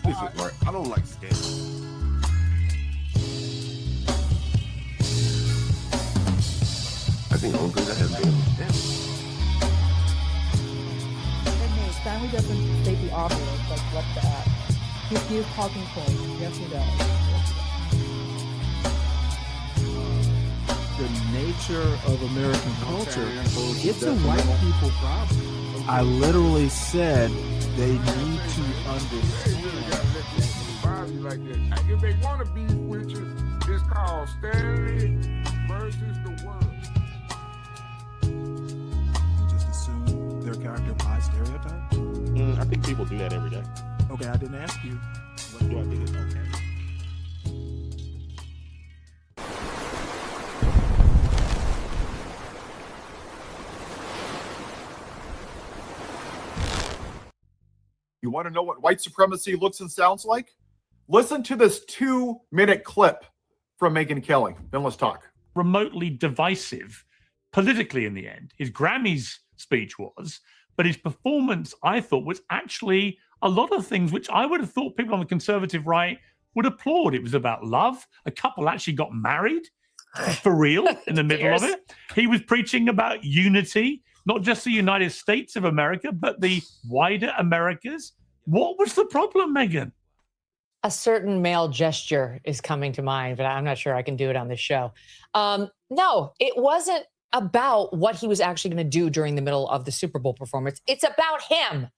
listen, right? I don't like scandals. I think the only thing that has been a scandal. Stanley doesn't state the obvious, like what the he is talking points. Yes, he does. The nature of American culture, it's a white people problem. I literally said they need to understand. Like that. If they want to be witches, it's called Stanley versus the world. Just assume their character by stereotype? I think people do that every day. Okay, I didn't ask you. What do I think is okay? You want to know what white supremacy looks and sounds like? Listen to this 2-minute clip from Megyn Kelly. Then let's talk. Remotely divisive politically in the end. His Grammys speech was, but his performance, I thought, was actually a lot of things which I would have thought people on the conservative right would applaud. It was about love. A couple actually got married for real in the middle of it. He was preaching about unity, not just the United States of America, but the wider Americas. What was the problem, Megyn? A certain male gesture is coming to mind, but I'm not sure I can do it on this show. No, it wasn't about what he was actually going to do during the middle of the Super Bowl performance. It's about him.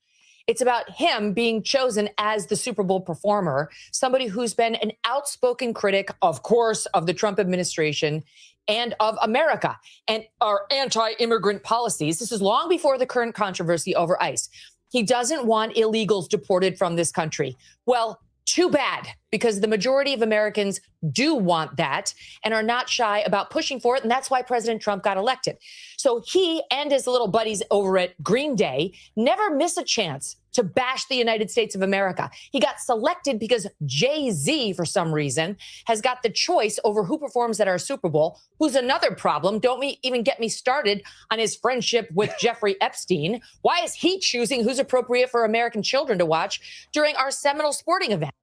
It's about him being chosen as the Super Bowl performer, somebody who's been an outspoken critic, of course, of the Trump administration and of America and our anti-immigrant policies. This is long before the current controversy over ICE. He doesn't want illegals deported from this country. Well, too bad, because the majority of Americans do want that and are not shy about pushing for it. And that's why President Trump got elected. So he and his little buddies over at Green Day never miss a chance to bash the United States of America. He got selected because Jay-Z, for some reason, has got the choice over who performs at our Super Bowl, who's another problem. Don't even get me started on his friendship with Jeffrey Epstein. Why is he choosing who's appropriate for American children to watch during our seminal sporting event?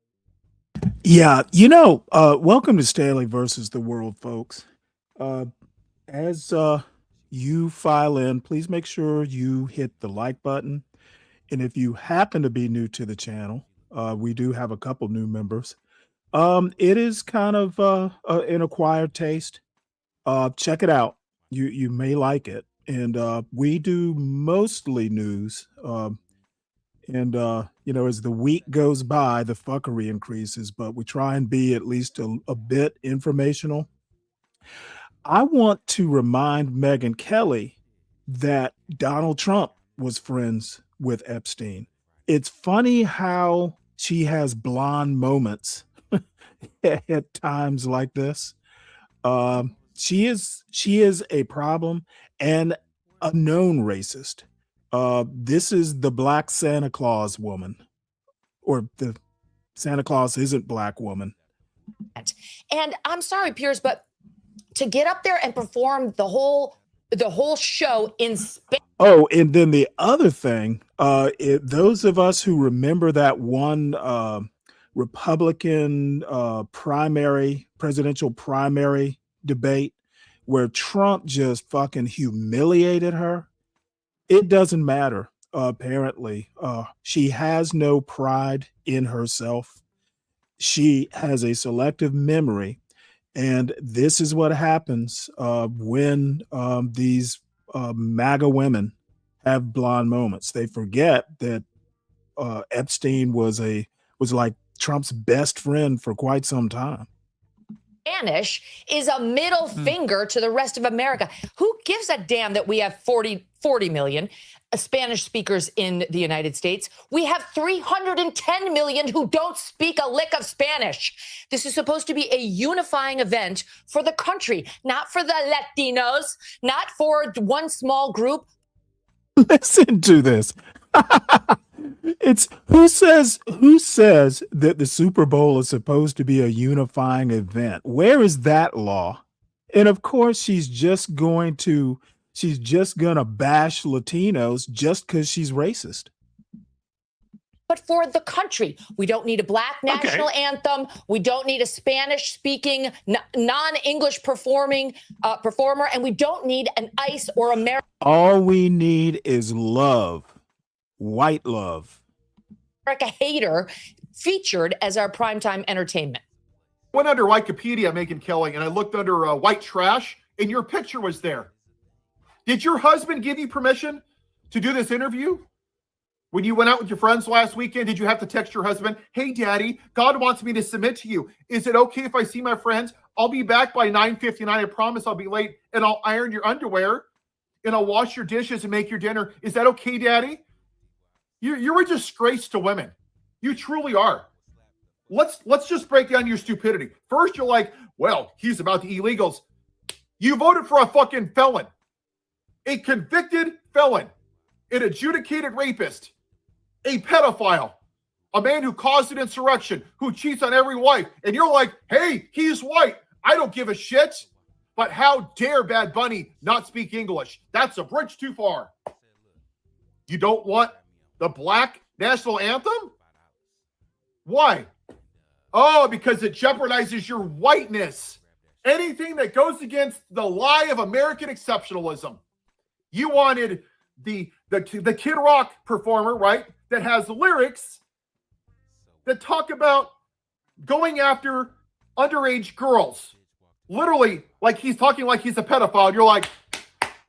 Yeah, welcome to Stanley versus the world, folks. As you file in, please make sure you hit the like button. And if you happen to be new to the channel, we do have a couple new members. It is kind of an acquired taste. Check it out. You may like it. And we do mostly news. As the week goes by, the fuckery increases, but we try and be at least a bit informational. I want to remind Megyn Kelly that Donald Trump was friends with Epstein. It's funny how she has blonde moments at times like this. She is a problem and a known racist. This is the Black Santa Claus woman, or the Santa Claus isn't black woman. And I'm sorry, Piers, but to get up there and perform the whole show in Spanish. Oh, and then the other thing, those of us who remember that one Republican presidential primary debate where Trump just fucking humiliated her. It doesn't matter. Apparently, she has no pride in herself. She has a selective memory. And this is what happens when these MAGA women have blonde moments. They forget that Epstein was like Trump's best friend for quite some time. Spanish is a middle finger to the rest of America. Who gives a damn that we have 40 million Spanish speakers in the United States? We have 310 million who don't speak a lick of Spanish. This is supposed to be a unifying event for the country, not for the Latinos, not for one small group. Listen to this. It's who says that the Super Bowl is supposed to be a unifying event? Where is that law? And of course, she's just gonna bash Latinos just because she's racist. but for the country. We don't need a black national anthem. We don't need a Spanish-speaking, non-English performer, and we don't need an ICE or American. All we need is love, white love. America hater featured as our primetime entertainment. Went under Wikipedia, Megyn Kelly, and I looked under white trash, and your picture was there. Did your husband give you permission to do this interview? When you went out with your friends last weekend, did you have to text your husband, hey, daddy, God wants me to submit to you. Is it okay if I see my friends? I'll be back by 9:59. I promise I'll be late, and I'll iron your underwear, and I'll wash your dishes and make your dinner. Is that okay, daddy? You're a disgrace to women. You truly are. Let's just break down your stupidity. First, you're like, well, he's about the illegals. You voted for a fucking felon, a convicted felon, an adjudicated rapist, a pedophile, a man who caused an insurrection, who cheats on every wife. And you're like, hey, he's white. I don't give a shit. But how dare Bad Bunny not speak English? That's a bridge too far. You don't want the black national anthem? Why? Oh, because it jeopardizes your whiteness. Anything that goes against the lie of American exceptionalism. You wanted the Kid Rock performer, right, that has lyrics that talk about going after underage girls. Literally, like he's talking like he's a pedophile. You're like,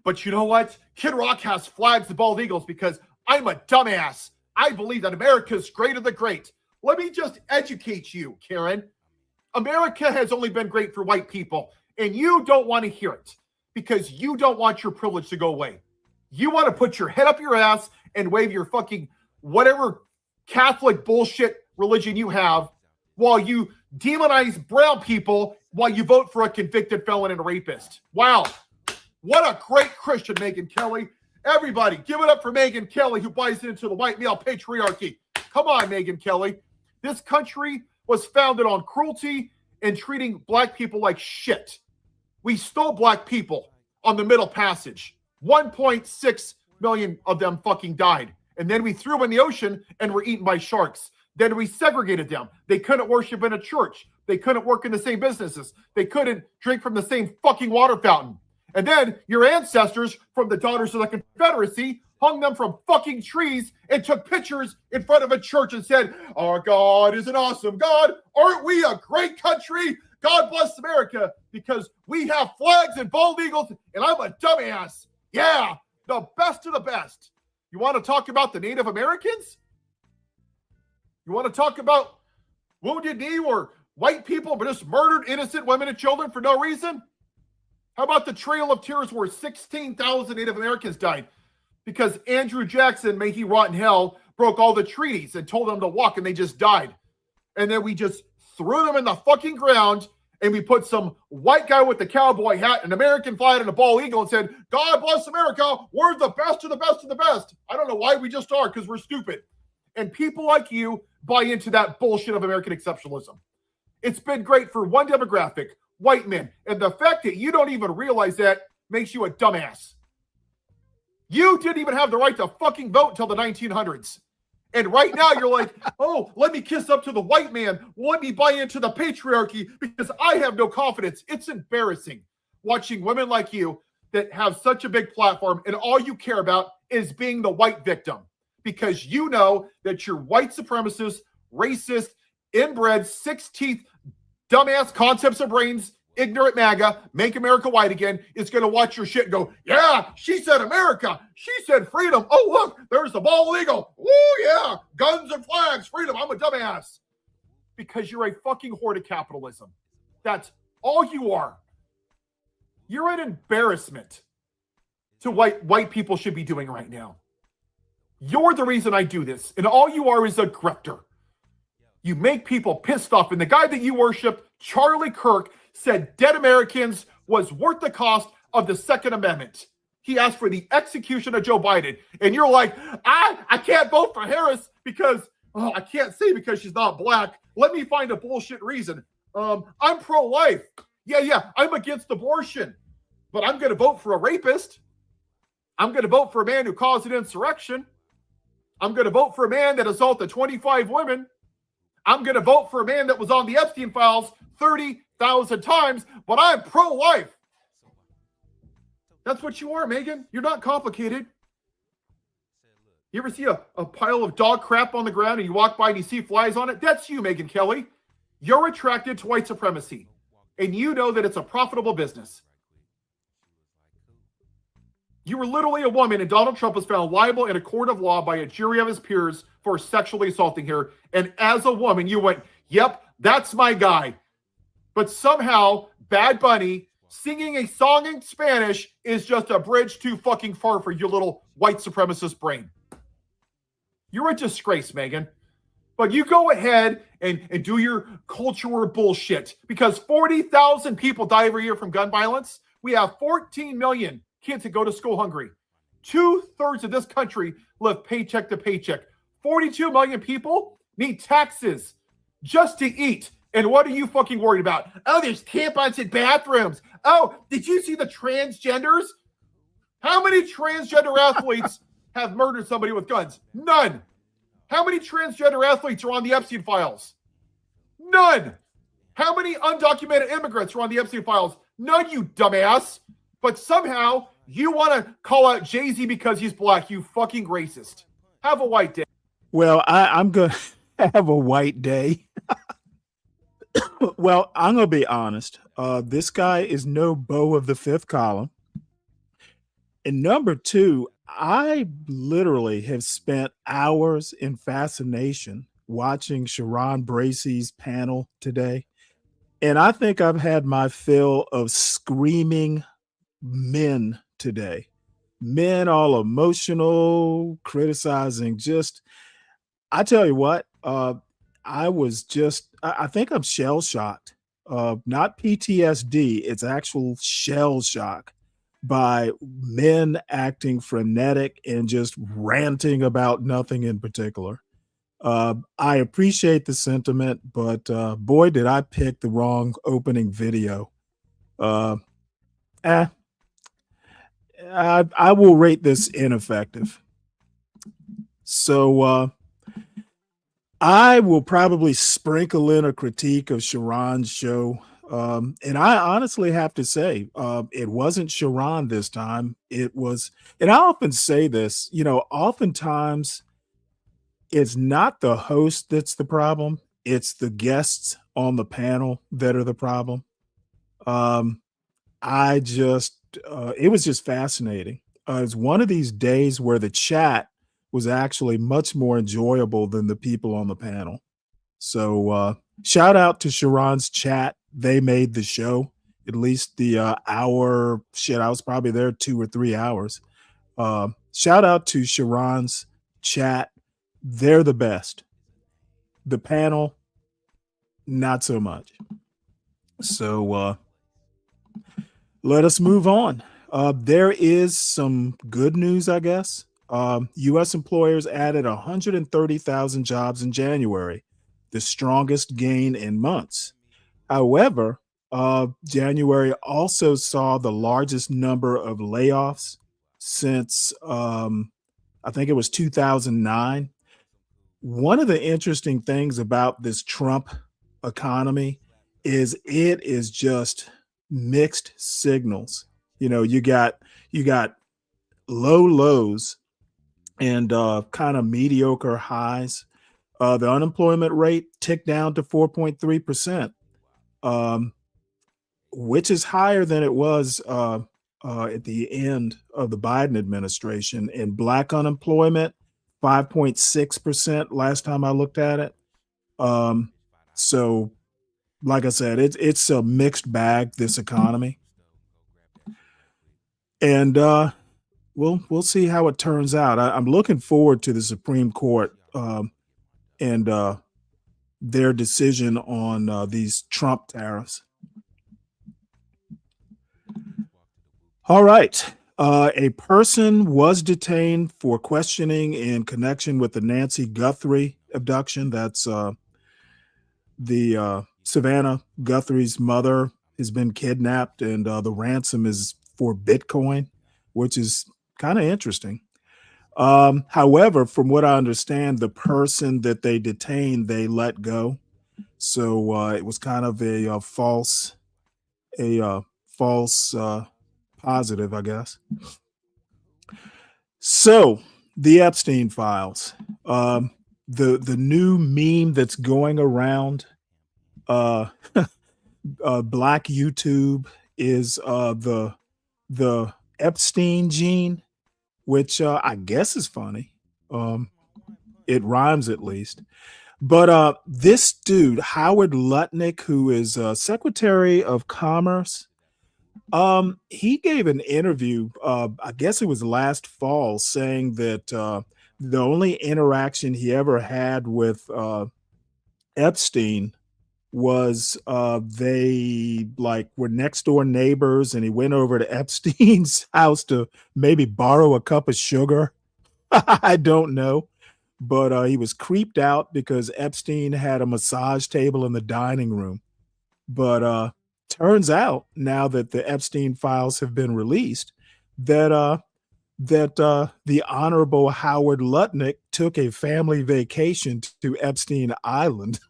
but you know what? Kid Rock has flags and bald eagles because I'm a dumbass. I believe that America's great of the great. Let me just educate you, Karen. America has only been great for white people, and you don't want to hear it because you don't want your privilege to go away. You want to put your head up your ass and wave your fucking whatever Catholic bullshit religion you have while you demonize brown people while you vote for a convicted felon and a rapist. Wow. What a great Christian, Megyn Kelly. Everybody, give it up for Megyn Kelly, who buys into the white male patriarchy. Come on, Megyn Kelly. This country was founded on cruelty and treating black people like shit. We stole black people on the Middle Passage. 1.6 million of them fucking died. And then we threw them in the ocean and were eaten by sharks. Then we segregated them. They couldn't worship in a church. They couldn't work in the same businesses. They couldn't drink from the same fucking water fountain. And then your ancestors from the Daughters of the Confederacy hung them from fucking trees and took pictures in front of a church and said, our God is an awesome God. Aren't we a great country? God bless America because we have flags and bald eagles and I'm a dumbass. Yeah, the best of the best. You want to talk about the Native Americans? You want to talk about Wounded Knee or white people but just murdered innocent women and children for no reason? How about the Trail of Tears where 16,000 Native Americans died because Andrew Jackson, may he rot in hell, broke all the treaties and told them to walk and they just died. And then we just threw them in the fucking ground and we put some white guy with the cowboy hat, an American flag, and a bald eagle and said, God bless America, we're the best of the best of the best. I don't know why we just are, because we're stupid. And people like you buy into that bullshit of American exceptionalism. It's been great for one demographic, white men. And the fact that you don't even realize that makes you a dumbass. You didn't even have the right to fucking vote until the 1900s. And right now you're like, oh, let me kiss up to the white man. Let me buy into the patriarchy because I have no confidence. It's embarrassing watching women like you that have such a big platform and all you care about is being the white victim because you know that your white supremacist, racist, inbred, six-teeth, dumbass concepts of brains, ignorant MAGA, make America white again, is going to watch your shit and go, yeah, she said America. She said freedom. Oh, look, there's the bald eagle. Oh, yeah, guns and flags, freedom. I'm a dumbass. Because you're a fucking horde of capitalism. That's all you are. You're an embarrassment to what white people should be doing right now. You're the reason I do this. And all you are is a grifter. You make people pissed off. And the guy that you worship, Charlie Kirk, said dead Americans was worth the cost of the Second Amendment. He asked for the execution of Joe Biden. And you're like, I can't vote for Harris because I can't say because she's not black. Let me find a bullshit reason. I'm pro-life. Yeah, I'm against abortion. But I'm going to vote for a rapist. I'm going to vote for a man who caused an insurrection. I'm going to vote for a man that assaulted 25 women. I'm going to vote for a man that was on the Epstein files 30,000 times, but I'm pro-life. That's what you are, Megan. You're not complicated. You ever see a pile of dog crap on the ground and you walk by and you see flies on it? That's you, Megyn Kelly. You're attracted to white supremacy, and you know that it's a profitable business. You were literally a woman, and Donald Trump was found liable in a court of law by a jury of his peers for sexually assaulting her. And as a woman, you went, yep, that's my guy. But somehow, Bad Bunny singing a song in Spanish is just a bridge too fucking far for your little white supremacist brain. You're a disgrace, Megan. But you go ahead and do your culture war bullshit, because 40,000 people die every year from gun violence. We have 14 million kids that go to school hungry. 2/3 of this country live paycheck to paycheck. 42 million people need taxes just to eat. And what are you fucking worried about? Oh, there's tampons in bathrooms. Oh, did you see the transgenders? How many transgender athletes have murdered somebody with guns? None. How many transgender athletes are on the Epstein files? None. How many undocumented immigrants are on the Epstein files? None, you dumbass. But somehow you want to call out Jay-Z because he's black, you fucking racist. Have a white day. Well, I'm going to have a white day. Well, I'm going to be honest. This guy is no Beau of the fifth column. And number two, I literally have spent hours in fascination watching Sharon Bracey's panel today. And I think I've had my fill of screaming men today. Men all emotional, criticizing just, I tell you what, I think I'm shell shocked. Not PTSD, it's actual shell shock by men acting frenetic and just ranting about nothing in particular. I appreciate the sentiment, but boy, did I pick the wrong opening video. I will rate this ineffective. So I will probably sprinkle in a critique of Sharon's show. And I honestly have to say, it wasn't Sharon this time. It was, and I often say this, oftentimes it's not the host that's the problem. It's the guests on the panel that are the problem. It was just fascinating. It's one of these days where the chat was actually much more enjoyable than the people on the panel. So shout out to Sharon's chat. They made the show, at least the hour. Shit, I was probably there 2 or 3 hours. Shout out to Sharon's chat. They're the best. The panel, not so much. So let us move on. There is some good news, I guess. U.S. employers added 130,000 jobs in January, the strongest gain in months. However, January also saw the largest number of layoffs since I think it was 2009. One of the interesting things about this Trump economy is it is just mixed signals. You got low lows and kind of mediocre highs. The unemployment rate ticked down to 4.3%, which is higher than it was at the end of the Biden administration. And Black unemployment, 5.6% last time I looked at it. So, like I said, it's a mixed bag, this economy. And we'll see how it turns out. I'm looking forward to the Supreme Court and their decision on these Trump tariffs. All right. A person was detained for questioning in connection with the Nancy Guthrie abduction. That's the Savannah Guthrie's mother has been kidnapped, and the ransom is for Bitcoin, which is kind of interesting. However, from what I understand, the person that they detained, they let go. So it was kind of a false positive, I guess. So the Epstein files, the new meme that's going around, Black YouTube is the Epstein gene, which I guess is funny. It rhymes at least. But this dude, Howard Lutnick, who is Secretary of Commerce, he gave an interview, I guess it was last fall, saying that the only interaction he ever had with Epstein was they like were next door neighbors, and he went over to Epstein's house to maybe borrow a cup of sugar. I don't know. But he was creeped out because Epstein had a massage table in the dining room. But turns out now that the Epstein files have been released, that the Honorable Howard Lutnick took a family vacation to Epstein Island.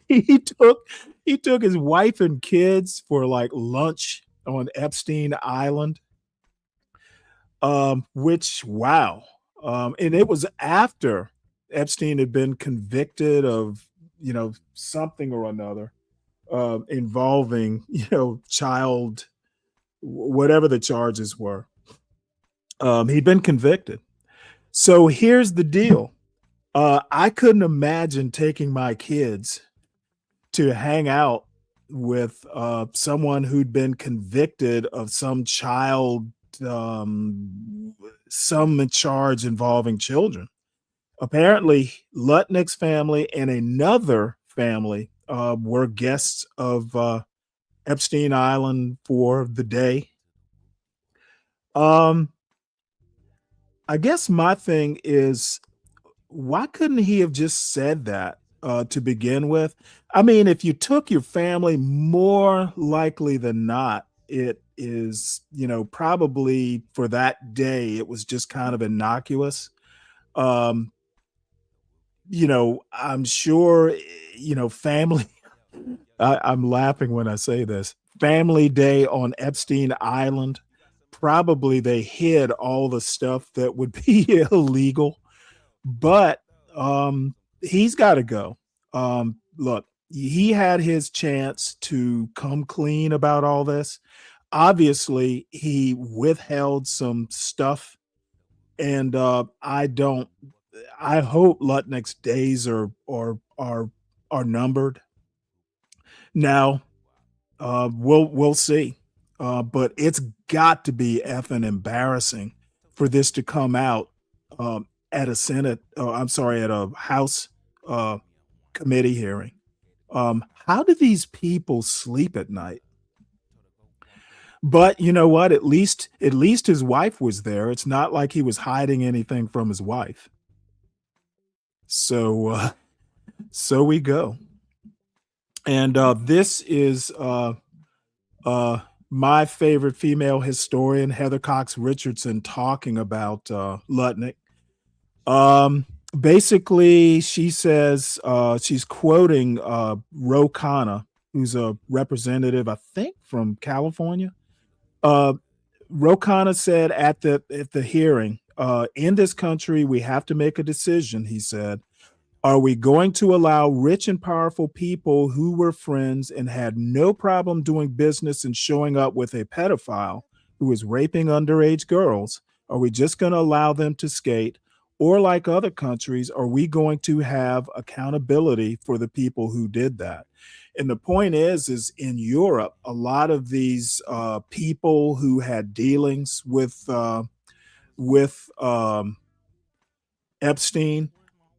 he took his wife and kids for like lunch on Epstein Island. Which wow. And it was after Epstein had been convicted of, something or another involving, child, whatever the charges were. He'd been convicted. So here's the deal. I couldn't imagine taking my kids to hang out with someone who'd been convicted of some child, some charge involving children. Apparently, Lutnick's family and another family were guests of Epstein Island for the day. I guess my thing is, why couldn't he have just said that to begin with? I mean, if you took your family, more likely than not, it is, probably for that day, it was just kind of innocuous. I'm sure, family, I'm laughing when I say this, family day on Epstein Island, probably they hid all the stuff that would be illegal, but he's got to go. Look, he had his chance to come clean about all this. Obviously, he withheld some stuff, and I hope Lutnick's days are numbered. Now, we'll see. But it's got to be effing embarrassing for this to come out at a House committee hearing. How do these people sleep at night? But you know what? At least his wife was there. It's not like he was hiding anything from his wife. So we go. And this is my favorite female historian, Heather Cox Richardson, talking about Lutnick. Basically, she says she's quoting Ro Khanna, who's a representative, I think, from California. Ro Khanna said at the hearing, in this country, we have to make a decision, he said. Are we going to allow rich and powerful people who were friends and had no problem doing business and showing up with a pedophile who is raping underage girls? Are we just going to allow them to skate? Or like other countries, are we going to have accountability for the people who did that? And the point is in Europe, a lot of these people who had dealings with Epstein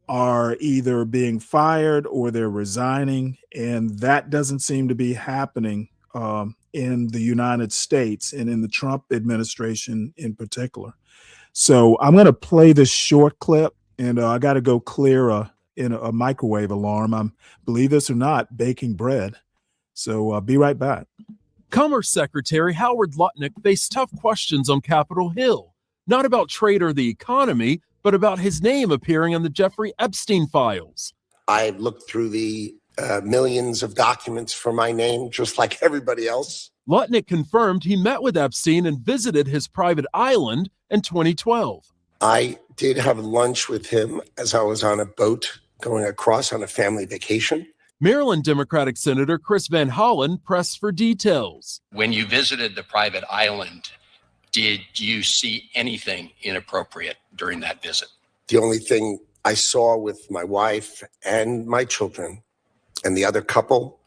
are either being fired or they're resigning, and that doesn't seem to be happening in the United States and in the Trump administration in particular. So I'm going to play this short clip, and I got to go clear in a microwave alarm. I'm, believe this or not, baking bread. So be right back. Commerce Secretary Howard Lutnick faced tough questions on Capitol Hill. not about trade or the economy, but about his name appearing on the Jeffrey Epstein files. I looked through the millions of documents for my name, just like everybody else. Lutnick confirmed he met with Epstein and visited his private island in 2012. I did have lunch with him as I was on a boat going across on a family vacation. Maryland Democratic Senator Chris Van Hollen pressed for details. When you visited the private island, did you see anything inappropriate during that visit? The only thing I saw with my wife and my children and the other couple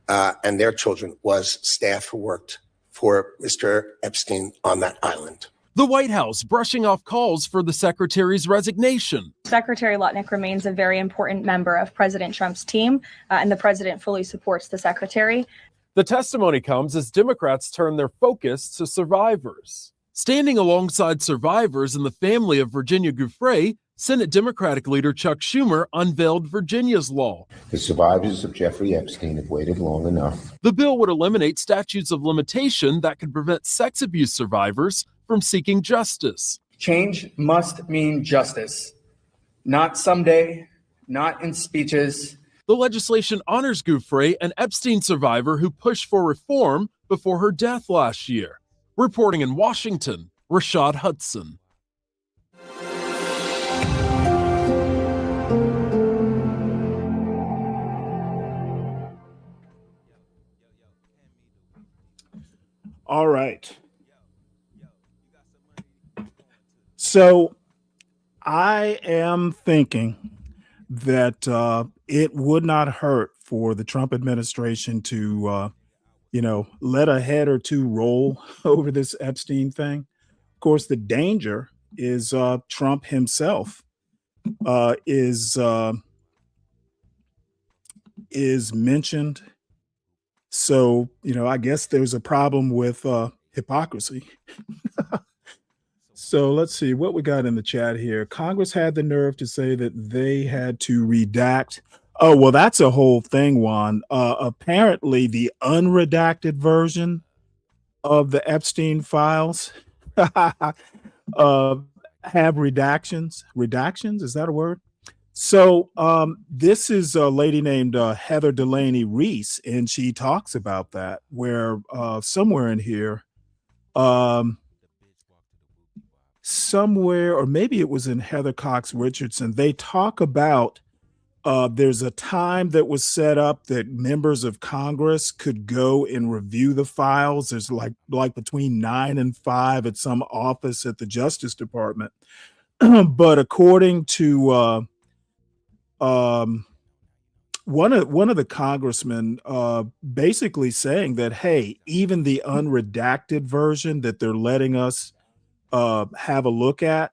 and their children was staff who worked for Mr. Epstein on that island. The White House brushing off calls for the secretary's resignation. Secretary Lutnick remains a very important member of President Trump's team, and the president fully supports the secretary. The testimony comes as Democrats turn their focus to survivors. Standing alongside survivors and the family of Virginia Giuffre, Senate Democratic leader Chuck Schumer unveiled Virginia's law. The survivors of Jeffrey Epstein have waited long enough. The bill would eliminate statutes of limitation that could prevent sex abuse survivors from seeking justice. Change must mean justice, not someday, not in speeches. The legislation honors Giuffre, an Epstein survivor who pushed for reform before her death last year. Reporting in Washington, Rashad Hudson. All right. So I am thinking that it would not hurt for the Trump administration to, let a head or two roll over this Epstein thing. Of course, the danger is Trump himself is mentioned. So, I guess there's a problem with hypocrisy. So let's see what we got in the chat here. Congress had the nerve to say that they had to redact. Oh, well, that's a whole thing, Juan. Apparently, the unredacted version of the Epstein files have redactions. Redactions? Is that a word? So this is a lady named Heather Delaney Reese, and she talks about that, where somewhere in here, somewhere, or maybe it was in Heather Cox Richardson, they talk about there's a time that was set up that members of Congress could go and review the files. There's like between 9 and 5 at some office at the Justice Department. But according to one of the congressmen basically saying that, hey, even the unredacted version that they're letting us have a look at,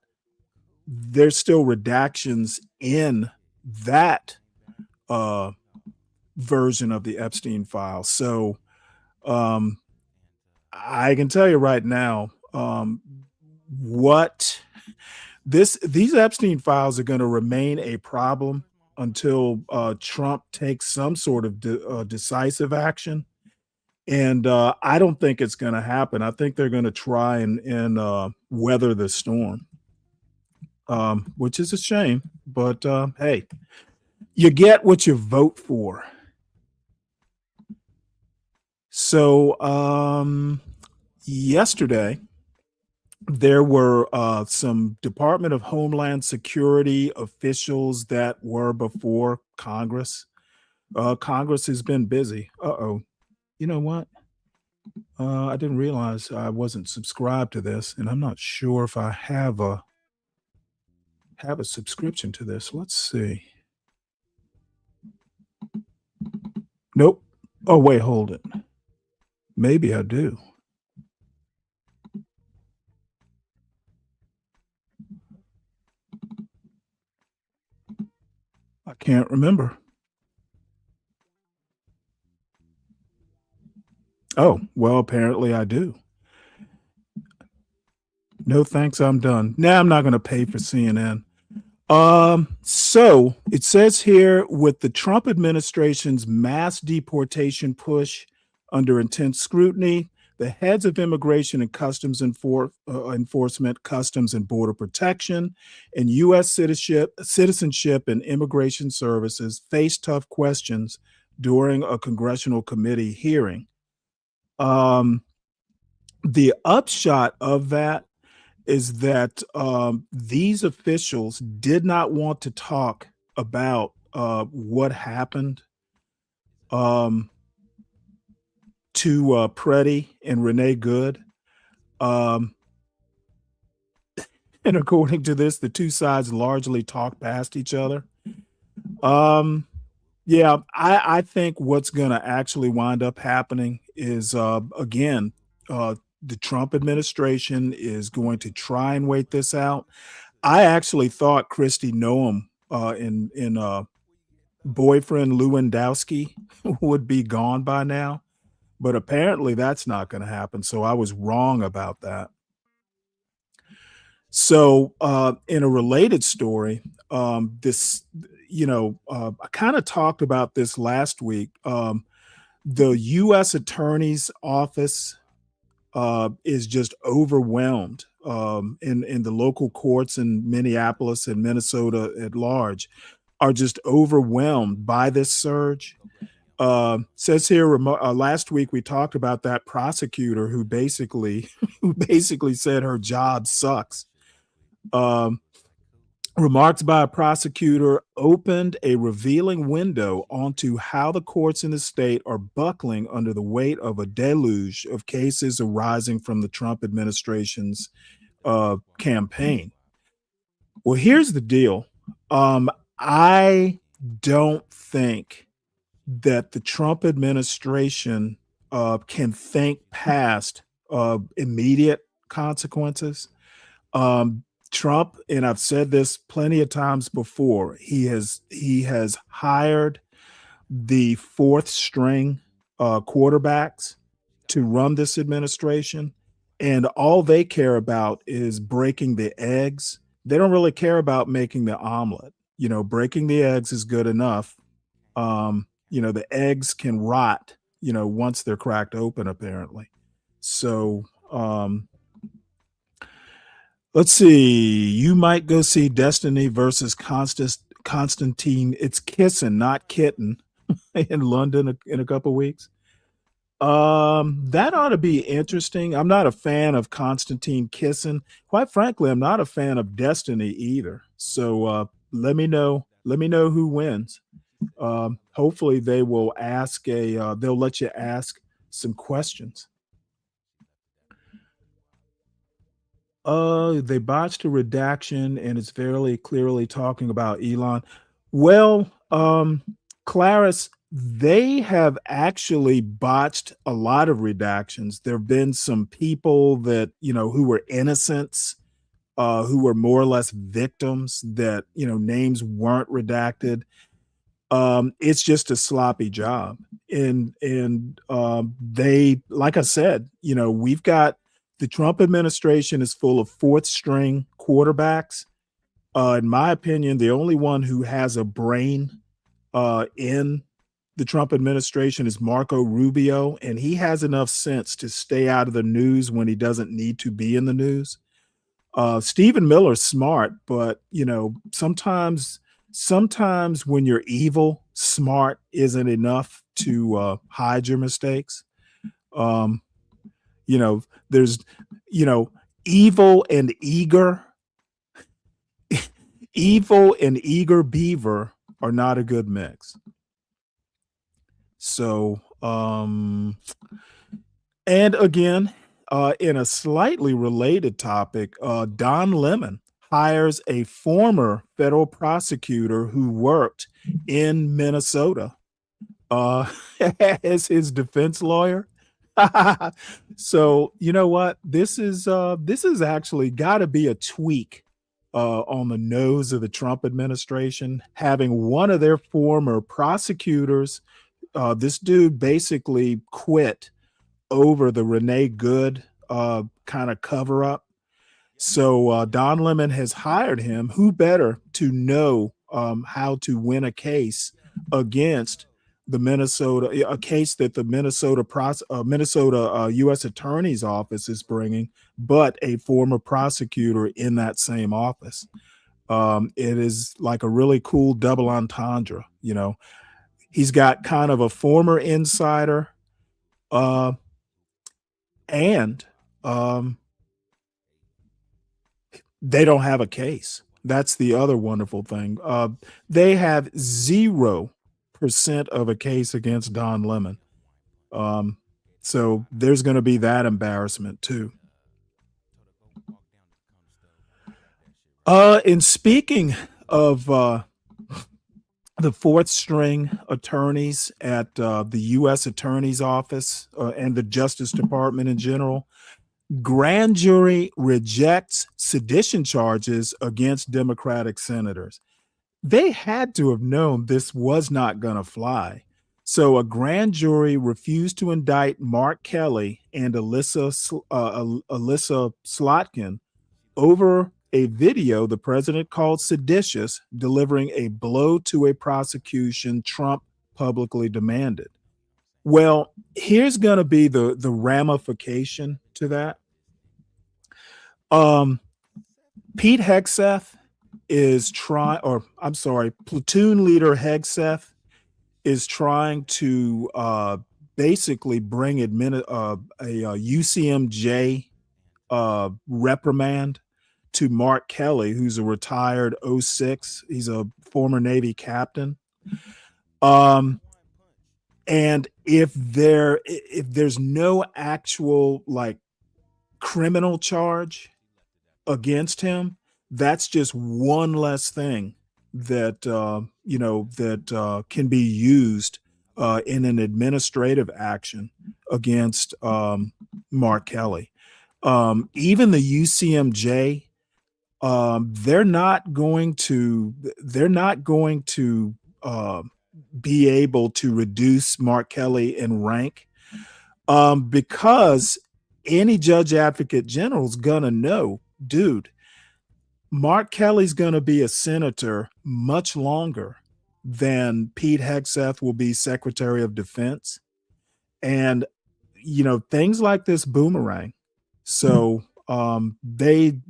there's still redactions in that version of the Epstein file. So I can tell you right now, these Epstein files are going to remain a problem until Trump takes some sort of decisive action. And I don't think it's going to happen. I think they're going to try and weather the storm, which is a shame. But hey, you get what you vote for. So yesterday, there were some Department of Homeland Security officials that were before Congress. Congress has been busy. You know what? I didn't realize I wasn't subscribed to this, and I'm not sure if I have a subscription to this. Let's see. Nope. Oh, wait, hold it. Maybe I do. I can't remember. Oh, well, apparently I do. No, thanks. I'm done. Now I'm not going to pay for CNN. So it says here, with the Trump administration's mass deportation push under intense scrutiny, the heads of immigration and customs enforcement, customs and border protection, and U.S. citizenship and immigration services faced tough questions during a congressional committee hearing. The upshot of that is that these officials did not want to talk about what happened to Preddy and Renee Good. And according to this, the two sides largely talked past each other. Yeah, I think what's going to actually wind up happening is, again, the Trump administration is going to try and wait this out. I actually thought Kristi Noem in boyfriend Lewandowski would be gone by now, but apparently that's not going to happen. So I was wrong about that. So in a related story, I kind of talked about this last week. The U.S. Attorney's Office is just overwhelmed in the local courts in Minneapolis and Minnesota at large are just overwhelmed by this surge. Says here, last week we talked about that prosecutor who basically said her job sucks. Remarks by a prosecutor opened a revealing window onto how the courts in the state are buckling under the weight of a deluge of cases arising from the Trump administration's campaign. Well, here's the deal. I don't think that the Trump administration can think past immediate consequences. Trump, and I've said this plenty of times before, he has hired the fourth string quarterbacks to run this administration, and all they care about is breaking the eggs. They don't really care about making the omelet. Breaking the eggs is good enough. The eggs can rot, once they're cracked open, apparently. So, let's see. You might go see Destiny versus Constantine. It's kissing, not kitten, in London in a couple weeks. That ought to be interesting. I'm not a fan of Constantine kissing. Quite frankly, I'm not a fan of Destiny either. So let me know who wins. Hopefully they will they'll let you ask some questions. They botched a redaction and it's fairly clearly talking about Elon. Well, Clarice, they have actually botched a lot of redactions. There have been some people that, who were innocents, who were more or less victims that, names weren't redacted. It's just a sloppy job. And they, like I said, we've got the Trump administration is full of fourth string quarterbacks. In my opinion, the only one who has a brain in the Trump administration is Marco Rubio, and he has enough sense to stay out of the news when he doesn't need to be in the news. Stephen Miller's smart, but sometimes when you're evil, smart isn't enough to hide your mistakes. There's evil and eager beaver are not a good mix. So and again, in a slightly related topic, Don Lemon hires a former federal prosecutor who worked in Minnesota as his defense lawyer. So you know what? This is actually got to be a tweak on the nose of the Trump administration, having one of their former prosecutors. This dude basically quit over the Renee Good kind of cover up. So Don Lemon has hired him. Who better to know how to win a case against a case that the Minnesota U.S. Attorney's Office is bringing, but a former prosecutor in that same office. It is like a really cool double entendre. You know, he's got kind of a former insider, and they don't have a case. That's the other wonderful thing. They have 0% of a case against Don Lemon. So there's going to be that embarrassment too. And speaking of the fourth string attorneys at the U.S. Attorney's Office and the Justice Department in general, grand jury rejects sedition charges against Democratic senators. They had to have known this was not going to fly. So a grand jury refused to indict Mark Kelly and Alyssa Slotkin over a video the president called seditious, delivering a blow to a prosecution Trump publicly demanded. Well, here's going to be the ramification to that. Pete Hegseth is platoon leader Hegseth is trying to basically bring a UCMJ reprimand to Mark Kelly, who's a retired 06. He's a former Navy captain. And if there's no actual like criminal charge against him, that's just one less thing that can be used in an administrative action against Mark Kelly. Even the UCMJ, they're not going to be able to reduce Mark Kelly in rank because any judge advocate general is gonna know, dude, Mark Kelly's gonna be a senator much longer than Pete Hegseth will be Secretary of Defense. And things like this boomerang. So Hegseth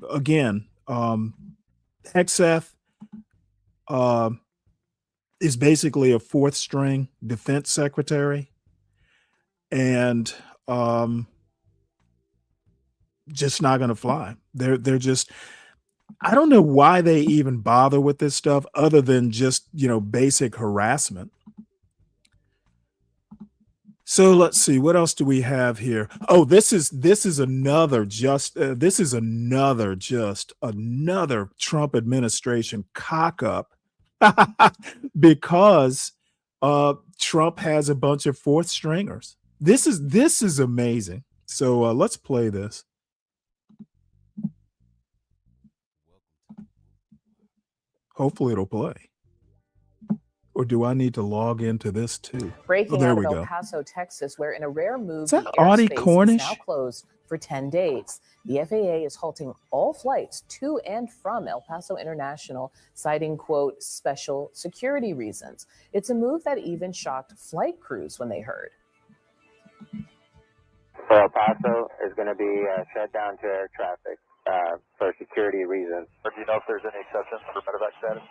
is basically a fourth string defense secretary, and just not going to fly. They're just, I don't know why they even bother with this stuff other than just, basic harassment. So let's see, what else do we have here? Oh, this is another Trump administration cock up because Trump has a bunch of fourth stringers. This is amazing. So let's play this. Hopefully it'll play. Or do I need to log into this too? Breaking out of El Paso, Texas, where in a rare move, is that the Audie airspace Cornish? is now closed for 10 days. The FAA is halting all flights to and from El Paso International, citing, quote, special security reasons. It's a move that even shocked flight crews when they heard. So El Paso is going to be shut down to air traffic for security reasons. Do you know if there's any exceptions for medevac status?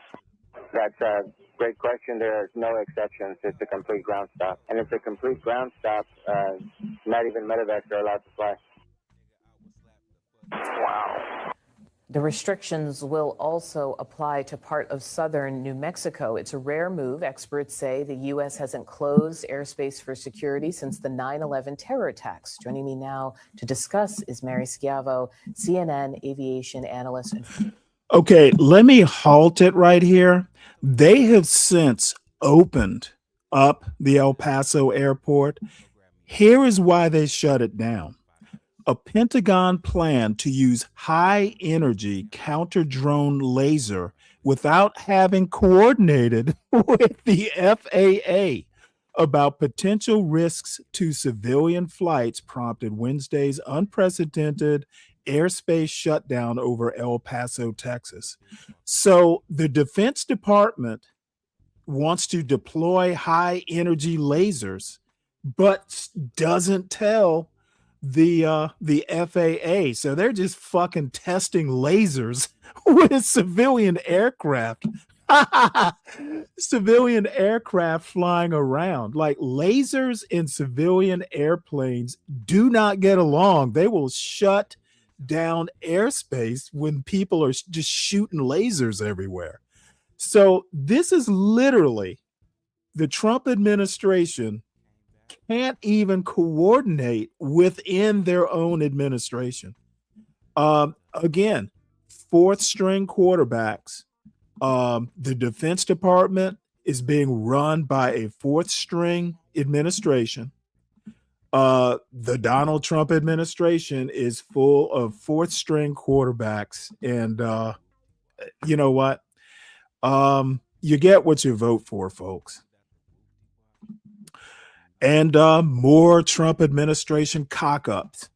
That's a great question. There are no exceptions. It's a complete ground stop. And it's a complete ground stop. Not even medevacs are allowed to fly. Wow. The restrictions will also apply to part of southern New Mexico. It's a rare move. Experts say the U.S. hasn't closed airspace for security since the 9/11 terror attacks. Joining me now to discuss is Mary Schiavo, CNN aviation analyst. Okay, let me halt it right here. They have since opened up the El Paso airport. Here is why they shut it down. A Pentagon plan to use high energy counter drone laser without having coordinated with the FAA about potential risks to civilian flights prompted Wednesday's unprecedented airspace shutdown over El Paso, Texas. So the Defense Department wants to deploy high energy lasers, but doesn't tell the FAA. So they're just fucking testing lasers with civilian aircraft. Civilian aircraft flying around. Like, lasers and civilian airplanes do not get along. They will shut down airspace when people are just shooting lasers everywhere. So this is literally the Trump administration can't even coordinate within their own administration. Again, fourth string quarterbacks. The Defense Department is being run by a fourth string administration. The Donald Trump administration is full of fourth string quarterbacks. And you know what? You get what you vote for, folks. And more Trump administration cock-ups.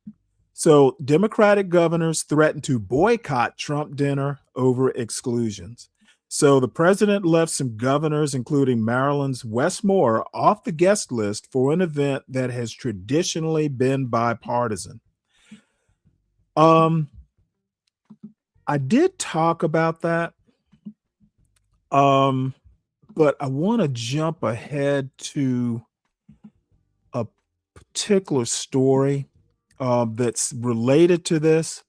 So Democratic governors threaten to boycott Trump dinner over exclusions. So the president left some governors, including Maryland's Wes Moore, off the guest list for an event that has traditionally been bipartisan. I did talk about that, but I want to jump ahead to a particular story that's related to this.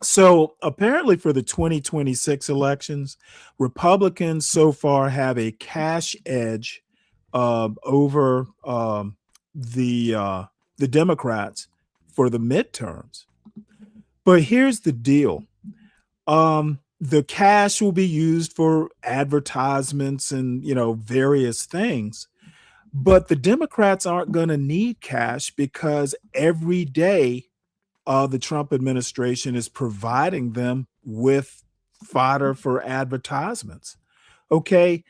So apparently for the 2026 elections, Republicans so far have a cash edge over the Democrats for the midterms. But here's the deal. The cash will be used for advertisements and, various things. But the Democrats aren't going to need cash because every day the Trump administration is providing them with fodder for advertisements. Okay.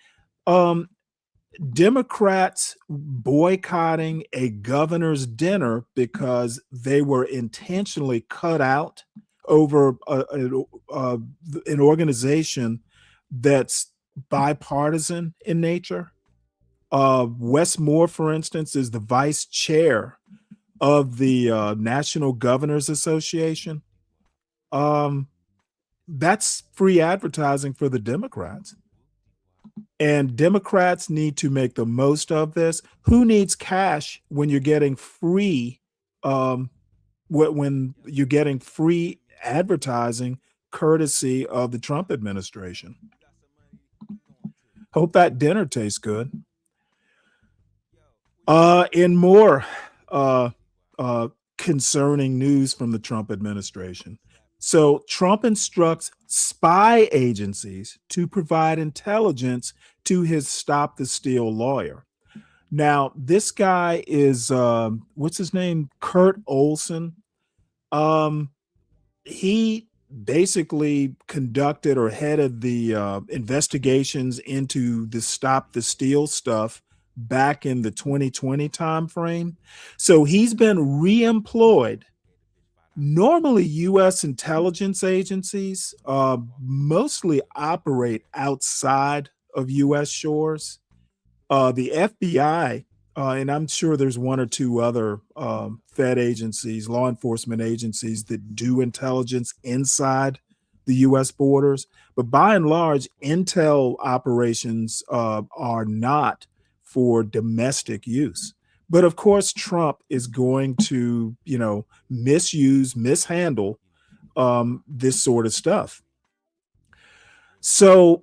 Democrats boycotting a governor's dinner because they were intentionally cut out over an organization that's bipartisan in nature. Wes Moore, for instance, is the vice chair of the National Governors Association. That's free advertising for the Democrats. And Democrats need to make the most of this. Who needs cash when you're getting free when you're getting free advertising courtesy of the Trump administration? Hope that dinner tastes good. In more concerning news from the Trump administration. So Trump instructs spy agencies to provide intelligence to his Stop the Steal lawyer. Now, this guy is, what's his name? Kurt Olson. He basically conducted or headed the investigations into the Stop the Steal stuff back in the 2020 timeframe. So he's been re-employed. Normally, U.S. intelligence agencies mostly operate outside of U.S. shores. The FBI, and I'm sure there's one or two other Fed agencies, law enforcement agencies that do intelligence inside the U.S. borders. But by and large, intel operations are not for domestic use. But of course, Trump is going to, mishandle this sort of stuff. So,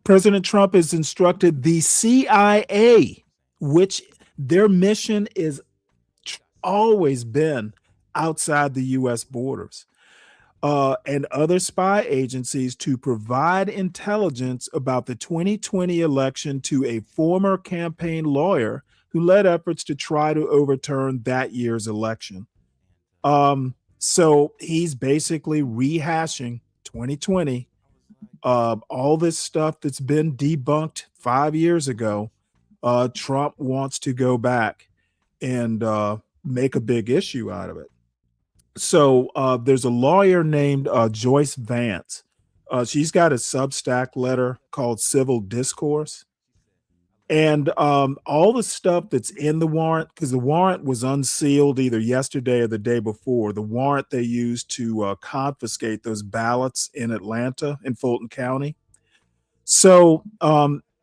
President Trump has instructed the CIA, which their mission is always been outside the U.S. borders, and other spy agencies to provide intelligence about the 2020 election to a former campaign lawyer who led efforts to try to overturn that year's election. So he's basically rehashing 2020, all this stuff that's been debunked 5 years ago. Trump wants to go back and make a big issue out of it. So there's a lawyer named Joyce Vance She's got a Substack letter called Civil Discourse. And all the stuff that's in the warrant, because the warrant was unsealed either yesterday or the day before, the warrant they used to confiscate those ballots in Atlanta, in Fulton County. So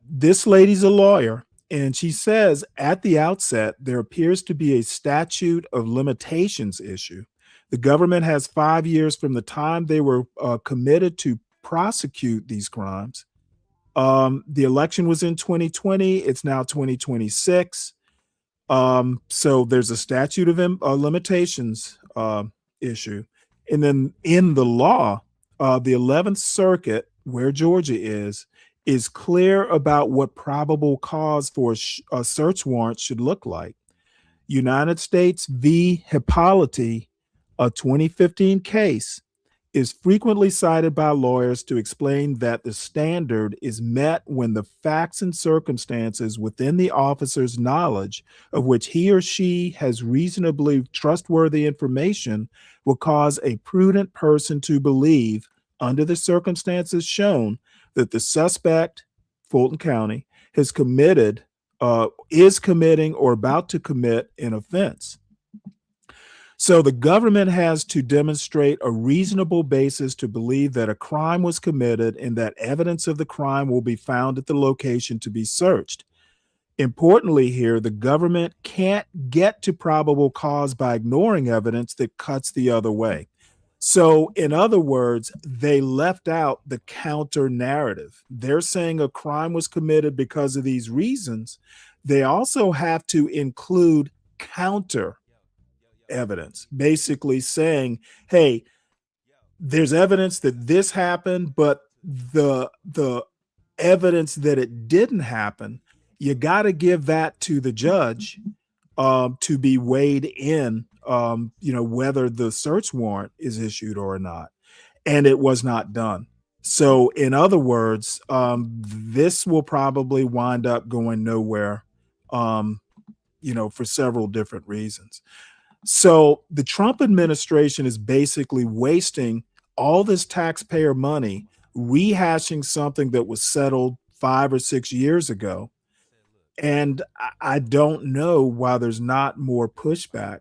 this lady's a lawyer, and she says at the outset, there appears to be a statute of limitations issue. The government has 5 years from the time they were committed to prosecute these crimes. The election was in 2020. It's now 2026. So there's a statute of limitations issue. And then in the law, the 11th Circuit, where Georgia is clear about what probable cause for a search warrant should look like. United States v. Hippolyte, a 2015 case, is frequently cited by lawyers to explain that the standard is met when the facts and circumstances within the officer's knowledge of which he or she has reasonably trustworthy information will cause a prudent person to believe, under the circumstances shown, that the suspect, Fulton County, is committing or about to commit an offense. So the government has to demonstrate a reasonable basis to believe that a crime was committed and that evidence of the crime will be found at the location to be searched. Importantly here, the government can't get to probable cause by ignoring evidence that cuts the other way. So in other words, they left out the counter narrative. They're saying a crime was committed because of these reasons. They also have to include counter evidence, basically saying, hey, there's evidence that this happened, but the evidence that it didn't happen, you got to give that to the judge to be weighed in, whether the search warrant is issued or not. And it was not done. So in other words, this will probably wind up going nowhere, for several different reasons. So the Trump administration is basically wasting all this taxpayer money rehashing something that was settled 5 or 6 years ago. And I don't know why there's not more pushback.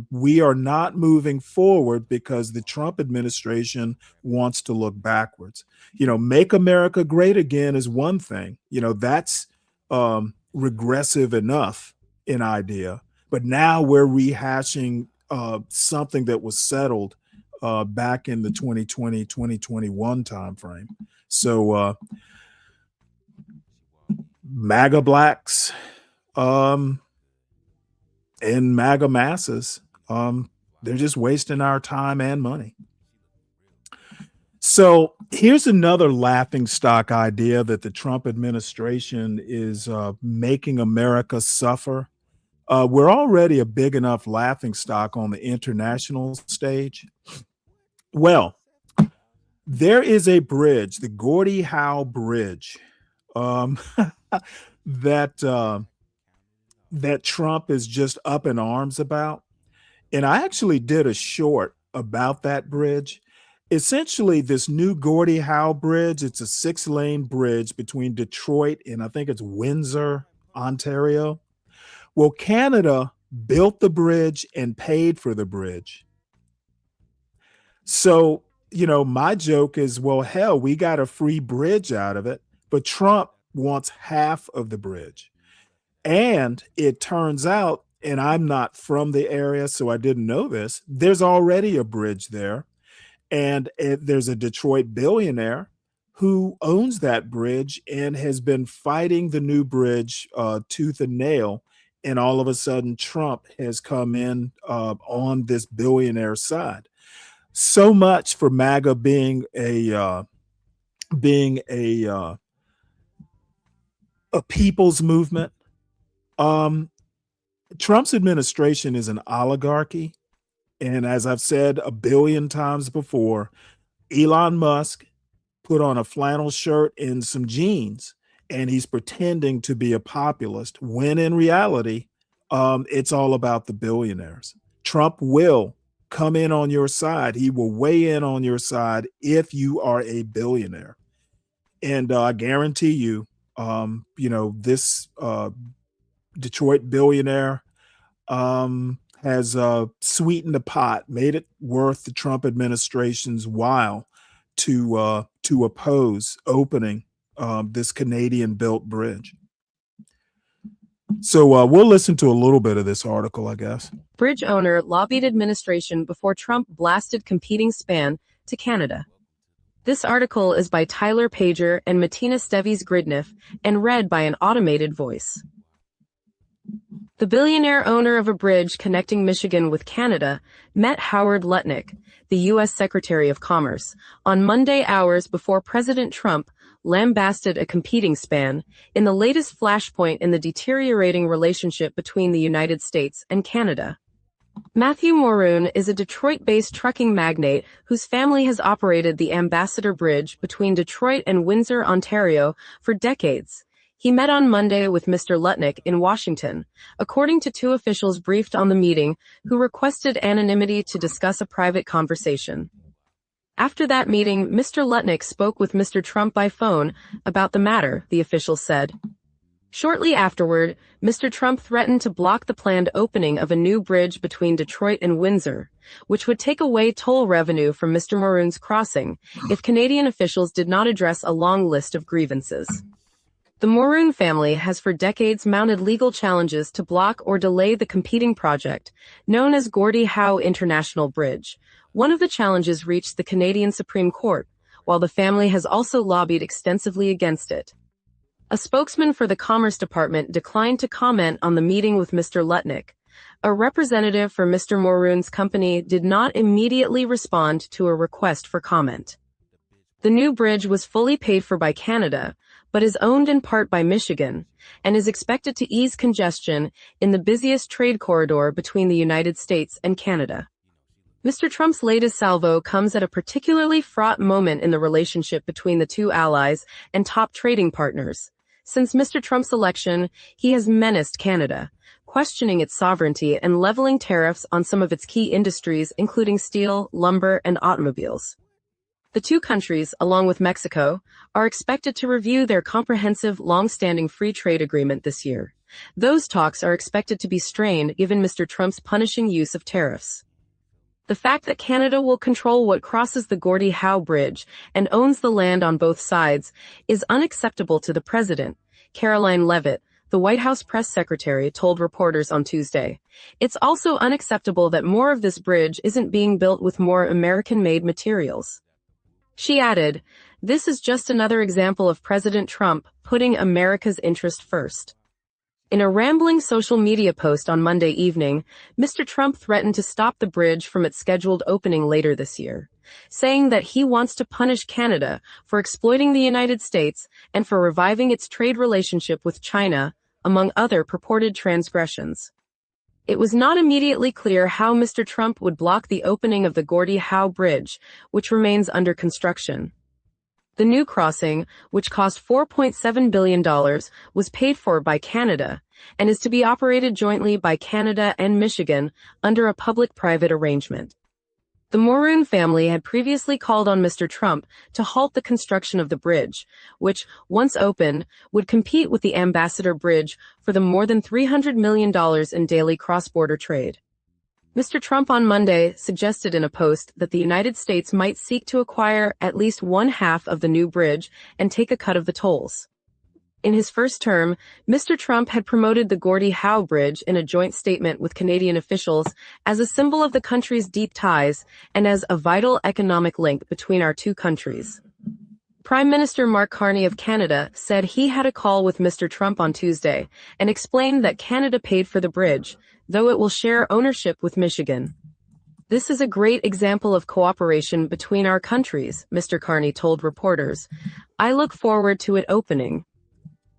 We are not moving forward because the Trump administration wants to look backwards. Make America great again is one thing. That's regressive enough in idea. But now we're rehashing something that was settled back in the 2020, 2021 timeframe. So MAGA blacks and MAGA masses, they're just wasting our time and money. So here's another laughingstock idea that the Trump administration is making America suffer. We're already a big enough laughingstock on the international stage. Well, there is a bridge, the Gordie Howe Bridge, that Trump is just up in arms about. And I actually did a short about that bridge. Essentially, this new Gordie Howe Bridge, it's a 6-lane bridge between Detroit and I think it's Windsor, Ontario. Well, Canada built the bridge and paid for the bridge. So, my joke is, well, hell, we got a free bridge out of it, but Trump wants half of the bridge. And it turns out, and I'm not from the area, so I didn't know this, there's already a bridge there. And there's a Detroit billionaire who owns that bridge and has been fighting the new bridge tooth and nail. And all of a sudden, Trump has come in on this billionaire side. So much for MAGA being a people's movement. Trump's administration is an oligarchy. And as I've said a billion times before, Elon Musk put on a flannel shirt and some jeans, and he's pretending to be a populist, when in reality, it's all about the billionaires. Trump will come in on your side. He will weigh in on your side if you are a billionaire. And I guarantee you, this Detroit billionaire has sweetened the pot, made it worth the Trump administration's while to oppose opening this Canadian-built bridge. So we'll listen to a little bit of this article, I guess. Bridge owner lobbied administration before Trump blasted competing span to Canada. This article is by Tyler Pager and Martina Steves Gridniff and read by an automated voice. The billionaire owner of a bridge connecting Michigan with Canada met Howard Lutnick, the U.S. Secretary of Commerce, on Monday hours before President Trump lambasted a competing span in the latest flashpoint in the deteriorating relationship between the United States and Canada. Matthew Moroun is a Detroit-based trucking magnate whose family has operated the Ambassador Bridge between Detroit and Windsor, Ontario, for decades. He met on Monday with Mr. Lutnick in Washington, according to two officials briefed on the meeting who requested anonymity to discuss a private conversation. After that meeting, Mr. Lutnick spoke with Mr. Trump by phone about the matter, the officials said. Shortly afterward, Mr. Trump threatened to block the planned opening of a new bridge between Detroit and Windsor, which would take away toll revenue from Mr. Moroun's crossing if Canadian officials did not address a long list of grievances. The Moroun family has for decades mounted legal challenges to block or delay the competing project, known as Gordie Howe International Bridge. One of the challenges reached the Canadian Supreme Court, while the family has also lobbied extensively against it. A spokesman for the Commerce Department declined to comment on the meeting with Mr. Lutnick. A representative for Mr. Moroun's company did not immediately respond to a request for comment. The new bridge was fully paid for by Canada, but is owned in part by Michigan, and is expected to ease congestion in the busiest trade corridor between the United States and Canada. Mr. Trump's latest salvo comes at a particularly fraught moment in the relationship between the two allies and top trading partners. Since Mr. Trump's election, he has menaced Canada, questioning its sovereignty and leveling tariffs on some of its key industries, including steel, lumber, and automobiles. The two countries, along with Mexico, are expected to review their comprehensive, long-standing free trade agreement this year. Those talks are expected to be strained given Mr. Trump's punishing use of tariffs. The fact that Canada will control what crosses the Gordie Howe Bridge and owns the land on both sides is unacceptable to the president, Caroline Leavitt, the White House press secretary, told reporters on Tuesday. It's also unacceptable that more of this bridge isn't being built with more American-made materials. She added, "This is just another example of President Trump putting America's interest first." In a rambling social media post on Monday evening, Mr. Trump threatened to stop the bridge from its scheduled opening later this year, saying that he wants to punish Canada for exploiting the United States and for reviving its trade relationship with China, among other purported transgressions. It was not immediately clear how Mr. Trump would block the opening of the Gordie Howe Bridge, which remains under construction. The new crossing, which cost $4.7 billion, was paid for by Canada and is to be operated jointly by Canada and Michigan under a public-private arrangement. The Moroun family had previously called on Mr. Trump to halt the construction of the bridge, which, once opened, would compete with the Ambassador Bridge for the more than $300 million in daily cross-border trade. Mr. Trump on Monday suggested in a post that the United States might seek to acquire at least one half of the new bridge and take a cut of the tolls. In his first term, Mr. Trump had promoted the Gordie Howe Bridge in a joint statement with Canadian officials as a symbol of the country's deep ties and as a vital economic link between our two countries. Prime Minister Mark Carney of Canada said he had a call with Mr. Trump on Tuesday and explained that Canada paid for the bridge, though it will share ownership with Michigan. "This is a great example of cooperation between our countries," Mr. Carney told reporters. "I look forward to it opening."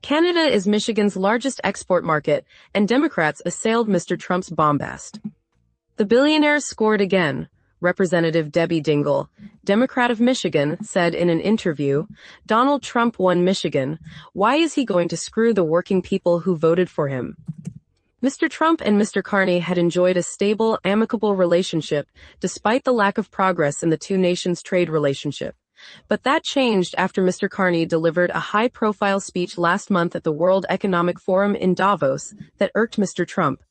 Canada is Michigan's largest export market, and Democrats assailed Mr. Trump's bombast. The billionaire scored again, Representative Debbie Dingell, Democrat of Michigan, said in an interview. "Donald Trump won Michigan. Why is he going to screw the working people who voted for him?" Mr. Trump and Mr. Carney had enjoyed a stable, amicable relationship despite the lack of progress in the two nations' trade relationship. But that changed after Mr. Carney delivered a high-profile speech last month at the World Economic Forum in Davos that irked Mr. Trump.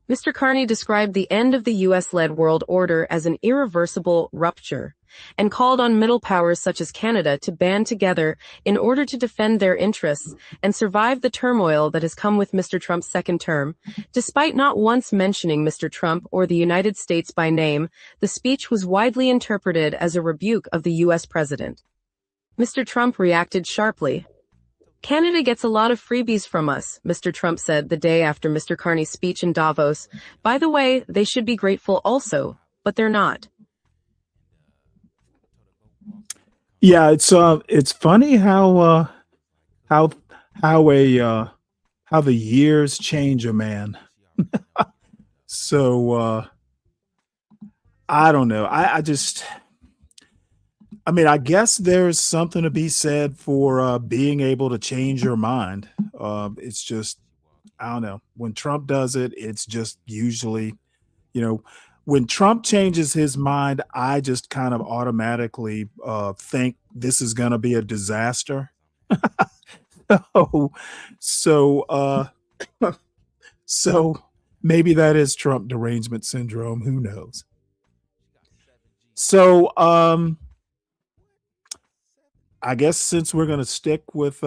Mr. Carney described the end of the U.S.-led world order as an irreversible rupture and called on middle powers such as Canada to band together in order to defend their interests and survive the turmoil that has come with Mr. Trump's second term. Despite not once mentioning Mr. Trump or the United States by name, the speech was widely interpreted as a rebuke of the U.S. president. Mr. Trump reacted sharply. Canada gets a lot of freebies from us, Mr. Trump said the day after Mr. Carney's speech in Davos. By the way, they should be grateful also, but they're not. Yeah, it's funny how the years change a man. So I don't know. I mean, I guess there's something to be said for being able to change your mind. It's just, I don't know. When Trump does it, it's just usually, when Trump changes his mind, I just kind of automatically think this is going to be a disaster. So maybe that is Trump derangement syndrome. Who knows? So I guess since we're going to stick with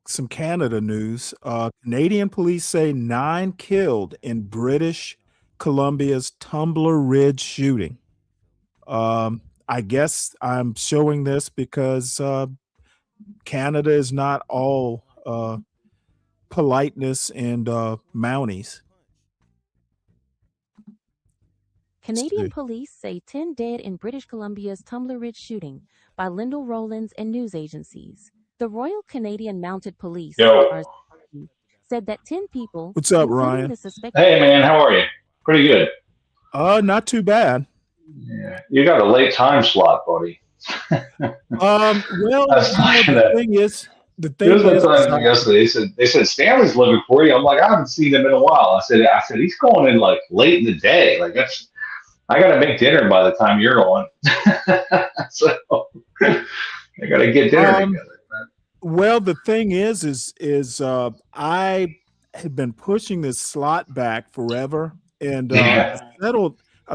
some Canada news, Canadian police say 9 killed in British Columbia's Tumbler Ridge shooting. I guess I'm showing this because Canada is not all politeness and Mounties. Canadian police say 10 dead in British Columbia's Tumbler Ridge shooting by Lyndall Rowlands and news agencies. The Royal Canadian Mounted Police said that 10 people. What's up, Ryan? Hey, man, how are you? Pretty good. Not too bad. Yeah, you got a late time slot, buddy. Well, the thing is, yesterday they said Stanley's looking for you. I'm like, I haven't seen him in a while. I said he's going in like late in the day. Like I got to make dinner by the time you're going. So I got to get dinner together. Well, the thing is I had been pushing this slot back forever, and I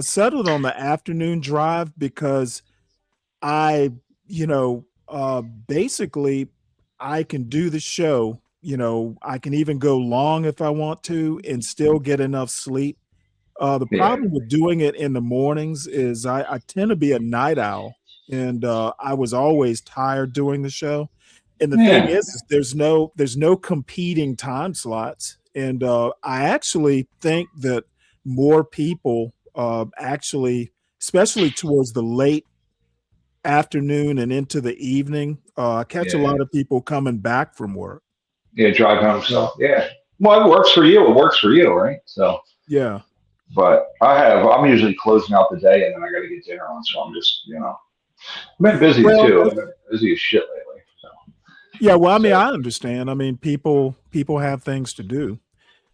settled on the afternoon drive because basically I can do the show. I can even go long if I want to and still get enough sleep. The problem with doing it in the mornings is I tend to be a night owl, and I was always tired doing the show. And the thing is there's no competing time slots. And I actually think that more people actually, especially towards the late afternoon and into the evening, I catch a lot of people coming back from work. Yeah, drive home. So well, it works for you. It works for you, right? So yeah. But I'm usually closing out the day and then I got to get dinner on. So I'm just, I've been busy too. I've been busy as shit lately. So. Yeah, well, I mean, I understand. I mean, people have things to do,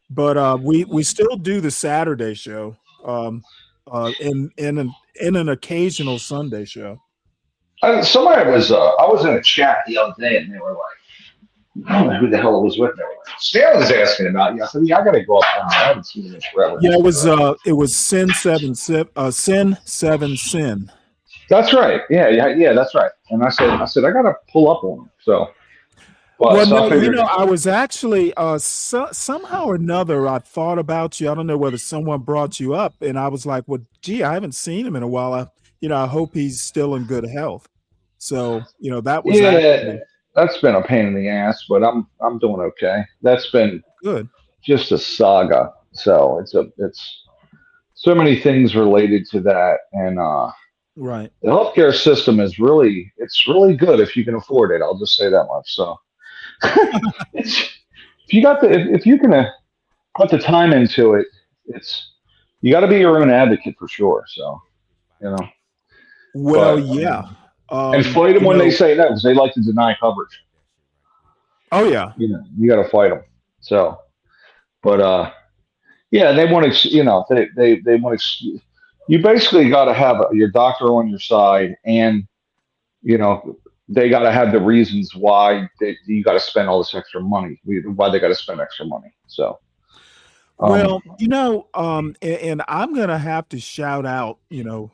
but we still do the Saturday show, in an occasional Sunday show. Somebody was I was in a chat the other day and they were like, I don't know who the hell it was with. They were like, Stanley was asking about you. I said, I got to go up on that. I haven't seen him forever. Yeah, it was Sin 7 Sin. That's right. Yeah, that's right. And I said I got to pull up on him. So. I was actually somehow or another, I thought about you. I don't know whether someone brought you up, and I was like, well, gee, I haven't seen him in a while. I hope he's still in good health. So, that was that's been a pain in the ass, but I'm doing okay. That's been good. Just a saga. So it's so many things related to that, and right. The healthcare system is really good if you can afford it. I'll just say that much. So if you can put the time into it, you got to be your own advocate for sure. So Well, yeah. And fight them when they say no, because they like to deny coverage. Oh yeah. You got to fight them. So, but Yeah, they want to, they want to. You basically got to have your doctor on your side, and they got to have the reasons why you got to spend all this extra money. Why they got to spend extra money. So, Well, and I'm gonna have to shout out, the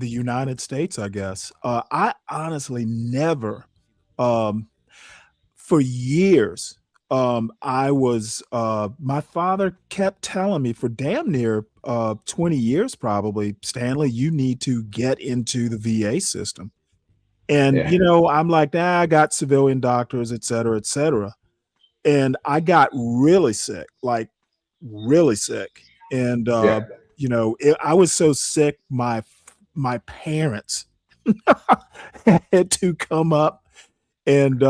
United States, I guess. I honestly never, um, for years, I was, my father kept telling me for damn near 20 years, probably, Stanley, you need to get into the VA system. And, yeah, I'm like, nah, I got civilian doctors, et cetera, et cetera. And I got really sick, like really sick. And, yeah, I was so sick, my parents had to come up and,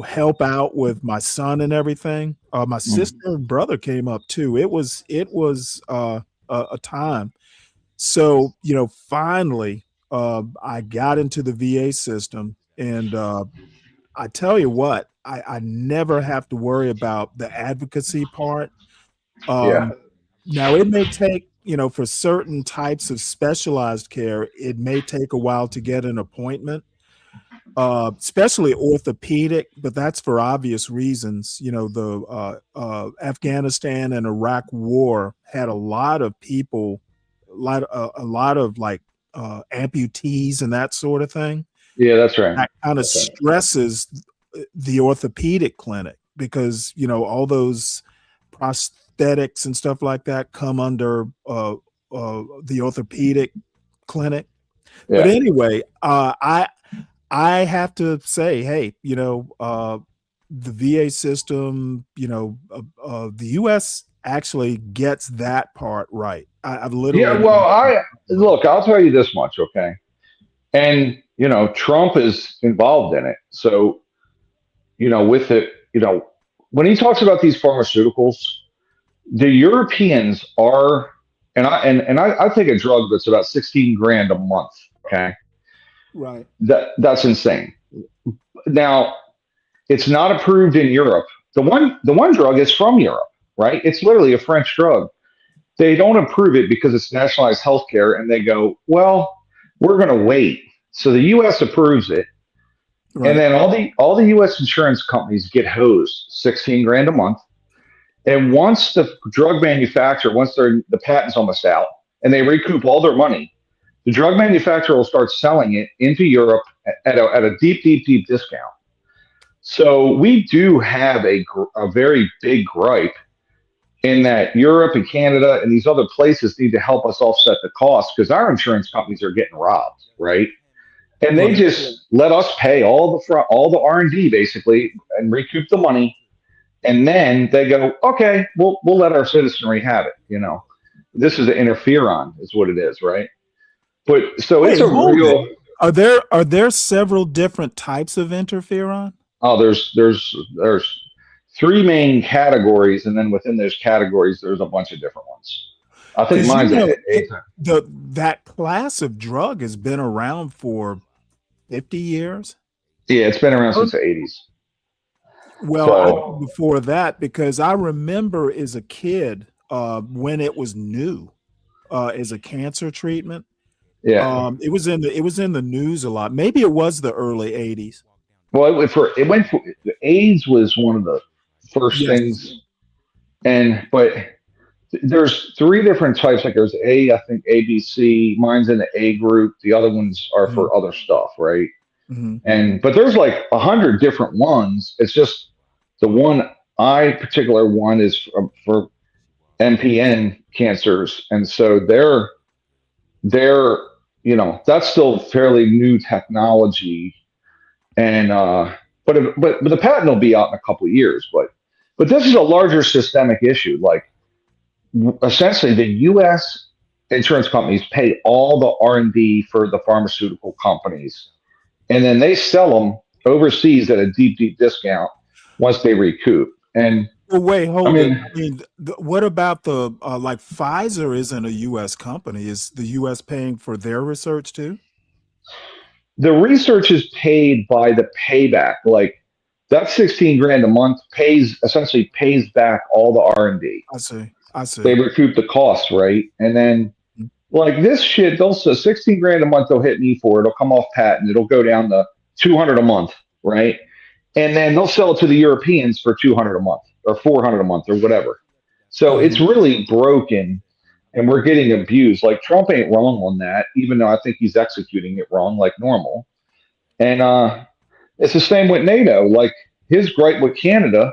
help out with my son and everything. My sister and brother came up too. It was a time. So, finally, I got into the VA system, and I tell you what, I never have to worry about the advocacy part. yeah, Now it may take, for certain types of specialized care, it may take a while to get an appointment, especially orthopedic, but that's for obvious reasons. The Afghanistan and Iraq war had a lot of people, a lot of like amputees and that sort of thing. yeah. That's right. That kind of That's right. stresses the orthopedic clinic because all those prosthetics and stuff like that come under the orthopedic clinic. But Yeah. anyway, I have to say, hey, the VA system, the U.S. actually gets that part right. I've Yeah. literally Well, I'll tell you this much, okay? And Trump is involved in it. So with it, when he talks about these pharmaceuticals, the Europeans are, and I take a drug that's about 16 grand a month. Okay, right. That's insane. Now, it's not approved in Europe. The one drug is from Europe, right? It's literally a French drug. They don't approve it because it's nationalized healthcare, and they go, well, we're going to wait. So the U.S. approves it, Right. and then all the U.S. insurance companies get hosed 16 grand a month. And once the drug manufacturer, once the patent's almost out, and they recoup all their money, the drug manufacturer will start selling it into Europe at a deep, deep, deep discount. So we do have a very big gripe in that Europe and Canada and these other places need to help us offset the cost because our insurance companies are getting robbed, right? And they just let us pay all the R&D basically and recoup the money, and then they go, okay, we'll let our citizenry have it. This is an interferon, is what it is, right? But so Wait, it's a real. Are there several different types of interferon? Oh, there's 3 main categories, and then within those categories, there's a bunch of different ones. I think mine's that class of drug has been around for 50 years. Yeah, it's been around since the 80s. Well, before that, because I remember as a kid when it was new as a cancer treatment. Yeah, it was in the news a lot. Maybe it was the early 80s. Well, the AIDS was one of the first things, but there's 3 different types. Like there's I think A, B, C. Mine's in the A group. The other ones are for other stuff, right? But there's like 100 different ones. It's just the particular one is for MPN cancers, and so they're that's still fairly new technology, and but the patent will be out in a couple of years. But this is a larger systemic issue. Like essentially, the U.S. insurance companies pay all the R&D for the pharmaceutical companies, and then they sell them overseas at a deep, deep discount once they recoup. And wait, hold it. I mean, what about the like Pfizer isn't a U.S. company? Is the U.S. paying for their research too? The research is paid by the payback. Like that 16 grand a month essentially pays back all the R&D. I see. I see. They recoup the cost, right? And then like this shit, they'll say 16 grand a month they'll hit me for. It'll come off patent. It'll go down to 200 a month, right? And then they'll sell it to the Europeans for 200 a month or 400 a month or whatever. So it's really broken and we're getting abused. Like Trump ain't wrong on that, even though I think he's executing it wrong like normal. And it's the same with NATO. Like his gripe with Canada,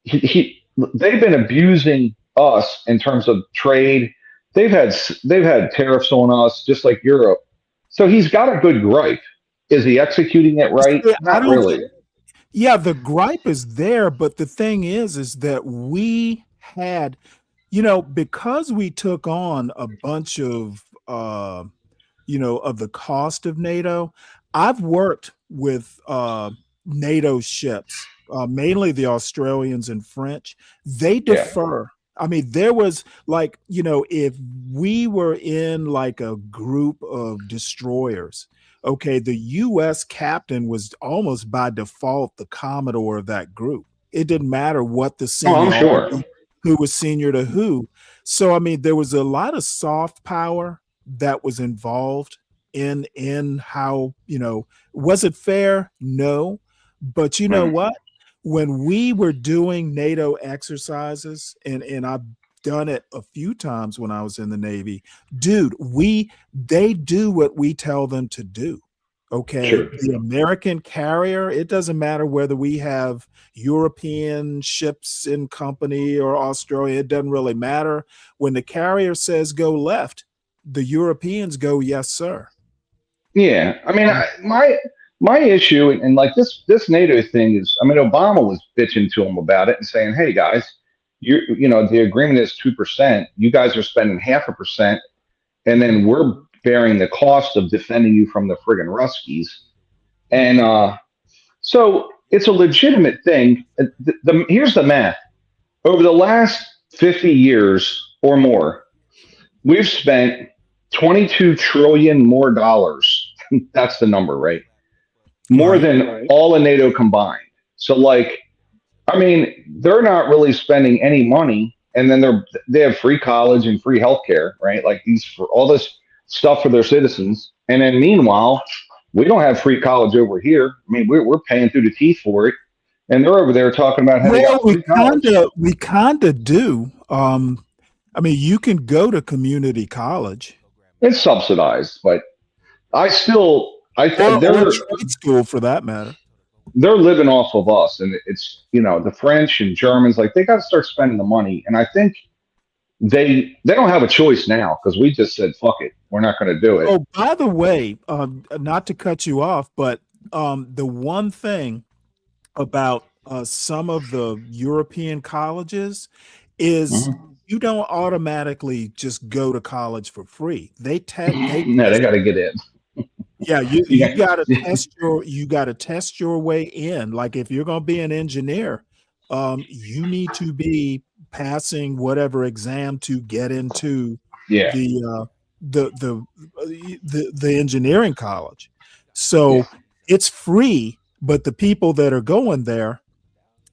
they've been abusing us in terms of trade. They've had tariffs on us, just like Europe. So he's got a good gripe. Is he executing it right? Not really. Yeah, the gripe is there, but the thing is that we had, because we took on a bunch of, of the cost of NATO. I've worked with NATO ships, mainly the Australians and French. They defer. I mean, there was like, if we were in like a group of destroyers, okay, the U.S. captain was almost by default the commodore of that group. It didn't matter what the seniority, who was senior to who. So, I mean, there was a lot of soft power that was involved in how, was it fair? No. But you know what? When we were doing NATO exercises, and I've done it a few times when I was in the Navy, dude, they do what we tell them to do. Okay. Sure. The American carrier, it doesn't matter whether we have European ships in company or Australia, it doesn't really matter. When the carrier says go left, the Europeans go, yes, sir. Yeah. I mean, my issue and like this NATO thing is, I mean, Obama was bitching to him about it and saying, hey guys, the agreement is 2%. You guys are spending 0.5%, and then we're bearing the cost of defending you from the friggin' Ruskies. And so it's a legitimate thing. Here's the math. Over the last 50 years or more, we've spent 22 trillion more dollars. That's the number, right? More than all of NATO combined. So like, I mean, they're not really spending any money, and then they have free college and free healthcare, right? Like for all this stuff for their citizens. And then meanwhile, we don't have free college over here. I mean, we're paying through the teeth for it. And they're over there talking about how they got free college. We kind of do. I mean, you can go to community college. It's subsidized, but I think they're trade school for that matter. They're living off of us, and it's the French and Germans, like they got to start spending the money, and I think they don't have a choice now because we just said fuck it, we're not going to do it. Oh, by the way, not to cut you off, but the one thing about some of the European colleges is you don't automatically just go to college for free. They got to get in. Yeah, you got to test your way in. Like if you're going to be an engineer, you need to be passing whatever exam to get into the engineering college. So it's free, but the people that are going there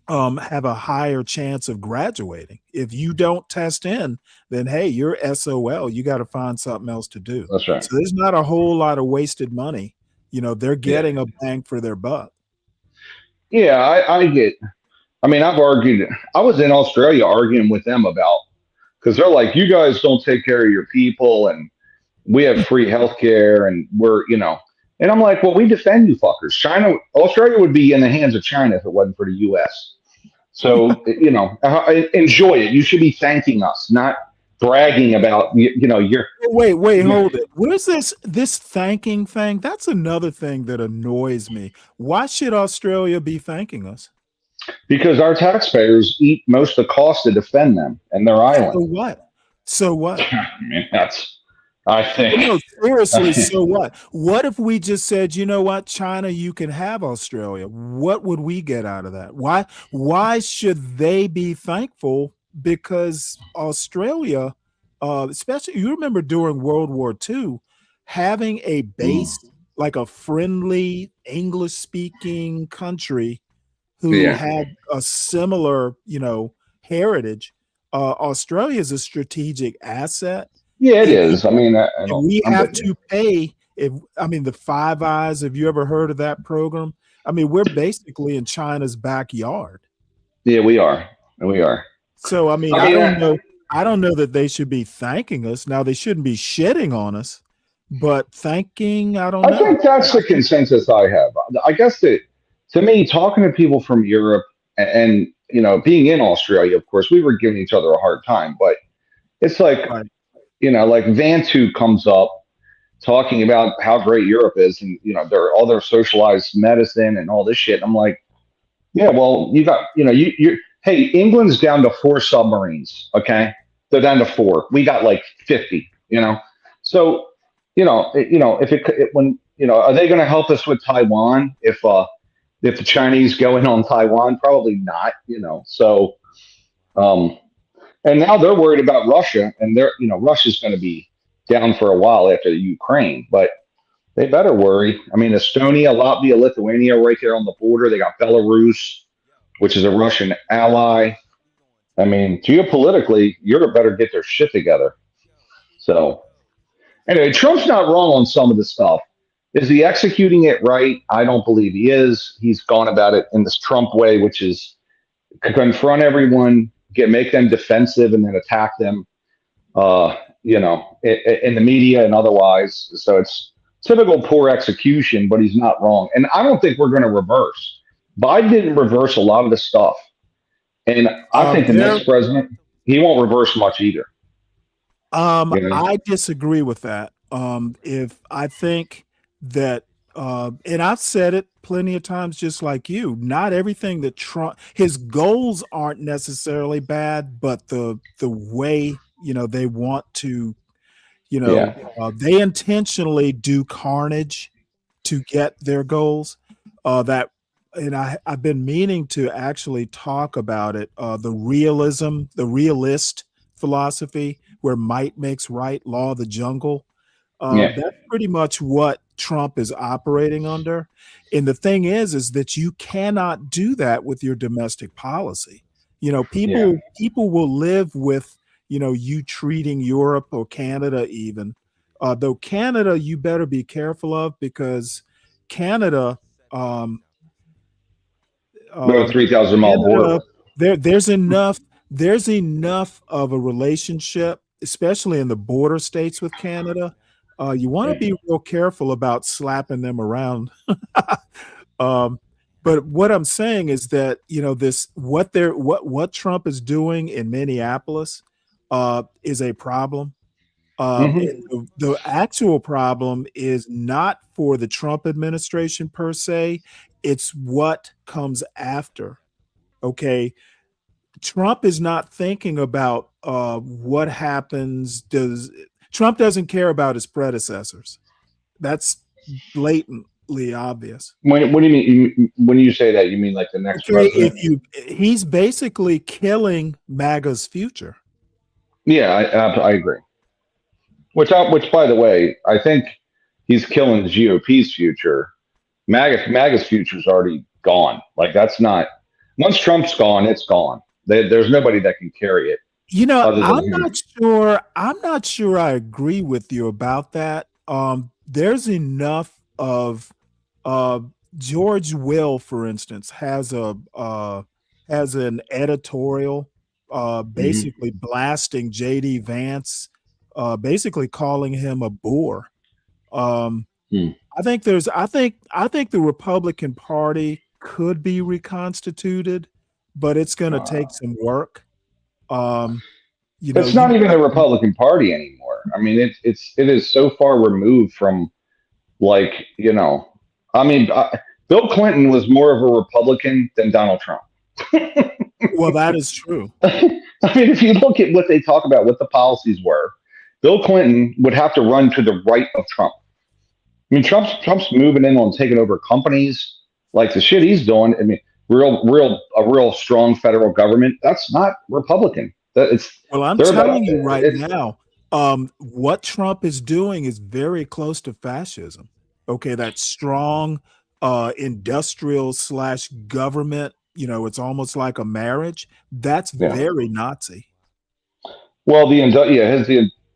have a higher chance of graduating. If you don't test in, then hey, you're SOL. You got to find something else to do. That's right. So there's not a whole lot of wasted money. They're getting a bang for their buck. Yeah, I mean, I've argued. I was in Australia arguing with them because they're like, you guys don't take care of your people, and we have free healthcare, and we're and I'm like, well, we defend you fuckers. Australia would be in the hands of China if it wasn't for the U.S. So, enjoy it. You should be thanking us, not bragging about, you're. Wait, hold it. Where's this thanking thing? That's another thing that annoys me. Why should Australia be thanking us? Because our taxpayers eat most of the cost to defend them and their island. So what? I mean, I think. No, seriously, so what? What if we just said, you know what, China, you can have Australia? What would we get out of that? Why should they be thankful? Because Australia, especially, you remember during World War II, having a base, like a friendly English-speaking country who had a similar, heritage, Australia is a strategic asset. Yeah, it is. I mean, If we I'm have with you. to pay, the Five Eyes, have you ever heard of that program? I mean, we're basically in China's backyard. Yeah, we are. We are. So, I mean, I mean, I don't know that they should be thanking us. Now, they shouldn't be shitting on us, but thanking, I don't I know. think that's the consensus I have. I guess that to me, talking to people from Europe and being in Australia, of course, we were giving each other a hard time, but it's like, Right. like Vantu comes up talking about how great Europe is and, all their socialized medicine and all this shit. And I'm like, yeah, well, you got, hey, England's down to 4 submarines. Okay. They're down to 4. We got like 50, So, if are they going to help us with Taiwan if the Chinese go in on Taiwan? Probably not, So, and now they're worried about Russia, and Russia's going to be down for a while after Ukraine, but they better worry. I mean, Estonia, Latvia, Lithuania, right there on the border. They got Belarus, which is a Russian ally. I mean, geopolitically, Europe better get their shit together. So, anyway, Trump's not wrong on some of the stuff. Is he executing it right? I don't believe he is. He's gone about it in this Trump way, which is confront everyone, make them defensive, and then attack them. In the media and otherwise. So it's typical poor execution, but he's not wrong. And I don't think we're going to reverse. Biden didn't reverse a lot of the stuff. And I think the next president, he won't reverse much either. I disagree with that. If I think that, and I've said it plenty of times, just like you, not everything that Trump, his goals aren't necessarily bad, but the way, they want to, they intentionally do carnage to get their goals. I've been meaning to actually talk about it. The realist philosophy, where might makes right, law of the jungle. That's pretty much what Trump is operating under. And the thing is that you cannot do that with your domestic policy. People will live with, you treating Europe or Canada even. Though Canada, you better be careful of, because Canada, 3,000 mile border. There's enough of a relationship, especially in the border states with Canada. You want to be real careful about slapping them around. But what I'm saying is that, what Trump is doing in Minneapolis is a problem. And the actual problem is not for the Trump administration per se. It's what comes after. Okay. Trump is not thinking about what happens. Trump doesn't care about his predecessors. That's blatantly obvious. What do you mean? When you say that, you mean like the next president? He's basically killing MAGA's future. Yeah, I agree. Which, by the way, I think he's killing the GOP's future. MAGA's future is already gone. Like, that's not. Once Trump's gone, it's gone. There's nobody that can carry it. I'm not sure I agree with you about that. There's enough of George Will, for instance, has an editorial basically blasting JD Vance, basically calling him a bore. I think the Republican Party could be reconstituted, but it's going to take some work. It's not even the Republican Party anymore. I mean, it is so far removed from, like, I mean, Bill Clinton was more of a Republican than Donald Trump. Well, that is true. I mean, if you look at what they talk about, what the policies were, Bill Clinton would have to run to the right of Trump. I mean, Trump's moving in on taking over companies, like the shit he's doing. I mean, a real strong federal government. That's not Republican. Well, I'm telling you right now, what Trump is doing is very close to fascism. Okay, that strong industrial / government. It's almost like a marriage. That's very Nazi. Well,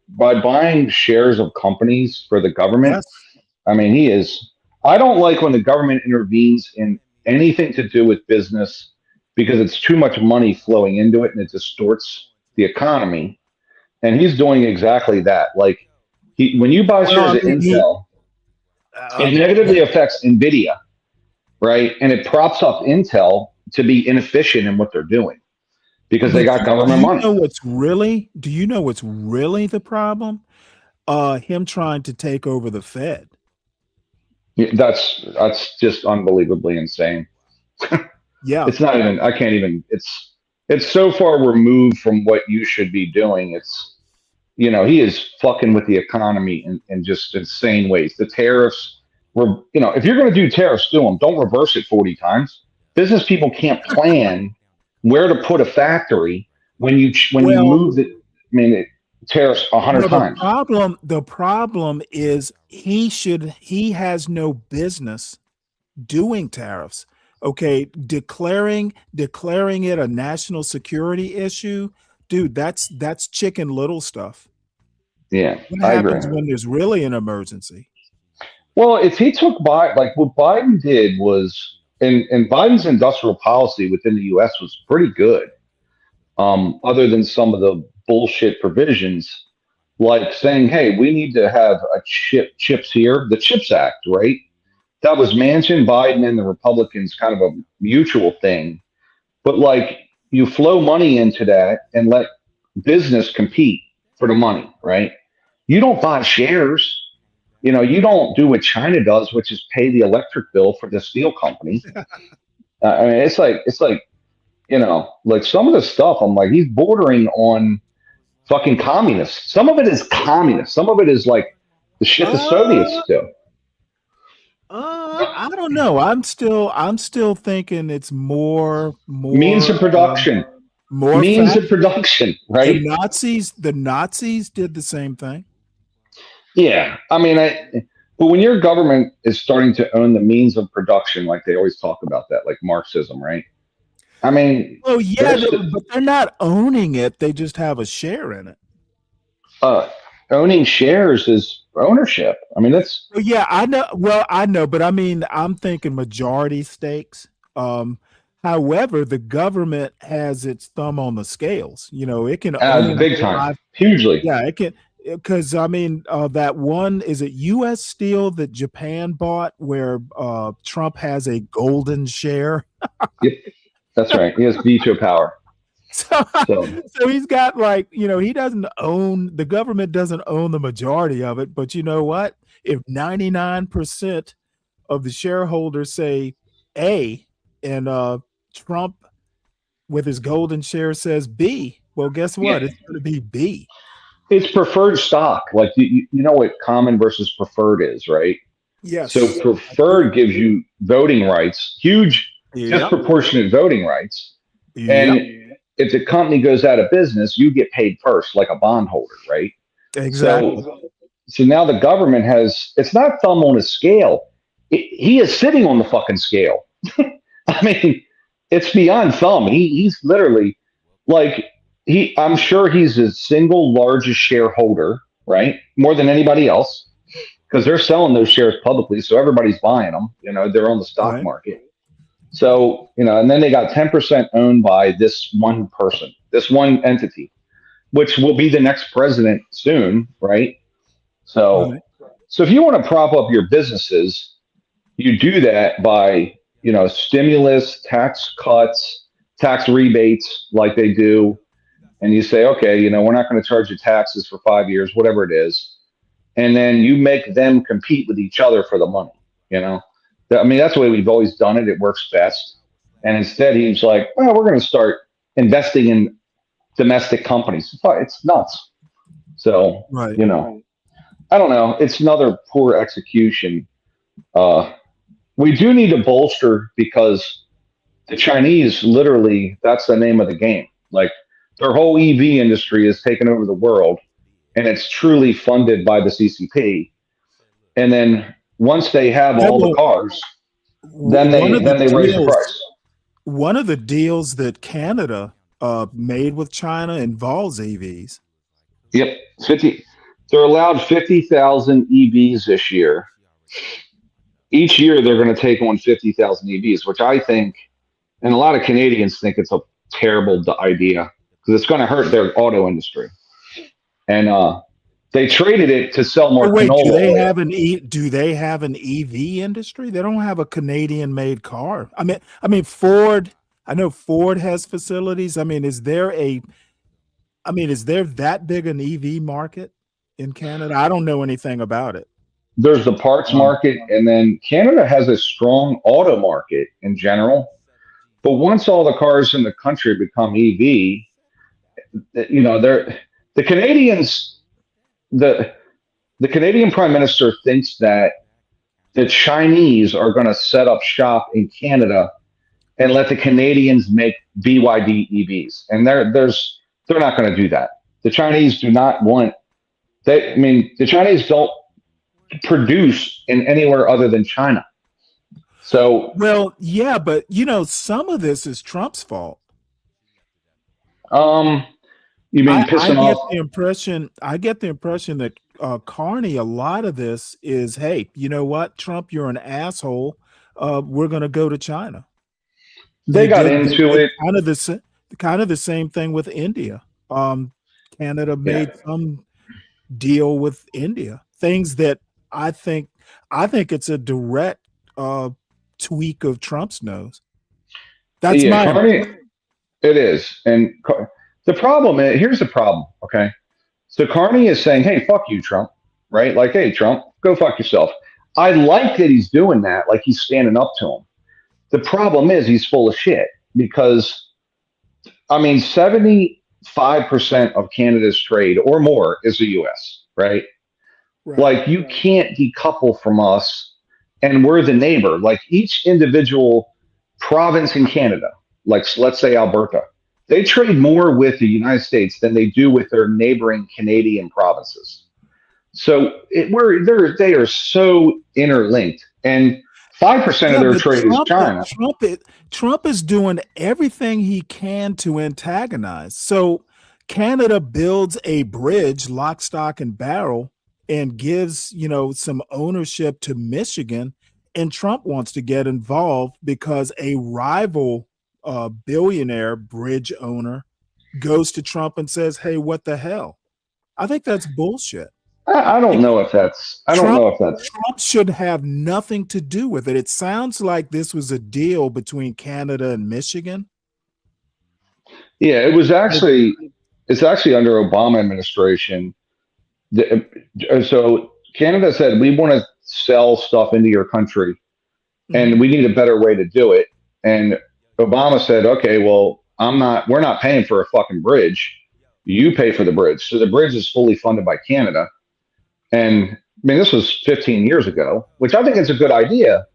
by buying shares of companies for the government. Yes. I mean, he is. I don't like when the government intervenes in anything to do with business because it's too much money flowing into it and it distorts the economy. And he's doing exactly that. Like, when you buy Well, shares I of mean, Intel, it negatively affects Nvidia, right? And it props up Intel to be inefficient in what they're doing because they but got government do you money. know what's really the problem? Him trying to take over the Fed. Yeah, that's just unbelievably insane. Yeah. It's not even. I can't even. It's so far removed from what you should be doing. It's he is fucking with the economy in just insane ways. The tariffs were if you're going to do tariffs, do them. Don't reverse it 40 times. Business people can't plan where to put a factory when you move it. I mean, tariffs 100 times. The problem is he has no business doing tariffs. Okay, declaring it a national security issue, dude, that's chicken little stuff. Yeah, What I happens agree. when there's really an emergency? Well, if he took like what Biden did was, and Biden's industrial policy within the U.S. was pretty good, other than some of the bullshit provisions, like saying, "Hey, we need to have a chips here," the Chips Act, right? That was Manchin, Biden, and the Republicans kind of a mutual thing. But like, you flow money into that and let business compete for the money, right? You don't buy shares. You don't do what China does, which is pay the electric bill for the steel company. I mean, it's like like some of the stuff. I'm like, he's bordering on fucking communist. Some of it is communist. Some of it is like the shit the Soviets do. I don't know. I'm still thinking it's more Means of production. More means of fact- production, right? The Nazis did the same thing. Yeah, I mean, but when your government is starting to own the means of production, like they always talk about that, like Marxism, right? I mean, Oh yeah, but they're not owning it. They just have a share in it. Owning shares is ownership. I mean, that's. Well, yeah, I know. Well, I know, but I mean, I'm thinking majority stakes. However, the government has its thumb on the scales. It can own Big time, hugely. Yeah, it can. Because I mean, that one, is it U.S. Steel that Japan bought, where Trump has a golden share? Yep, that's right. He has veto power. So he's got he doesn't own, the government doesn't own the majority of it. But you know what? If 99% of the shareholders say A, and Trump with his golden share says B, well, guess what? Yeah. It's going to be B. It's preferred stock. Like you know what common versus preferred is, right? Yes. So preferred gives you voting rights, huge, disproportionate voting rights. And if the company goes out of business, you get paid first, like a bondholder, right? Exactly. So now the government it's not thumb on a scale. He is sitting on the fucking scale. I mean, it's beyond thumb. He's literally like, I'm sure he's the single largest shareholder, right? More than anybody else, because they're selling those shares publicly. So everybody's buying them, they're on the stock market. So, and then they got 10% owned by this one person, this one entity, which will be the next president soon, right? So, so if you want to prop up your businesses, you do that by, stimulus, tax cuts, tax rebates like they do. And you say, okay, we're not going to charge you taxes for 5 years, whatever it is. And then you make them compete with each other for the money, I mean, that's the way we've always done it. It works best. And instead, he's like, well, we're going to start investing in domestic companies. It's nuts. So, I don't know. It's another poor execution. We do need to bolster, because the Chinese, literally, that's the name of the game. Like, their whole EV industry is taking over the world, and it's truly funded by the CCP. And then once they have all the cars, then they raise the price. One of the deals that Canada made with China involves EVs. Yep, 50. They're allowed 50,000 EVs this year. Each year, they're going to take on 50,000 EVs, which I think, and a lot of Canadians think it's a terrible idea because it's going to hurt their auto industry. And they traded it to sell more wait, canola do they oil. have do they have an EV industry? They don't have a Canadian-made car. I mean, Ford. I know Ford has facilities. I mean, is there that big an EV market in Canada? I don't know anything about it. There's the parts market, and then Canada has a strong auto market in general. But once all the cars in the country become EV, the Canadians, the Canadian Prime Minister thinks that the Chinese are going to set up shop in Canada and let the Canadians make BYD EVs, and they're not going to do that. The Chinese do not want. The Chinese don't produce in anywhere other than China. So, well, yeah, but some of this is Trump's fault. You mean pissing off? I get the impression that Carney, a lot of this is, hey, you know what, Trump, you're an asshole. We're going to go to China. They got into it. Kind of the same thing with India. Canada made some deal with India. Things that I think it's a direct tweak of Trump's nose. That's Carney. It is, and the problem is, here's the problem. Okay, so Carney is saying, "Hey, fuck you, Trump," right? Like, "Hey, Trump, go fuck yourself." I like that he's doing that, like he's standing up to him. The problem is he's full of shit because, 75% of Canada's trade or more is the U.S., right? Like, you can't decouple from us, and we're the neighbor. Like, each individual province in Canada, like let's say Alberta, they trade more with the United States than they do with their neighboring Canadian provinces. So they are so interlinked, and 5% of their trade is China. Trump is doing everything he can to antagonize. So Canada builds a bridge, lock, stock, and barrel, and gives some ownership to Michigan, and Trump wants to get involved because a rival billionaire bridge owner goes to Trump and says, "Hey, what the hell?" I think that's bullshit. I don't know if that's. Trump should have nothing to do with it. It sounds like this was a deal between Canada and Michigan. Yeah, it's actually under Obama administration. So Canada said, we want to sell stuff into your country, and we need a better way to do it. And Obama said, okay, well, we're not paying for a fucking bridge. You pay for the bridge. So the bridge is fully funded by Canada. And this was 15 years ago, which I think is a good idea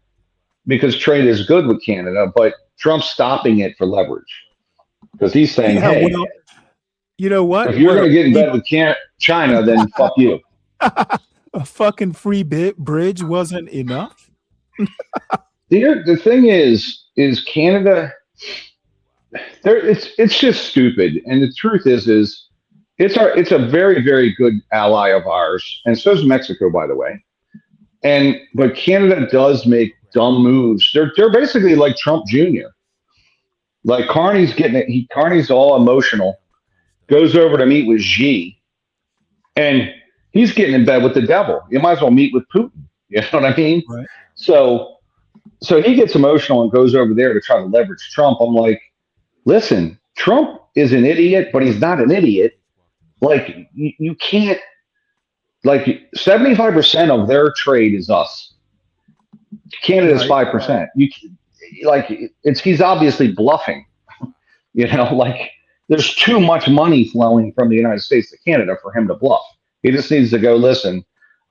because trade is good with Canada, but Trump's stopping it for leverage because he's saying, hey, well, you know what? If you're going to get in bed with China, then fuck you. A fucking free bridge wasn't enough. The thing is Canada, it's just stupid. And the truth is it's a very, very good ally of ours, and so is Mexico, by the way. But Canada does make dumb moves. They're basically like Trump Jr. Like Carney's getting it. Carney's all emotional, goes over to meet with Xi, and he's getting in bed with the devil. You might as well meet with Putin. You know what I mean? Right. So he gets emotional and goes over there to try to leverage Trump. I'm like, listen, Trump is an idiot, but he's not an idiot. Like, you can't, like, 75% of their trade is us. Canada's 5%. He's obviously bluffing. Like, there's too much money flowing from the United States to Canada for him to bluff. He just needs to go, listen,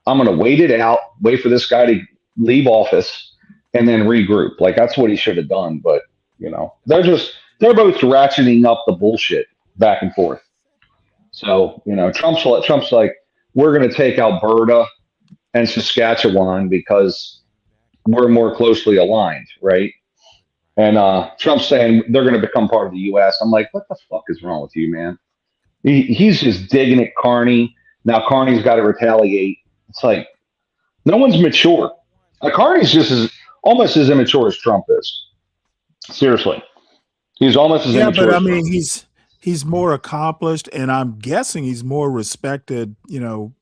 I'm going to wait it out, wait for this guy to leave office, and then regroup. Like, that's what he should have done. But, they're both ratcheting up the bullshit back and forth. So, Trump's like, we're going to take Alberta and Saskatchewan because we're more closely aligned, right? And Trump's saying they're going to become part of the U.S. I'm like, what the fuck is wrong with you, man? He's just digging at Carney. Now Carney's got to retaliate. It's like no one's mature. Carney's just almost as immature as Trump is. Seriously, he's almost as Yeah, immature but I as Trump. mean, he's more accomplished, and I'm guessing he's more respected. You know,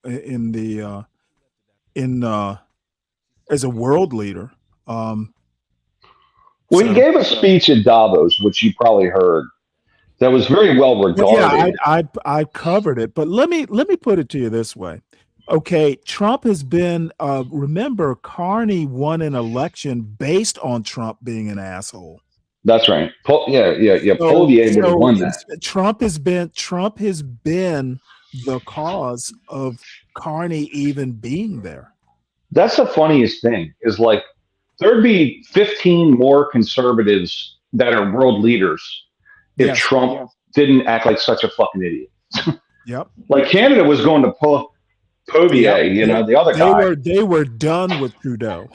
as a world leader. Well, he gave a speech at Davos, which you probably heard. That was very well regarded. Yeah, I covered it, but let me put it to you this way. Okay, Trump has been. Remember, Carney won an election based on Trump being an asshole. That's right. Poilier would have won that. Trump has been the cause of Carney even being there. That's the funniest thing. Is like there'd be 15 more conservatives that are world leaders if Trump didn't act like such a fucking idiot. Yep. Like Canada was going to Poilier, the other guy. They were done with Trudeau.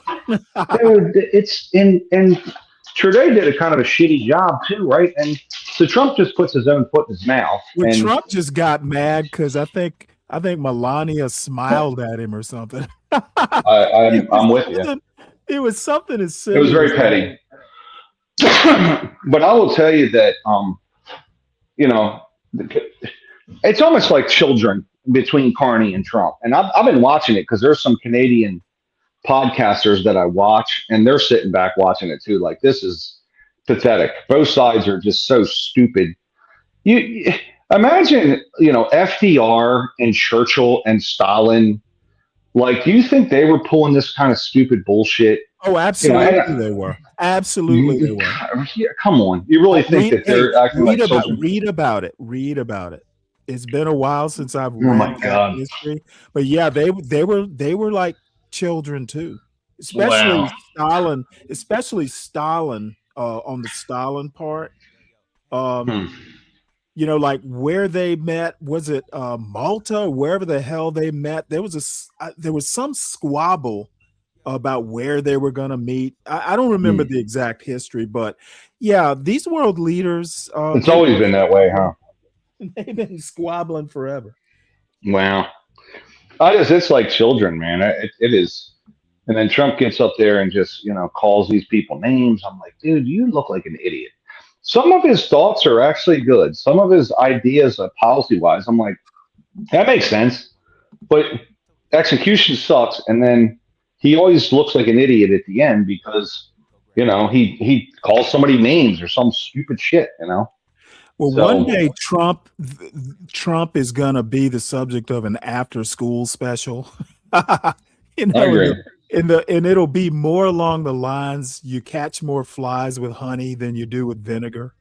And Trudeau did a kind of a shitty job too, right? And so Trump just puts his own foot in his mouth. Well, Trump just got mad because I think Melania smiled at him or something. I'm with you. It was something as silly. It was very petty. But I will tell you that, it's almost like children between Carney and Trump. And I've been watching it because there's some Canadian podcasters that I watch, and they're sitting back watching it too. Like, this is pathetic. Both sides are just so stupid. You imagine, FDR and Churchill and Stalin. Like, do you think they were pulling this kind of stupid bullshit? Oh, absolutely, they were. Absolutely, they were. Yeah, come on, you really think that they're acting like children? Read about it. It's been a while since I've read that history, but yeah, they were like children too. Especially Stalin. Especially Stalin on the Stalin part. Like where they met, was it Malta, wherever the hell they met? There was some squabble about where they were going to meet. I don't remember the exact history, but yeah, these world leaders. It's always been that way, huh? They've been squabbling forever. Wow. It's like children, man. It is. And then Trump gets up there and just, calls these people names. I'm like, dude, you look like an idiot. Some of his thoughts are actually good. Some of his ideas, policy-wise, I'm like, that makes sense. But execution sucks. And then he always looks like an idiot at the end because, he calls somebody names or some stupid shit, Well, one day Trump is going to be the subject of an after-school special. I agree. And it'll be more along the lines, you catch more flies with honey than you do with vinegar.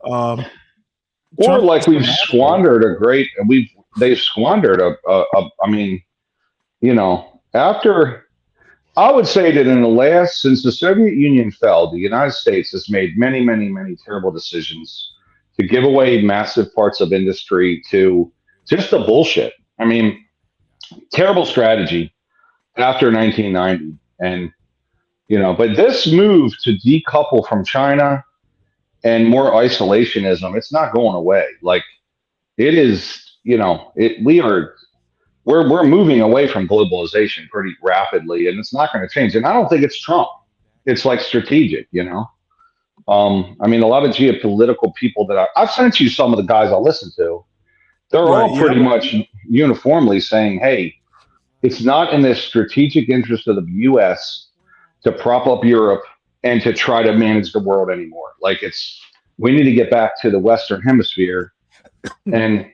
Or like we've squandered they've squandered after, I would say that since the Soviet Union fell, the United States has made many, many, many terrible decisions to give away massive parts of industry to just the bullshit. I mean, terrible strategy after 1990. And, but this move to decouple from China and more isolationism, it's not going away. Like, it is, we're moving away from globalization pretty rapidly, and it's not going to change. And I don't think it's Trump. It's like strategic, a lot of geopolitical people that I've sent you some of the guys I listen to. They're all pretty much uniformly saying, hey, it's not in the strategic interest of the U.S. to prop up Europe and to try to manage the world anymore. Like, we need to get back to the Western Hemisphere. And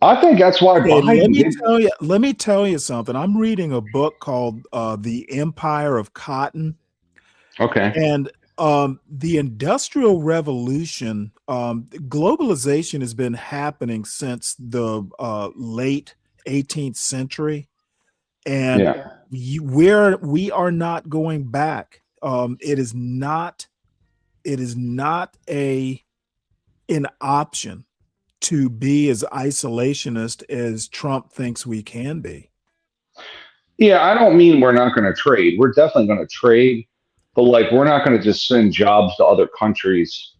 I think that's why Biden let me tell you something. I'm reading a book called The Empire of Cotton. Okay. And the Industrial Revolution, globalization has been happening since the late 18th century. And we are not going back. It is not an option to be as isolationist as Trump thinks we can be. Yeah, I don't mean we're not going to trade. We're definitely going to trade, but we're not going to just send jobs to other countries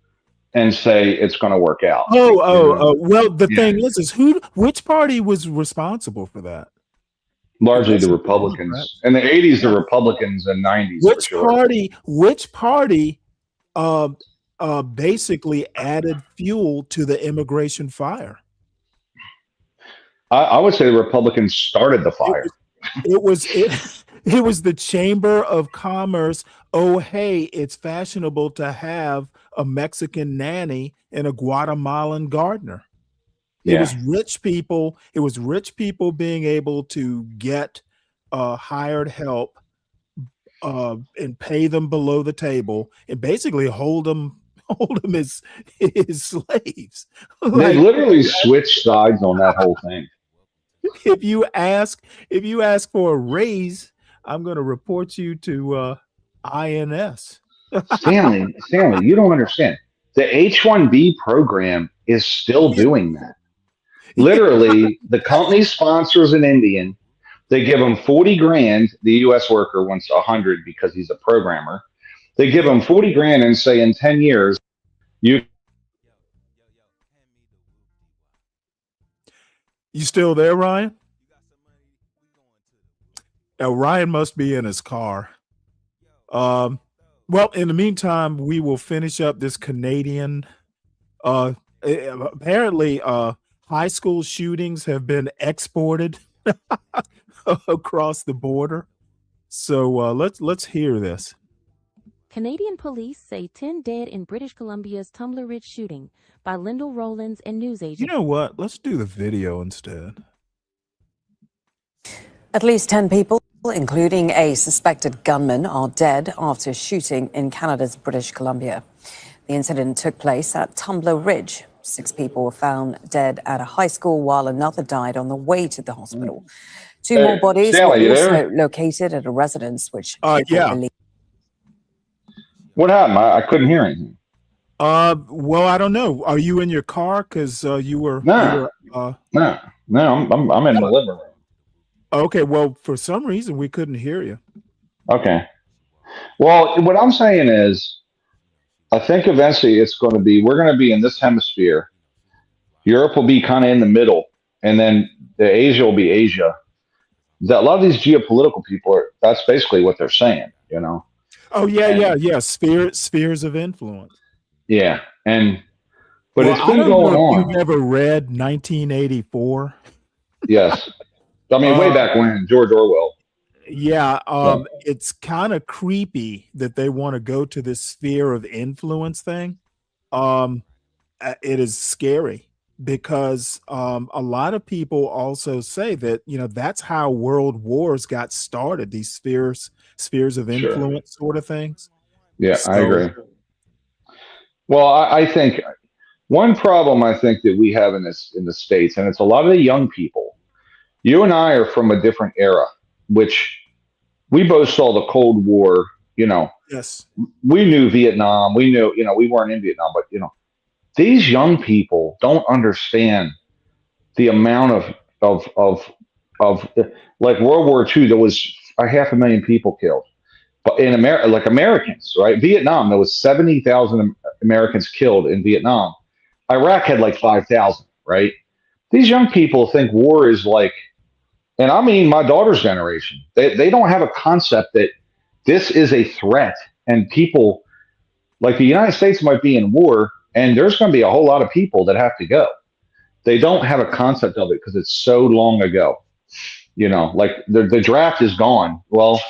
and say it's going to work out. Well, the thing is which party was responsible for that? Largely the Republicans. In the 80s, the Republicans, and 90s. Which party basically added fuel to the immigration fire? I would say the Republicans started the fire. It was the Chamber of Commerce. Oh, hey, it's fashionable to have a Mexican nanny and a Guatemalan gardener. It was rich people. It was rich people being able to get hired help and pay them below the table and basically hold them as slaves. They literally switched sides on that whole thing. If you ask for a raise, I'm going to report you to INS. Stanley, you don't understand. The H-1B program is still doing that. Literally, the company sponsors an Indian. They give him 40 grand. The U.S. worker wants 100 because he's a programmer. They give him 40 grand and say in 10 years, you still there, Ryan? Ryan must be in his car. Well, in the meantime, we will finish up this Canadian. Apparently, high school shootings have been exported across the border. So let's hear this. Canadian police say 10 dead in British Columbia's Tumbler Ridge shooting by Lyndall Rollins and news agents. You know what? Let's do the video instead. At least 10 people, including a suspected gunman, are dead after a shooting in Canada's British Columbia. The incident took place at Tumbler Ridge. 6 people were found dead at a high school while another died on the way to the hospital. 2 more bodies Stanley, were also located at a residence, which believe. What happened? I couldn't hear anything. Well, I don't know. Are you in your car? Because you were. No, I'm in the living room. Okay, well, for some reason we couldn't hear you. Okay. Well, what I'm saying is, I think eventually we're going to be in this hemisphere. Europe will be kind of in the middle, and then Asia will be Asia. A lot of these geopolitical people that's basically what they're saying, you know? Oh, yeah. Spheres of influence. Yeah. But it's been I don't going know if on. you've ever read 1984? Yes. I mean, way back when, George Orwell. Yeah, it's kind of creepy that they want to go to this sphere of influence thing. It is scary because a lot of people also say that, that's how world wars got started, these spheres of influence sort of things. Yeah, I agree. Well, I think one problem I think that we have in the States, and it's a lot of the young people. You and I are from a different era, which we both saw the Cold War, Yes. We knew Vietnam. We knew, we weren't in Vietnam, but, these young people don't understand the amount of like World War II, there was 500,000 people killed. But in America, like Americans, right? Vietnam, there was 70,000 Americans killed in Vietnam. Iraq had like 5,000, right? These young people think war is like, and I mean my daughter's generation, they don't have a concept that this is a threat, and people like the United States might be in war and there's going to be a whole lot of people that have to go. They don't have a concept of it because it's so long ago. Like the draft is gone. Well,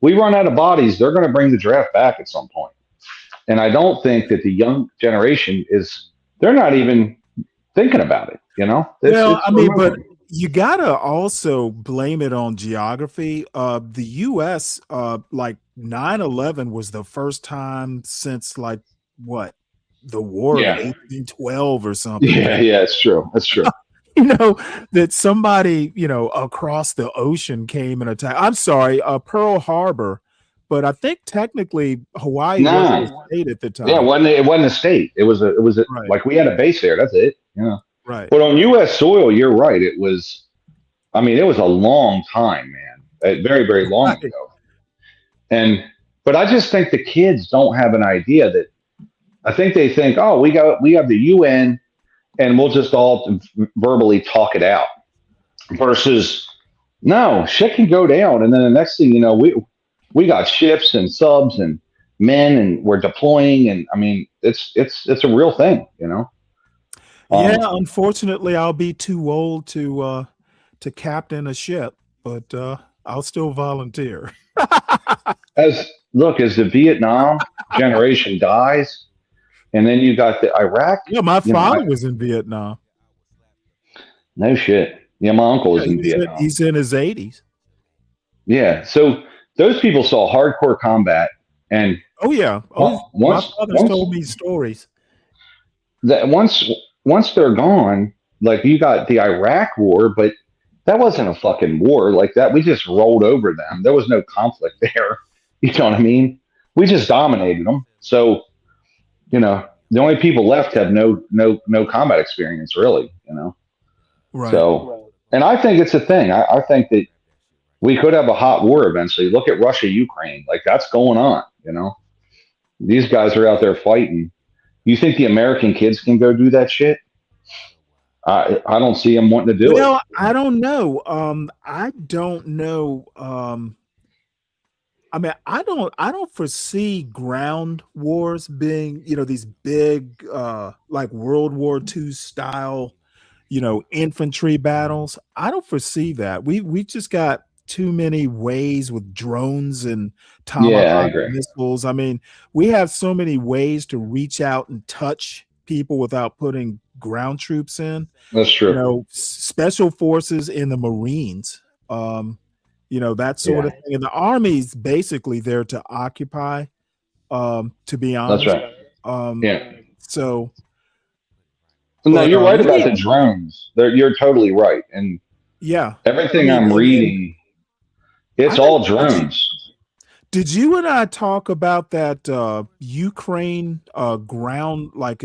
we run out of bodies. They're going to bring the draft back at some point. And I don't think that the young generation they're not even thinking about it, But you gotta also blame it on geography. The U.S. Like 9/11 was the first time since like what the war of 1812 or something. Yeah, it's true. That's true. That somebody across the ocean came and attacked. I'm sorry, Pearl Harbor, but I think technically Hawaii was a state at the time. Yeah, it wasn't a state. It was right. Like we had a base there. That's it. Right. But on U.S. soil, you're right. It was a long time, man. Very, very long ago. But I just think the kids don't have an idea that I think they think, oh, we have the UN, and we'll just all verbally talk it out. Versus, no, shit can go down, and then the next thing you know, we got ships and subs and men, and we're deploying, and I mean, it's a real thing, you know. Yeah, unfortunately, I'll be too old to captain a ship, but I'll still volunteer. as the Vietnam generation dies, and then you got the Iraq. Yeah, my father was in Vietnam. No shit. Yeah, my uncle was in Vietnam. He's in his 80s. Yeah, so those people saw hardcore combat, and oh yeah, my father told me stories. That once they're gone, like you got the Iraq war, but that wasn't a fucking war like that. We just rolled over them. There was no conflict there. You know what I mean? We just dominated them. So, you know, the only people left have no combat experience, really. You know, right? So, and I think it's a thing. I think that we could have a hot war eventually. Look at Russia, Ukraine. Like that's going on. You know, these guys are out there fighting. You think the American kids can go do that shit? I don't see them wanting to do it. I don't know. I don't know. I mean, I don't foresee ground wars being, you know, these big, like World War II style, you know, infantry battles. I don't foresee that. We just got too many ways with drones and tomahawk missiles. I mean, we have so many ways to reach out and touch people without putting ground troops in. That's true. You know, special forces in the Marines, you know, that sort of thing. And the Army's basically there to occupy, to be honest. That's right. So no, you're right about the drones. You're totally right. And everything I'm reading, it's all drones. Did you and I talk about that Ukraine ground? Like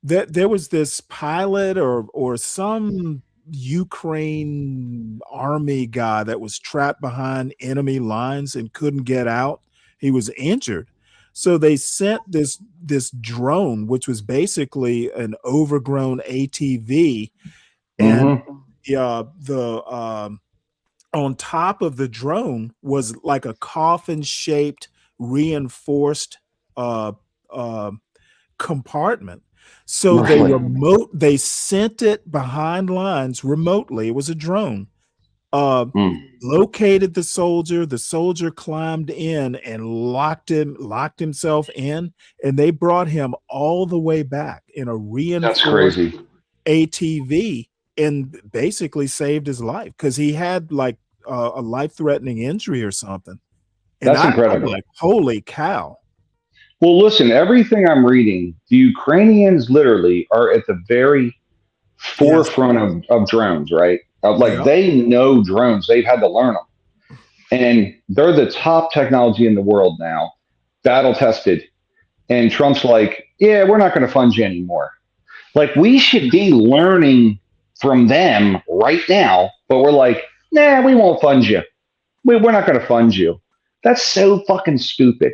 that there was this pilot or some Ukraine army guy that was trapped behind enemy lines and couldn't get out. He was injured. So they sent this drone, which was basically an overgrown ATV, and on top of the drone was like a coffin-shaped reinforced compartment. So they sent it behind lines remotely. It was a drone. Located the soldier climbed in and locked himself in, and they brought him all the way back in a reinforced ATV and basically saved his life because he had like a life-threatening injury or something. And that's incredible. I'm like, holy cow. Well, listen, everything I'm reading, the Ukrainians literally are at the very forefront of drones, right? They know drones. They've had to learn them. And they're the top technology in the world now, battle tested. And Trump's like, yeah, we're not going to fund you anymore. Like, we should be learning from them right now, but we're like, nah, we won't fund you. We're not going to fund you. That's so fucking stupid.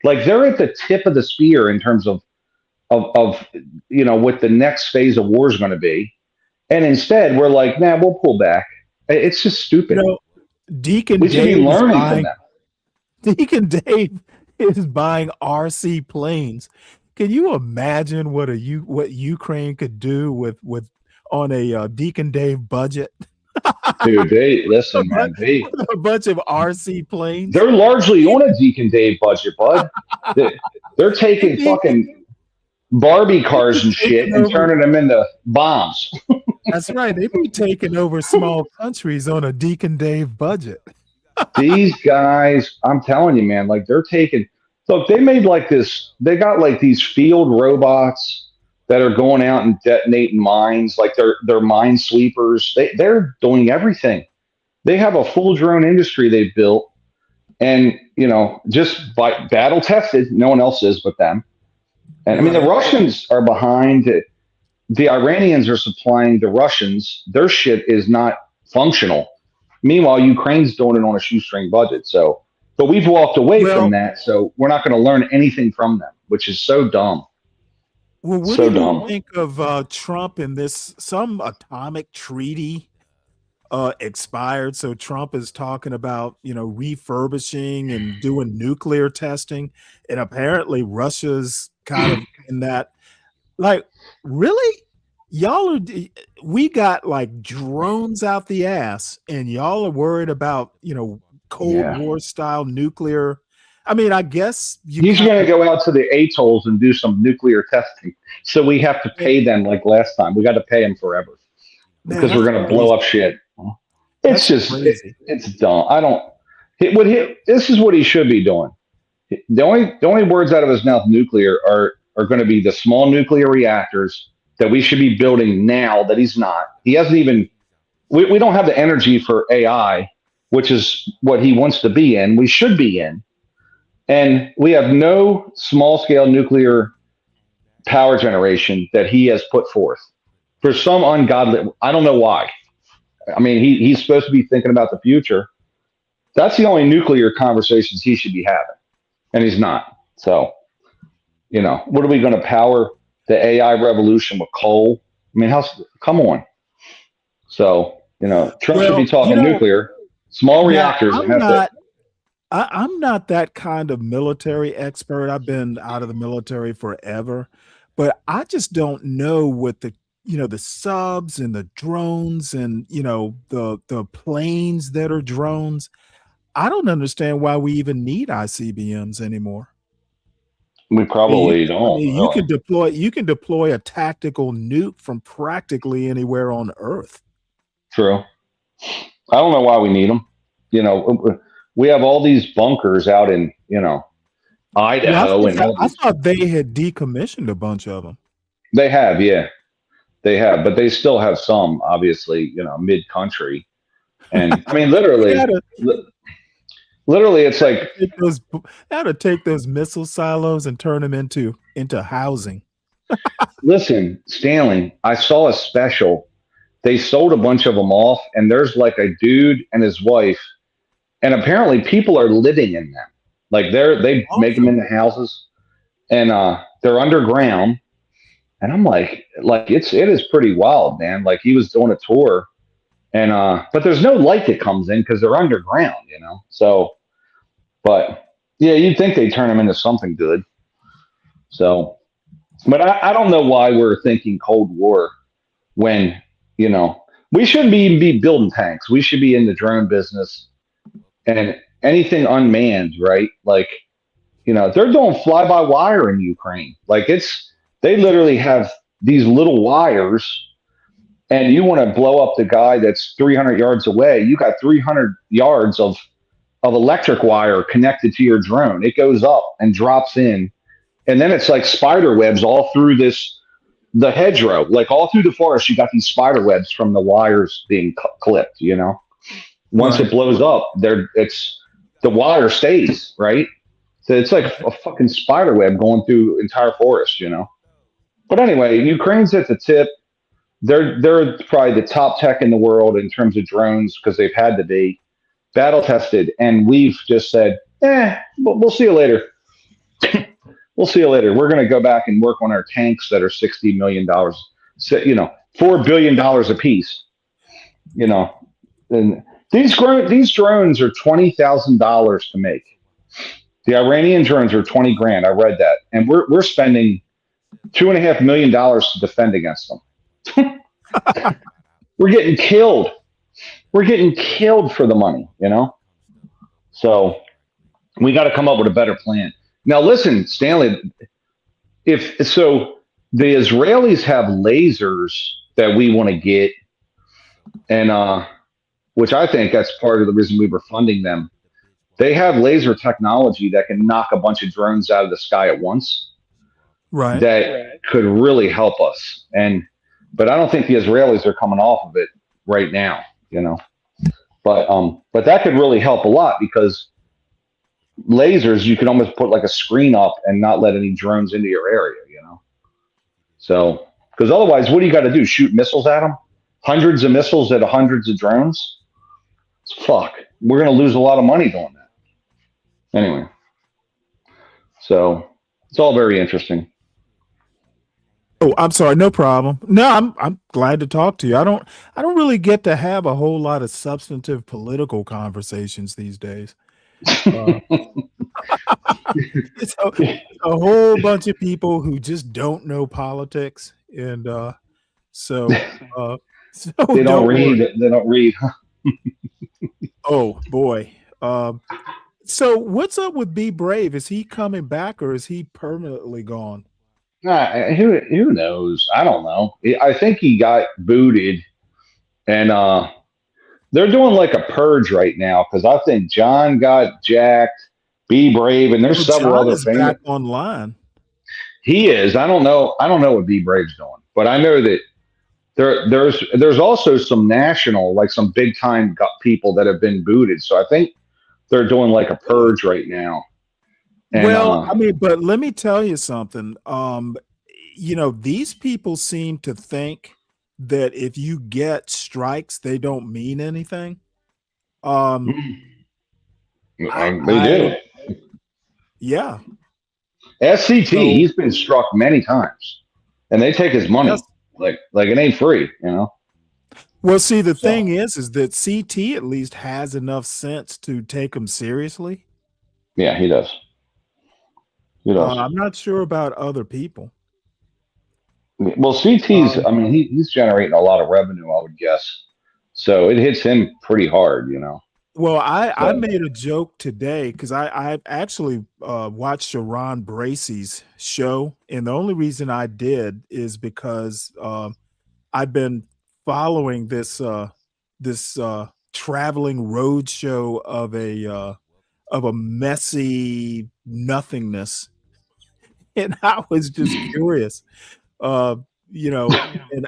Like, they're at the tip of the spear in terms of you know, what the next phase of war is going to be. And instead, we're like, nah, we'll pull back. It's just stupid. You know, Deacon we should Dave be learning from them. Deacon Dave is buying RC planes. Can you imagine what Ukraine could do with on a Deacon Dave budget? Dude, listen, man. A bunch of RC planes. They're largely on a Deacon Dave budget, bud. They're taking fucking Barbie cars and shit and turning them into bombs. That's right. They be taking over small countries on a Deacon Dave budget. These guys, I'm telling you, man, like they're taking. Look, they made like this. They got like these field robots that are going out and detonating mines, like they're mine sweepers. They're doing everything. They have a full drone industry they've built, and you know, just by battle tested. No one else is but them. And I mean, the Russians are behind it. The Iranians are supplying the Russians. Their shit is not functional. Meanwhile, Ukraine's doing it on a shoestring budget. So, but we've walked away from that. So we're not going to learn anything from them, which is so dumb. Well, what So do you dumb. think of Trump and this? Some atomic treaty expired, so Trump is talking about refurbishing and doing nuclear testing, and apparently Russia's kind of in that. Like, really, y'all are? We got like drones out the ass, and y'all are worried about Cold Yeah. War style nuclear. I mean, I guess you He's kind going to of. go out to the atolls and do some nuclear testing. So we have to pay them like last time. We got to pay them forever Man, because we're that's going to blow crazy. up shit. That's It's just, crazy. it's dumb. I don't, this is what he should be doing. The only words out of his mouth, nuclear, are going to be the small nuclear reactors that we should be building now that he's not. He hasn't even, we don't have the energy for AI, which is what he wants to be in. We should be in. And we have no small scale nuclear power generation that he has put forth for some ungodly, I don't know why. I mean, he's supposed to be thinking about the future. That's the only nuclear conversations he should be having. And he's not. So, what are we going to power the AI revolution with coal? I mean, come on. So, Trump should be Well, talking nuclear, small now reactors. I'm not. I'm not that kind of military expert. I've been out of the military forever, but I just don't know what the subs and the drones and the planes that are drones. I don't understand why we even need ICBMs anymore. We I mean, probably don't. you Really. can deploy a tactical nuke from practically anywhere on Earth. True. I don't know why we need them. We have all these bunkers out in, Idaho Well, and all I these. thought they had decommissioned a bunch of them. They have, yeah, they have, but they still have some, obviously, mid country. And I mean, literally, it's like How to take those missile silos and turn them into housing. listen, Stanley, I saw a special. They sold a bunch of them off, and there's like a dude and his wife, and apparently people are living in them. Like they make them into houses, and they're underground. And I'm like it is pretty wild, man. Like he was doing a tour, and but there's no light that comes in because they're underground, So, but yeah, you'd think they turn them into something good. So, but I don't know why we're thinking Cold War when we shouldn't be building tanks. We should be in the drone business and anything unmanned, right? Like they're doing fly by wire in Ukraine. Like they literally have these little wires, and you want to blow up the guy that's 300 yards away. You got 300 yards of electric wire connected to your drone. It goes up and drops in, and then it's like spider webs all through the hedgerow, like all through the forest. You got these spider webs from the wires being clipped. Once Right. it blows up, the wire stays, right? So it's like a fucking spider web going through entire forest. But anyway, Ukraine's at the tip. They're probably the top tech in the world in terms of drones because they've had to be battle tested, and we've just said, we'll see you later. We'll see you later. We're going to go back and work on our tanks that are $60 million, $4 billion a piece. And these drones are $20,000 to make. The Iranian drones are 20 grand. I read that, and we're spending $2.5 million to defend against them. We're getting killed. We're getting killed for the money, So we got to come up with a better plan. Now, listen, Stanley. The Israelis have lasers that we want to get, and which I think that's part of the reason we were funding them. They have laser technology that can knock a bunch of drones out of the sky at once. Right. That could really help us. But I don't think the Israelis are coming off of it right now, But that could really help a lot because lasers, you can almost put like a screen up and not let any drones into your area, So, because otherwise, what do you got to do? Shoot missiles at them? Hundreds of missiles at hundreds of drones? Fuck. We're going to lose a lot of money doing that. Anyway, so it's all very interesting. Oh, I'm sorry. No problem. No, I'm glad to talk to you. I don't really get to have a whole lot of substantive political conversations these days. It's a whole bunch of people who just don't know politics, and so so They don't don't read. worry. They don't read. Oh boy. So what's up with Be Brave? Is he coming back or is he permanently gone? Who knows? I don't know. I think he got booted, and they're doing like a purge right now because I think John got jacked. Be Brave, and there's Well, several John other is famous. back online. He is. I don't know. I don't know what Be Brave's doing, but I know that there's also some national, like some big time people that have been booted. So I think they're doing like a purge right now. And Well, I mean, but let me tell you something. These people seem to think that if you get strikes, they don't mean anything. they do. Yeah. SCT, So, he's been struck many times, and they take his money. yes. Like it ain't free, you know. Well, see, the thing is that CT at least has enough sense to take them seriously. Yeah, he does. He does. I'm not sure about other people. Well, CT's. I mean, he's generating a lot of revenue, I would guess. So it hits him pretty hard, you know. Well, I made a joke today because I actually watched Sharon Bracey's show, and the only reason I did is because I've been following this traveling road show of a messy nothingness, and I was just curious, and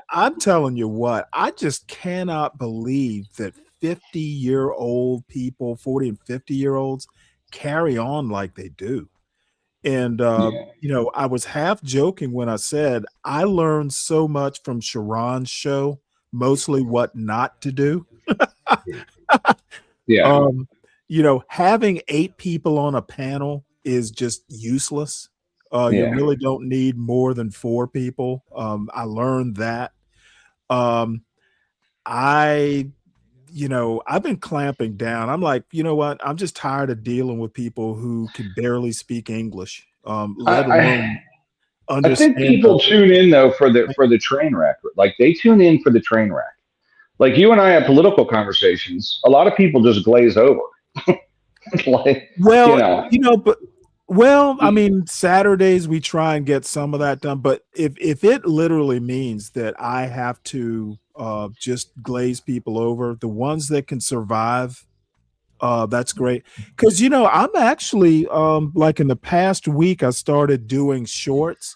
I'm telling you what, I just cannot believe that 50-year-old people, 40 and 50-year-olds carry on like they do. And I was half joking when I said I learned so much from Sharon's show, mostly what not to do. Yeah. Having 8 people on a panel is just useless. You Yeah. really don't need more than 4 people. I learned that. I've been clamping down. I'm like, you know what? I'm just tired of dealing with people who can barely speak English, let alone I understand. think people tune in though for the train wreck. Like they tune in for the train wreck. Like you and I have political conversations. A lot of people just glaze over. Like, Well, I mean, Saturdays we try and get some of that done, but if it literally means that I have to just glaze people over, the ones that can survive, that's great. Because I'm actually like in the past week, I started doing shorts.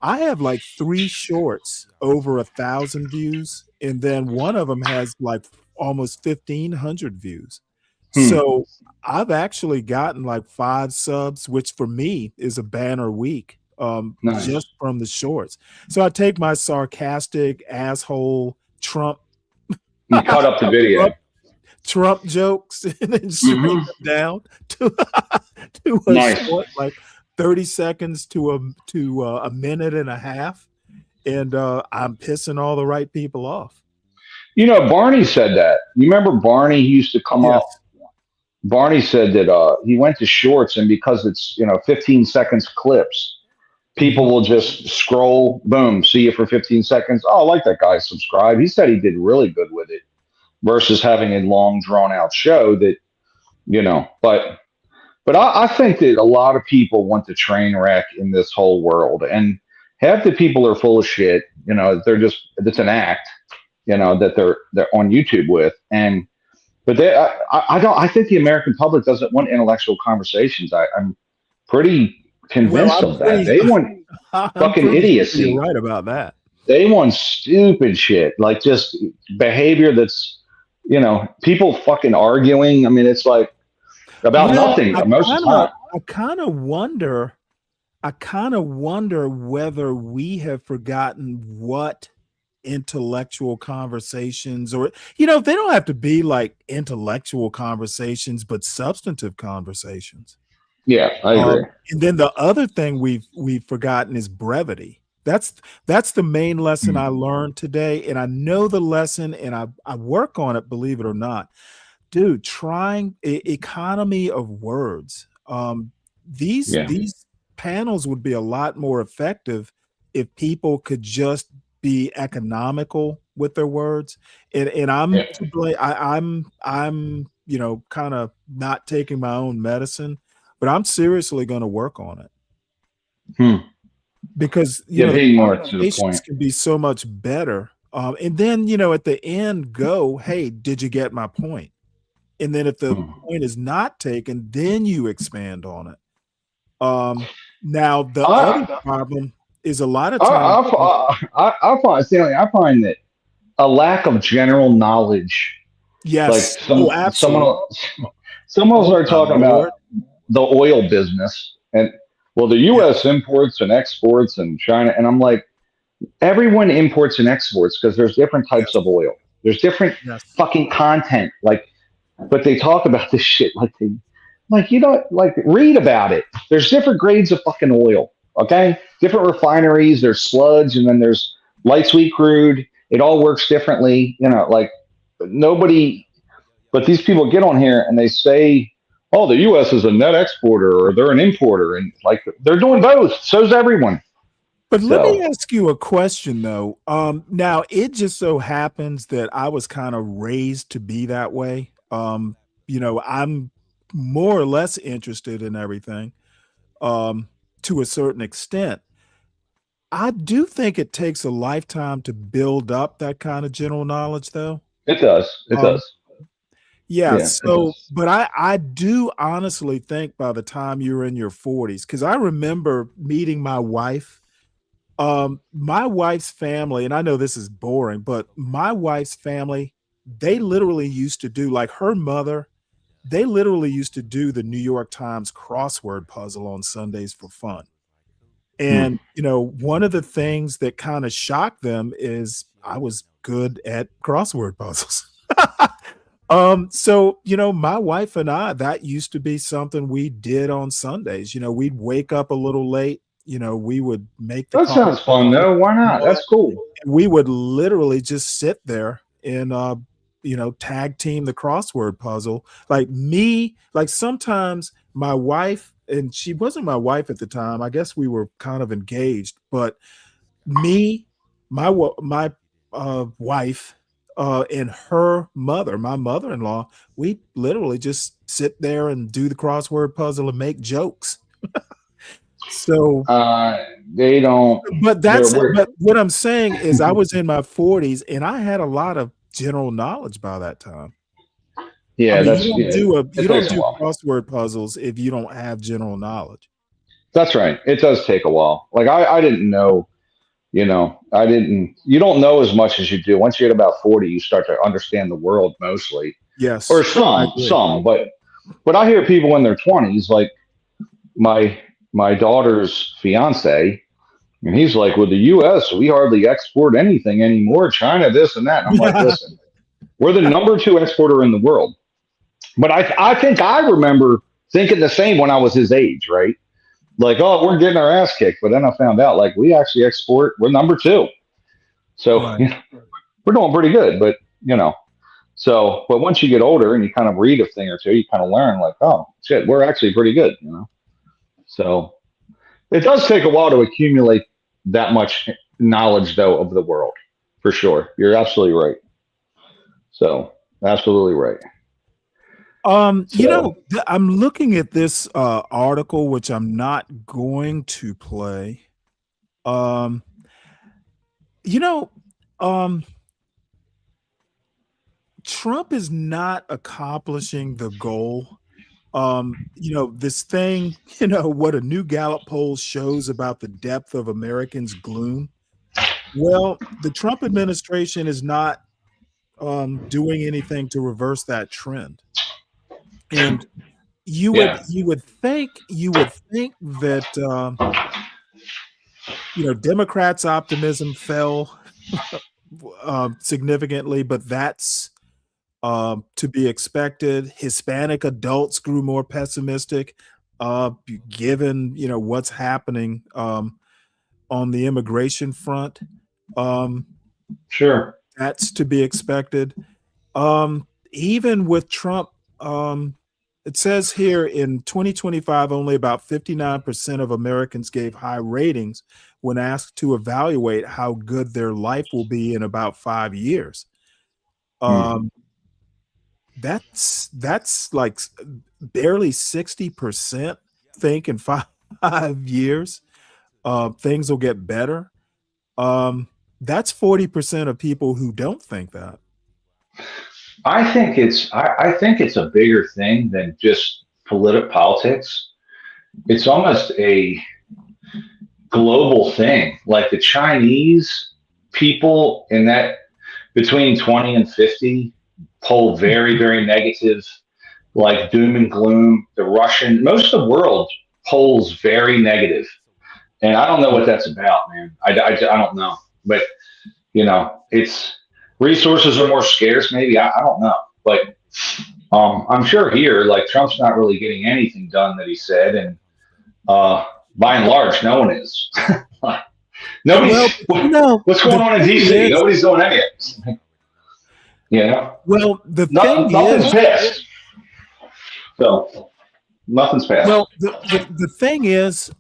I have like 3 shorts over 1,000 views, and then one of them has like almost 1,500 views. So I've actually gotten like 5 subs, which for me is a banner week, Nice. just from the shorts. So I take my sarcastic asshole Trump, You cut up the video. Trump jokes and then shrink them down to a Nice. short, like 30 seconds to a minute and a half, and I'm pissing all the right people off. Barney said that. You remember Barney? He used to come up. Barney said that he went to shorts, and because it's 15 seconds clips, people will just scroll, boom, see you for 15 seconds. Oh, I like that guy. Subscribe. He said he did really good with it versus having a long, drawn out show that, but I think that a lot of people want the train wreck in this whole world, and half the people are full of shit. It's an act, that they're on YouTube with, but I think the American public doesn't want intellectual conversations. I'm pretty convinced of that. They want fucking idiocy. You're right about that. They want stupid shit, like just behavior that's, people fucking arguing. I mean, it's like about nothing most of the time. I kind of wonder whether we have forgotten what intellectual conversations, or they don't have to be like intellectual conversations, but substantive conversations. Yeah, I agree. And then the other thing we've forgotten is brevity. That's the main lesson I learned today, and I know the lesson, and I work on it, believe it or not, dude. Trying economy of words. These panels would be a lot more effective if people could just be economical with their words. And I'm to blame. I'm kind of not taking my own medicine, but I'm seriously going to work on it. Because being more to the conversations point. can be so much better. And then at the end, go, hey, did you get my point? And then if the point is not taken, then you expand on it. Now the other problem is a lot of times I find, Stanley, I find that a lack of general knowledge. Yes. Like Absolutely. someone started talking about the oil business and the U.S. imports and exports and China, and I'm like, everyone imports and exports because there's different types of oil. There's different fucking content. But they talk about this shit read about it. There's different grades of fucking oil. Okay, different refineries. There's sludge, and then there's light sweet crude. It all works differently. Nobody. But these people get on here and they say, "Oh, the U.S. is a net exporter or they're an importer," and they're doing both. So's everyone. But let me ask you a question, though. Now it just so happens that I was kind of raised to be that way. I'm more or less interested in everything, to a certain extent. I do think it takes a lifetime to build up that kind of general knowledge, though. It does. It does. Yeah. So, but I do honestly think by the time you're in your 40s, because I remember meeting my wife. My wife's family, and I know this is boring, but my wife's family, they literally used to do, like her mother, they literally used to do the New York Times crossword puzzle on Sundays for fun. And, one of the things that kind of shocked them is I was good at crossword puzzles. So, my wife and I, that used to be something we did on Sundays. We'd wake up a little late. We would make the That sounds fun, though. Why not? That's cool. We would literally just sit there and, tag team the crossword puzzle. Sometimes my wife, and she wasn't my wife at the time. I guess we were kind of engaged, but my wife, and her mother, my mother-in-law, we literally just sit there and do the crossword puzzle and make jokes. So they don't. But but what I'm saying is I was in my 40s and I had a lot of general knowledge by that time. Yeah, you don't do crossword puzzles if you don't have general knowledge. That's right. It does take a while. I didn't know. You don't know as much as you do. Once you get about 40, you start to understand the world mostly. Yes. Or some, but I hear people in their 20s, like my daughter's fiance, and he's like, with the U.S., we hardly export anything anymore. China, this and that. And I'm like, listen, we're the number 2 exporter in the world. But I think I remember thinking the same when I was his age, right? Like, oh, we're getting our ass kicked. But then I found out, we actually export, we're number 2. So we're doing pretty good. But, but once you get older and you kind of read a thing or two, you kind of learn, oh, shit, we're actually pretty good, So it does take a while to accumulate that much knowledge, though, of the world, for sure. You're absolutely right. So, absolutely right. I'm looking at this article, which I'm not going to play. Trump is not accomplishing the goal. This thing, what a new Gallup poll shows about the depth of Americans' gloom. Well, the Trump administration is not doing anything to reverse that trend. And you would think that Democrats' optimism fell significantly, but that's to be expected. Hispanic adults grew more pessimistic, given what's happening on the immigration front. Sure. That's to be expected. Even with Trump, it says here in 2025, only about 59% of Americans gave high ratings when asked to evaluate how good their life will be in about 5 years. That's like barely 60% think in 5 years things will get better. That's 40% of people who don't think that. I think it's a bigger thing than just politics. It's almost a global thing. Like the Chinese people in that between 20 and 50 poll very, very negative, like doom and gloom. The Russian, most of the world polls very negative. And I don't know what that's about, man. I don't know. But, it's resources are more scarce, maybe. I don't know. But I'm sure here, like Trump's not really getting anything done that he said. And by and large, no one is. What's going on in D.C.? Nobody's doing anything. Well, nothing's passed. So nothing's passed. Well, the thing is,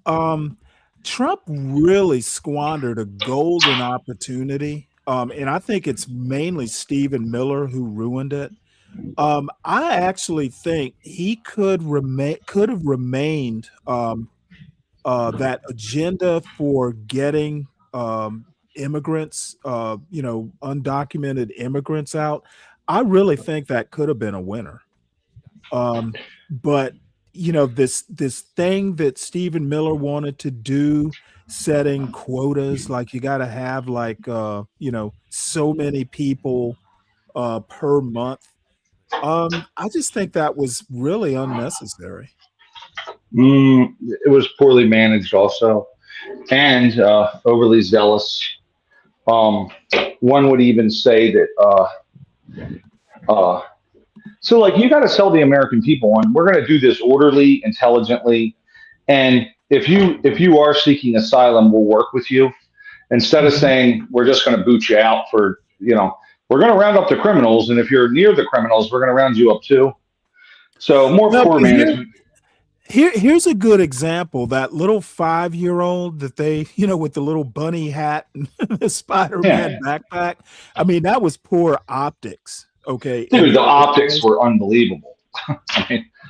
Trump really squandered a golden opportunity. And I think it's mainly Stephen Miller who ruined it. I actually think he could have remained that agenda for getting immigrants, undocumented immigrants out. I really think that could have been a winner. But this thing that Stephen Miller wanted to do, setting quotas, like you got to have like so many people per month. I just think that was really unnecessary. It was poorly managed also, and overly zealous. One would even say that so like you got to sell the American people on we're going to do this orderly, intelligently, and if you are seeking asylum, we'll work with you, instead of saying we're just going to boot you out for we're going to round up the criminals, and if you're near the criminals, we're going to round you up too. So more poor management. Here's a good example. That little 5-year-old that they, with the little bunny hat and the Spider-Man backpack. I mean, that was poor optics. Okay. Dude, the optics were unbelievable.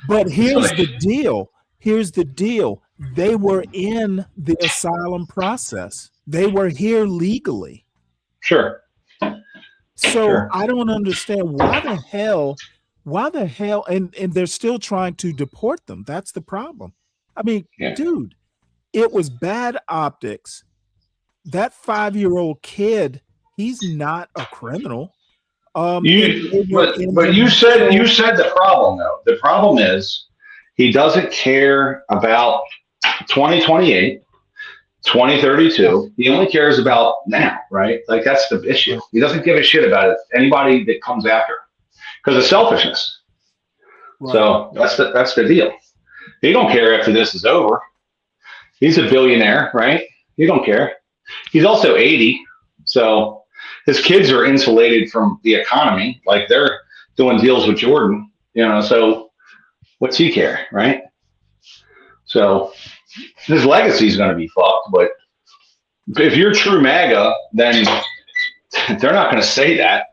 But here's the deal. They were in the asylum process. They were here legally. Sure. So I don't understand why the hell, and they're still trying to deport them. That's the problem. I mean, dude, it was bad optics. That 5-year-old kid, he's not a criminal. But you said the problem though. The problem is he doesn't care about 2028, 2032. He only cares about now, right? Like that's the issue. He doesn't give a shit about it. Anybody that comes after him because of selfishness. Right. So that's the deal. He don't care after this is over. He's a billionaire, right? He don't care. He's also 80, so his kids are insulated from the economy. Like they're doing deals with Jordan, so what's he care, right? So his legacy is going to be fucked. But if you're true MAGA, then they're not going to say that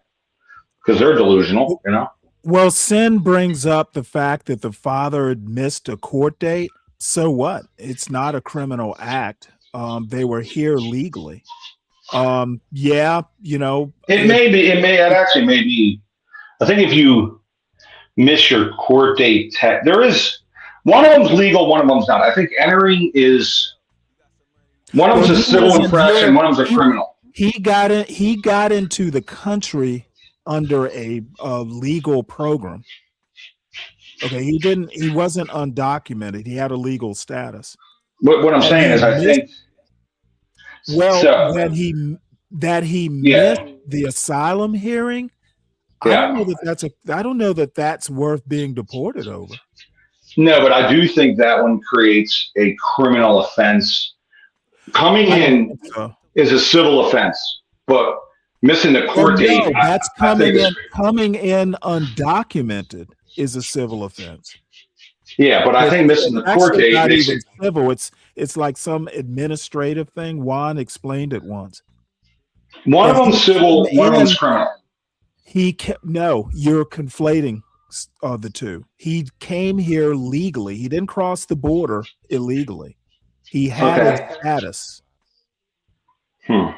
because they're delusional, Well, Sin brings up the fact that the father had missed a court date. So what? It's not a criminal act. They were here legally. It actually may be. I think if you miss your court date, there is one of them's legal, one of them's not. I think entering is one of them's a civil infraction, one of them's a criminal. He got into the country under a legal program. Okay, he wasn't undocumented. He had a legal status. What I'm saying is, I think. Well, that he missed the asylum hearing. I don't know that that's worth being deported over. No, but I do think that one creates a criminal offense Coming in is a civil offense, but missing the court date. No, that's coming in undocumented is a civil offense. Yeah, but I think missing the court date not makes even it. civil. It's like some administrative thing. Juan explained it once. One of them's civil, one of them's criminal. No, you're conflating the two. He came here legally. He didn't cross the border illegally. He had a status. Okay.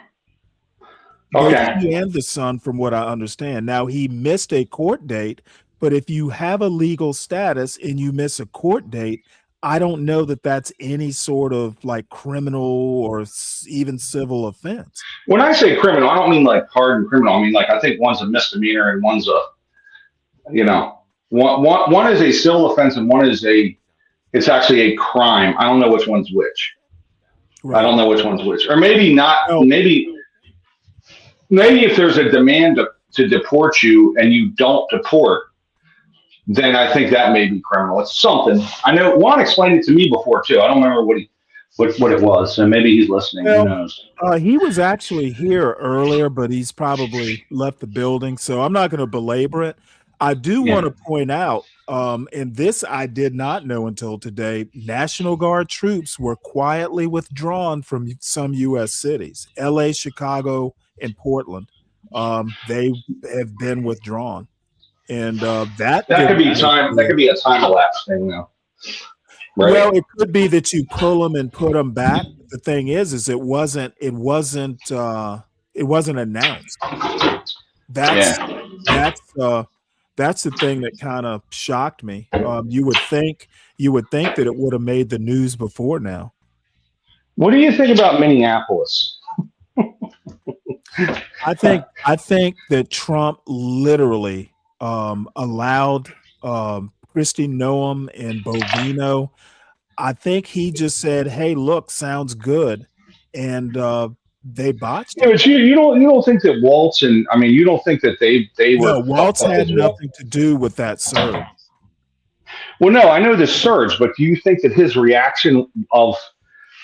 Both he and the son, from what I understand. Now, he missed a court date, but if you have a legal status and you miss a court date, I don't know that that's any sort of like criminal or even civil offense. When I say criminal, I don't mean like hardened criminal. I mean, like, I think one's a misdemeanor and one's a, one is a civil offense and one is it's actually a crime. I don't know which one's which. Right. I don't know which one's which. Or maybe not, maybe if there's a demand to deport you and you don't deport, then I think that may be criminal. It's something. I know Juan explained it to me before too. I don't remember what it was, so maybe he's listening. Who knows? He was actually here earlier, but he's probably left the building, so I'm not going to belabor it. I do want to point out, and this I did not know until today, National Guard troops were quietly withdrawn from some U.S. cities, L.A., Chicago, and Portland. They have been withdrawn. And that could be time. That could be a time elapse thing, though. Right? Well, it could be that you pull them and put them back. The thing is it wasn't announced. That's the thing that kind of shocked me. You would think that it would have made the news before now. What do you think about Minneapolis? I think that Trump literally allowed Kristi Noem and Bovino. I think he just said, "Hey, look, sounds good," and they botched it. Yeah, but you don't think that Waltz and you don't think that they were. No, Waltz had nothing to do with that surge. Well, no, I know the surge, but do you think that his reaction of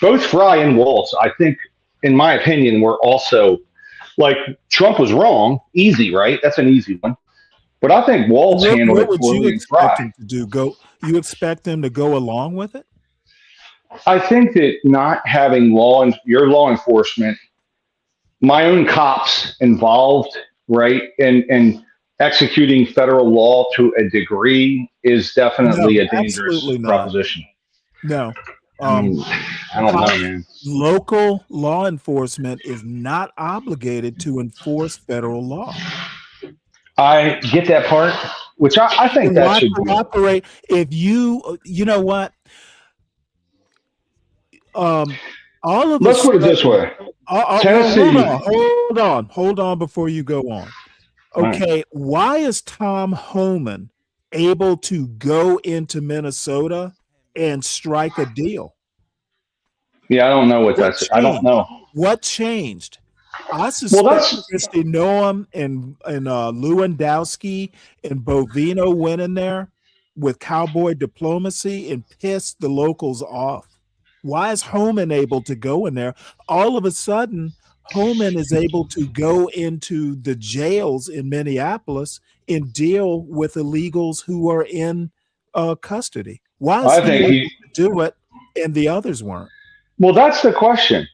both Fry and Waltz, I think, in my opinion, were also like Trump was wrong, easy, right? That's an easy one. But I think Waltz handled it. What would you expect him to do? You expect them to go along with it? I think that not having your law enforcement, my own cops involved, right, and executing federal law to a degree is definitely a dangerous proposition. No. I don't know, man. Local law enforcement is not obligated to enforce federal law. I get that part, which I think that should operate. If you know what, all of let's put it this way. Tennessee. Hold on before you go on. Okay, why is Tom Homan able to go into Minnesota and strike a deal? Yeah, I don't know what that's. I don't know what changed. I suspect Kristi Noem and Lewandowski and Bovino went in there with cowboy diplomacy and pissed the locals off. Why is Homan able to go in there? All of a sudden, Homan is able to go into the jails in Minneapolis and deal with illegals who are in custody. Why is he able to do it and the others weren't? Well, that's the question.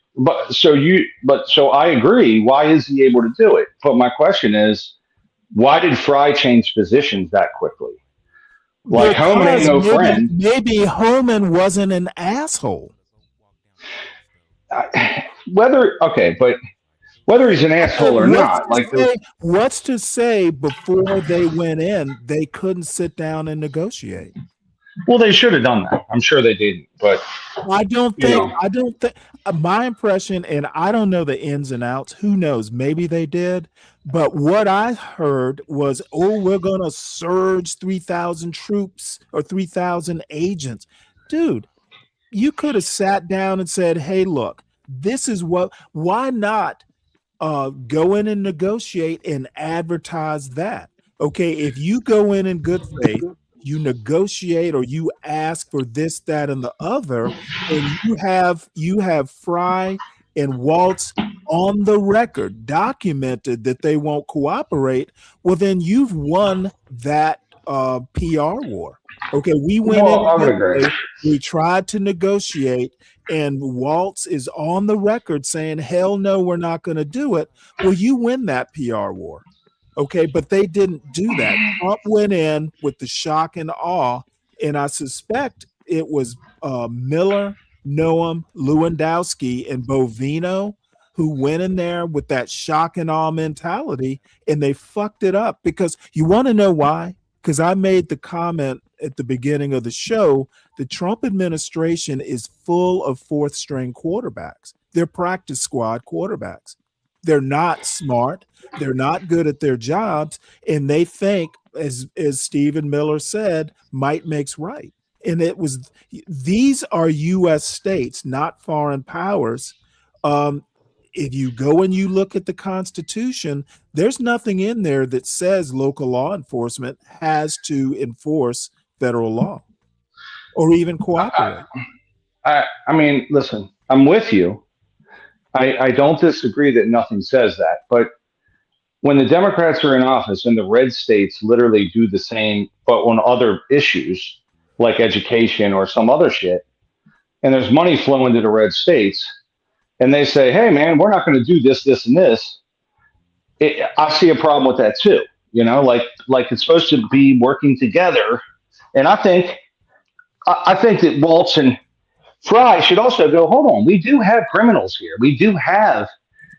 So I agree. Why is he able to do it? But my question is, why did Fry change positions that quickly? Like Homan ain't no friend. Maybe Homan wasn't an asshole. Whether he's an asshole or not, what's to say before they went in, they couldn't sit down and negotiate? Well, they should have done that. I'm sure they didn't, but I don't think my impression, and I don't know the ins and outs. Who knows? Maybe they did. But what I heard was, we're going to surge 3,000 troops or 3,000 agents. Dude, you could have sat down and said, hey, look, this is why not go in and negotiate and advertise that? Okay, if you go in good faith, you negotiate or you ask for this, that, and the other, and you have Fry and Waltz on the record documented that they won't cooperate, well, then you've won that PR war. Okay, we went Well, I would in, agree. we tried to negotiate, and Waltz is on the record saying, hell no, we're not going to do it. Well, you win that PR war. Okay, but they didn't do that. Trump went in with the shock and awe, and I suspect it was Miller, Noam, Lewandowski, and Bovino who went in there with that shock and awe mentality, and they fucked it up. Because you want to know why? Because I made the comment at the beginning of the show, the Trump administration is full of fourth string quarterbacks. They're practice squad quarterbacks. They're not smart. They're not good at their jobs. And they think, as Stephen Miller said, might makes right. And these are U.S. states, not foreign powers. If you go and you look at the Constitution, there's nothing in there that says local law enforcement has to enforce federal law or even cooperate. I mean, listen, I'm with you. I don't disagree that nothing says that. But when the Democrats are in office and the red states literally do the same, but on other issues like education or some other shit, and there's money flowing to the red states, and they say, hey, man, we're not going to do this, this, and this, I see a problem with that too. You know, like it's supposed to be working together. And I think that Waltz and Fry should also go, hold on, we do have criminals here. We do have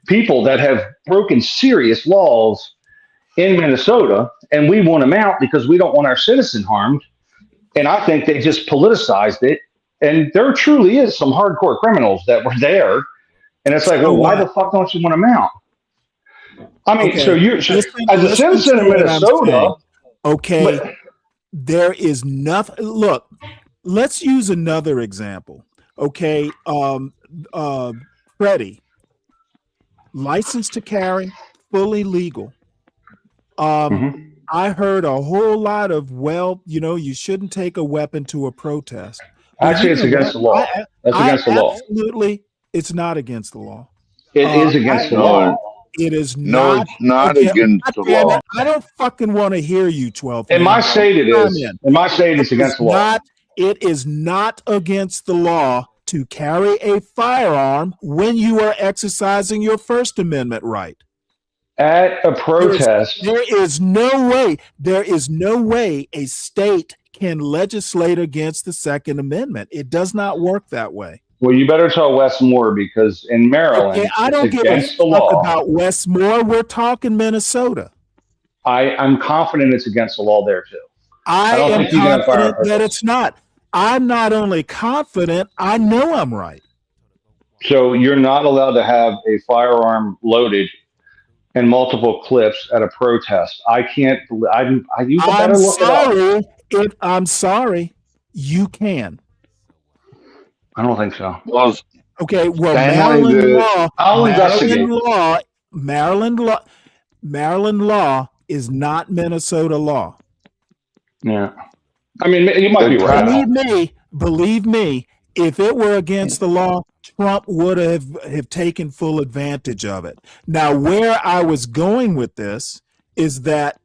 people that have broken serious laws in Minnesota, and we want them out because we don't want our citizen harmed. And I think they just politicized it. And there truly is some hardcore criminals that were there. And it's like, well, why the fuck don't you want them out? I mean, Okay. so you're as a citizen of Minnesota. Okay, there is nothing. Look, let's use another example. Okay, Freddie, license to carry, fully legal. I heard a whole lot of, well, you know, you shouldn't take a weapon to a protest. Actually, it's against the law. That's against the law. Absolutely, it's not against the law. It is against the law. It is No, not. it's not Okay, against the goddamn law. it, I don't fucking want to hear you, 12. In my state, it is. In my state, it's against the law. It is not against the law to carry a firearm when you are exercising your First Amendment right. At a protest. There is no way a state can legislate against the Second Amendment. It does not work that way. Well, you better tell Wes Moore, because in Maryland, Okay, I don't it's give a against the fuck law. about Wes Moore. We're talking Minnesota. I'm confident it's against the law there too. I don't am think you can have confident firearms. that it's not. I'm not only confident, I know I'm right. So you're not allowed to have a firearm loaded and multiple clips at a protest. I can't. You better look it up. I'm sorry. You can. I don't think so. Well, Okay. Well, Stanley, Maryland law is not Minnesota law. Yeah. I mean, you might be right. Believe me, if it were against the law, Trump would have taken full advantage of it. Now, where I was going with this is that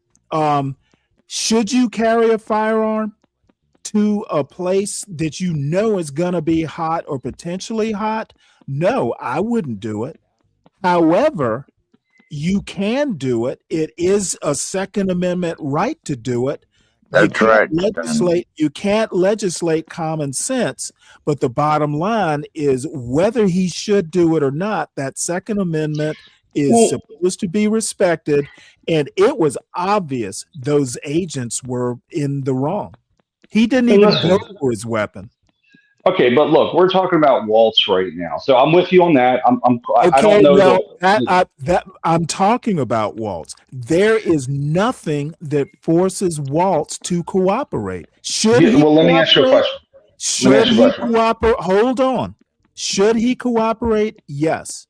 should you carry a firearm to a place that you know is going to be hot or potentially hot? No, I wouldn't do it. However, you can do it. It is a Second Amendment right to do it. That's right. You can't legislate common sense, but the bottom line is whether he should do it or not, that Second Amendment is supposed to be respected, and it was obvious those agents were in the wrong. He didn't even go for his weapon. Okay, but look, we're talking about Waltz right now, so I'm with you on that. I don't know. I'm talking about Waltz. There is nothing that forces Waltz to cooperate. Should he? Well, let me ask you a question. Should he cooperate? Hold on. Should he cooperate? Yes.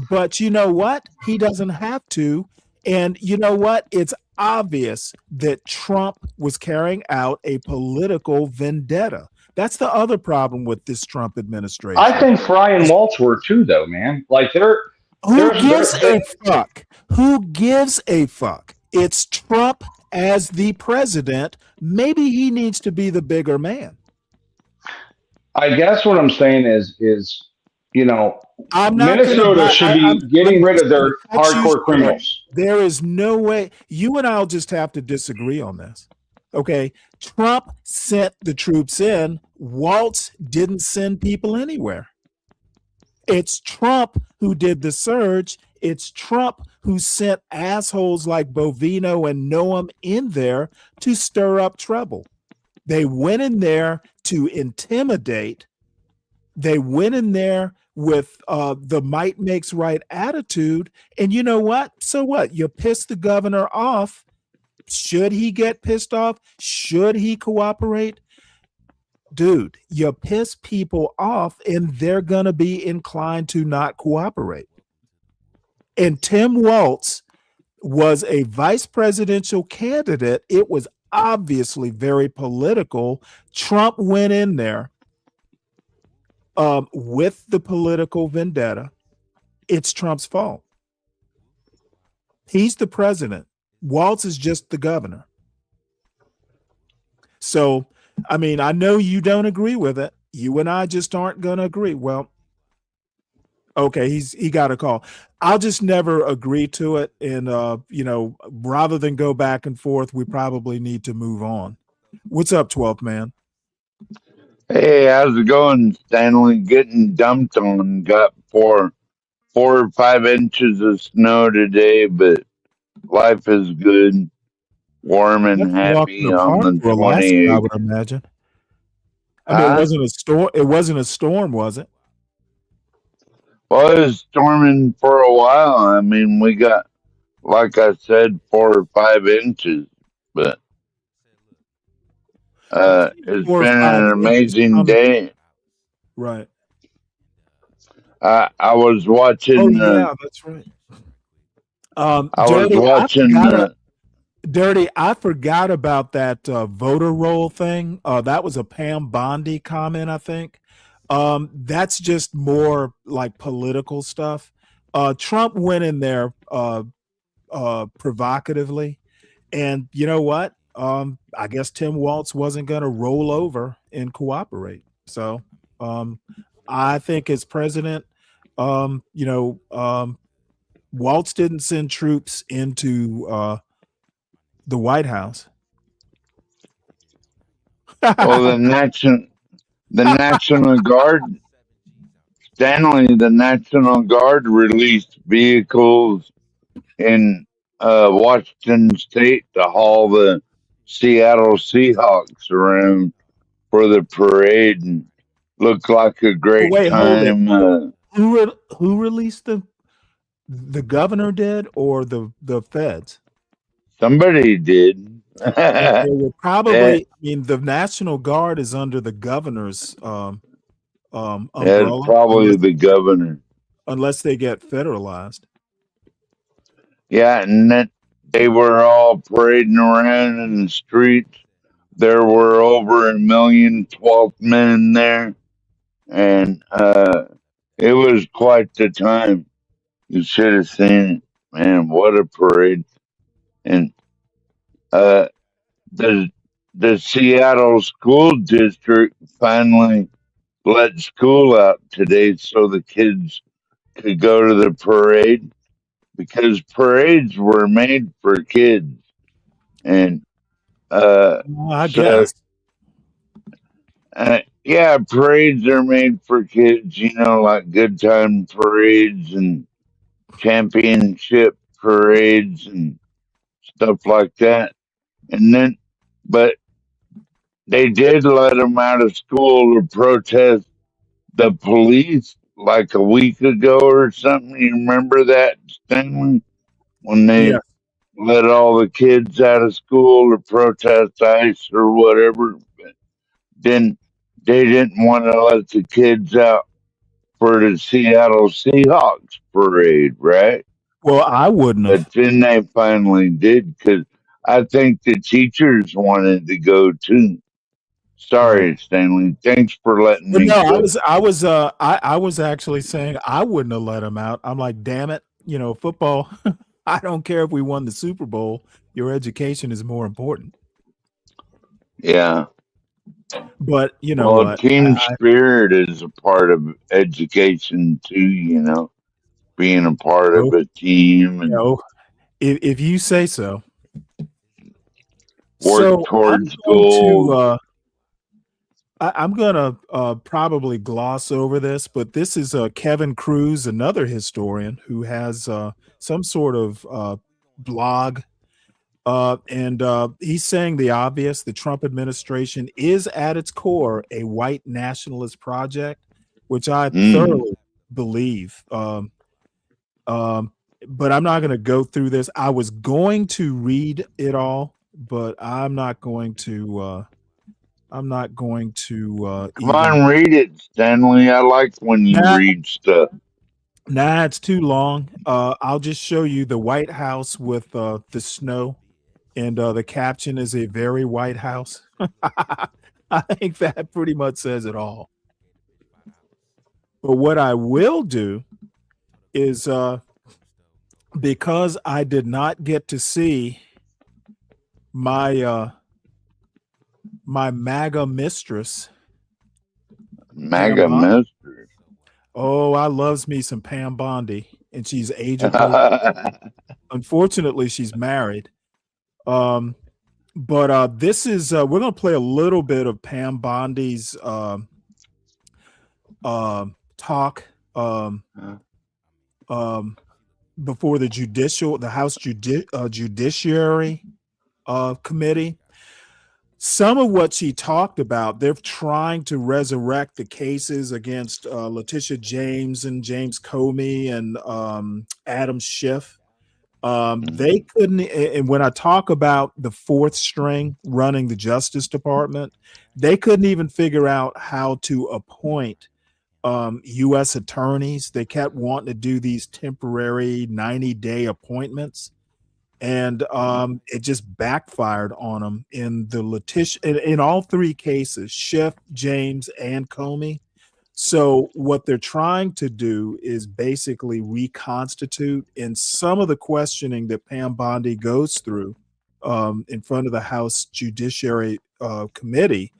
But you know what? He doesn't have to. And you know what? It's obvious that Trump was carrying out a political vendetta. That's the other problem with this Trump administration. I think Fry and Waltz were too, though, man. Like Who gives a fuck? Who gives a fuck? It's Trump as the president. Maybe he needs to be the bigger man. I guess what I'm saying is I'm not Minnesota should be getting rid of their hardcore criminals. There is no way. You and I'll just have to disagree on this. Okay. Trump sent the troops in. Waltz didn't send people anywhere. It's Trump who did the surge. It's Trump who sent assholes like Bovino and Noam in there to stir up trouble. They went in there to intimidate. They went in there with the might makes right attitude. And you know what? So what? You piss the governor off. Should he get pissed off? Should he cooperate? Dude, you piss people off and they're going to be inclined to not cooperate. And Tim Waltz was a vice presidential candidate. It was obviously very political. Trump went in there with the political vendetta. It's Trump's fault. He's the president. Waltz is just the governor. So, I mean, I know you don't agree with it. You and I just aren't going to agree. Well, okay, he got a call. I'll just never agree to it. And, rather than go back and forth, we probably need to move on. What's up, 12th man? Hey, how's it going, Stanley? Getting dumped on. Got 4 or 5 inches of snow today, but life is good. Warm and happy on the 28th. I would imagine. I mean, it wasn't a storm. It wasn't a storm, was it? Well, it was storming for a while. I mean, we got, like I said, 4 or 5 inches, but it's been an amazing day. Right. I was watching. Oh yeah, that's right. I was watching. Dirty, I forgot about that voter roll thing. That was a Pam Bondi comment, I think. That's just more like political stuff. Trump went in there provocatively, and you know what? I guess Tim Waltz wasn't going to roll over and cooperate. So I think as president, Waltz didn't send troops into the White House. Well, the National Guard, Stanley, the National Guard released vehicles in Washington State to haul the Seattle Seahawks around for the parade, and looked like a great time. Who released them? The governor did, or the feds? Somebody did. They were probably. I mean, the National Guard is under the governor's umbrella. Yeah, probably the governor, unless they get federalized. Yeah, and then they were all parading around in the streets. There were over 1 million 12th men there, and it was quite the time. You should have seen it, man. What a parade! And the Seattle school district finally let school out today so the kids could go to the parade, because parades were made for kids. And I guess. Yeah, parades are made for kids, like good time parades and championship parades and stuff like that. And then, but they did let them out of school to protest the police like a week ago or something. You remember that, Stanley? When they let all the kids out of school to protest ICE or whatever. But then they didn't want to let the kids out for the Seattle Seahawks parade, right? Well, I wouldn't have. But then they finally did, because I think the teachers wanted to go too. Right. Sorry, Stanley. Thanks for letting But me no, go. I was actually saying I wouldn't have let him out. I'm like, damn it, football. I don't care if we won the Super Bowl. Your education is more important. Yeah. But you know Well, what? team spirit is a part of education too, being a part of Oh, a team and if you say so. work So towards goals. I'm gonna probably gloss over this, but this is Kevin Cruz, another historian who has some sort of blog, and he's saying the obvious: the Trump administration is at its core a white nationalist project, which I thoroughly believe. But I'm not going to go through this. I was going to read it all, but I'm not going to. I'm not going to Come on, read it, Stanley. I like when you Nah, read stuff. nah, it's too long. I'll just show you the White House with the snow, and the caption is a very White House. I think that pretty much says it all. But what I will do is because I did not get to see my my MAGA mistress, Pam MAGA Bondi. mistress. Oh, I loves me some Pam Bondi, and she's age appropriate. Unfortunately, she's married. But this is we're gonna play a little bit of Pam Bondi's talk before the House Judiciary Committee. Some of what she talked about, they're trying to resurrect the cases against Letitia James and James Comey and Adam Schiff. They couldn't, and when I talk about the fourth string running the Justice Department, they couldn't even figure out how to appoint U.S. attorneys. They kept wanting to do these temporary 90-day appointments, and it just backfired on them in the Letitia in all three cases, Schiff, James, and Comey. So what they're trying to do is basically reconstitute, in some of the questioning that Pam Bondi goes through in front of the House Judiciary Committee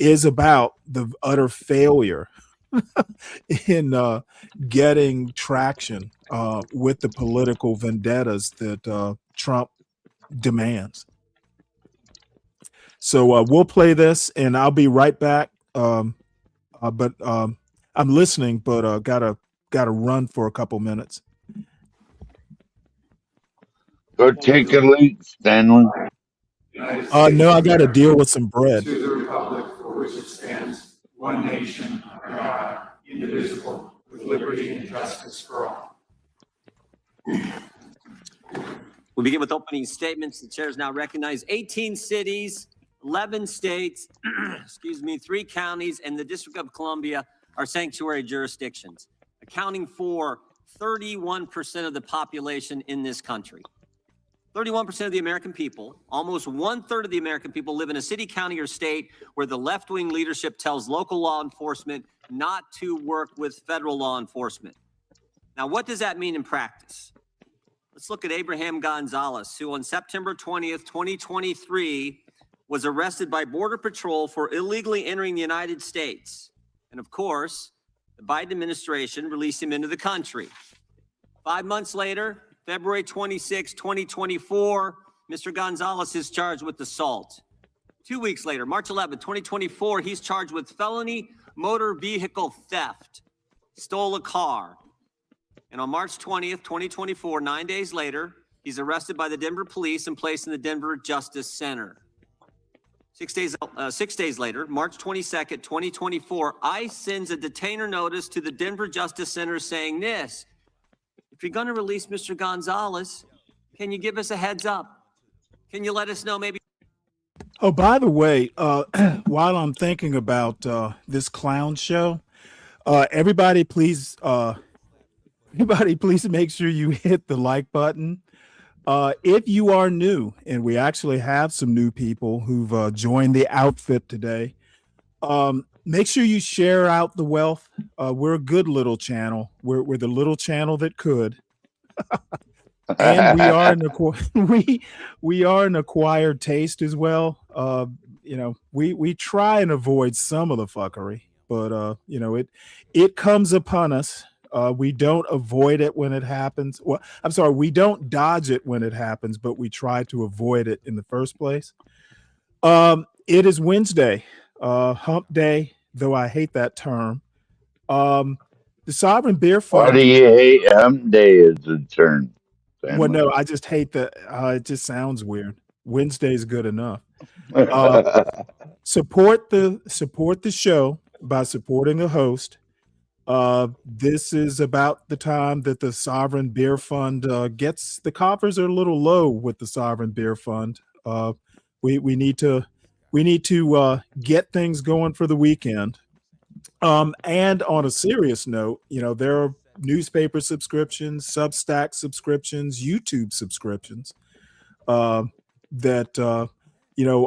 is about the utter failure in getting traction with the political vendettas that Trump demands. So we'll play this, and I'll be right back. But I'm listening, but gotta run for a couple minutes. Go take a leak, Stanley. No, I got to deal with some bread. To the republic for which it stands, one nation, under God, indivisible, with liberty and justice for all. We begin with opening statements. The chair is now recognized. 18 cities, 11 states, 3 counties, and the District of Columbia are sanctuary jurisdictions, accounting for 31% of the population in this country. 31% of the American people, almost 1/3 of the American people, live in a city, county, or state where the left-wing leadership tells local law enforcement not to work with federal law enforcement. Now, what does that mean in practice? Let's look at Abraham Gonzalez, who on September 20th, 2023, was arrested by Border Patrol for illegally entering the United States. And of course, the Biden administration released him into the country. 5 months later, February 26, 2024, Mr. Gonzalez is charged with assault. 2 weeks later, March 11, 2024, he's charged with felony motor vehicle theft, stole a car. And on March 20th, 2024, 9 days later, he's arrested by the Denver police and placed in the Denver Justice Center. 6 days later, March 22nd, 2024, ICE sends a detainer notice to the Denver Justice Center saying this: if you're going to release Mr. Gonzalez, can you give us a heads up? Can you let us know maybe? Oh, by the way, while I'm thinking about this clown show, everybody please make sure you hit the like button. If you are new, and we actually have some new people who've joined the outfit today, make sure you share out the wealth. We're a good little channel. We're the little channel that could. And we are we are an acquired taste as well. We try and avoid some of the fuckery, but it comes upon us. We don't avoid it when it happens. Well, I'm sorry, we don't dodge it when it happens, but we try to avoid it in the first place. It is Wednesday, hump day, though I hate that term. The Sovereign Beer Why Fund. do you hate hump day as a term? Well, no, I just hate that. It just sounds weird. Wednesday's good enough. Support the show by supporting a host. This is about the time that the Sovereign Beer Fund gets the coffers are a little low with the Sovereign Beer Fund. We need to get things going for the weekend. And on a serious note, there are newspaper subscriptions, Substack subscriptions, YouTube subscriptions that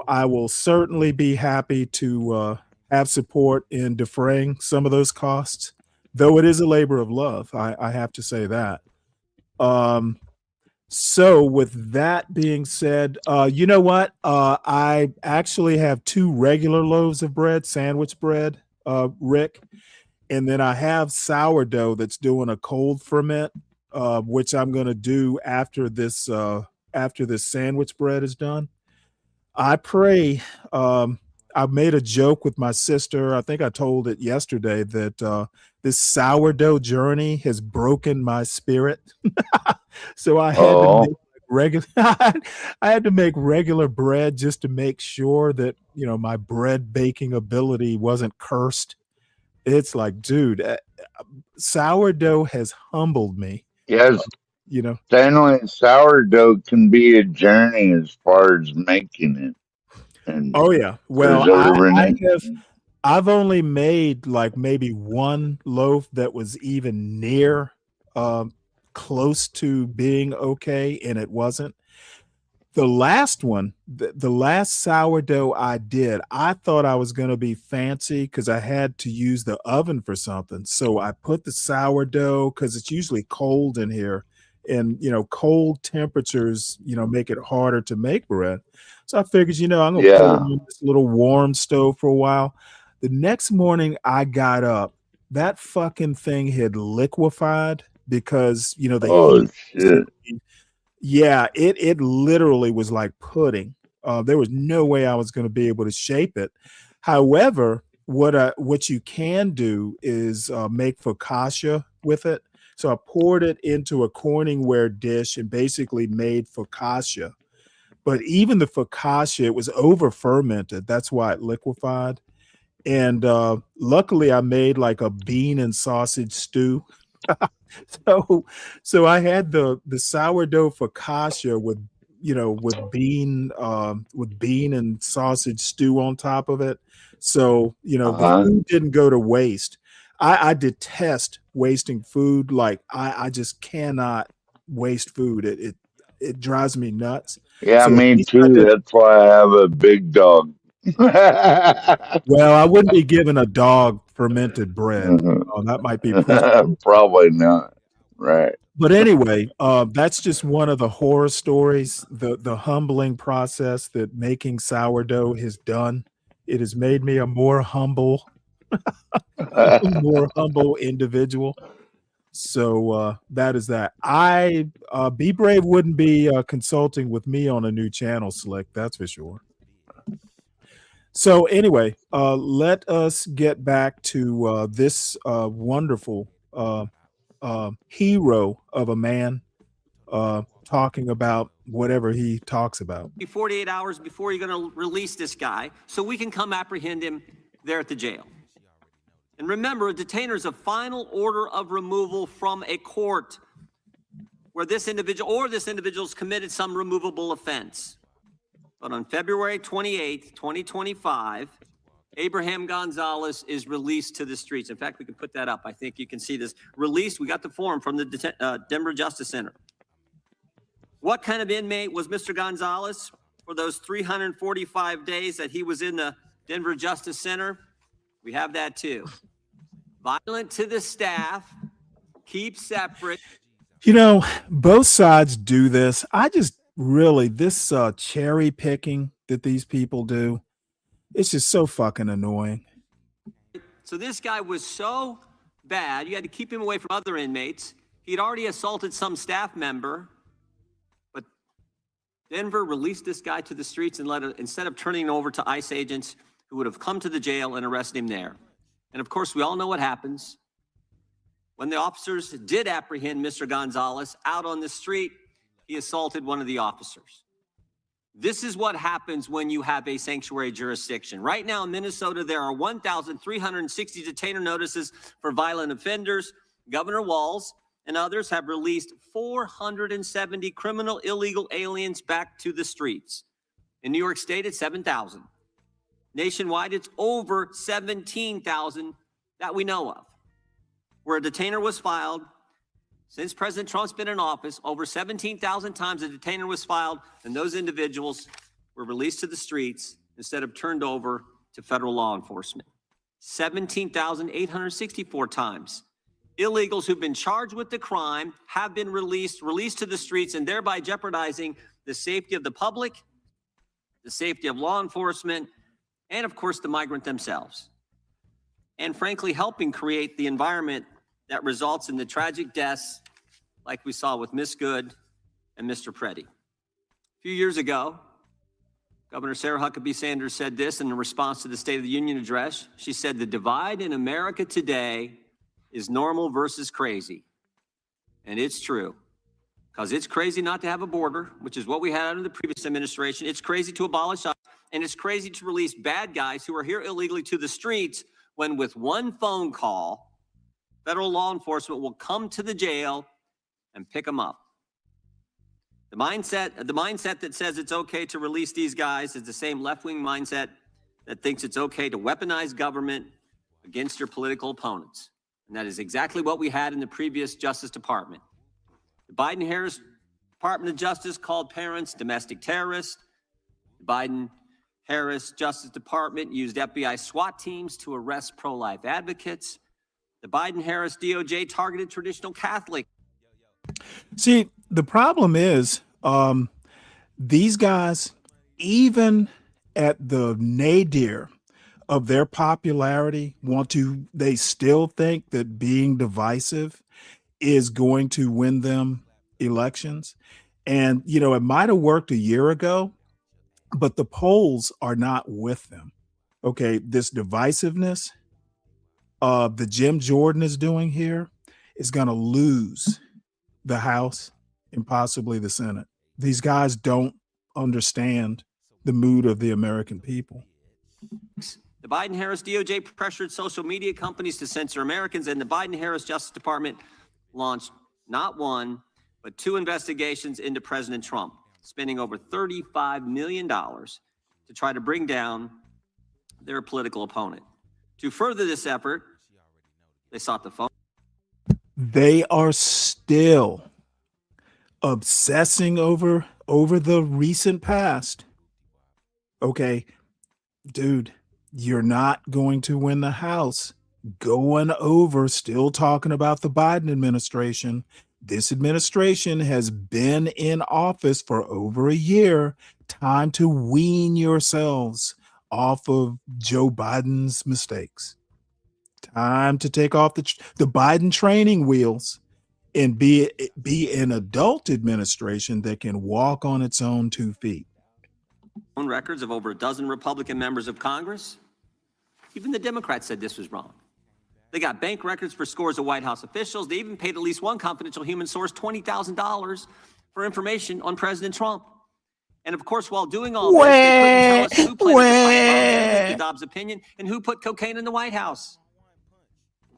I will certainly be happy to have support in defraying some of those costs, though it is a labor of love. I have to say that. So with that being said, you know what? I actually have 2 regular loaves of bread, sandwich bread, Rick. And then I have sourdough that's doing a cold ferment, which I'm going to do after this sandwich bread is done. I pray. I made a joke with my sister. I think I told it yesterday that this sourdough journey has broken my spirit. So I had to make I had to make regular bread just to make sure that my bread baking ability wasn't cursed. It's like, dude, sourdough has humbled me. Yes, Stanley, sourdough can be a journey as far as making it. And oh yeah, well, preserving it. I've only made like maybe 1 loaf that was even near close to being okay, and it wasn't. The last one, the last sourdough I did, I thought I was going to be fancy because I had to use the oven for something. So I put the sourdough, because it's usually cold in here, and cold temperatures make it harder to make bread. So I figured I'm going to put it on this little warm stove for a while. The next morning I got up, that fucking thing had liquefied because the heat. Shit. Yeah, it literally was like pudding. There was no way I was going to be able to shape it. However, what you can do is make focaccia with it. So I poured it into a Corningware dish and basically made focaccia. But even the focaccia, it was over fermented. That's why it liquefied. And luckily, I made like a bean and sausage stew. So I had the sourdough focaccia with bean and sausage stew on top of it. So the food didn't go to waste. I detest wasting food. Like I just cannot waste food. It drives me nuts. Yeah, So me too. That's why I have a big dog. Well, I wouldn't be giving a dog fermented bread. That might be probably not. Right. But anyway, that's just one of the horror stories, the humbling process that making sourdough has done. It has made me a more humble individual. So that is that. Be Brave wouldn't be consulting with me on a new channel, Slick. That's for sure. So anyway, let us get back to this wonderful hero of a man talking about whatever he talks about. 48 hours before you're going to release this guy so we can come apprehend him there at the jail. And remember, a detainer is a final order of removal from a court where this individual's committed some removable offense. But on February 28th, 2025, Abraham Gonzalez is released to the streets. In fact, we can put that up. I think you can see this. Released, we got the form from the Denver Justice Center. What kind of inmate was Mr. Gonzalez for those 345 days that he was in the Denver Justice Center? We have that too. Violent to the staff, keep separate. You know, both sides do this. I just really, this cherry picking that these people do, it's just so fucking annoying. So this guy was so bad, you had to keep him away from other inmates. He'd already assaulted some staff member, but Denver released this guy to the streets and instead of turning him over to ICE agents who would have come to the jail and arrested him there. And of course, we all know what happens. When the officers did apprehend Mr. Gonzalez out on the street, he assaulted one of the officers. This is what happens when you have a sanctuary jurisdiction. Right now in Minnesota, there are 1,360 detainer notices for violent offenders. Governor Walz and others have released 470 criminal illegal aliens back to the streets. In New York State, it's 7,000. Nationwide, it's over 17,000 that we know of. Where a detainer was filed, since President Trump's been in office, over 17,000 times a detainer was filed, and those individuals were released to the streets instead of turned over to federal law enforcement. 17,864 times. Illegals who've been charged with the crime have been released to the streets, and thereby jeopardizing the safety of the public, the safety of law enforcement, and of course the migrant themselves. And frankly, helping create the environment that results in the tragic deaths like we saw with Miss Good and Mr. Preddy. A few years ago, Governor Sarah Huckabee Sanders said this in response to the State of the Union address. She said, "The divide in America today is normal versus crazy." And it's true, because it's crazy not to have a border, which is what we had under the previous administration. It's crazy to abolish ICE, and it's crazy to release bad guys who are here illegally to the streets when with one phone call, federal law enforcement will come to the jail and pick them up. The mindset that says it's okay to release these guys is the same left-wing mindset that thinks it's okay to weaponize government against your political opponents. And that is exactly what we had in the previous Justice Department. The Biden-Harris Department of Justice called parents domestic terrorists. The Biden-Harris Justice Department used FBI SWAT teams to arrest pro-life advocates. The Biden-Harris DOJ targeted traditional Catholics. See, the problem is these guys, even at the nadir of their popularity, they still think that being divisive is going to win them elections. And, you know, it might have worked a year ago, but the polls are not with them. Okay, this divisiveness that Jim Jordan is doing here is going to lose the House and possibly the Senate. These guys don't understand the mood of the American people. The Biden-Harris DOJ pressured social media companies to censor Americans, and the Biden-Harris Justice Department launched not one, but 2 investigations into President Trump, spending over $35 million to try to bring down their political opponent. To further this effort, they sought the phone. They are still obsessing over the recent past. Okay, dude, you're not going to win the House going over still talking about the Biden administration. This administration has been in office for over a year. Time to wean yourselves off of Joe Biden's mistakes. Time to take off the Biden training wheels and be an adult administration that can walk on its own 2 feet. Records of over a dozen Republican members of Congress. Even the Democrats said this was wrong. They got bank records for scores of White House officials. They even paid at least one confidential human source $20,000 for information on President Trump. And of course, while doing all this, they couldn't tell us who planted the Dobbs opinion and who put cocaine in the White House.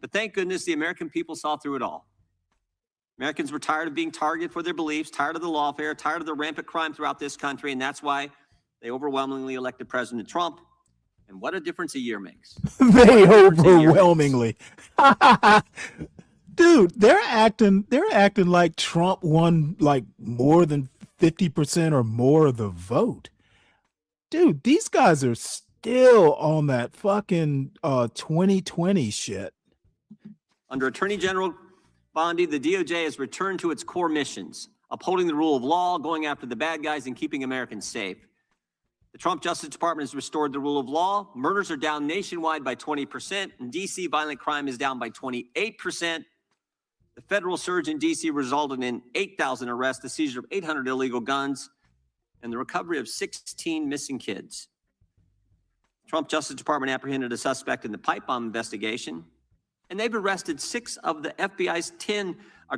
But thank goodness the American people saw through it all. Americans were tired of being targeted for their beliefs, tired of the lawfare, tired of the rampant crime throughout this country, and that's why they overwhelmingly elected President Trump. And what a difference a year makes. They overwhelmingly. Dude, they're acting like Trump won like more than 50% or more of the vote. Dude, these guys are still on that fucking 2020 shit. Under Attorney General Bondi, the DOJ has returned to its core missions, upholding the rule of law, going after the bad guys, and keeping Americans safe. The Trump Justice Department has restored the rule of law. Murders are down nationwide by 20%. In D.C., violent crime is down by 28%. The federal surge in D.C. resulted in 8,000 arrests, the seizure of 800 illegal guns, and the recovery of 16 missing kids. The Trump Justice Department apprehended a suspect in the pipe bomb investigation, and they've arrested 6 of the FBI's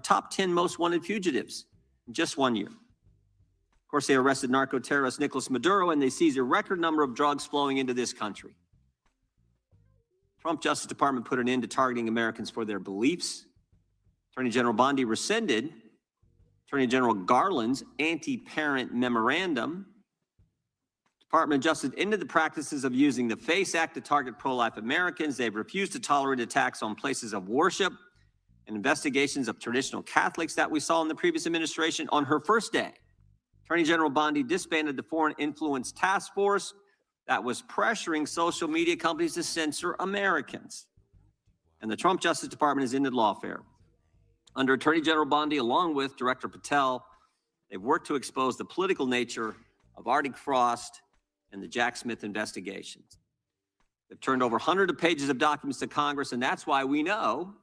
top 10 most wanted fugitives in just 1 year. Of course, they arrested narco-terrorist Nicolas Maduro, and they seized a record number of drugs flowing into this country. Trump Justice Department put an end to targeting Americans for their beliefs. Attorney General Bondi rescinded Attorney General Garland's anti-parent memorandum. Department of Justice ended the practices of using the FACE Act to target pro-life Americans. They've refused to tolerate attacks on places of worship and investigations of traditional Catholics that we saw in the previous administration. On her first day, Attorney General Bondi disbanded the Foreign Influence Task Force that was pressuring social media companies to censor Americans. And the Trump Justice Department has ended lawfare. Under Attorney General Bondi, along with Director Patel, they've worked to expose the political nature of Arctic Frost and the Jack Smith investigations. They've turned over hundreds of pages of documents to Congress, and that's why we know,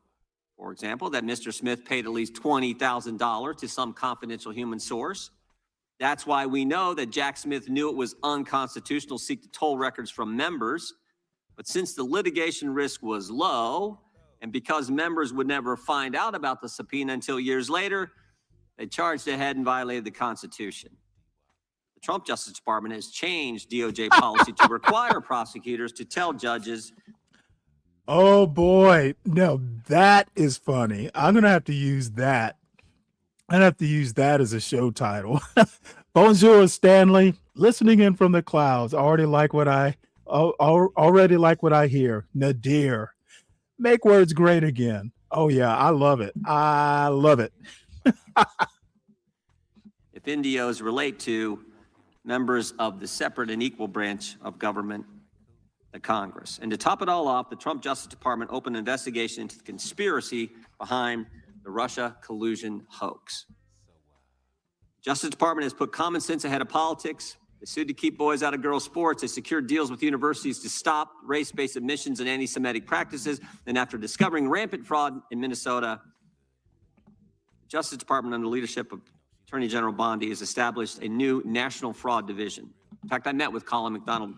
for example, that Mr. Smith paid at least $20,000 to some confidential human source. That's why we know that Jack Smith knew it was unconstitutional to seek to toll records from members. But since the litigation risk was low, and because members would never find out about the subpoena until years later, they charged ahead and violated the Constitution. The Trump Justice Department has changed DOJ policy to require prosecutors to tell judges. Oh boy, no, that is funny. I'm gonna have to use that. I'd have to use that as a show title. Bonjour, Stanley. Listening in from the clouds. Already like what I hear. Nadir. Make words great again. Oh yeah, I love it. I love it. If NDOs relate to members of the separate and equal branch of government, the Congress. And to top it all off, the Trump Justice Department opened an investigation into the conspiracy behind the Russia collusion hoax. Justice Department has put common sense ahead of politics. They sued to keep boys out of girls' sports. They secured deals with universities to stop race-based admissions and anti-Semitic practices. And after discovering rampant fraud in Minnesota, the Justice Department, under the leadership of Attorney General Bondi, has established a new national fraud division. In fact, I met with Colin McDonald,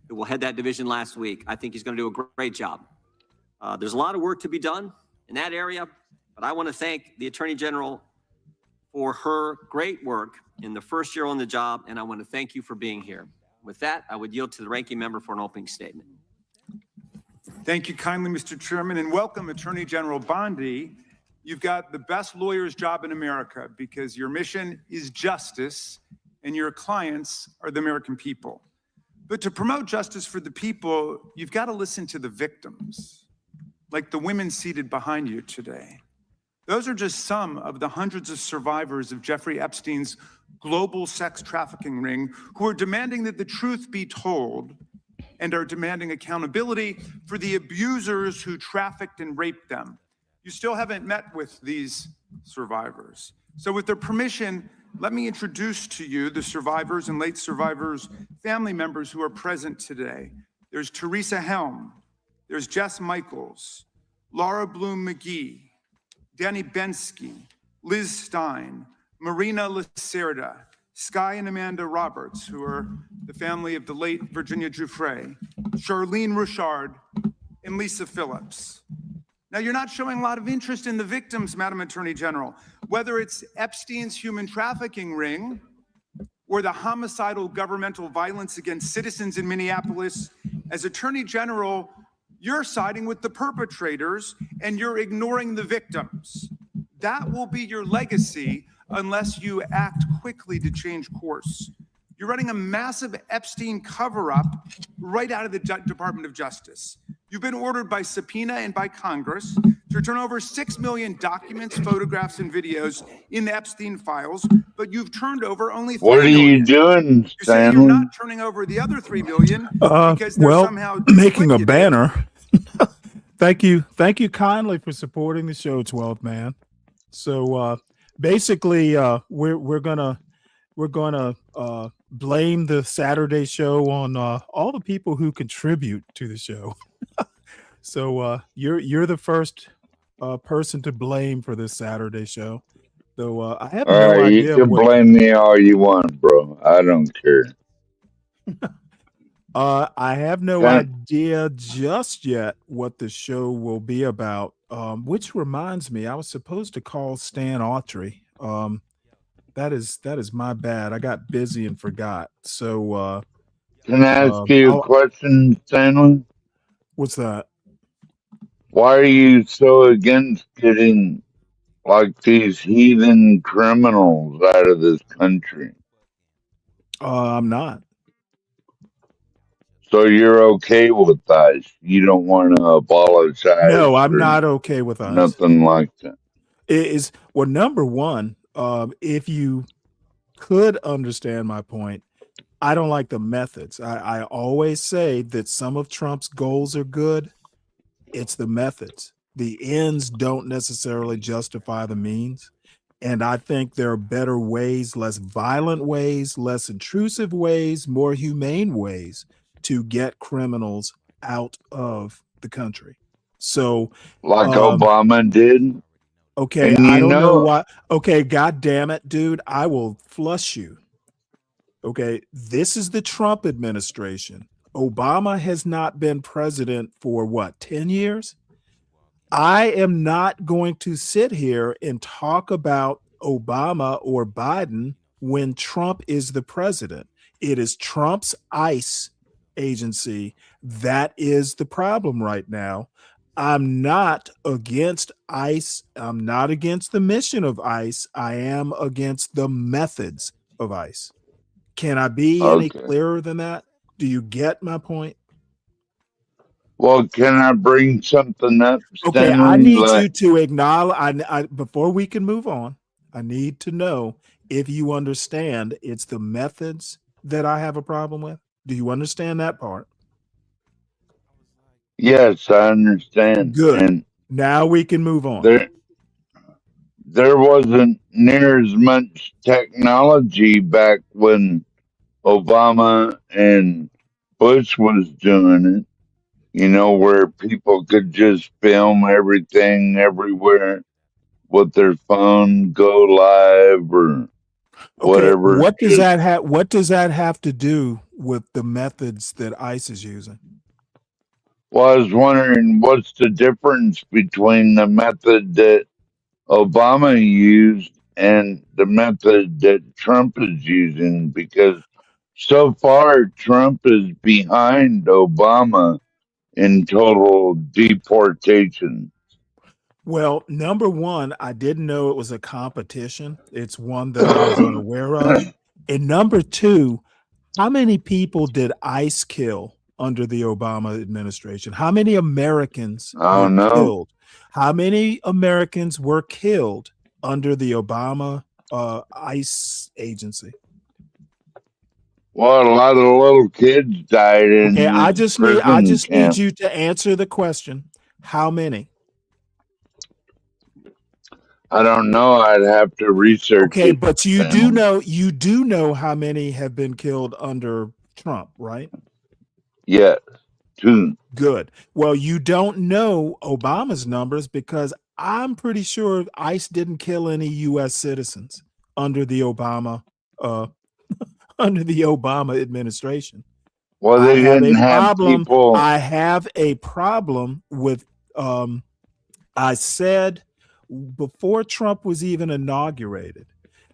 who will head that division last week. I think he's going to do a great job. There's a lot of work to be done in that area, but I want to thank the Attorney General for her great work in the first year on the job, and I want to thank you for being here. With that, I would yield to the ranking member for an opening statement. Thank you kindly, Mr. Chairman, and welcome, Attorney General Bondi. You've got the best lawyer's job in America because your mission is justice and your clients are the American people. But to promote justice for the people, you've got to listen to the victims, like the women seated behind you today. Those are just some of the hundreds of survivors of Jeffrey Epstein's global sex trafficking ring who are demanding that the truth be told and are demanding accountability for the abusers who trafficked and raped them. You still haven't met with these survivors. So with their permission, let me introduce to you the survivors and late survivors' family members who are present today. There's Teresa Helm, there's Jess Michaels, Laura Bloom McGee, Danny Bensky, Liz Stein, Marina Lacerda, Sky and Amanda Roberts, who are the family of the late Virginia Giuffre, Charlene Richard, and Lisa Phillips. Now, you're not showing a lot of interest in the victims, Madam Attorney General, whether it's Epstein's human trafficking ring or the homicidal governmental violence against citizens in Minneapolis. As Attorney General, you're siding with the perpetrators and you're ignoring the victims. That will be your legacy unless you act quickly to change course. You're running a massive Epstein cover-up right out of the Department of Justice. You've been ordered by subpoena and by Congress to turn over 6 million documents, photographs, and videos in the Epstein files, but you've turned over only 3 What are million. you doing, You say you're Stanley? not turning over the other 3 million because they're Well, somehow making a duplicative. banner. Thank you kindly for supporting the show, 12th man. So basically, we're gonna blame the Saturday show on all the people who contribute to the show. So you're the first person to blame for this Saturday show. Though I have All no right, you idea can what. blame me all you want, bro. I don't care. I have no Can, idea just yet what the show will be about. Which reminds me, I was supposed to call Stan Autry. That is my bad. I got busy and forgot. So can I ask you a question, Stanley? what's that? Why are you so against getting like these heathen criminals out of this country? I'm not. So you're okay with ICE? You don't want to apologize No, I'm or not okay with ICE. nothing like that. It is well, number one, if you could understand my point, I don't like the methods. I always say that some of Trump's goals are good. It's the methods. The ends don't necessarily justify the means. And I think there are better ways, less violent ways, less intrusive ways, more humane ways to get criminals out of the country. So, Like Obama did? okay, And I you don't know know, why. Okay, God damn it, dude, I will flush you. Okay, this is the Trump administration. Obama has not been president for what, 10 years? I am not going to sit here and talk about Obama or Biden when Trump is the president. It is Trump's ICE agency that is the problem right now. I'm not against ICE. I'm not against the mission of ICE. I am against the methods of ICE. Can I be any okay. clearer than that? Do you get my point? Well, can I bring something up, Okay, I Stanley? need Like, you to acknowledge. I before we can move on, I need to know if you understand it's the methods that I have a problem with. Do you understand that part? yes, I understand. Good. And Now we can move on. there wasn't near as much technology back when Obama and Bush was doing it, you know, where people could just film everything everywhere with their phone, go live or Okay, whatever. what does that have? What does that have to do with the methods that ICE is using? Well, I was wondering what's the difference between the method that Obama used and the method that Trump is using, because so far Trump is behind Obama in total deportation. Well, number one, I didn't know it was a competition. It's one that I was unaware of. And number two, how many people did ICE kill under the Obama administration? How many Americans I were don't know. killed? How many Americans were killed under the Obama ICE agency? Well, a lot of little kids died in Okay, I his just prison need camp. you to answer the question. How many? I don't know. I'd have to research Okay, it. but you Stanley. do know how many have been killed under Trump, right? Yeah, 2. Good. Well, you don't know Obama's numbers because I'm pretty sure ICE didn't kill any U.S. citizens under the Obama under the Obama administration. Well, I they have a didn't have problem. people. I have a problem with. I said before Trump was even inaugurated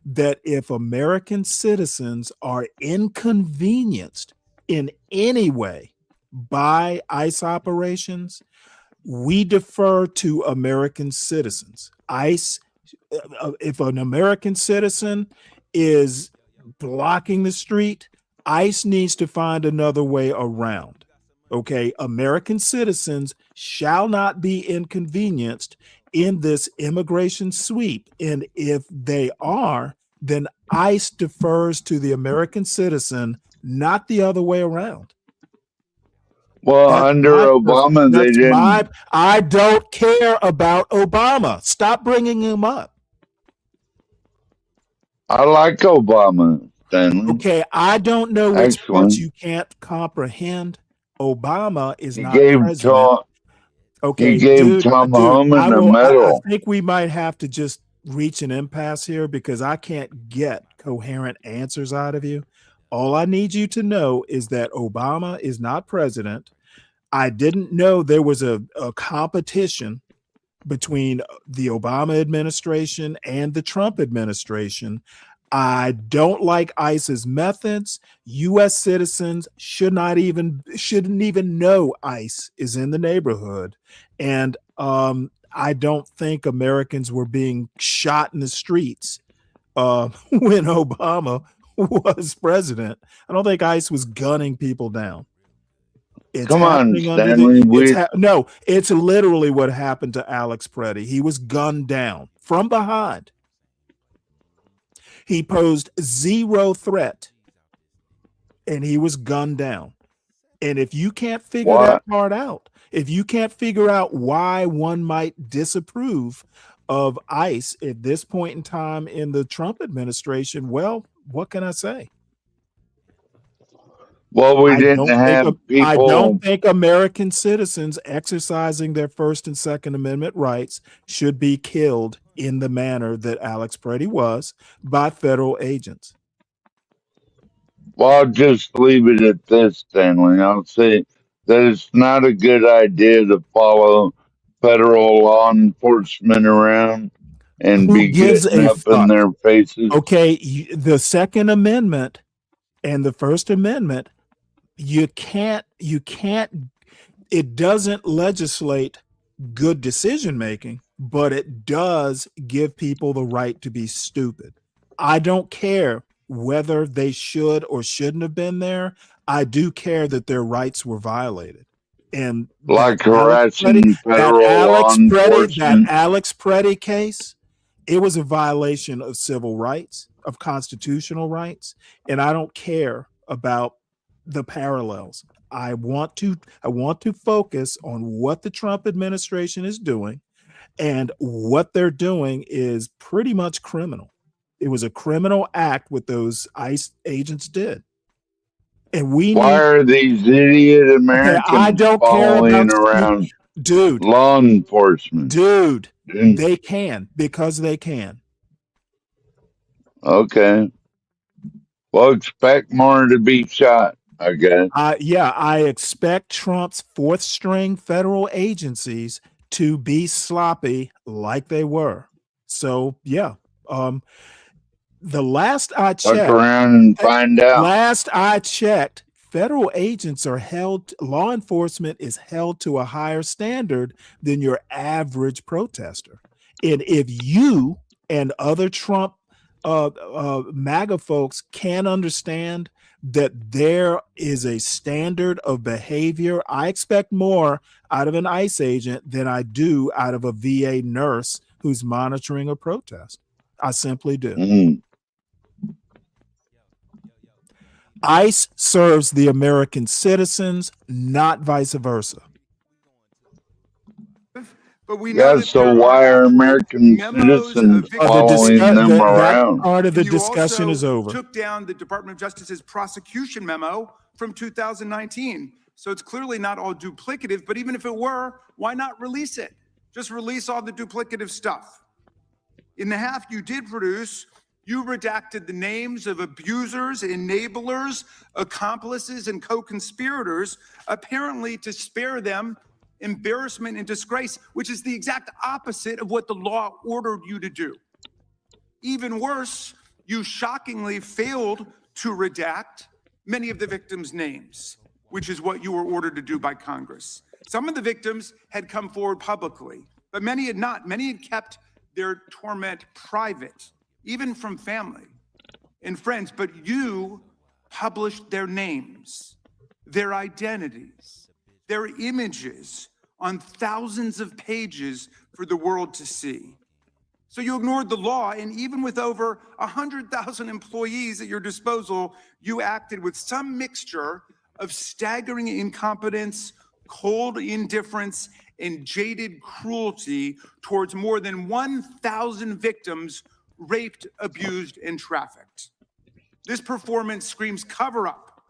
that if American citizens are inconvenienced in any way by ICE operations, we defer to American citizens. ICE, if an American citizen is blocking the street, ICE needs to find another way around. Okay, American citizens shall not be inconvenienced in this immigration sweep. And if they are, then ICE defers to the American citizen, not the other way around. Well, under Obama, they didn't. I don't care about Obama. Stop bringing him up. I like Obama, Stanley. Okay, I don't know which parts Excellent. you can't comprehend. Obama is He not gave president. Okay, he gave Tom Homan a medal. I think we might have to just reach an impasse here because I can't get coherent answers out of you. All I need you to know is that Obama is not president. I didn't know there was a competition between the Obama administration and the Trump administration. I don't like ICE's methods. U.S. citizens shouldn't even know ICE is in the neighborhood. And I don't think Americans were being shot in the streets when Obama was president. I don't think ICE was gunning people down. It's Come on, happening under Stanley. no, it's literally what happened to Alex Preddy. He was gunned down from behind. He posed zero threat and he was gunned down. And if you can't figure that part out, if you can't figure out why one might disapprove of ICE at this point in time in the Trump administration, well, what can I say? Well, we didn't have people. I don't think American citizens exercising their First and Second Amendment rights should be killed in the manner that Alex Preddy was by federal agents. Well, I'll just leave it at this, Stanley. I'll say that it's not a good idea to follow federal law enforcement around and be getting up in their faces. Okay, the Second Amendment and the First Amendment, it doesn't legislate good decision making, but it does give people the right to be stupid. I don't care whether they should or shouldn't have been there. I do care that their rights were violated. And like harassing federal law enforcement. That Alex Preddy case, it was a violation of civil rights, of constitutional rights, and I don't care about the parallels. I want to focus on what the Trump administration is doing, and what they're doing is pretty much criminal. It was a criminal act what those ICE agents did. And why are these idiot Americans following around law enforcement? Dude, they can because they can. Okay. Well, expect more to be shot, I guess. I expect Trump's fourth string federal agencies to be sloppy like they were. So yeah. The last I checked, look around and find out. Last I checked, federal agents are held, law enforcement is held to a higher standard than your average protester. And if you and other Trump MAGA folks can't understand that there is a standard of behavior, I expect more out of an ICE agent than I do out of a VA nurse who's monitoring a protest. I simply do. Mm. ICE serves the American citizens, not vice versa. But we know so why are American citizens following them around? That part of the discussion is over. Took down the Department of Justice's prosecution memo from 2019. So it's clearly not all duplicative, but even if it were, why not release it? Just release all the duplicative stuff. In the half you did produce, you redacted the names of abusers, enablers, accomplices, and co-conspirators, apparently to spare them embarrassment and disgrace, which is the exact opposite of what the law ordered you to do. Even worse, you shockingly failed to redact many of the victims' names, which is what you were ordered to do by Congress. Some of the victims had come forward publicly, but many had not. Many had kept their torment private, even from family and friends, but you published their names, their identities, their images on thousands of pages for the world to see. So you ignored the law, and even with over 100,000 employees at your disposal, you acted with some mixture of staggering incompetence, cold indifference, and jaded cruelty towards more than 1,000 victims raped, abused, and trafficked. This performance screams cover-up.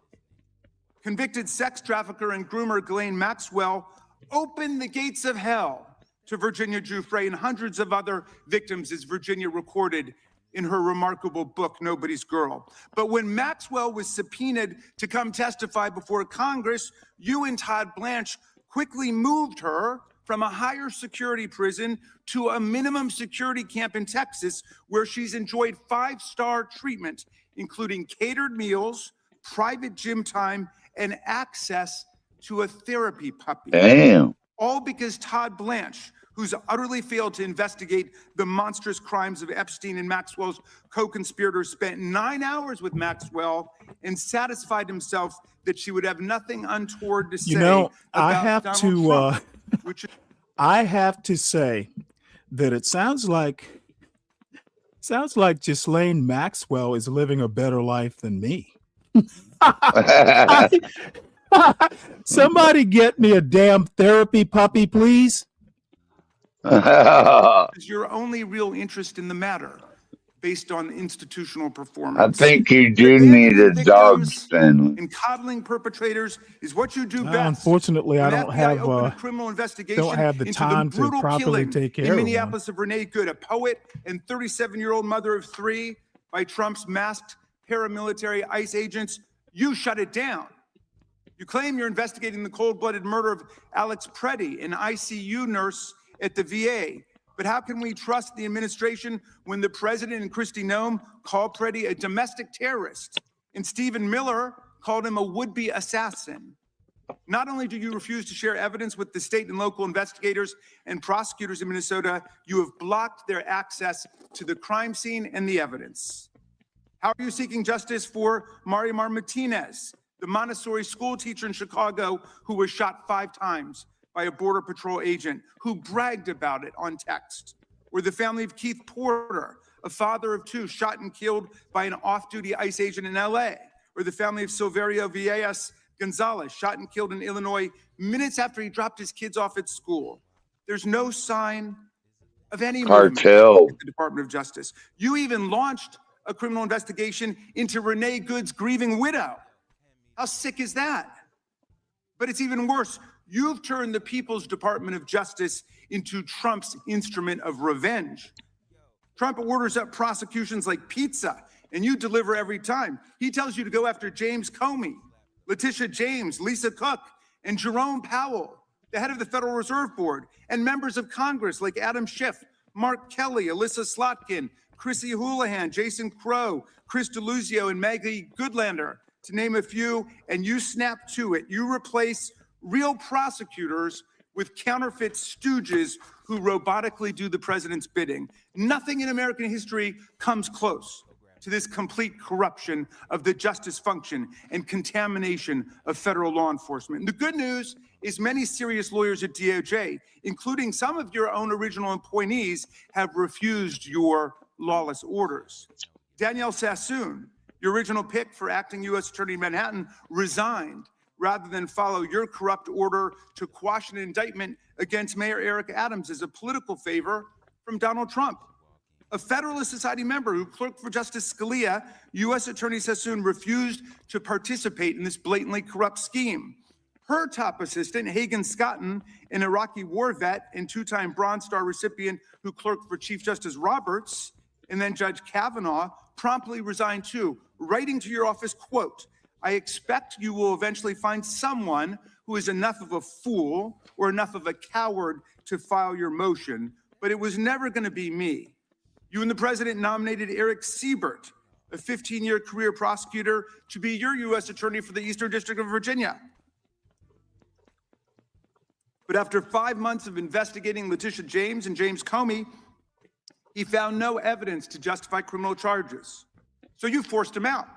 Convicted sex trafficker and groomer Ghislaine Maxwell opened the gates of hell to Virginia Giuffre and hundreds of other victims, as Virginia recorded in her remarkable book, Nobody's Girl. But when Maxwell was subpoenaed to come testify before Congress, you and Todd Blanche quickly moved her from a higher security prison to a minimum security camp in Texas, where she's enjoyed 5-star treatment, including catered meals, private gym time, and access to a therapy puppy. Damn. All because Todd Blanche, who's utterly failed to investigate the monstrous crimes of Epstein and Maxwell's co-conspirators, spent 9 hours with Maxwell and satisfied himself that she would have nothing untoward to say. You know, I about have Donald to Trump, which is I have to say that it sounds like Ghislaine Maxwell is living a better life than me. Somebody get me a damn therapy puppy, please. your only real interest in the matter, based on institutional I performance. think you do need a dog, Stanley. And coddling perpetrators is what you do No, best. unfortunately, I When don't FBI have opened a criminal investigation don't have the into time to brutal properly killing take care in of one. Minneapolis of Renee Good, a poet and 37-year-old mother of 3, by Trump's masked paramilitary ICE agents. You shut it down. You claim you're investigating the cold-blooded murder of Alex Preddy, an ICU nurse at the VA. But how can we trust the administration when the president and Kristi Noem called Preddy a domestic terrorist and Stephen Miller called him a would-be assassin? Not only do you refuse to share evidence with the state and local investigators and prosecutors in Minnesota, you have blocked their access to the crime scene and the evidence. How are you seeking justice for Marimar Martinez, the Montessori school teacher in Chicago who was shot 5 times by a Border Patrol agent who bragged about it on text? Or the family of Keith Porter, a father of 2 shot and killed by an off-duty ICE agent in LA? Or the family of Silverio Villegas Gonzalez, shot and killed in Illinois minutes after he dropped his kids off at school? There's no sign of any movement Cartel. at the Department of Justice. You even launched a criminal investigation into Renee Good's grieving widow. How sick is that? But it's even worse. You've turned the People's Department of Justice into Trump's instrument of revenge. Trump orders up prosecutions like pizza, and you deliver every time. He tells you to go after James Comey, Letitia James, Lisa Cook, and Jerome Powell, the head of the Federal Reserve Board, and members of Congress like Adam Schiff, Mark Kelly, Alyssa Slotkin, Chrissy Houlihan, Jason Crow, Chris DeLuzio, and Maggie Goodlander, to name a few, and you snap to it. You replace real prosecutors with counterfeit stooges who robotically do the president's bidding. Nothing in American history comes close to this complete corruption of the justice function and contamination of federal law enforcement. And the good news is many serious lawyers at DOJ, including some of your own original appointees, have refused your lawless orders. Danielle Sassoon, your original pick for acting U.S. Attorney in Manhattan, resigned rather than follow your corrupt order to quash an indictment against Mayor Eric Adams as a political favor from Donald Trump. A Federalist Society member who clerked for Justice Scalia, U.S. Attorney Sassoon refused to participate in this blatantly corrupt scheme. Her top assistant, Hagan Scotton, an Iraqi war vet and 2-time Bronze Star recipient who clerked for Chief Justice Roberts and then Judge Kavanaugh, promptly resigned too, writing to your office, quote, "I expect you will eventually find someone who is enough of a fool or enough of a coward to file your motion, but it was never going to be me." You and the president nominated Eric Siebert, a 15-year career prosecutor, to be your U.S. attorney for the Eastern District of Virginia. But after 5 months of investigating Letitia James and James Comey, he found no evidence to justify criminal charges. So you forced him out.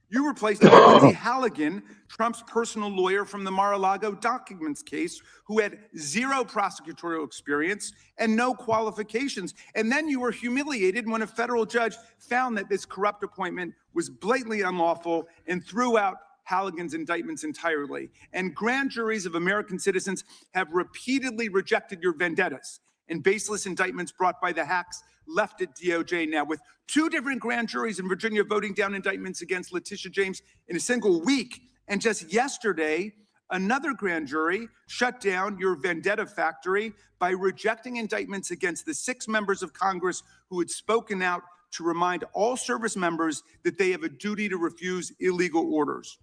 You replaced Lindsay Halligan, Trump's personal lawyer from the Mar-a-Lago documents case, who had zero prosecutorial experience and no qualifications. And then you were humiliated when a federal judge found that this corrupt appointment was blatantly unlawful and threw out Halligan's indictments entirely. And grand juries of American citizens have repeatedly rejected your vendettas and baseless indictments brought by the hacks left at DOJ now, with 2 different grand juries in Virginia voting down indictments against Letitia James in a single week. And just yesterday, another grand jury shut down your vendetta factory by rejecting indictments against the 6 members of Congress who had spoken out to remind all service members that they have a duty to refuse illegal orders.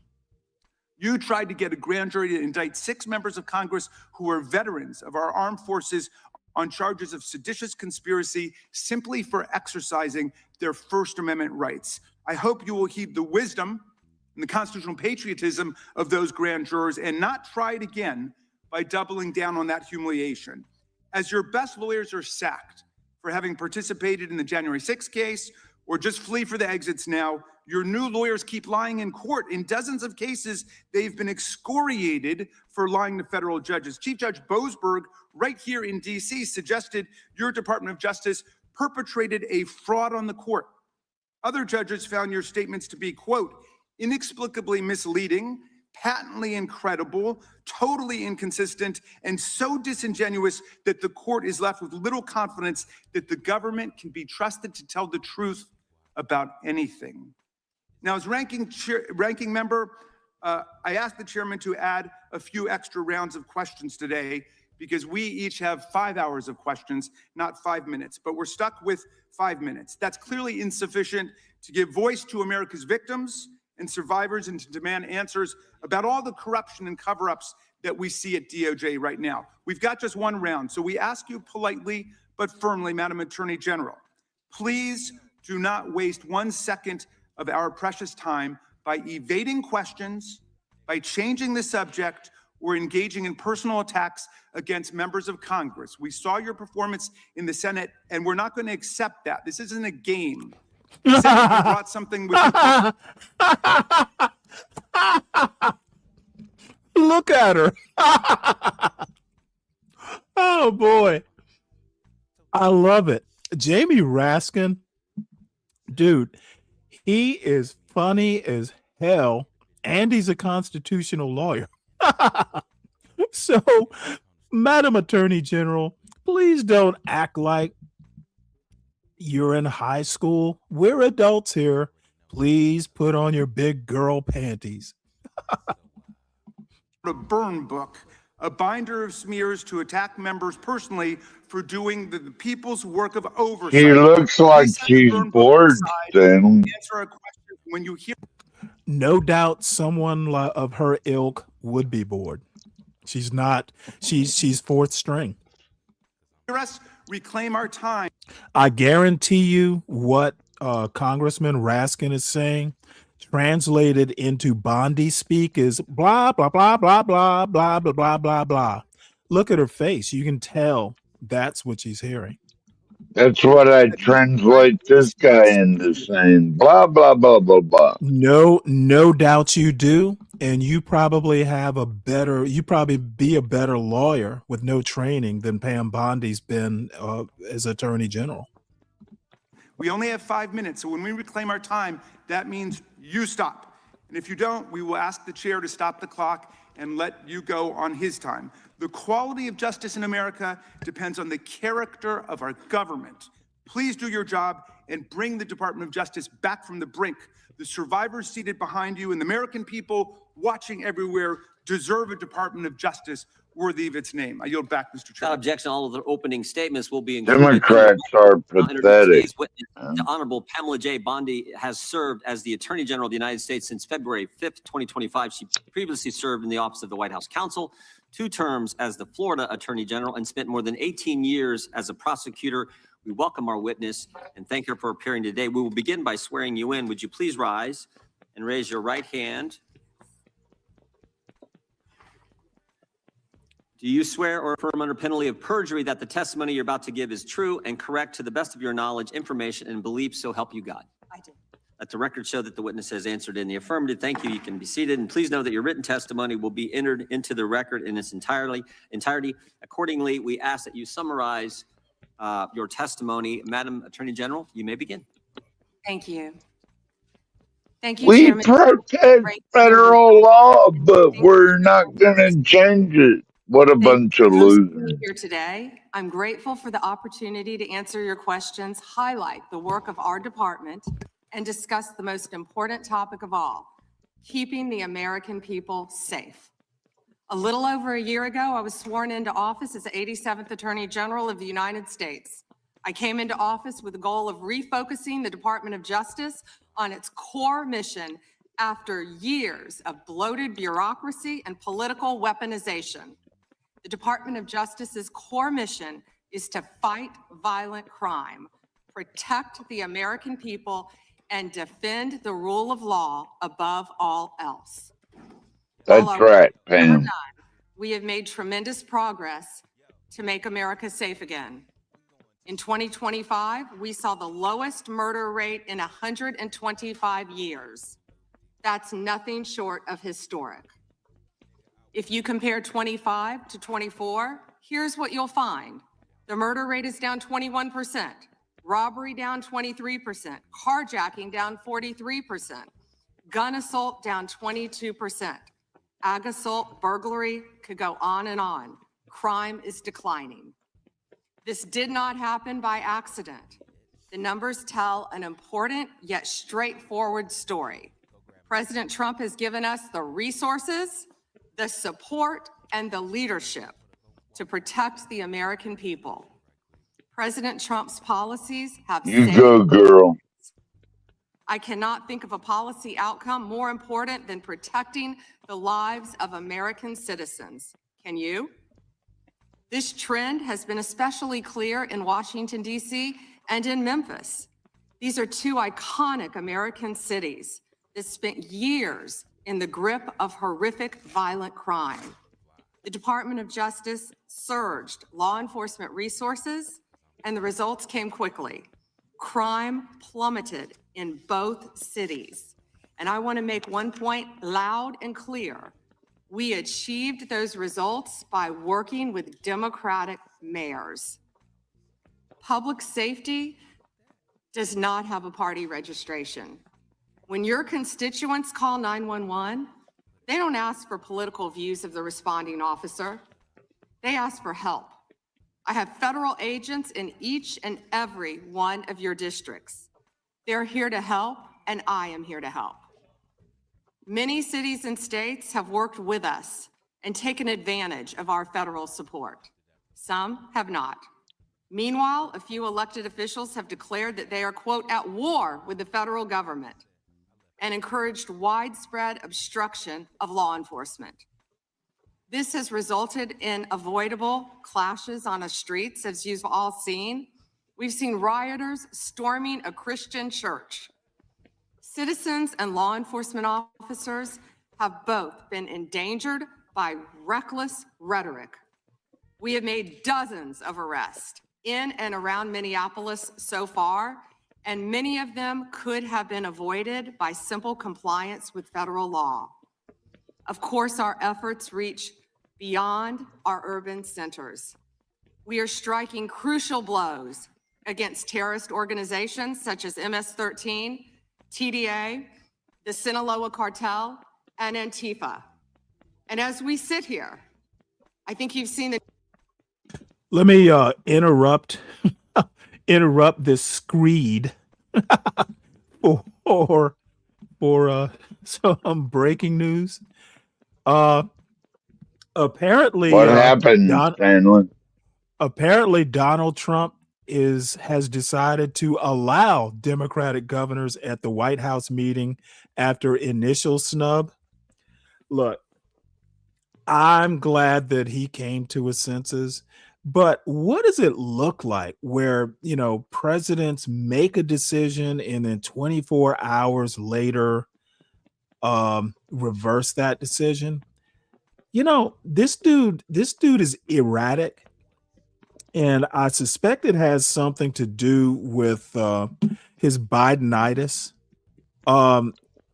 You tried to get a grand jury to indict 6 members of Congress who are veterans of our armed forces on charges of seditious conspiracy simply for exercising their First Amendment rights. I hope you will heed the wisdom and the constitutional patriotism of those grand jurors and not try it again by doubling down on that humiliation. As your best lawyers are sacked for having participated in the January 6th case or just flee for the exits now, your new lawyers keep lying in court. In dozens of cases, they've been excoriated for lying to federal judges. Chief Judge Boasberg, right here in D.C., suggested your Department of Justice perpetrated a fraud on the court. Other judges found your statements to be, quote, inexplicably misleading, patently incredible, totally inconsistent, and so disingenuous that the court is left with little confidence that the government can be trusted to tell the truth about anything. Now, as ranking member, I asked the chairman to add a few extra rounds of questions today because we each have 5 hours of questions, not 5 minutes, but we're stuck with 5 minutes. That's clearly insufficient to give voice to America's victims and survivors and to demand answers about all the corruption and cover-ups that we see at DOJ right now. We've got just 1 round, so we ask you politely but firmly, Madam Attorney General, please do not waste 1 second of our precious time by evading questions, by changing the subject, or engaging in personal attacks against members of Congress. We saw your performance in the Senate, and we're not going to accept that. This isn't a game. The Senate, you brought something with Look at her. Oh, boy. I love it. Jamie Raskin, dude, he is funny as hell, and he's a constitutional lawyer. So, Madam Attorney General, please don't act like you're in high school. We're adults here. Please put on your big girl panties. A burn book, a binder of smears to attack members personally for doing the people's work of oversight. She looks like she's bored, Stanley. Answer a question when you hear. No doubt someone of her ilk would be bored. She's not. She's fourth string. Us reclaim our time. I guarantee you what Congressman Raskin is saying, translated into Bondi speak, is blah, blah, blah, blah, blah, blah, blah, blah, blah, blah. Look at her face. You can tell that's what she's hearing. That's what I translate this guy into saying. Blah, blah, blah, blah, blah. No doubt you do. And you probably be a better lawyer with no training than Pam Bondi's been as Attorney General. We only have 5 minutes, so when we reclaim our time, that means you stop. And if you don't, we will ask the chair to stop the clock and let you go on his time. The quality of justice in America depends on the character of our government. Please do your job and bring the Department of Justice back from the brink. The survivors seated behind you and the American people watching everywhere deserve a Department of Justice worthy of its name. I yield back, Mr. Chairman. Without objection, all of the opening statements will be included. Democrats are pathetic. The Honorable Pamela J. Bondi has served as the Attorney General of the United States since February 5th, 2025. She previously served in the Office of the White House Counsel, 2 terms as the Florida Attorney General, and spent more than 18 years as a prosecutor. We welcome our witness and thank her for appearing today. We will begin by swearing you in. Would you please rise and raise your right hand? Do you swear or affirm under penalty of perjury that the testimony you're about to give is true and correct to the best of your knowledge, information, and belief, so help you God? I do. Let the record show that the witness has answered in the affirmative. Thank you. You can be seated. And please know that your written testimony will be entered into the record in its entirety. Accordingly, we ask that you summarize your testimony. Madam Attorney General, you may begin. Thank you. Thank you, We Chairman. protect federal law, but we're not going to change it. What a bunch of losers. Here today, I'm grateful for the opportunity to answer your questions, highlight the work of our department, and discuss the most important topic of all, keeping the American people safe. A little over a year ago, I was sworn into office as the 87th Attorney General of the United States. I came into office with the goal of refocusing the Department of Justice on its core mission after years of bloated bureaucracy and political weaponization. The Department of Justice's core mission is to fight violent crime, protect the American people, and defend the rule of law above all else. That's right, Pam. We have made tremendous progress to make America safe again. In 2025, we saw the lowest murder rate in 125 years. That's nothing short of historic. If you compare 25 to 24, here's what you'll find. The murder rate is down 21%, robbery down 23%, carjacking down 43%, gun assault down 22%, ag assault, burglary, could go on and on. Crime is declining. This did not happen by accident. The numbers tell an important yet straightforward story. President Trump has given us the resources, the support, and the leadership to protect the American people. President Trump's policies have You go, girl. I cannot think of a policy outcome more important than protecting the lives of American citizens. Can you? This trend has been especially clear in Washington, D.C. and in Memphis. These are two iconic American cities that spent years in the grip of horrific violent crime. The Department of Justice surged law enforcement resources, and the results came quickly. Crime plummeted in both cities. And I want to make one point loud and clear. We achieved those results by working with Democratic mayors. Public safety does not have a party registration. When your constituents call 911, they don't ask for political views of the responding officer. They ask for help. I have federal agents in each and every one of your districts. They're here to help, and I am here to help. Many cities and states have worked with us and taken advantage of our federal support. Some have not. Meanwhile, a few elected officials have declared that they are, quote, at war with the federal government and encouraged widespread obstruction of law enforcement. This has resulted in avoidable clashes on the streets, as you've all seen. We've seen rioters storming a Christian church. Citizens and law enforcement officers have both been endangered by reckless rhetoric. We have made dozens of arrests in and around Minneapolis so far, and many of them could have been avoided by simple compliance with federal law. Of course, our efforts reach beyond our urban centers. We are striking crucial blows against terrorist organizations such as MS-13, TDA, the Sinaloa cartel, and Antifa. And as we sit here, I think you've seen the... Let me interrupt this screed for some breaking news. Apparently, What happened, Stanley? Apparently, Donald Trump has decided to allow Democratic governors at the White House meeting after initial snub. Look, I'm glad that he came to his senses, but what does it look like where, you know, presidents make a decision and then 24 hours later reverse that decision? You know, this dude is erratic. And I suspect it has something to do with his Bidenitis.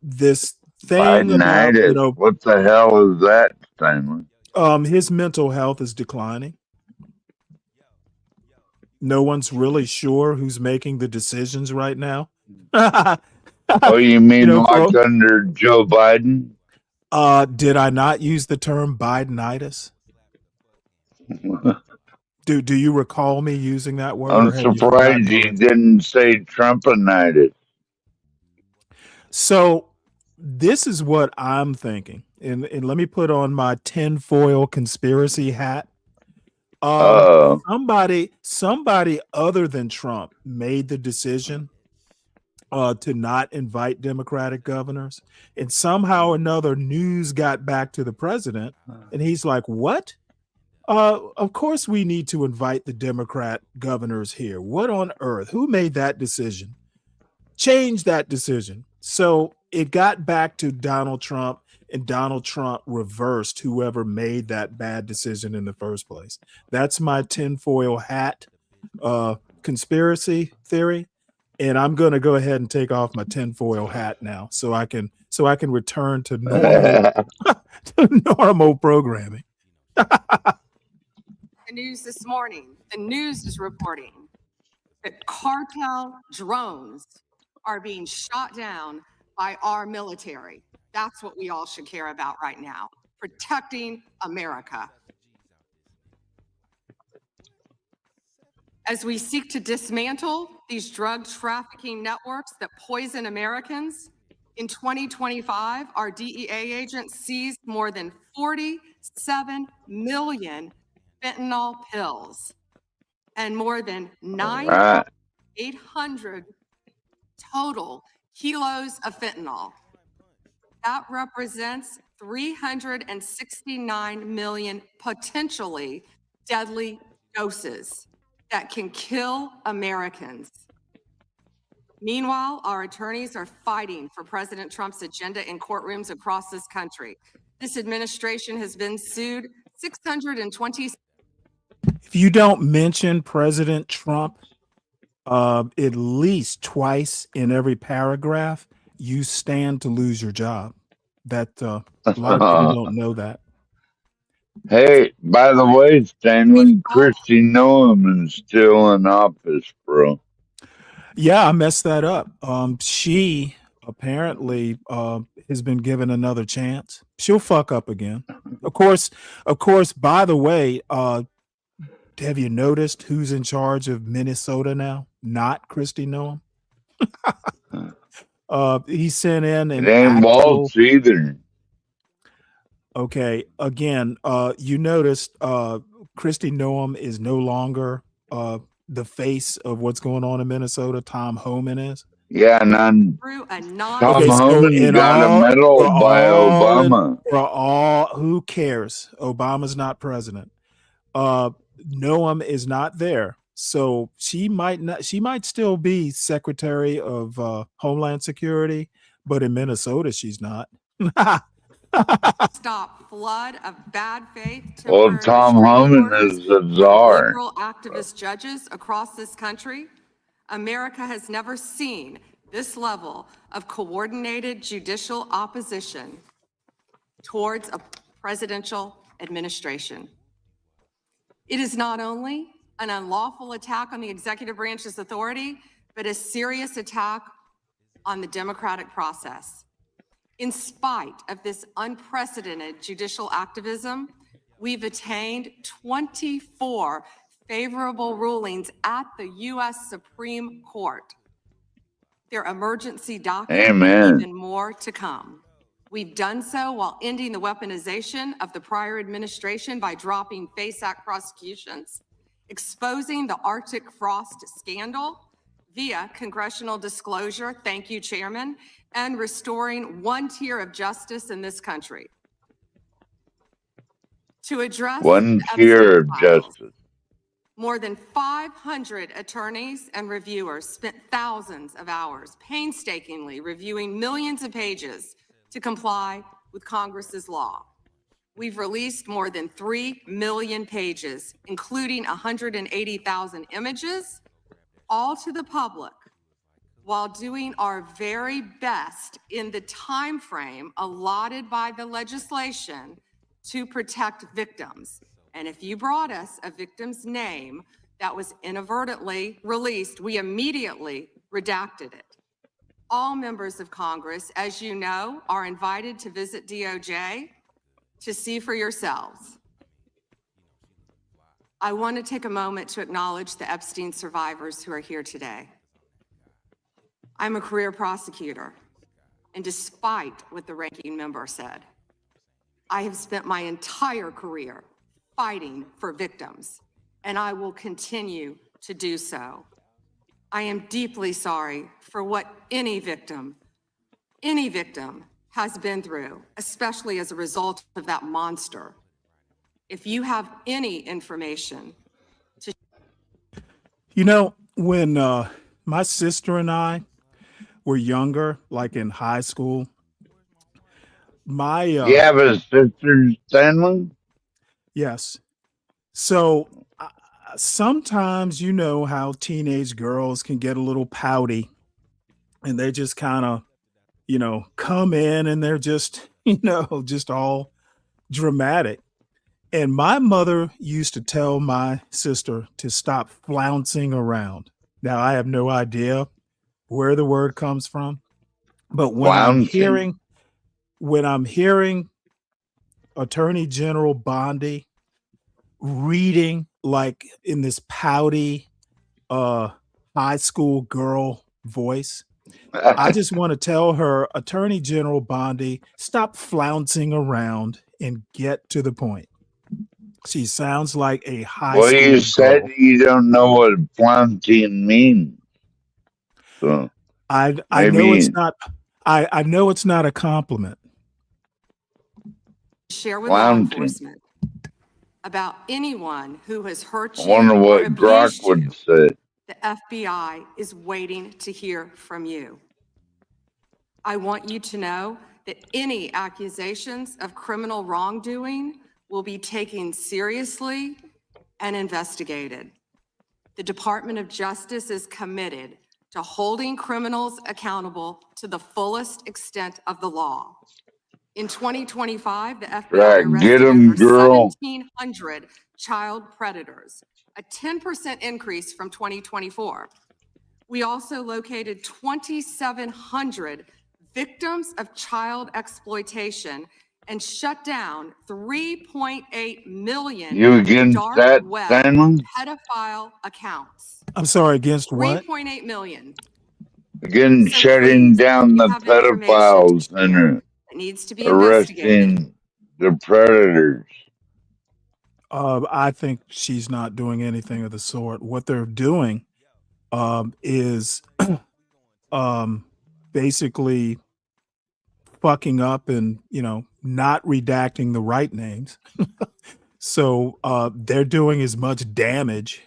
This thing about, Bidenitis. What the hell is that, Stanley? His mental health is declining. No one's really sure who's making the decisions right now. Oh, you mean like under Joe Biden? Did I not use the term Bidenitis? Do you recall me using that word? I'm or have you forgotten surprised you already? didn't say Trumpinitis. So this is what I'm thinking. And let me put on my tinfoil conspiracy hat. Somebody other than Trump made the decision to not invite Democratic governors. And somehow or another, news got back to the president. And he's like, what? Of course we need to invite the Democrat governors here. What on earth? Who made that decision? Change that decision. So it got back to Donald Trump, and Donald Trump reversed whoever made that bad decision in the first place. That's my tinfoil hat conspiracy theory. And I'm going to go ahead and take off my tinfoil hat now so I can return to normal to normal programming. The news this morning, the news is reporting that cartel drones are being shot down by our military. That's what we all should care about right now, protecting America. As we seek to dismantle these drug trafficking networks that poison Americans, in 2025, our DEA agents seized more than 47 million fentanyl pills and more than 9,800 total kilos of fentanyl. That represents 369 million potentially deadly doses that can kill Americans. Meanwhile, our attorneys are fighting for President Trump's agenda in courtrooms across this country. This administration has been sued 620. If you don't mention President Trump at least twice in every paragraph, you stand to lose your job. That a lot of people don't know that. Hey, by the way, Stanley, Kristi Noem is still in office, bro. Yeah, I messed that up. She apparently has been given another chance. She'll fuck up again. Of course, by the way, have you noticed who's in charge of Minnesota now? Not Kristi Noem. He sent in an It ain't actual... Waltz either. Okay, again, you noticed Kristi Noem is no longer the face of what's going on in Minnesota. Tom Homan is. Yeah, Tom Homan got a medal by Obama. Who cares? Obama's not president. Noem is not there. So she might still be Secretary of Homeland Security, but in Minnesota, she's not. Stop flood of bad faith. Well, Tom Homan is the czar. Liberal activist judges across this country. America has never seen this level of coordinated judicial opposition towards a presidential administration. It is not only an unlawful attack on the executive branch's authority, but a serious attack on the democratic process. In spite of this unprecedented judicial activism, we've attained 24 favorable rulings at the U.S. Supreme Court. Their emergency docket, even more to come. We've done so while ending the weaponization of the prior administration by dropping FACE Act prosecutions, exposing the Arctic frost scandal via congressional disclosure, thank you, Chairman, and restoring one tier of justice in this country. To address one tier of justice. More than 500 attorneys and reviewers spent thousands of hours painstakingly reviewing millions of pages to comply with Congress's law. We've released more than 3 million pages, including 180,000 images, all to the public while doing our very best in the time frame allotted by the legislation to protect victims. And if you brought us a victim's name that was inadvertently released, we immediately redacted it. All members of Congress, as you know, are invited to visit DOJ to see for yourselves. I want to take a moment to acknowledge the Epstein survivors who are here today. I'm a career prosecutor, and despite what the ranking member said, I have spent my entire career fighting for victims, and I will continue to do so. I am deeply sorry for what any victim has been through, especially as a result of that monster. If you have any information to... You know, when my sister and I were younger, like in high school, my You have a sister, Stanley? yes. So sometimes you know how teenage girls can get a little pouty, and they just kind of, come in and they're just, just all dramatic. And my mother used to tell my sister to stop flouncing around. Now, I have no idea where the word comes from, but when I'm hearing Attorney General Bondi reading like in this pouty high school girl voice, I just want to tell her, Attorney General Bondi, stop flouncing around and get to the point. She sounds like a high Well, school you said girl. you don't know what flouncing means. So I know it's not I know it's not a compliment. share with law enforcement about anyone who has hurt I you wonder or what Grok abused would you. say. The FBI is waiting to hear from you. I want you to know that any accusations of criminal wrongdoing will be taken seriously and investigated. The Department of Justice is committed to holding criminals accountable to the fullest extent of the law. In 2025, the FBI Right, get arrested 'em, over girl. 1,700 child predators, a 10% increase from 2024. We also located 2,700 victims of child exploitation and shut down 3.8 million You against dark that, web Stanley? pedophile accounts. I'm sorry, against what? 3.8 million. Again, So shutting down the have information pedophiles and that needs to be investigated. arresting the predators. I think she's not doing anything of the sort. What they're doing is basically fucking up and, not redacting the right names. So they're doing as much damage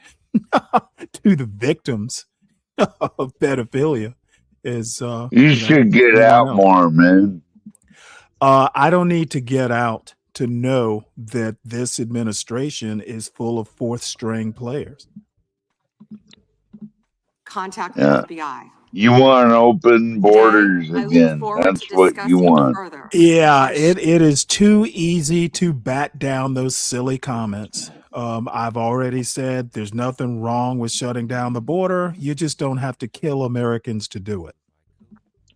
to the victims of pedophilia as You should get anyone out else. more, man. I don't need to get out to know that this administration is full of fourth string players. Contact Yeah. the FBI. You want open borders I look again. forward That's to what you discussing want. further. Yeah, it is too easy to bat down those silly comments. I've already said there's nothing wrong with shutting down the border. You just don't have to kill Americans to do it.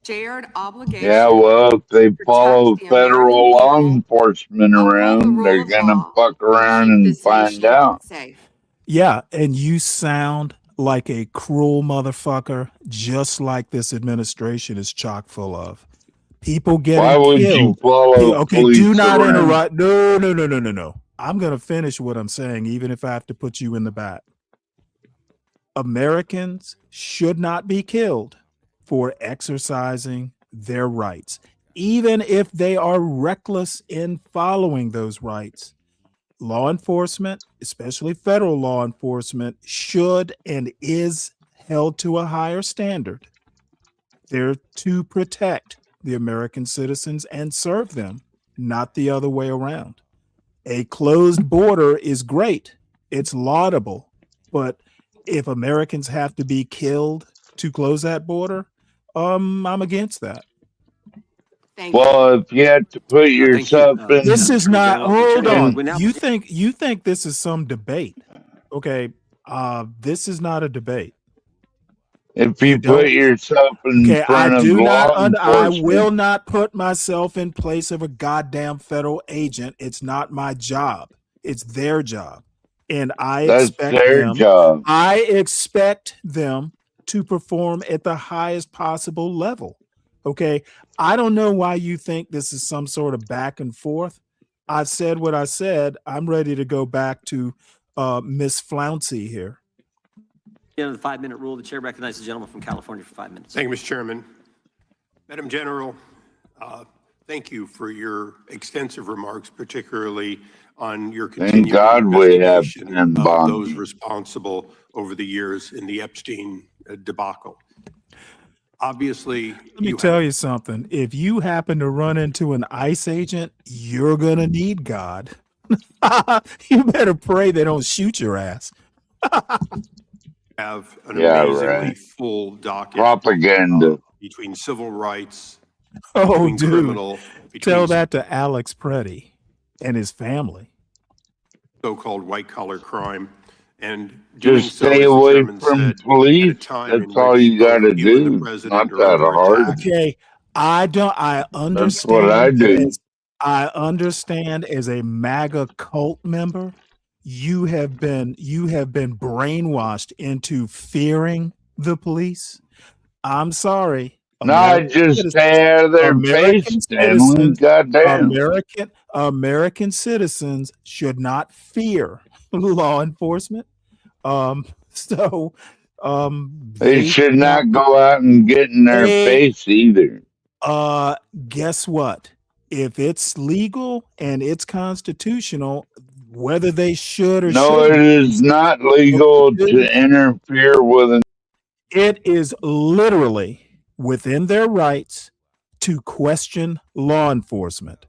Shared obligation. Yeah, well, if they follow the federal American law enforcement around, they're gonna fuck around and find out. Safe. Yeah, and you sound like a cruel motherfucker, just like this administration is chock full of. People getting Why would you killed. follow Okay, police do not around? interrupt. No. I'm going to finish what I'm saying, even if I have to put you in the back. Americans should not be killed for exercising their rights, even if they are reckless in following those rights. Law enforcement, especially federal law enforcement, should and is held to a higher standard. They're to protect the American citizens and serve them, not the other way around. A closed border is great. It's laudable. But if Americans have to be killed to close that border, I'm against that. Thank you. Well, if you had to put yourself in, This is not. Hold on. in- You think this is some debate? Okay. This is not a debate. if You you put don't. yourself in Okay, I front of do not. law I will enforcement, not put myself in place of a goddamn federal agent. It's not my job. It's their job, and I that's expect their them. job. I expect them to perform at the highest possible level. Okay, I don't know why you think this is some sort of back and forth. I've said what I said. I'm ready to go back to Miss Flouncy here. End of the 5-minute rule. The chair recognizes the gentleman from California for 5 minutes. Thank you, Mr. Chairman. Madam General, thank you for your extensive remarks, particularly on your Thank continuing God we have investigation Ted of Bundy. those responsible over the years in the Epstein debacle. Obviously, Let me tell you something. If you happen to run into an ICE agent, you're going to need God. You better pray they don't shoot your ass. have an Yeah, amazingly right. full docket Propaganda. between civil rights, Oh, between dude. criminal, between Tell that to Alex Preddy and his family. so-called white-collar crime. And doing Just so, stay as the away chairman from said, at a police. time That's in all which you both got to you and the do. president Not are that under hard. attack. Okay, I That's what I do. understand as a MAGA cult member, you have been brainwashed into fearing the police. I'm sorry. No, I just stay out of their face, Stanley. Goddamn. American citizens should not fear law enforcement. So They should not go out and get in their face either. Guess what? If it's legal and it's constitutional, whether they should or No, shouldn't, it is not legal to interfere with an. it is literally within their rights to question law enforcement.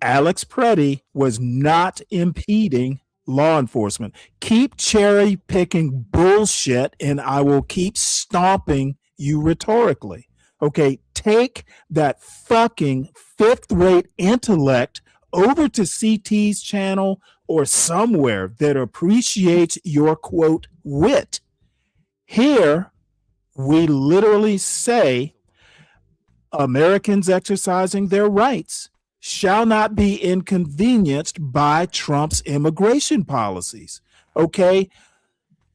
Alex Preddy was not impeding law enforcement. Keep cherry picking bullshit, and I will keep stomping you rhetorically. Okay, take that fucking fifth rate intellect over to CT's channel or somewhere that appreciates your quote wit. Here, we literally say Americans exercising their rights shall not be inconvenienced by Trump's immigration policies. Okay?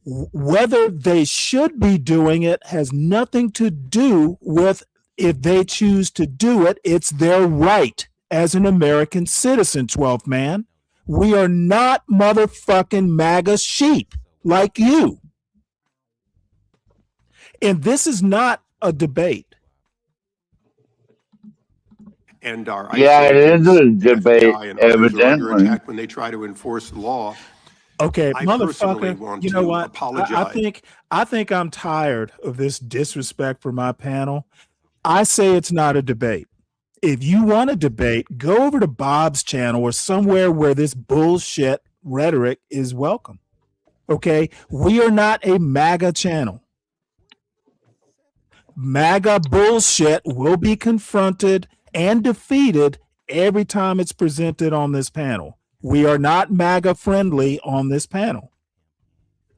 Whether they should be doing it has nothing to do with if they choose to do it. It's their right as an American citizen, 12th man. We are not motherfucking MAGA sheep like you. And this is not a debate. And our Yeah, ICE it is agents, a debate, FBI, and others are under evidently. attack when they try to enforce the law. Okay, I personally motherfucker. want You know to what? apologize. I think I'm tired of this disrespect for my panel. I say it's not a debate. If you want to debate, go over to Bob's channel or somewhere where this bullshit rhetoric is welcome. Okay, we are not a MAGA channel. MAGA bullshit will be confronted and defeated every time it's presented on this panel. We are not MAGA friendly on this panel.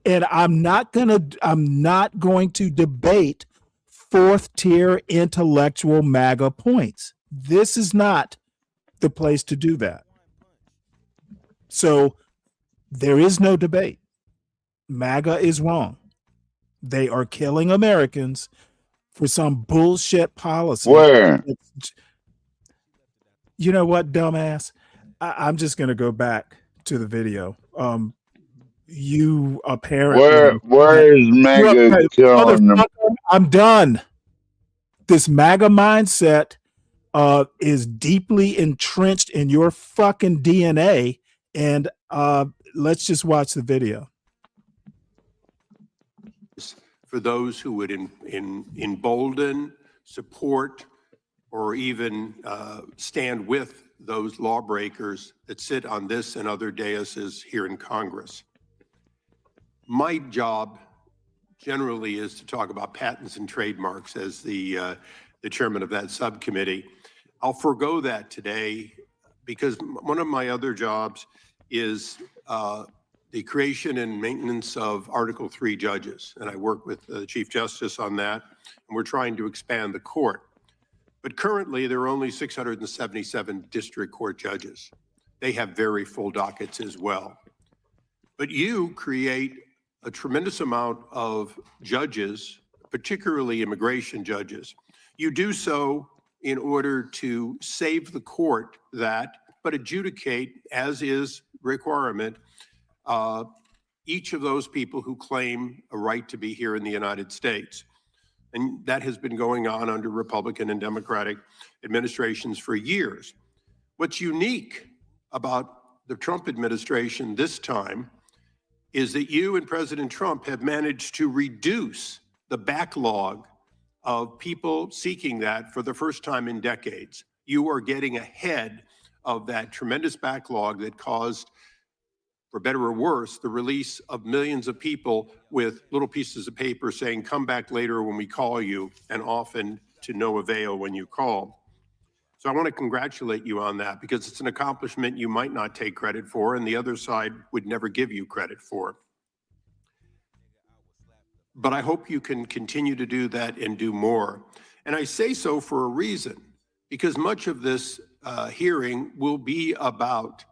And I'm not going to debate fourth tier intellectual MAGA points. This is not the place to do that. So there is no debate. MAGA is wrong. They are killing Americans for some bullshit policy. Where? You know what, dumbass? I'm just going to go back to the video. You apparently Where is MAGA killing them? I'm done. This MAGA mindset is deeply entrenched in your fucking DNA, and let's just watch the video. For those who would embolden, support, or even stand with those lawbreakers that sit on this and other daises here in Congress. My job generally is to talk about patents and trademarks as the chairman of that subcommittee. I'll forego that today because one of my other jobs is the creation and maintenance of Article 3 judges. And I work with the Chief Justice on that, and we're trying to expand the court. But currently, there are only 677 district court judges. They have very full dockets as well. But you create a tremendous amount of judges, particularly immigration judges. You do so in order to save the court that, but adjudicate, as is requirement, each of those people who claim a right to be here in the United States. And that has been going on under Republican and Democratic administrations for years. What's unique about the Trump administration this time is that you and President Trump have managed to reduce the backlog of people seeking that for the first time in decades. You are getting ahead of that tremendous backlog that caused, for better or worse, the release of millions of people with little pieces of paper saying, come back later when we call you, and often to no avail when you call. So I want to congratulate you on that because it's an accomplishment you might not take credit for and the other side would never give you credit for. But I hope you can continue to do that and do more. And I say so for a reason, because much of this hearing will be about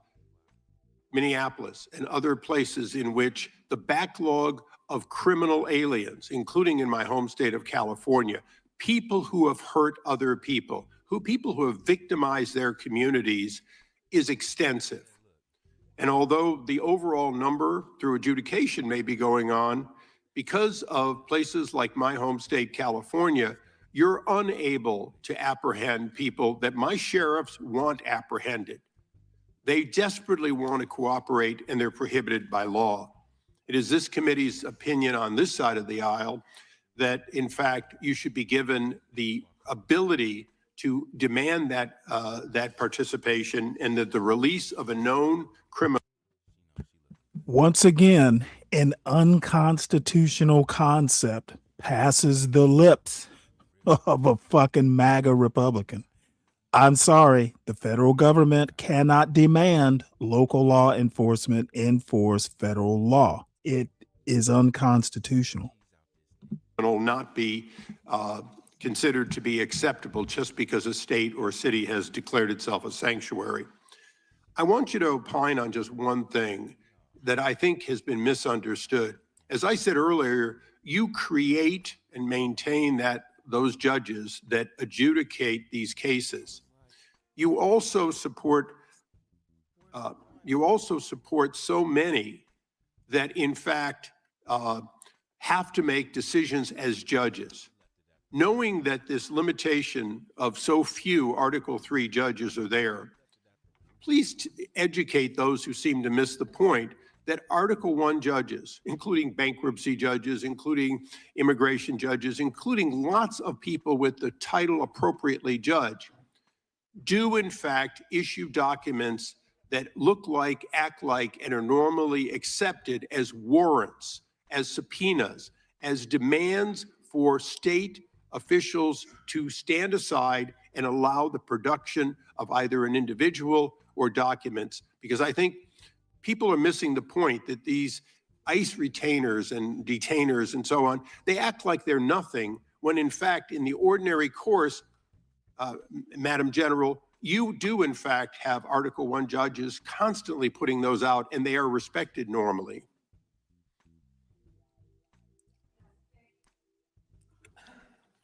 Minneapolis and other places in which the backlog of criminal aliens, including in my home state of California, people who have hurt other people, people who have victimized their communities, is extensive. And although the overall number through adjudication may be going on, because of places like my home state, California, you're unable to apprehend people that my sheriffs want apprehended. They desperately want to cooperate, and they're prohibited by law. It is this committee's opinion on this side of the aisle that, in fact, you should be given the ability to demand that that participation, and that the release of a known criminal. Once again, an unconstitutional concept passes the lips of a fucking MAGA Republican. I'm sorry, the federal government cannot demand local law enforcement enforce federal law. It is unconstitutional. Will not be considered to be acceptable just because a state or city has declared itself a sanctuary. I want you to opine on just one thing that I think has been misunderstood. As I said earlier, you create and maintain those judges that adjudicate these cases. You also support so many that, in fact, have to make decisions as judges. Knowing that this limitation of so few Article 3 judges are there, please educate those who seem to miss the point that Article 1 judges, including bankruptcy judges, including immigration judges, including lots of people with the title appropriately judge, do in fact issue documents that look like, act like, and are normally accepted as warrants, as subpoenas, as demands for state officials to stand aside and allow the production of either an individual or documents. Because I think people are missing the point that these ICE retainers and detainers and so on, they act like they're nothing when in fact in the ordinary course, Madam General, you do in fact have Article 1 judges constantly putting those out, and they are respected normally.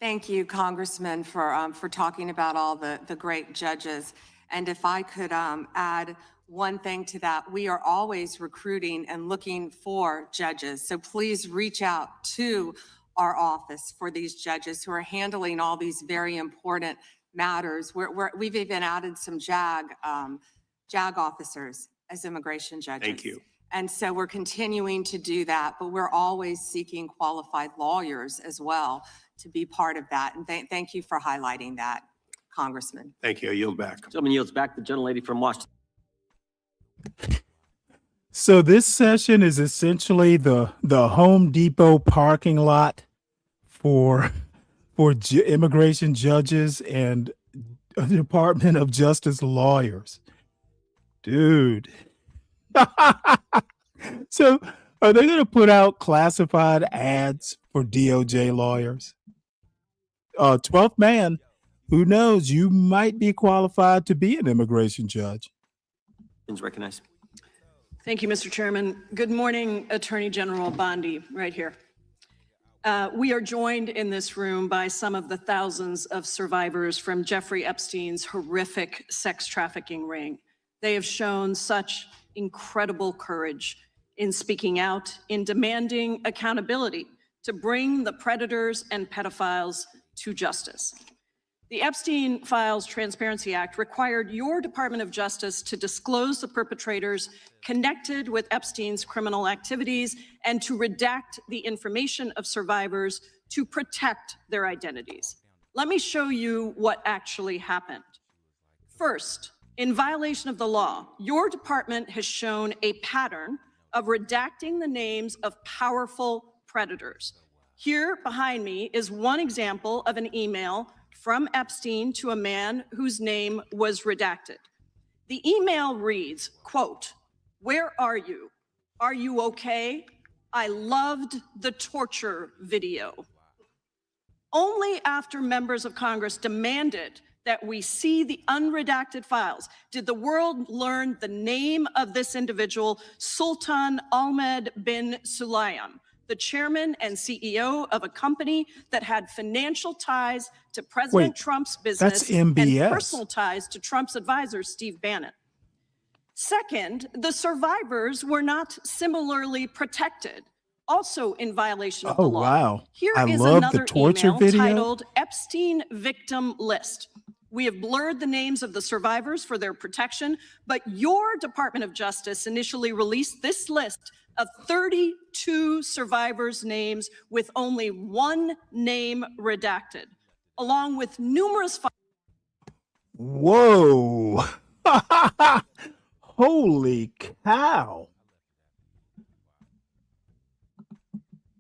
Thank you, Congressman, for talking about all the great judges. And if I could add one thing to that, we are always recruiting and looking for judges. So please reach out to our office for these judges who are handling all these very important matters. We've even added some JAG officers as immigration judges. Thank you. And so we're continuing to do that, but we're always seeking qualified lawyers as well to be part of that. And thank you for highlighting that, Congressman. Thank you. I yield back. Gentleman yields back. The gentlelady from Washington. So this session is essentially the Home Depot parking lot for immigration judges and Department of Justice lawyers. Dude. So are they going to put out classified ads for DOJ lawyers? 12th man, who knows? You might be qualified to be an immigration judge. Recognized. Thank you, Mr. Chairman. Good morning, Attorney General Bondi, right here. We are joined in this room by some of the thousands of survivors from Jeffrey Epstein's horrific sex trafficking ring. They have shown such incredible courage in speaking out, in demanding accountability to bring the predators and pedophiles to justice. The Epstein Files Transparency Act required your Department of Justice to disclose the perpetrators connected with Epstein's criminal activities and to redact the information of survivors to protect their identities. Let me show you what actually happened. First, in violation of the law, your department has shown a pattern of redacting the names of powerful predators. Here behind me is one example of an email from Epstein to a man whose name was redacted. The email reads, quote, "Where are you? Are you okay? I loved the torture video." Only after members of Congress demanded that we see the unredacted files did the world learn the name of this individual, Sultan Ahmed bin Sulayman, the chairman and CEO of a company that had financial ties to President Trump's business and personal ties to Trump's advisor, Steve Bannon. Second, the survivors were not similarly protected, also in violation of the law. Wow. Here I is love another the torture email video. titled Epstein Victim List. We have blurred the names of the survivors for their protection, but your Department of Justice initially released this list of 32 survivors' names with only one name redacted, along with numerous Whoa. Holy cow.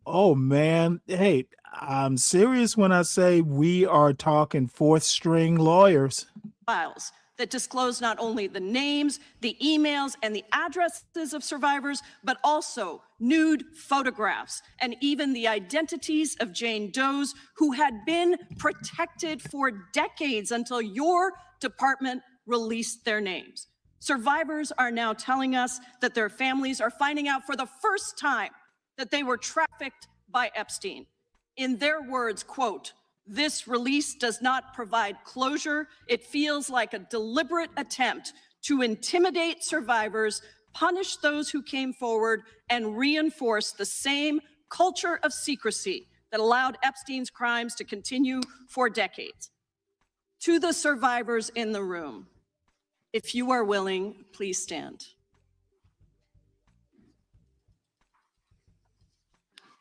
Oh, man. Hey, I'm serious when I say we are talking fourth string lawyers. files that disclose not only the names, the emails, and the addresses of survivors, but also nude photographs and even the identities of Jane Does who had been protected for decades until your department released their names. Survivors are now telling us that their families are finding out for the first time that they were trafficked by Epstein. In their words, quote, "This release does not provide closure. It feels like a deliberate attempt to intimidate survivors, punish those who came forward, and reinforce the same culture of secrecy that allowed Epstein's crimes to continue for decades." To the survivors in the room, if you are willing, please stand.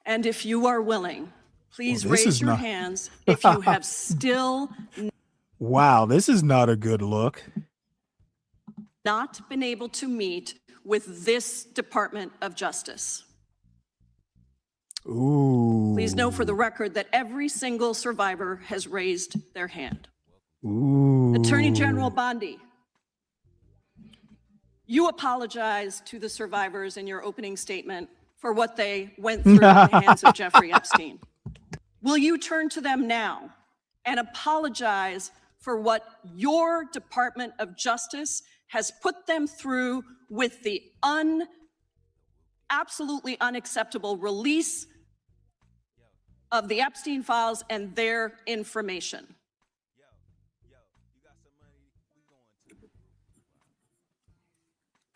And if you are willing, please Well, this raise is your not- hands if you have still Wow, this is not a good look. not been able to meet with this Department of Justice. Ooh. Please know for the record that every single survivor has raised their hand. Ooh. Attorney General Bondi, you apologized to the survivors in your opening statement for what they went through at the hands of Jeffrey Epstein. Will you turn to them now and apologize for what your Department of Justice has put them through with the absolutely unacceptable release of the Epstein files and their information?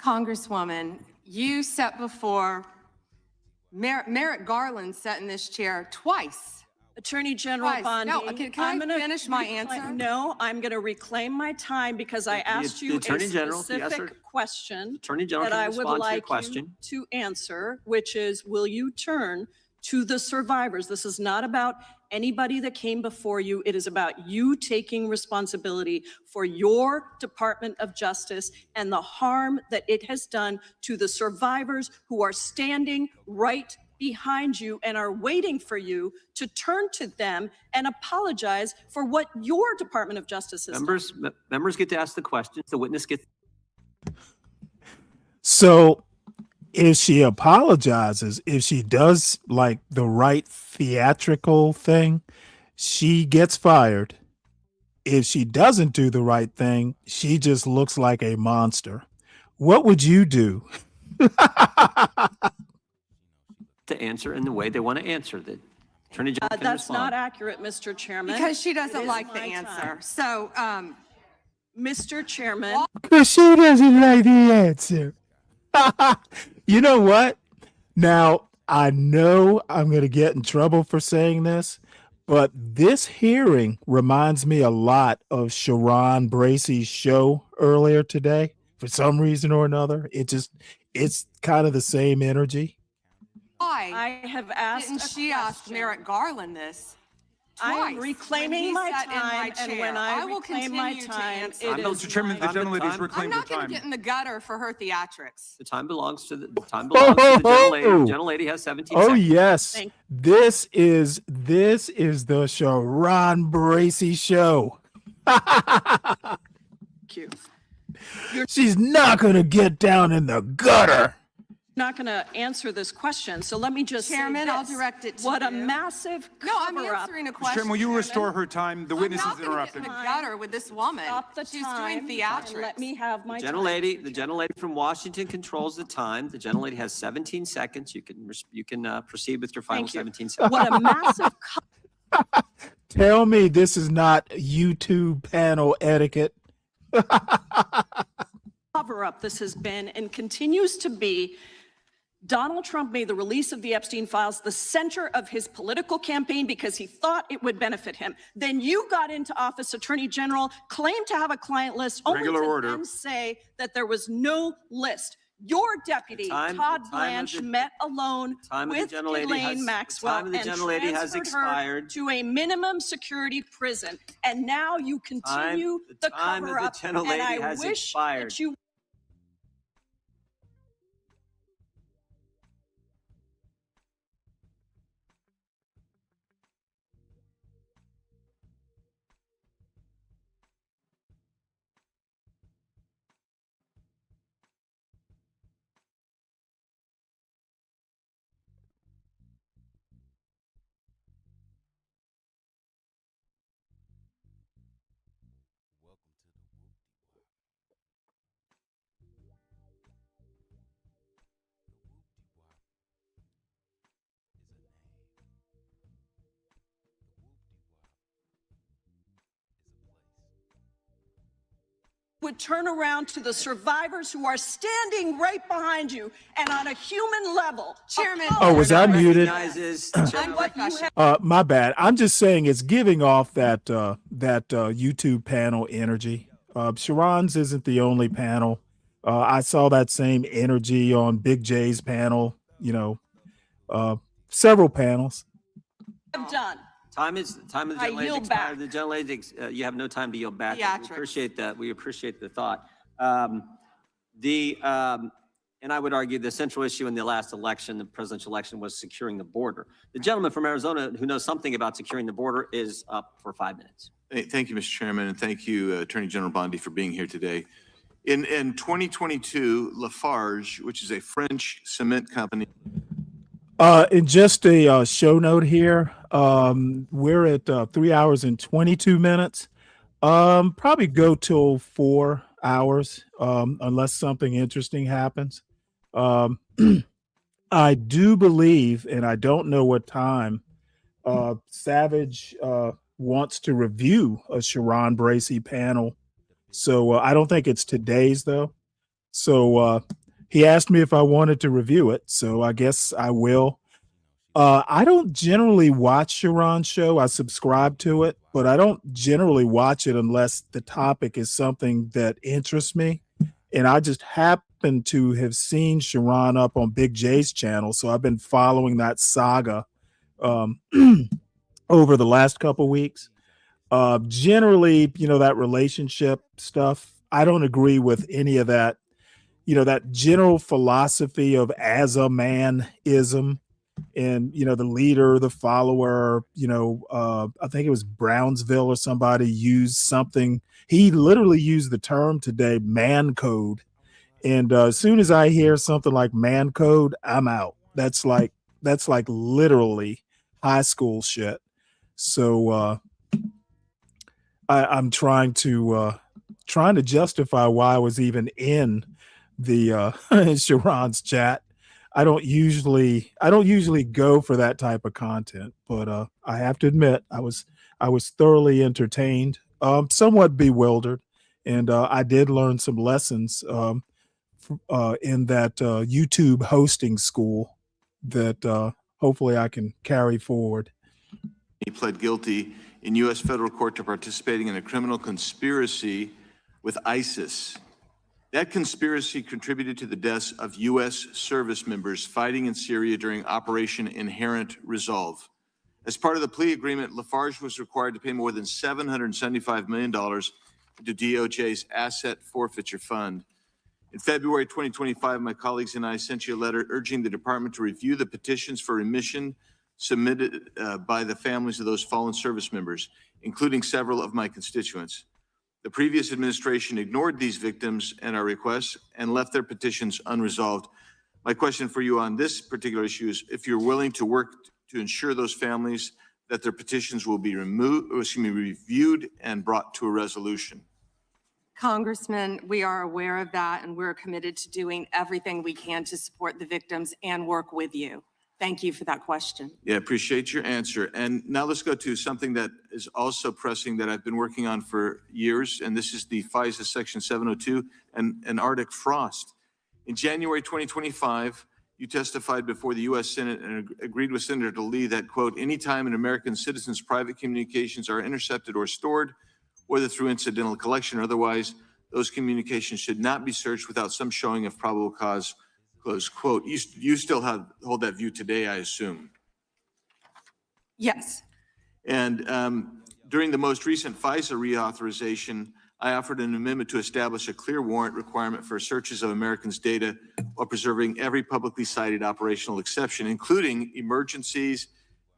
Congresswoman, you sat before Merrick Garland sat in this chair twice. Attorney General Twice. Bondi, No, can I finish my answer? No, I'm going to reclaim my time because I asked you a Attorney General, yes, specific sir. question Attorney General that can I would respond to your like question. you to answer, which is, will you turn to the survivors? This is not about anybody that came before you. It is about you taking responsibility for your Department of Justice and the harm that it has done to the survivors who are standing right behind you and are waiting for you to turn to them and apologize for what your Department of Justice has done. Members get to ask the questions. The witness gets. So if she apologizes, if she does like the right theatrical thing, she gets fired. If she doesn't do the right thing, she just looks like a monster. What would you do? To answer in the way they want to answer. The Attorney General can That's respond. not accurate, Mr. Chairman. Because she It doesn't is like the my answer. time. So, Mr. Chairman. Because she doesn't like the answer. You know what? Now, I know I'm going to get in trouble for saying this, but this hearing reminds me a lot of Sharon Bracey's show earlier today. For some reason or another, it's kind of the same energy. why I have asked. didn't she ask Merrick Garland this? I am twice when reclaiming he my sat in my time, and when chair? I will reclaim my continue to time, answer. it Mr. Chairman, the gentlelady's I'm reclaimed her not going time. to get in the gutter for her theatrics. The time belongs to the gentlelady. The gentlelady has 17 Oh seconds. yes, Thank- this is the Sharon Bracey show. Thank you. She's not gonna get down in the gutter. Not going to answer this question, so let me just Chairman, say I'll this. direct it to What a you. massive No, I'm cover-up. answering a Mr. question. Chairman, will you Chairman. restore her time? The witness is I'm not gonna get interrupted. in the gutter with this woman. Stop the She's time doing and theatrics. let me have my time. The gentlelady from Washington controls the time. The gentlelady has 17 seconds. You can proceed with your final Thank you. 17 seconds. What a massive Tell me this is not YouTube panel etiquette. cover-up this has been and continues to be. Donald Trump made the release of the Epstein files the center of his political campaign because he thought it would benefit him. Then you got into office, Attorney General, claimed to have a client list, only Regular to order. then say that there was no list. Your deputy, Todd Blanche, met alone with Ghislaine Maxwell and transferred her to a minimum security prison. And now you continue the cover-up, and I wish that you would turn around to the survivors who are standing right behind you and on a human level. Chairman. Oh, was I muted? My bad. I'm just saying it's giving off that YouTube panel energy. Sharon's isn't the only panel. I saw that same energy on Big J's panel. Several panels. I'm done. Time of the I gentlelady yield expired. back. The gentlelady, you have no time to yield back. We Theatrics. appreciate that. We appreciate the thought. And I would argue the central issue in the last election, the presidential election, was securing the border. The gentleman from Arizona who knows something about securing the border is up for 5 minutes. Thank you, Mr. Chairman, and thank you, Attorney General Bondi, for being here today. In 2022, Lafarge, which is a French cement company. In just a show note here, we're at 3 hours and 22 minutes. Probably go till 4 hours, unless something interesting happens. I do believe, and I don't know what time, Savage wants to review a Sharon Bracey panel. So I don't think it's today's though. So he asked me if I wanted to review it. So I guess I will. I don't generally watch Sharon's show. I subscribe to it, but I don't generally watch it unless the topic is something that interests me. And I just happen to have seen Sharon up on Big J's channel. So I've been following that saga over the last couple weeks. Generally, that relationship stuff, I don't agree with any of that. That general philosophy of as a man ism, and the leader, the follower, I think it was Brownsville or somebody used something. He literally used the term today, man code. And as soon as I hear something like man code, I'm out. That's like literally high school shit. So I'm trying to justify why I was even in the Sharon's chat. I don't usually go for that type of content, but I have to admit I was thoroughly entertained, somewhat bewildered, and I did learn some lessons in that YouTube hosting school that hopefully I can carry forward. He pled guilty in U.S. federal court to participating in a criminal conspiracy with ISIS. That conspiracy contributed to the deaths of U.S. service members fighting in Syria during Operation Inherent Resolve. As part of the plea agreement, Lafarge was required to pay more than $775 million to DOJ's asset forfeiture fund. In February 2025, my colleagues and I sent you a letter urging the department to review the petitions for remission submitted by the families of those fallen service members, including several of my constituents. The previous administration ignored these victims and our requests and left their petitions unresolved. My question for you on this particular issue is if you're willing to work to ensure those families that their petitions will be reviewed and brought to a resolution. Congressman, we are aware of that, and we're committed to doing everything we can to support the victims and work with you. Thank you for that question. Yeah, appreciate your answer. And now let's go to something that is also pressing that I've been working on for years, and this is the FISA Section 702 and Arctic frost. In January 2025, you testified before the U.S. Senate and agreed with Senator Lee that, quote, anytime an American citizen's private communications are intercepted or stored, whether through incidental collection or otherwise, those communications should not be searched without some showing of probable cause, close quote. You still hold that view today, I assume. Yes. And during the most recent FISA reauthorization, I offered an amendment to establish a clear warrant requirement for searches of Americans' data while preserving every publicly cited operational exception, including emergencies,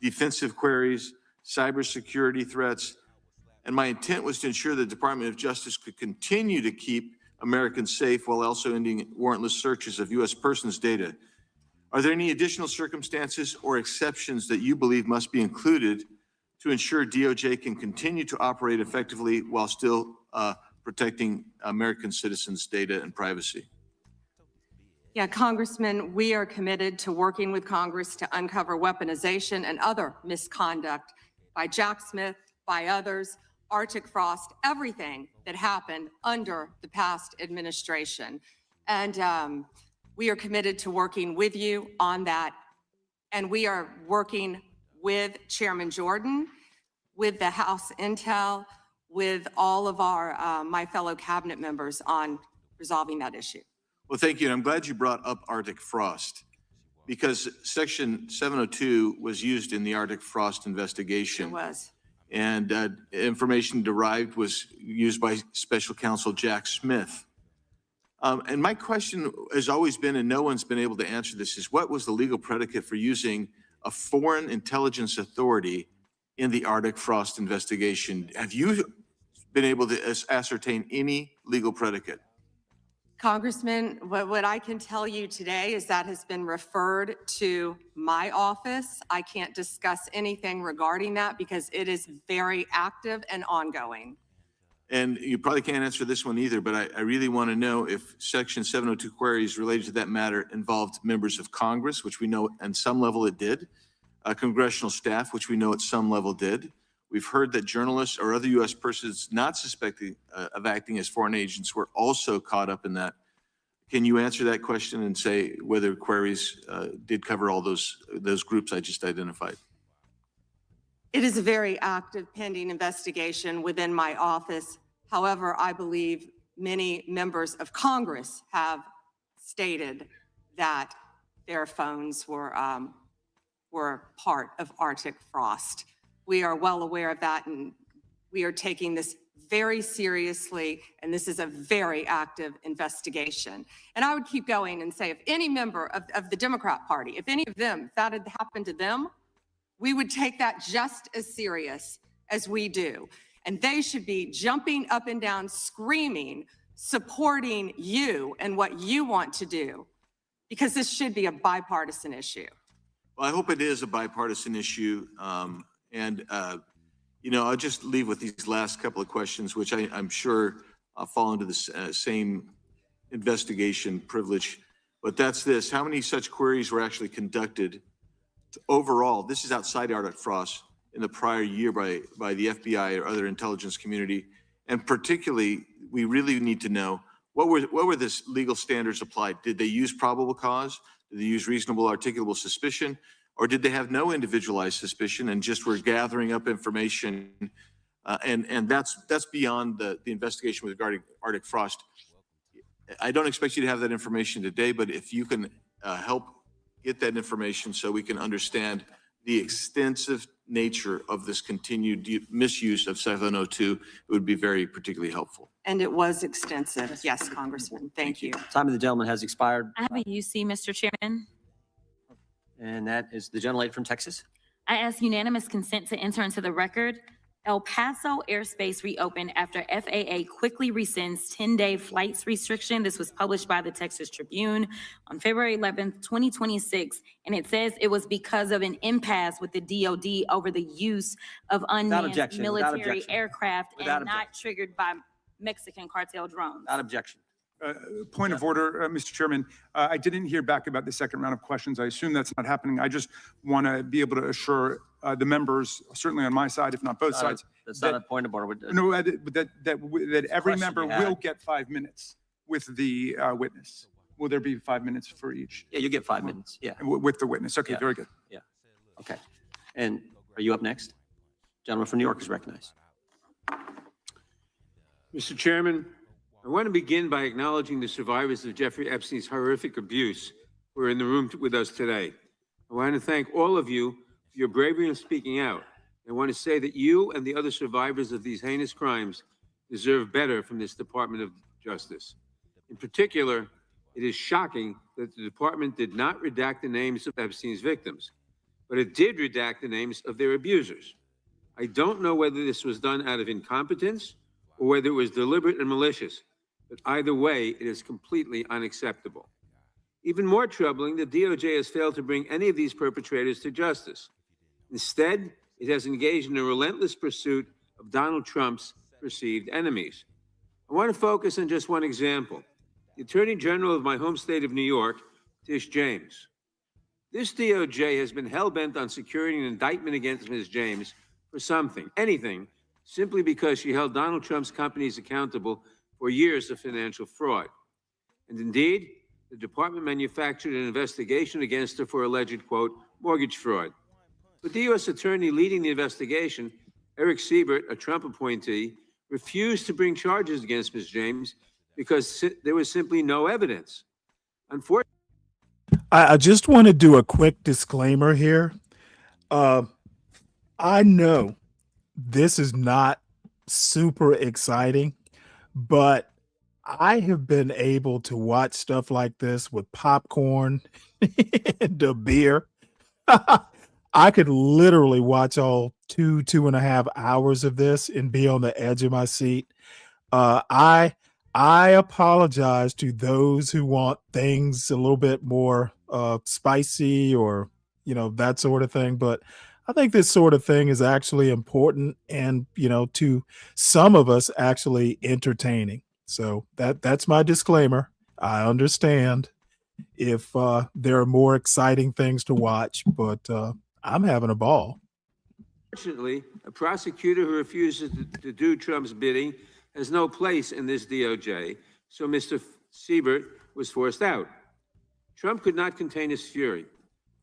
defensive queries, cybersecurity threats. And my intent was to ensure the Department of Justice could continue to keep Americans safe while also ending warrantless searches of U.S. persons' data. Are there any additional circumstances or exceptions that you believe must be included to ensure DOJ can continue to operate effectively while still protecting American citizens' data and privacy? Yeah, Congressman, we are committed to working with Congress to uncover weaponization and other misconduct by Jack Smith, by others, Arctic frost, everything that happened under the past administration. And we are committed to working with you on that. And we are working with Chairman Jordan, with the House Intel, with all of our my fellow cabinet members on resolving that issue. Well, thank you. And I'm glad you brought up Arctic frost because Section 702 was used in the Arctic frost investigation. It was. And information derived was used by Special Counsel Jack Smith. And my question has always been, and no one's been able to answer this, is what was the legal predicate for using a foreign intelligence authority in the Arctic frost investigation? Have you been able to ascertain any legal predicate? Congressman, what I can tell you today is that has been referred to my office. I can't discuss anything regarding that because it is very active and ongoing. And you probably can't answer this one either, but I really want to know if Section 702 queries related to that matter involved members of Congress, which we know at some level it did, congressional staff, which we know at some level did. We've heard that journalists or other U.S. persons not suspected of acting as foreign agents were also caught up in that. Can you answer that question and say whether queries did cover all those groups I just identified? It is a very active pending investigation within my office. However, I believe many members of Congress have stated that their phones were part of Arctic frost. We are well aware of that, and we are taking this very seriously, and this is a very active investigation. And I would keep going and say, if any member of the Democrat Party, if any of them, if that had happened to them, we would take that just as serious as we do. And they should be jumping up and down, screaming, supporting you and what you want to do, because this should be a bipartisan issue. Well, I hope it is a bipartisan issue. You know, I'll just leave with these last couple of questions, which I'm sure fall into the same investigation privilege. But that's this: how many such queries were actually conducted overall? This is outside Arctic Frost in the prior year by the FBI or other intelligence community, and particularly, we really need to know what were the legal standards applied. Did they use probable cause? Did they use reasonable articulable suspicion? Or did they have no individualized suspicion and just were gathering up information? And that's beyond the investigation regarding Arctic Frost. I don't expect you to have that information today, but if you can help get that information so we can understand the extensive nature of this continued misuse of Smh Too, it would be very particularly helpful. And it was extensive. Yes, Congressman. Thank you. Time of the gentleman has expired. I have a UC, Mr. Chairman. And that is the gentlelady from Texas. I ask unanimous consent to enter into the record. El Paso airspace reopened after FAA quickly rescinds 10-day flights restriction. This was published by the Texas Tribune on February 11th, 2026. And it says it was because of an impasse with the DOD over the use of unmanned military aircraft and not triggered by Mexican cartel drones. Without objection. Point of order, Mr. Chairman. I didn't hear back about the second round of questions. I assume that's not happening. I just want to be able to assure the members, certainly on my side, if not both sides. That's not a point of order. No, that every member will get 5 minutes with the witness. Will there be 5 minutes for each? Yeah, you get 5 minutes. Yeah. With the witness. Okay, very good. Yeah. Okay. And are you up next? Gentleman from New York is recognized. Mr. Chairman, I want to begin by acknowledging the survivors of Jeffrey Epstein's horrific abuse who are in the room with us today. I want to thank all of you for your bravery in speaking out. I want to say that you and the other survivors of these heinous crimes deserve better from this Department of Justice. In particular, it is shocking that the department did not redact the names of Epstein's victims, but it did redact the names of their abusers. I don't know whether this was done out of incompetence or whether it was deliberate and malicious. But either way, it is completely unacceptable. Even more troubling, the DOJ has failed to bring any of these perpetrators to justice. Instead, it has engaged in a relentless pursuit of Donald Trump's perceived enemies. I want to focus on just one example. The Attorney General of my home state of New York, Tish James. This DOJ has been hell-bent on securing an indictment against Ms. James for something, anything, simply because she held Donald Trump's companies accountable for years of financial fraud. And indeed, the department manufactured an investigation against her for alleged, quote, mortgage fraud. But the U.S. attorney leading the investigation, Eric Siebert, a Trump appointee, refused to bring charges against Ms. James because there was simply no evidence. Unfortunately, I just want to do a quick disclaimer here. I know this is not super exciting, but I have been able to watch stuff like this with popcorn and a beer. I could literally watch all 2.5 hours of this and be on the edge of my seat. I apologize to those who want things a little bit more spicy or, that sort of thing. But I think this sort of thing is actually important and, to some of us actually entertaining. So that's my disclaimer. I understand if there are more exciting things to watch, but I'm having a ball. Unfortunately, a prosecutor who refuses to do Trump's bidding has no place in this DOJ, so Mr. Siebert was forced out. Trump could not contain his fury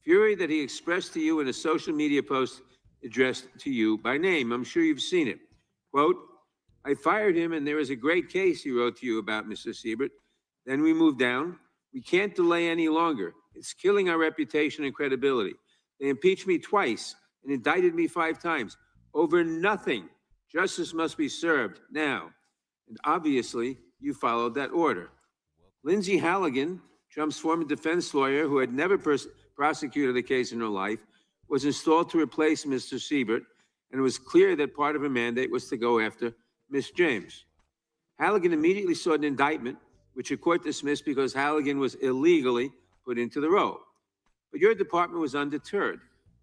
that he expressed to you in a social media post addressed to you by name. I'm sure you've seen it. Quote, I fired him and there is a great case, he wrote to you about, Mr. Siebert. Then we moved down. We can't delay any longer. It's killing our reputation and credibility. They impeached me twice and indicted me 5 times. over nothing. Justice must be served now. And obviously, you followed that order. Lindsay Halligan, Trump's former defense lawyer who had never prosecuted a case in her life, was installed to replace Mr. Siebert, and it was clear that part of her mandate was to go after Ms. James. Halligan immediately sought an indictment, which the court dismissed because Halligan was illegally put into the role. But your department was undeterred.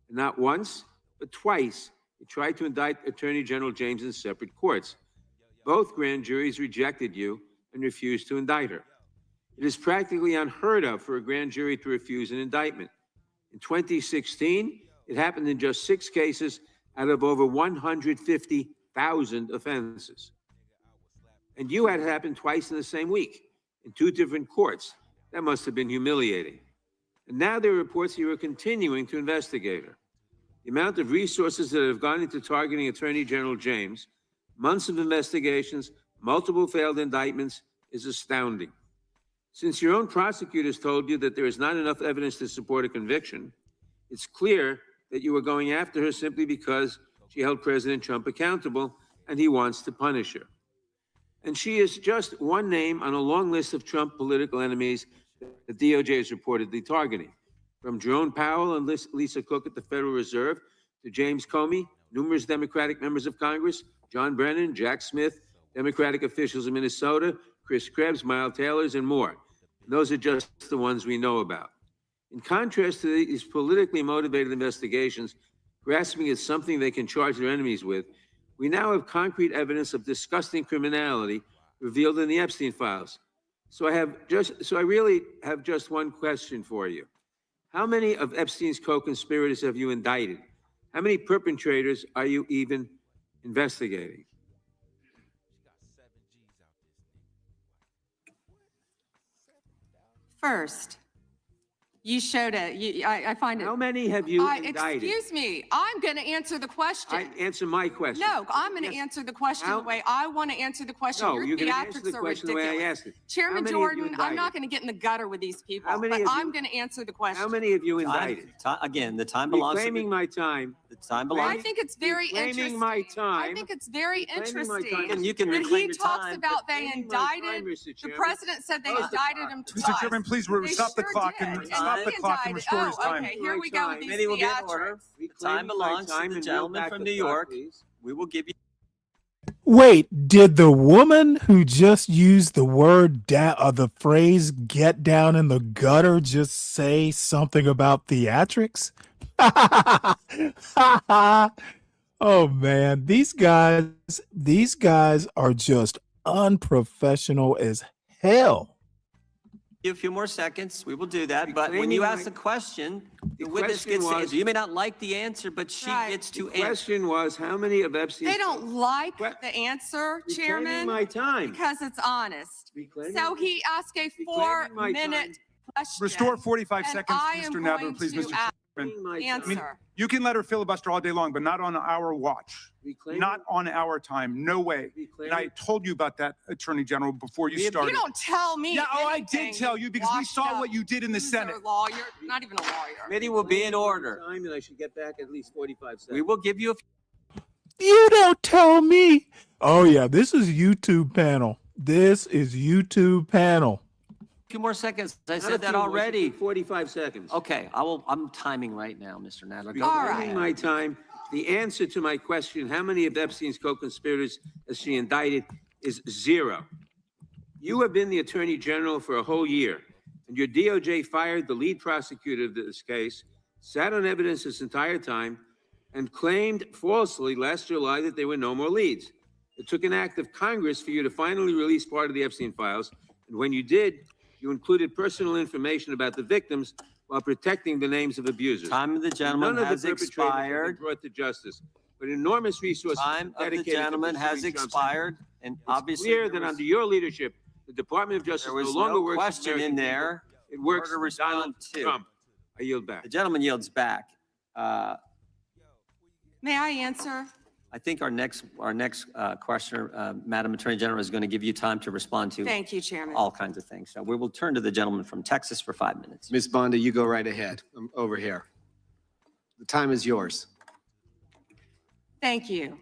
And not once, but twice, it tried to indict Attorney General James in separate courts. Both grand juries rejected you and refused to indict her. It is practically unheard of for a grand jury to refuse an indictment. In 2016, it happened in just 6 cases out of over 150,000 offenses. And you had it happen twice in the same week, in 2 different courts. That must have been humiliating. And now there are reports you are continuing to investigate her. The amount of resources that have gone into targeting Attorney General James, months of investigations, multiple failed indictments, is astounding. Since your own prosecutors told you that there is not enough evidence to support a conviction, it's clear that you were going after her simply because she held President Trump accountable and he wants to punish her. And she is just one name on a long list of Trump political enemies that DOJ is reportedly targeting. From Jerome Powell and Lisa Cook at the Federal Reserve to James Comey, numerous Democratic members of Congress, John Brennan, Jack Smith, Democratic officials in Minnesota, Chris Krebs, Miles Taylors, and more. And those are just the ones we know about. In contrast to these politically motivated investigations, grasping at something they can charge their enemies with, we now have concrete evidence of disgusting criminality revealed in the Epstein files. So I really have just one question for you. How many of Epstein's co-conspirators have you indicted? How many perpetrators are you even investigating? First, you showed it. I find it. How many have you indicted? Excuse me. I'm going to answer the question. Answer my question. No, I'm going to answer the question the way I want to answer the question. No, Your you're going to answer the theatrics are question the way I ridiculous. asked it. Chairman Jordan, I'm not going to get in the gutter with these people, but I'm going to answer the question. How many have you indicted? Again, the time belongs to Reclaiming my time. the time belongs. I think it's very interesting. Reclaiming my time. I think it's very Reclaiming my time. interesting. You can When reclaim he your talks time. about they Reclaiming my indicted, time, Mr. the Chairman. president said they indicted him twice. Mr. Chairman, please They stop the sure clock did. and And stop he the clock and indicted- restore his time. Okay, here we go with these Committee will be in order. theatrics. The time belongs to the gentleman from New York. We will give you. Wait, did the woman who just used the word the phrase "get down in the gutter" just say something about theatrics? Oh man, these guys are just unprofessional as hell. A few more seconds. We will do that. But when you ask a question, the witness gets to answer. You may not like the answer, but she gets to The answer. question was, how many of Epstein's... They don't like the answer, Reclaiming Chairman, my time. because it's honest. Reclaiming So he asked a Reclaiming my 4-minute question. Restore 45 and seconds, I am Mr. Nadler, going please, to Mr. Chairman. answer. I mean, you can let her filibuster all day long, but not on our watch. Reclaiming- Not on our time. No way. And I told you about that, Attorney General, before you started. You don't tell me. Yeah, I anything, did tell you because we washed saw up what you did in the loser Senate. Lawyer, not even a lawyer. Committee will be in order. Time, and I should get back at least 45 seconds. We will give you a You don't tell me. Oh yeah, this is YouTube panel. This is YouTube panel. few more seconds. I Not a said that few more, already. 45 seconds. Okay, I'm timing right now, Mr. Nadler. Go All ahead. right. My time. The answer to my question, how many of Epstein's co-conspirators has she indicted, is 0. You have been the Attorney General for a whole year, and your DOJ fired the lead prosecutor of this case, sat on evidence this entire time, and claimed falsely last July that there were no more leads. It took an act of Congress for you to finally release part of the Epstein files, and when you did, you included personal information about the victims while protecting the names of abusers. Time of the gentleman None of has the perpetrators have been expired. brought to justice, but enormous resources Time of the dedicated to gentleman has pursuing Trump's expired, and It's obviously clear there that was- under your leadership, the Department of Justice there no was longer no works for question American in there. people. It works Order for Donald respond to. Trump. I yield back. The gentleman yields back. May I answer? I think our next questioner, Madam Attorney General, is going to give you time to respond to Thank you, Chairman. all kinds of things. So we will turn to the gentleman from Texas for 5 minutes. Ms. Bonda, you go right ahead. I'm over here. The time is yours. Thank you.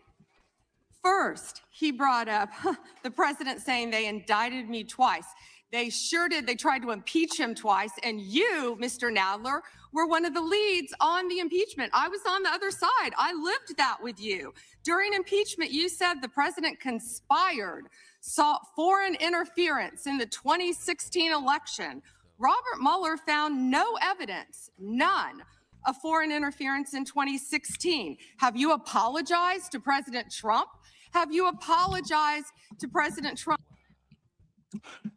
First, he brought up the president saying they indicted me twice. They sure did. They tried to impeach him twice. And you, Mr. Nadler, were one of the leads on the impeachment. I was on the other side. I lived that with you. During impeachment, you said the president conspired, sought foreign interference in the 2016 election. Robert Mueller found no evidence, none, of foreign interference in 2016. Have you apologized to President Trump? Have you apologized to President Trump?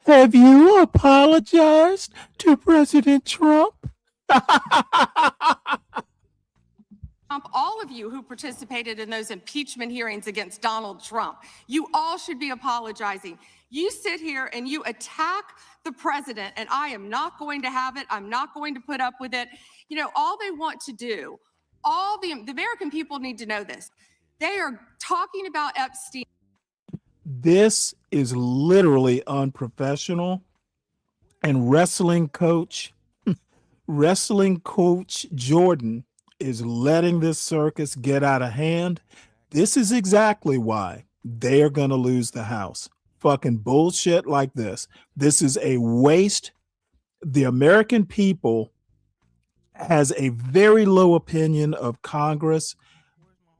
Have you apologized to President Trump? All of you who participated in those impeachment hearings against Donald Trump, you all should be apologizing. You sit here and you attack the president, and I am not going to have it. I'm not going to put up with it. You know, all they want to do, all the American people need to know this. They are talking about Epstein. This is literally unprofessional. And wrestling coach Jordan is letting this circus get out of hand. This is exactly why they are going to lose the House. Fucking bullshit like this. This is a waste. The American people has a very low opinion of Congress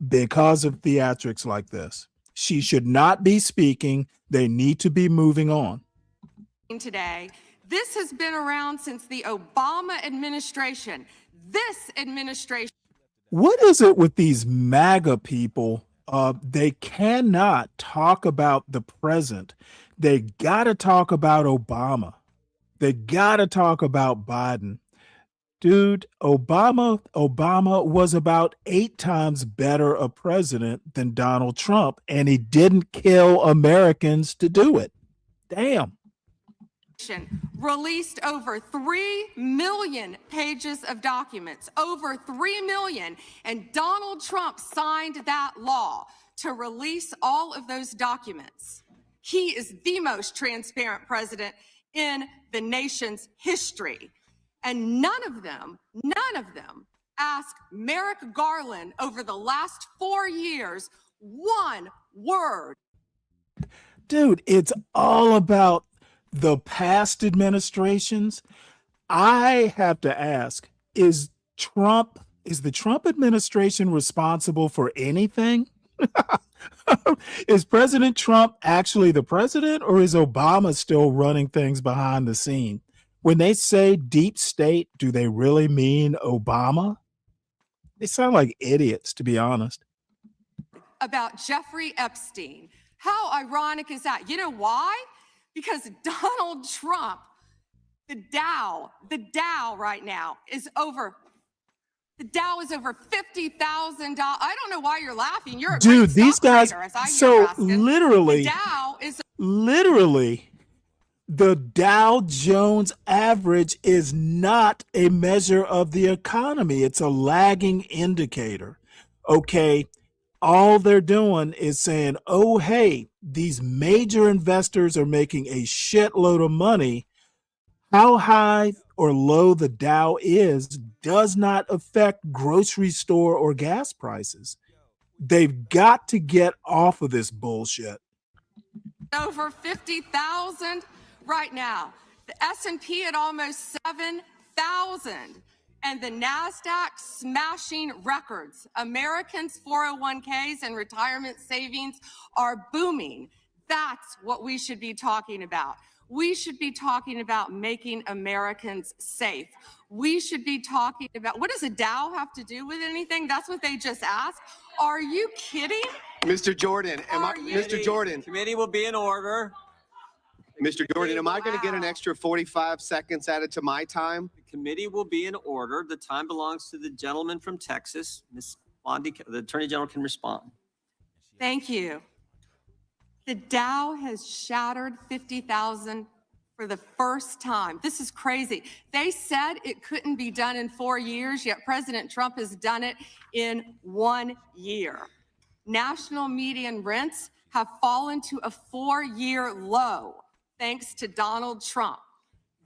because of theatrics like this. She should not be speaking. They need to be moving on. Today, this has been around since the Obama administration. This administration. What is it with these MAGA people? They cannot talk about the present. They got to talk about Obama. They got to talk about Biden. Dude, Obama was about 8 times better a president than Donald Trump, and he didn't kill Americans to do it. Damn. Released over 3 million pages of documents, over 3 million, and Donald Trump signed that law to release all of those documents. He is the most transparent president in the nation's history. And none of them asked Merrick Garland over the last 4 years one word. Dude, it's all about the past administrations. I have to ask, is the Trump administration responsible for anything? Is President Trump actually the president, or is Obama still running things behind the scene? When they say deep state, do they really mean Obama? They sound like idiots, to be honest. About Jeffrey Epstein. How ironic is that? You know why? Because Donald Trump, the Dow right now is over. The Dow is over $50,000. I don't know why you're laughing. You're a Dude, great these guys. stock trader, as I hear So asking. literally, the Dow is the Dow Jones average is not a measure of the economy. It's a lagging indicator. Okay. All they're doing is saying, oh, hey, these major investors are making a shitload of money. How high or low the Dow is does not affect grocery store or gas prices. They've got to get off of this bullshit. over 50,000 right now. The S&P at almost 7,000. And the NASDAQ smashing records. Americans' 401ks and retirement savings are booming. That's what we should be talking about. We should be talking about making Americans safe. We should be talking about, what does a Dow have to do with anything? That's what they just asked. Are you kidding? Mr. Jordan, Mr. Jordan. Committee will be in order. Mr. Jordan, am I going to get an extra 45 seconds added to my time? The committee will be in order. The time belongs to the gentleman from Texas. Ms. Bondi, the Attorney General can respond. Thank you. The Dow has shattered 50,000 for the first time. This is crazy. They said it couldn't be done in 4 years, yet President Trump has done it in 1 year. National median rents have fallen to a 4-year low, thanks to Donald Trump.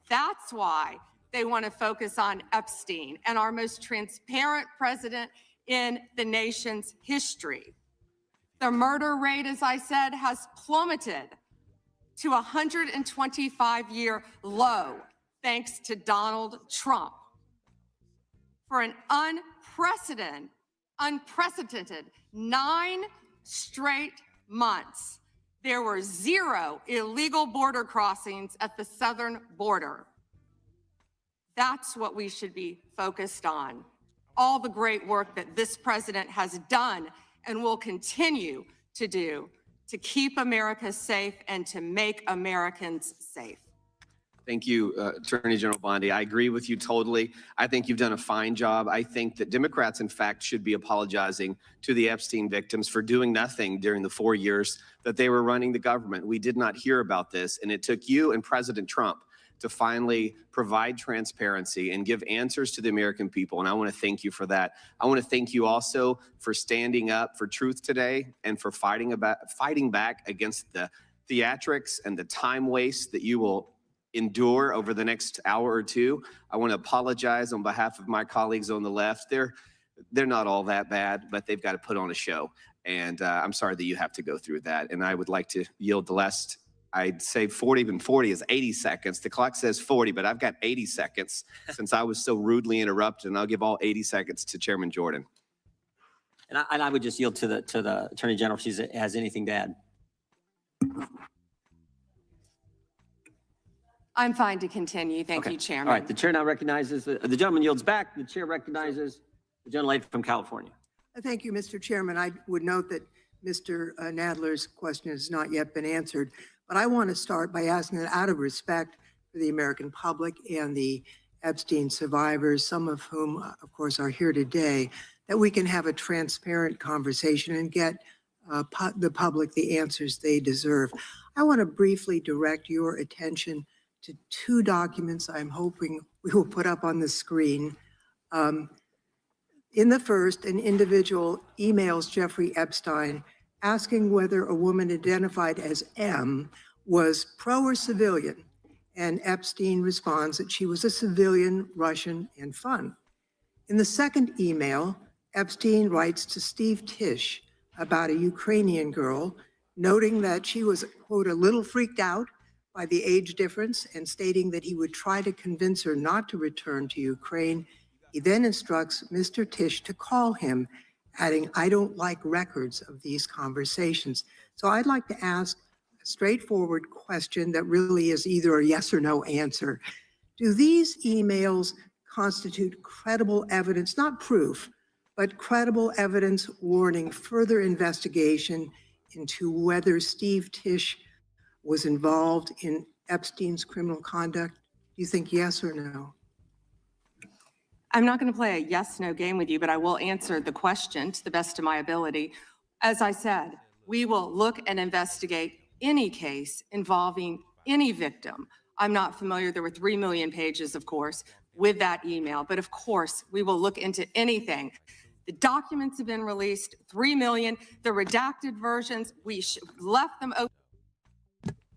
That's why they want to focus on Epstein and our most transparent president in the nation's history. The murder rate, as I said, has plummeted to a 125-year low, thanks to Donald Trump. For an unprecedented 9 straight months, there were 0 illegal border crossings at the southern border. That's what we should be focused on. All the great work that this president has done and will continue to do to keep America safe and to make Americans safe. Thank you, Attorney General Bondi. I agree with you totally. I think you've done a fine job. I think that Democrats, in fact, should be apologizing to the Epstein victims for doing nothing during the 4 years that they were running the government. We did not hear about this, and it took you and President Trump to finally provide transparency and give answers to the American people. And I want to thank you for that. I want to thank you also for standing up for truth today and for fighting back against the theatrics and the time waste that you will endure over the next hour or two. I want to apologize on behalf of my colleagues on the left. They're not all that bad, but they've got to put on a show. And I'm sorry that you have to go through that. And I would like to yield the last, I'd say 40, even 40 is 80 seconds. The clock says 40, but I've got 80 seconds since I was so rudely interrupted, and I'll give all 80 seconds to Chairman Jordan. And I would just yield to the Attorney General if she has anything to add. I'm fine to continue. Thank you, Chairman. All right, the chair now recognizes, the gentleman yields back. The chair recognizes the gentlelady from California. Thank you, Mr. Chairman. I would note that Mr. Nadler's question has not yet been answered, but I want to start by asking that out of respect for the American public and the Epstein survivors, some of whom, of course, are here today, that we can have a transparent conversation and get the public the answers they deserve. I want to briefly direct your attention to 2 documents I'm hoping we will put up on the screen. In the first, an individual emails Jeffrey Epstein asking whether a woman identified as M was pro or civilian, and Epstein responds that she was a civilian, Russian, and fun. In the second email, Epstein writes to Steve Tisch about a Ukrainian girl, noting that she was, quote, a little freaked out by the age difference and stating that he would try to convince her not to return to Ukraine. He then instructs Mr. Tisch to call him, adding, I don't like records of these conversations. So I'd like to ask a straightforward question that really is either a yes or no answer. Do these emails constitute credible evidence, not proof, but credible evidence warning further investigation into whether Steve Tisch was involved in Epstein's criminal conduct? Do you think yes or no? I'm not going to play a yes-no game with you, but I will answer the question to the best of my ability. As I said, we will look and investigate any case involving any victim. I'm not familiar, there were 3 million pages, of course, with that email, but of course, we will look into anything. The documents have been released, 3 million, the redacted versions, we left them open.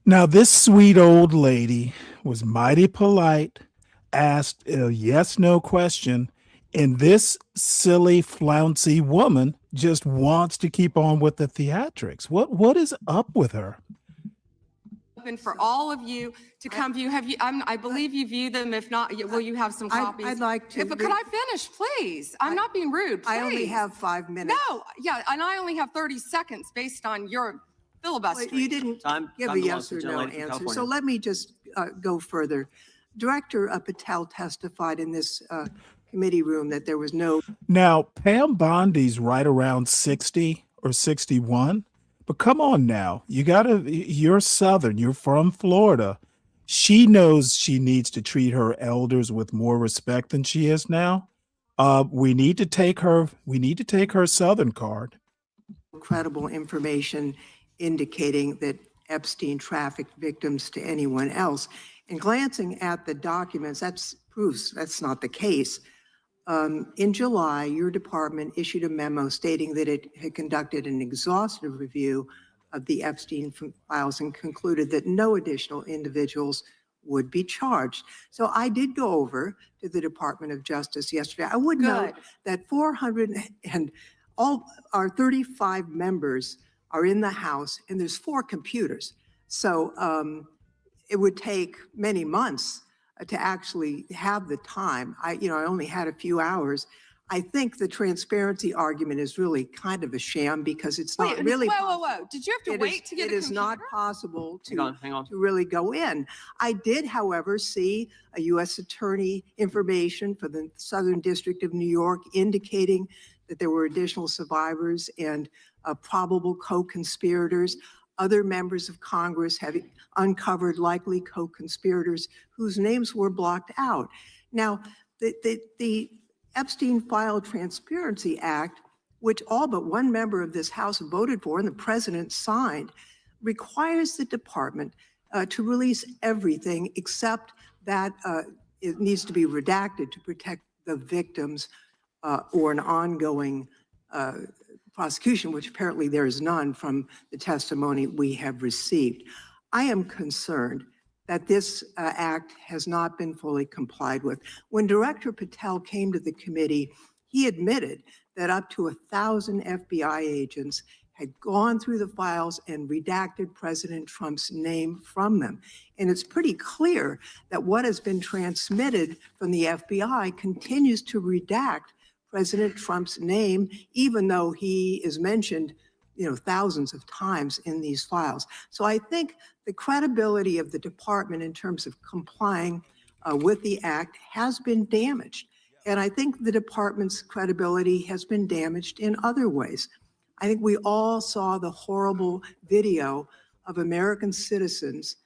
Now, this sweet old lady was mighty polite, asked a yes-no question, and this silly, flouncy woman just wants to keep on with the theatrics. What is up with her? Open for all of you to come view. Have you? I believe you view them. If not, will you have some copies? I'd like to. But could I finish, please? I'm not being rude. Please. I only have 5 minutes. No, yeah, and I only have 30 seconds based on your filibuster. You didn't give a yes or no answer. So let me just go further. Director Patel testified in this committee room that there was no. Now, Pam Bondi's right around 60 or 61, but come on now. You're Southern, you're from Florida. She knows she needs to treat her elders with more respect than she is now. We need to take her Southern card. Credible information indicating that Epstein trafficked victims to anyone else. And glancing at the documents, that proves that's not the case. In July, your department issued a memo stating that it had conducted an exhaustive review of the Epstein files and concluded that no additional individuals would be charged. So I did go over to the Department of Justice yesterday. I would note that 400 and all our 35 members are in the House, and there's 4 computers. So it would take many months to actually have the time. I only had a few hours. I think the transparency argument is really kind of a sham because it's not really. Whoa. Did you have to wait to get a computer? It is not possible Hang on. to really go in. I did, however, see a U.S. attorney information for the Southern District of New York indicating that there were additional survivors and probable co-conspirators. Other members of Congress have uncovered likely co-conspirators whose names were blocked out. Now, the Epstein File Transparency Act, which all but one member of this House voted for and the president signed, requires the department to release everything except that it needs to be redacted to protect the victims or an ongoing prosecution, which apparently there is none from the testimony we have received. I am concerned that this act has not been fully complied with. When Director Patel came to the committee, he admitted that up to 1,000 FBI agents had gone through the files and redacted President Trump's name from them. And it's pretty clear that what has been transmitted from the FBI continues to redact President Trump's name, even though he is mentioned thousands of times in these files. So I think the credibility of the department in terms of complying with the act has been damaged. And I think the department's credibility has been damaged in other ways. I think we all saw the horrible video of American citizens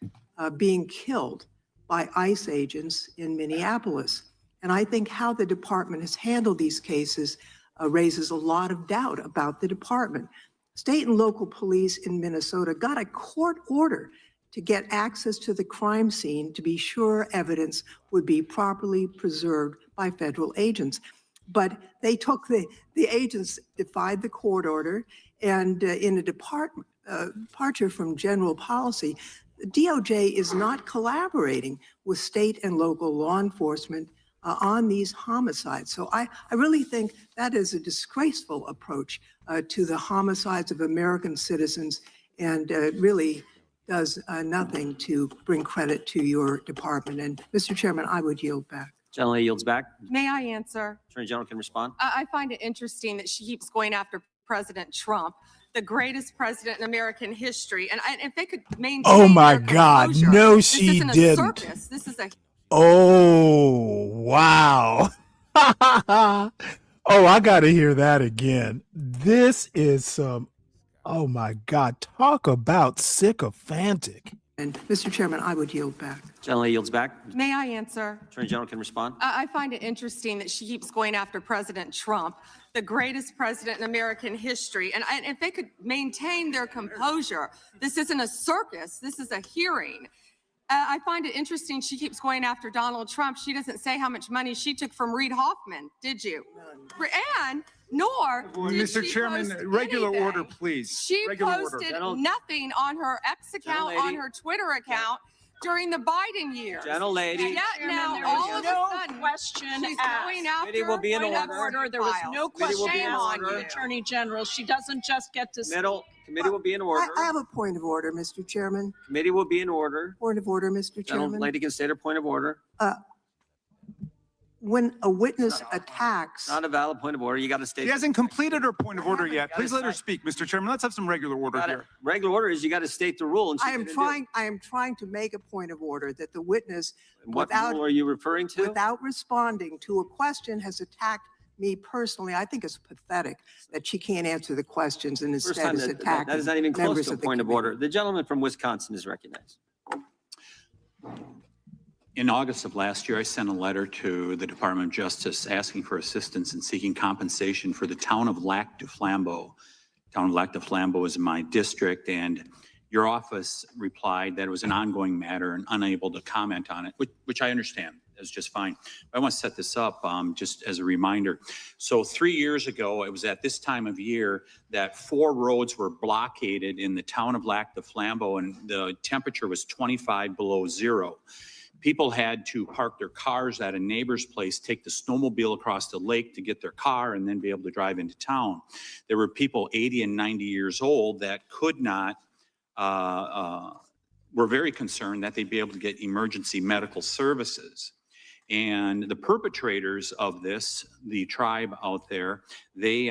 being killed by ICE agents in Minneapolis. And I think how the department has handled these cases raises a lot of doubt about the department. State and local police in Minnesota got a court order to get access to the crime scene to be sure evidence would be properly preserved by federal agents. But they took the agents defied the court order, and in a departure from general policy, the DOJ is not collaborating with state and local law enforcement on these homicides. So I really think that is a disgraceful approach to the homicides of American citizens, and really does nothing to bring credit to your department. And Mr. Chairman, I would yield back. Gentleman yields back. May I answer? Attorney General can respond. I find it interesting that she keeps going after President Trump, the greatest president in American history. And if they could maintain Oh my their God, composure, no, this she isn't didn't. A circus. This is a Oh, wow. Oh, I got to hear that again. This is some, oh my God, talk about sycophantic. And Mr. Chairman, I would yield back. Gentleman yields back. May I answer? Attorney General can respond. I find it interesting that she keeps going after President Trump, the greatest president in American history. And if they could maintain their composure, this isn't a circus, this is a hearing. I find it interesting she keeps going after Donald Trump. She doesn't say how much money she took from Reid Hoffman, did you? And nor did Mr. she Chairman, post regular anything. order, please. She Regular posted order. nothing on her X account, on her Twitter account during the Biden years. Gentlelady. Yet now, There all was of no a sudden, question she's asked. going after Committee will be in point of order. There was no Committee will question be in asked order. of the Attorney General. She doesn't just get to speak. Committee will be in order. I have a point of order, Mr. Chairman. Committee will be in order. Point of order, Mr. Chairman. Gentlelady can state her point of order. When a witness attacks. Not a valid point of order. You got to state. She hasn't completed her point of order yet. Please let her speak, Mr. Chairman. Let's have some regular order here. Regular order is you got to state the rule. And I am trying to make a point of order that the witness, what rule are you referring to? without responding to a question, has attacked me personally. I think it's pathetic that she can't answer the questions and First instead time is that attacking is not even close members to a of the point of committee. order. The gentleman from Wisconsin is recognized. In August of last year, I sent a letter to the Department of Justice asking for assistance in seeking compensation for the town of Lac du Flambeau. Town of Lac du Flambeau is in my district, and your office replied that it was an ongoing matter and unable to comment on it, which I understand is just fine. I want to set this up just as a reminder. So 3 years ago, it was at this time of year that 4 roads were blockaded in the town of Lac du Flambeau, and the temperature was 25 below zero. People had to park their cars at a neighbor's place, take the snowmobile across the lake to get their car, and then be able to drive into town. There were people 80 and 90 years old that could not, were very concerned that they'd be able to get emergency medical services. And the perpetrators of this, the tribe out there, they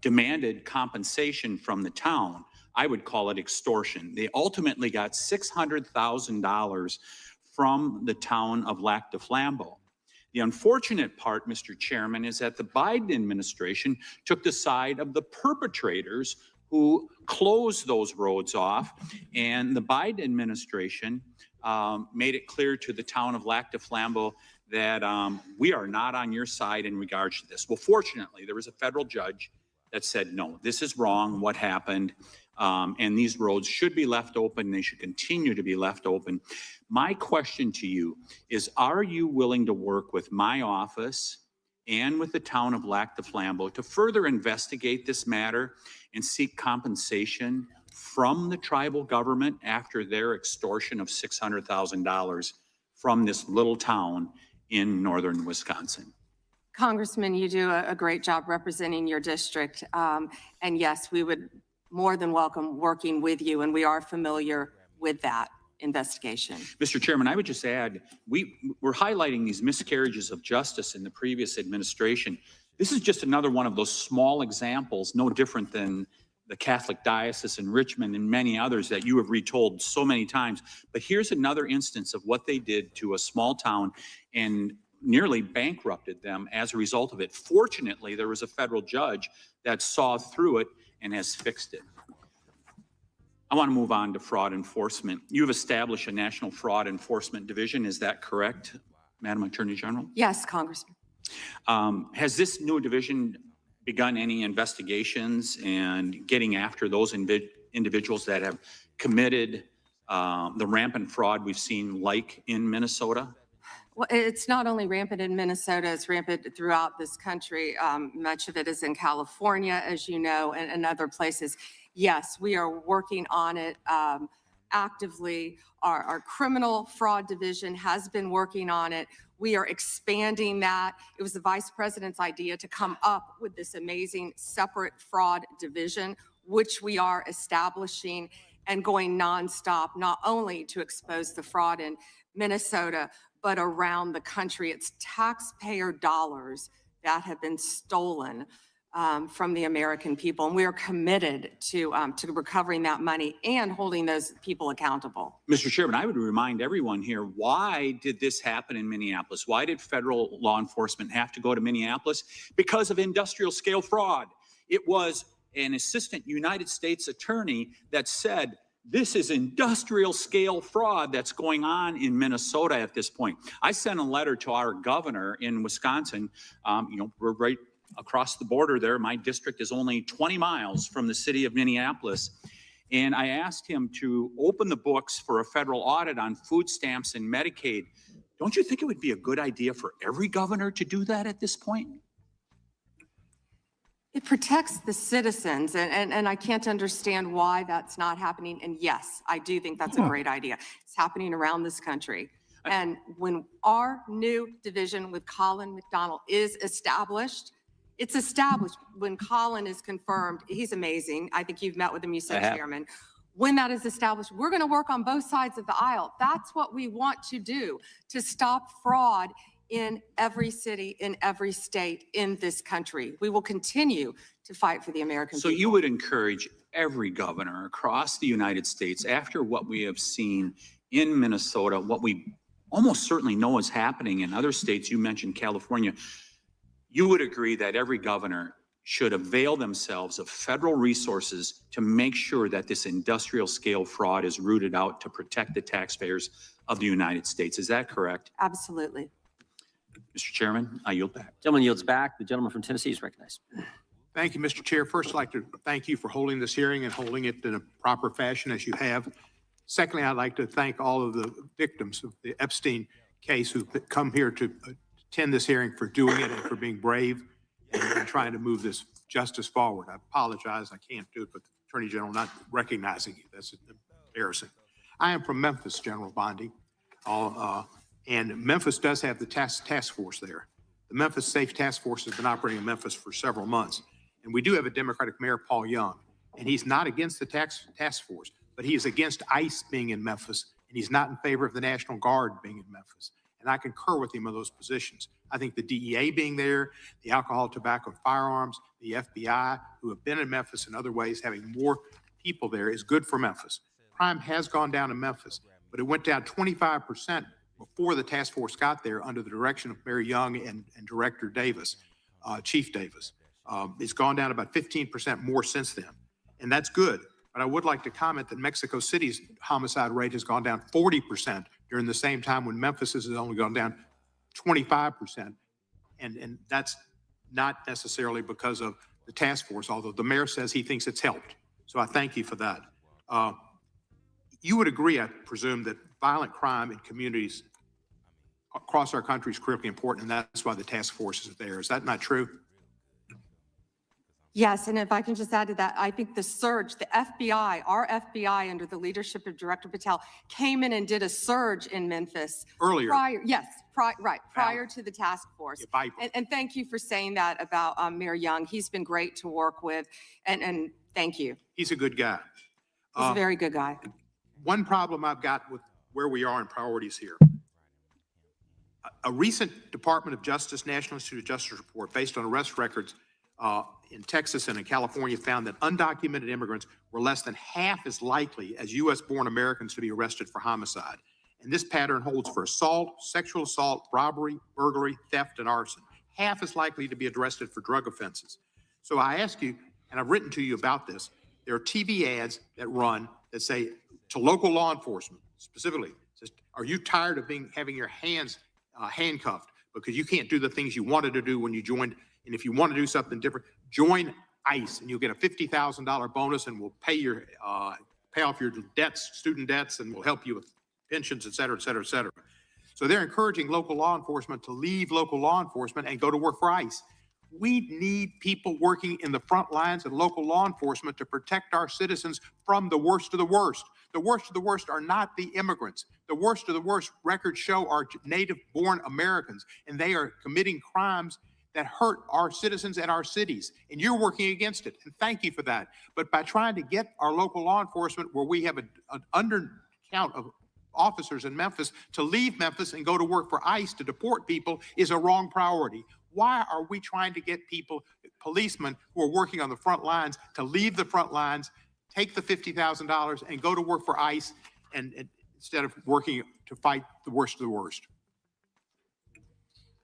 demanded compensation from the town. I would call it extortion. They ultimately got $600,000 from the town of Lac du Flambeau. The unfortunate part, Mr. Chairman, is that the Biden administration took the side of the perpetrators who closed those roads off, and the Biden administration made it clear to the town of Lac du Flambeau that we are not on your side in regards to this. Well, fortunately, there was a federal judge that said, no, this is wrong, what happened, and these roads should be left open. They should continue to be left open. My question to you is, are you willing to work with my office and with the town of Lac du Flambeau to further investigate this matter and seek compensation from the tribal government after their extortion of $600,000 from this little town in northern Wisconsin? Congressman, you do a great job representing your district. And yes, we would more than welcome working with you, and we are familiar with that investigation. Mr. Chairman, I would just add, we're highlighting these miscarriages of justice in the previous administration. This is just another one of those small examples, no different than the Catholic Diocese in Richmond and many others that you have retold so many times. But here's another instance of what they did to a small town and nearly bankrupted them as a result of it. Fortunately, there was a federal judge that saw through it and has fixed it. I want to move on to fraud enforcement. You've established a National Fraud Enforcement Division. Is that correct, Madam Attorney General? Yes, Congressman. Has this new division begun any investigations and getting after those individuals that have committed the rampant fraud we've seen, like in Minnesota? Well, it's not only rampant in Minnesota, it's rampant throughout this country. Much of it is in California, as you know, and other places. Yes, we are working on it actively. Our criminal fraud division has been working on it. We are expanding that. It was the vice president's idea to come up with this amazing separate fraud division, which we are establishing and going nonstop, not only to expose the fraud in Minnesota, but around the country. It's taxpayer dollars that have been stolen from the American people. And we are committed to recovering that money and holding those people accountable. Mr. Chairman, I would remind everyone here, why did this happen in Minneapolis? Why did federal law enforcement have to go to Minneapolis? Because of industrial scale fraud. It was an assistant United States attorney that said, this is industrial scale fraud that's going on in Minnesota at this point. I sent a letter to our governor in Wisconsin. We're right across the border there. My district is only 20 miles from the city of Minneapolis. And I asked him to open the books for a federal audit on food stamps and Medicaid. Don't you think it would be a good idea for every governor to do that at this point? It protects the citizens, and I can't understand why that's not happening. And yes, I do think that's a great idea. It's happening around this country. And when our new division with Colin McDonald is established, it's established. When Colin is confirmed, he's amazing. I think you've met with him, you said, Chairman. When that is established, we're going to work on both sides of the aisle. That's what we want to do, to stop fraud in every city, in every state in this country. We will continue to fight for the American people. So you would encourage every governor across the United States, after what we have seen in Minnesota, what we almost certainly know is happening in other states, you mentioned California, you would agree that every governor should avail themselves of federal resources to make sure that this industrial scale fraud is rooted out to protect the taxpayers of the United States. Is that correct? Absolutely. Mr. Chairman, I yield back. Gentleman yields back. The gentleman from Tennessee is recognized. Thank you, Mr. Chair. First, I'd like to thank you for holding this hearing and holding it in a proper fashion as you have. Secondly, I'd like to thank all of the victims of the Epstein case who've come here to attend this hearing, for doing it and for being brave and trying to move this justice forward. I apologize, I can't do it, but the Attorney General not recognizing you, that's embarrassing. I am from Memphis, General Bondi. And Memphis does have the task force there. The Memphis Safe Task Force has been operating in Memphis for several months. And we do have a Democratic mayor, Paul Young, and he's not against the task force, but he is against ICE being in Memphis, and he's not in favor of the National Guard being in Memphis. And I concur with him on those positions. I think the DEA being there, the alcohol, tobacco, and firearms, the FBI, who have been in Memphis in other ways, having more people there is good for Memphis. Crime has gone down in Memphis, but it went down 25% before the task force got there under the direction of Mayor Young and Director Davis, Chief Davis. It's gone down about 15% more since then, and that's good. But I would like to comment that Mexico City's homicide rate has gone down 40% during the same time when Memphis has only gone down 25%. And that's not necessarily because of the task force, although the mayor says he thinks it's helped. So I thank you for that. You would agree, I presume, that violent crime in communities across our country is critically important, and that's why the task force is there. Is that not true? Yes, and if I can just add to that, I think the surge, the FBI, our FBI under the leadership of Director Patel came in and did a surge in Memphis. Earlier. Prior to the task force. And thank you for saying that about Mayor Young. He's been great to work with, and thank you. He's a good guy. He's a very good guy. One problem I've got with where we are in priorities here. A recent Department of Justice, National Institute of Justice report based on arrest records in Texas and in California found that undocumented immigrants were less than half as likely as U.S.-born Americans to be arrested for homicide. And this pattern holds for assault, sexual assault, robbery, burglary, theft, and arson. Half as likely to be arrested for drug offenses. So I ask you, and I've written to you about this, there are TV ads that run that say to local law enforcement, specifically, says, are you tired of having your hands handcuffed because you can't do the things you wanted to do when you joined? And if you want to do something different, join ICE and you'll get a $50,000 bonus and we'll pay off your debts, student debts, and we'll help you with pensions, et cetera, et cetera, et cetera. So they're encouraging local law enforcement to leave local law enforcement and go to work for ICE. We need people working in the front lines of local law enforcement to protect our citizens from the worst of the worst. The worst of the worst are not the immigrants. The worst of the worst records show are native-born Americans, and they are committing crimes that hurt our citizens and our cities. And you're working against it, and thank you for that. But by trying to get our local law enforcement, where we have an undercount of officers in Memphis, to leave Memphis and go to work for ICE to deport people is a wrong priority. Why are we trying to get people, policemen who are working on the front lines, to leave the front lines, take the $50,000 and go to work for ICE and instead of working to fight the worst of the worst?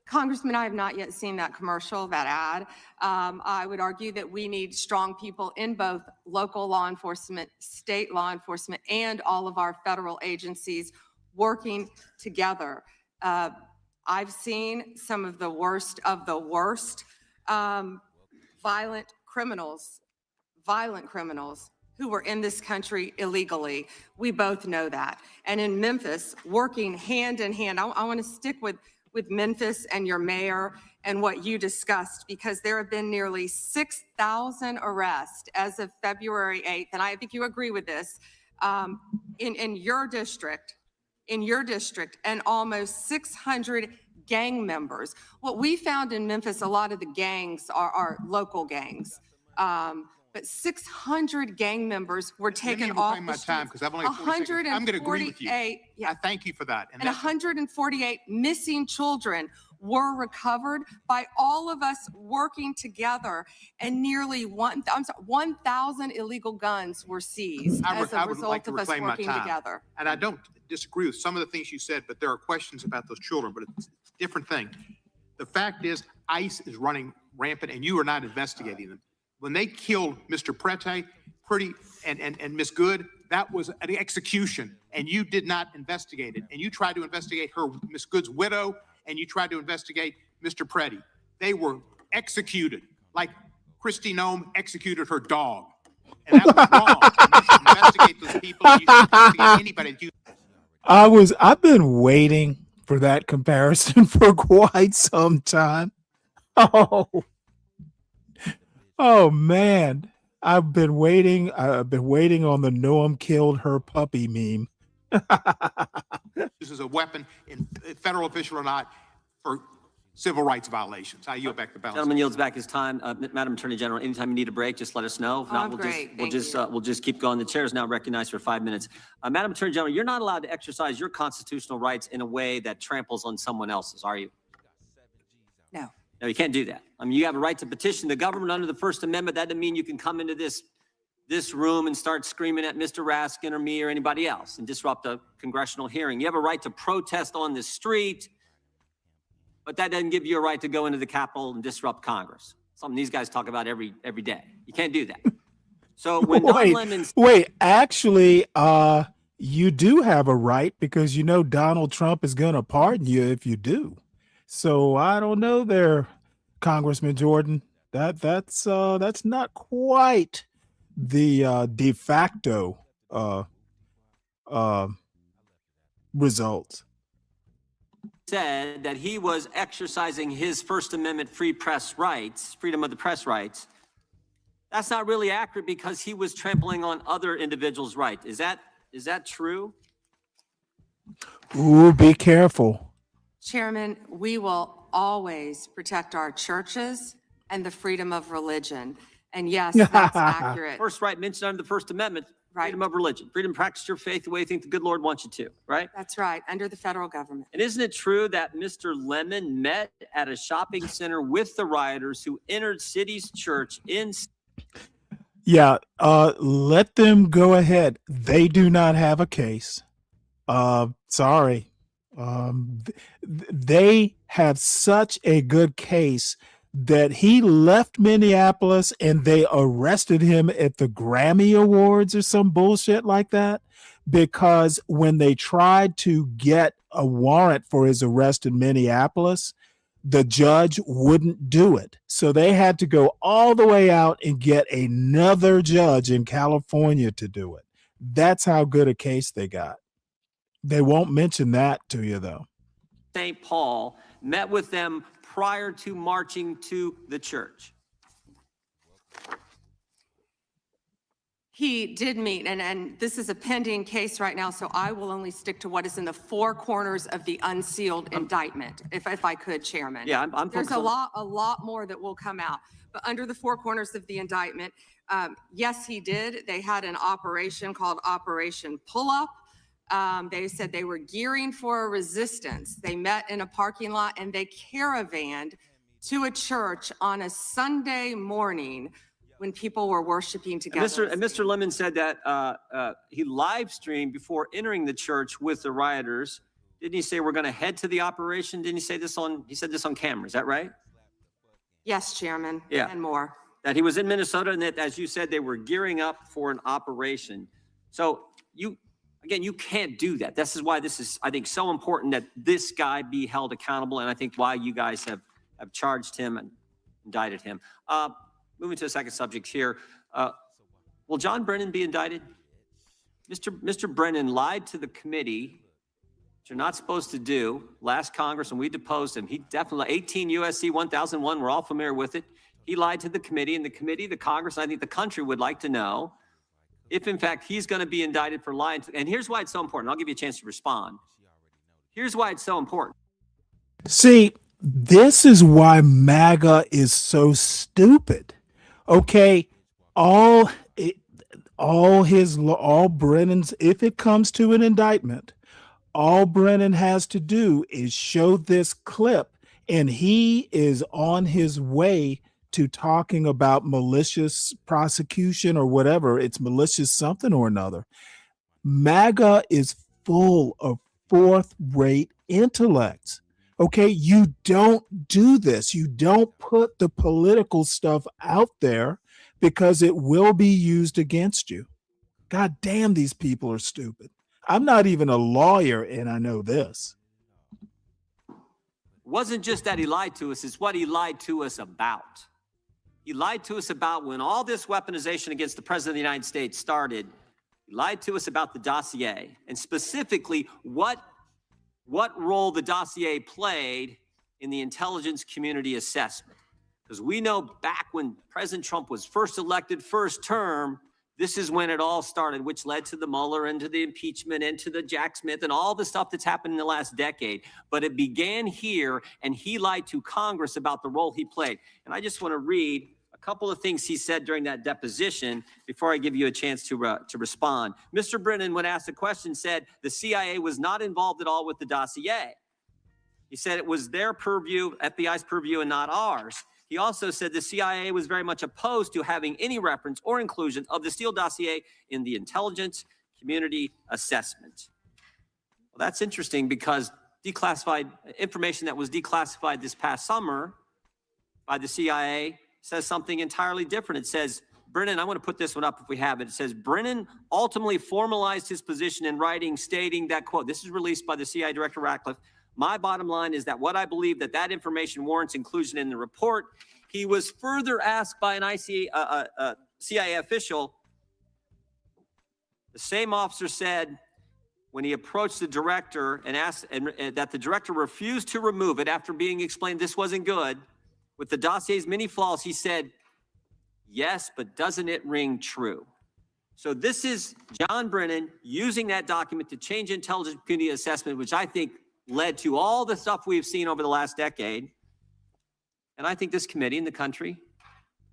Congressman, I have not yet seen that commercial, that ad. I would argue that we need strong people in both local law enforcement, state law enforcement, and all of our federal agencies working together. I've seen some of the worst violent criminals who were in this country illegally. We both know that. And in Memphis, working hand in hand, I want to stick with Memphis and your mayor and what you discussed, because there have been nearly 6,000 arrests as of February 8th. And I think you agree with this, in your district, and almost 600 gang members. What we found in Memphis, a lot of the gangs are local gangs. But 600 gang members were taken off the streets. Because I've only 40 seconds. I'm going to agree with you. Yeah. I thank you for that. And 148 missing children were recovered by all of us working together, and nearly 1,000 illegal guns were seized as a result of us working together. And I don't disagree with some of the things you said, but there are questions about those children, but it's a different thing. The fact is, ICE is running rampant, and you are not investigating them. When they killed Mr. Prete, and Miss Good, that was an execution, and you did not investigate it. And you tried to investigate Miss Good's widow, and you tried to investigate Mr. Prete. They were executed, like Kristi Noem executed her dog. And that was wrong. You should investigate those people, and you should investigate anybody. I've been waiting for that comparison for quite some time. Oh man, I've been waiting on the Noam killed her puppy meme. This is a weapon, in federal official or not, for civil rights violations. I yield back the balance. Gentleman yields back his time. Madam Attorney General, anytime you need a break, just let us know. If not, we'll just keep going. The chair is now recognized for 5 minutes. Madam Attorney General, you're not allowed to exercise your constitutional rights in a way that tramples on someone else's, are you? No. No, you can't do that. I mean, you have a right to petition the government under the First Amendment. That doesn't mean you can come into this room and start screaming at Mr. Raskin or me or anybody else and disrupt a congressional hearing. You have a right to protest on the street, but that doesn't give you a right to go into the Capitol and disrupt Congress. Something these guys talk about every day. You can't do that. So when Don Lemon... Wait, actually, you do have a right, because you know Donald Trump is going to pardon you if you do. So I don't know there, Congressman Jordan. That's not quite the de facto results. Said that he was exercising his First Amendment free press rights, freedom of the press rights. That's not really accurate, because he was trampling on other individuals' rights. Is that true? Ooh, be careful. Chairman, we will always protect our churches and the freedom of religion. And yes, that's accurate. First right mentioned under the First Amendment, freedom of religion, freedom to practice your faith the way you think the good Lord wants you to, right? That's right, under the federal government. And isn't it true that Mr. Lemon met at a shopping center with the rioters who entered City's church in... Yeah, let them go ahead. They do not have a case. Sorry. They have such a good case that he left Minneapolis and they arrested him at the Grammy Awards or some bullshit like that, because when they tried to get a warrant for his arrest in Minneapolis, the judge wouldn't do it. So they had to go all the way out and get another judge in California to do it. That's how good a case they got. They won't mention that to you, though. St. Paul, met with them prior to marching to the church. He did meet, and this is a pending case right now, so I will only stick to what is in the four corners of the unsealed indictment, if I could, Chairman. Yeah, I'm There's a lot more that will come out, but under the four corners of the indictment, yes, he did. They had an operation called Operation Pull Up. They said they were gearing for a resistance. They met in a parking lot and they caravanned to a church on a Sunday morning when people were worshiping together. And Mr. Lemon said that he live streamed before entering the church with the rioters. Didn't he say we're going to head to the operation? Didn't he say this he said this on camera? Is that right? Yes, Chairman. Yeah. And more. That he was in Minnesota and that, as you said, they were gearing up for an operation. So you can't do that. This is why this is, I think, so important that this guy be held accountable. And I think why you guys have charged him and indicted him. Moving to the second subject here. Will John Brennan be indicted? Mr. Brennan lied to the committee, which you're not supposed to do, last Congress, and we deposed him. He definitely, 18 U.S.C. 1001, we're all familiar with it. He lied to the committee, and the committee, the Congress, and I think the country would like to know if, in fact, he's going to be indicted for lying. And here's why it's so important. I'll give you a chance to respond. Here's why it's so important. See, this is why MAGA is so stupid. Okay, all Brennan's, if it comes to an indictment, all Brennan has to do is show this clip, and he is on his way to talking about malicious prosecution or whatever. It's malicious something or another. MAGA is full of fourth-rate intellects. Okay, you don't do this. You don't put the political stuff out there because it will be used against you. God damn, these people are stupid. I'm not even a lawyer, and I know this. It wasn't just that he lied to us, it's what he lied to us about. He lied to us about when all this weaponization against the President of the United States started. He lied to us about the dossier, and specifically what role the dossier played in the intelligence community assessment. Because we know back when President Trump was first elected, first term, This is when it all started, which led to the Mueller and to the impeachment and to the Jack Smith and all the stuff that's happened in the last decade. But it began here, and he lied to Congress about the role he played. And I just want to read a couple of things he said during that deposition before I give you a chance to respond. Mr. Brennan, when asked a question, said the CIA was not involved at all with the dossier. He said it was their purview, FBI's purview, and not ours. He also said the CIA was very much opposed to having any reference or inclusion of the Steele dossier in the intelligence community assessment. Well, that's interesting because declassified information that was declassified this past summer by the CIA says something entirely different. It says, Brennan, I want to put this one up if we have it. It says, Brennan ultimately formalized his position in writing, stating that, quote, this is released by the CIA Director Ratcliffe. My bottom line is that what I believe that information warrants inclusion in the report. He was further asked by an CIA official. The same officer said when he approached the director and asked that the director refused to remove it after being explained this wasn't good. With the dossier's many flaws, he said, yes, but doesn't it ring true? So this is John Brennan using that document to change intelligence community assessment, which I think led to all the stuff we've seen over the last decade. And I think this committee in the country,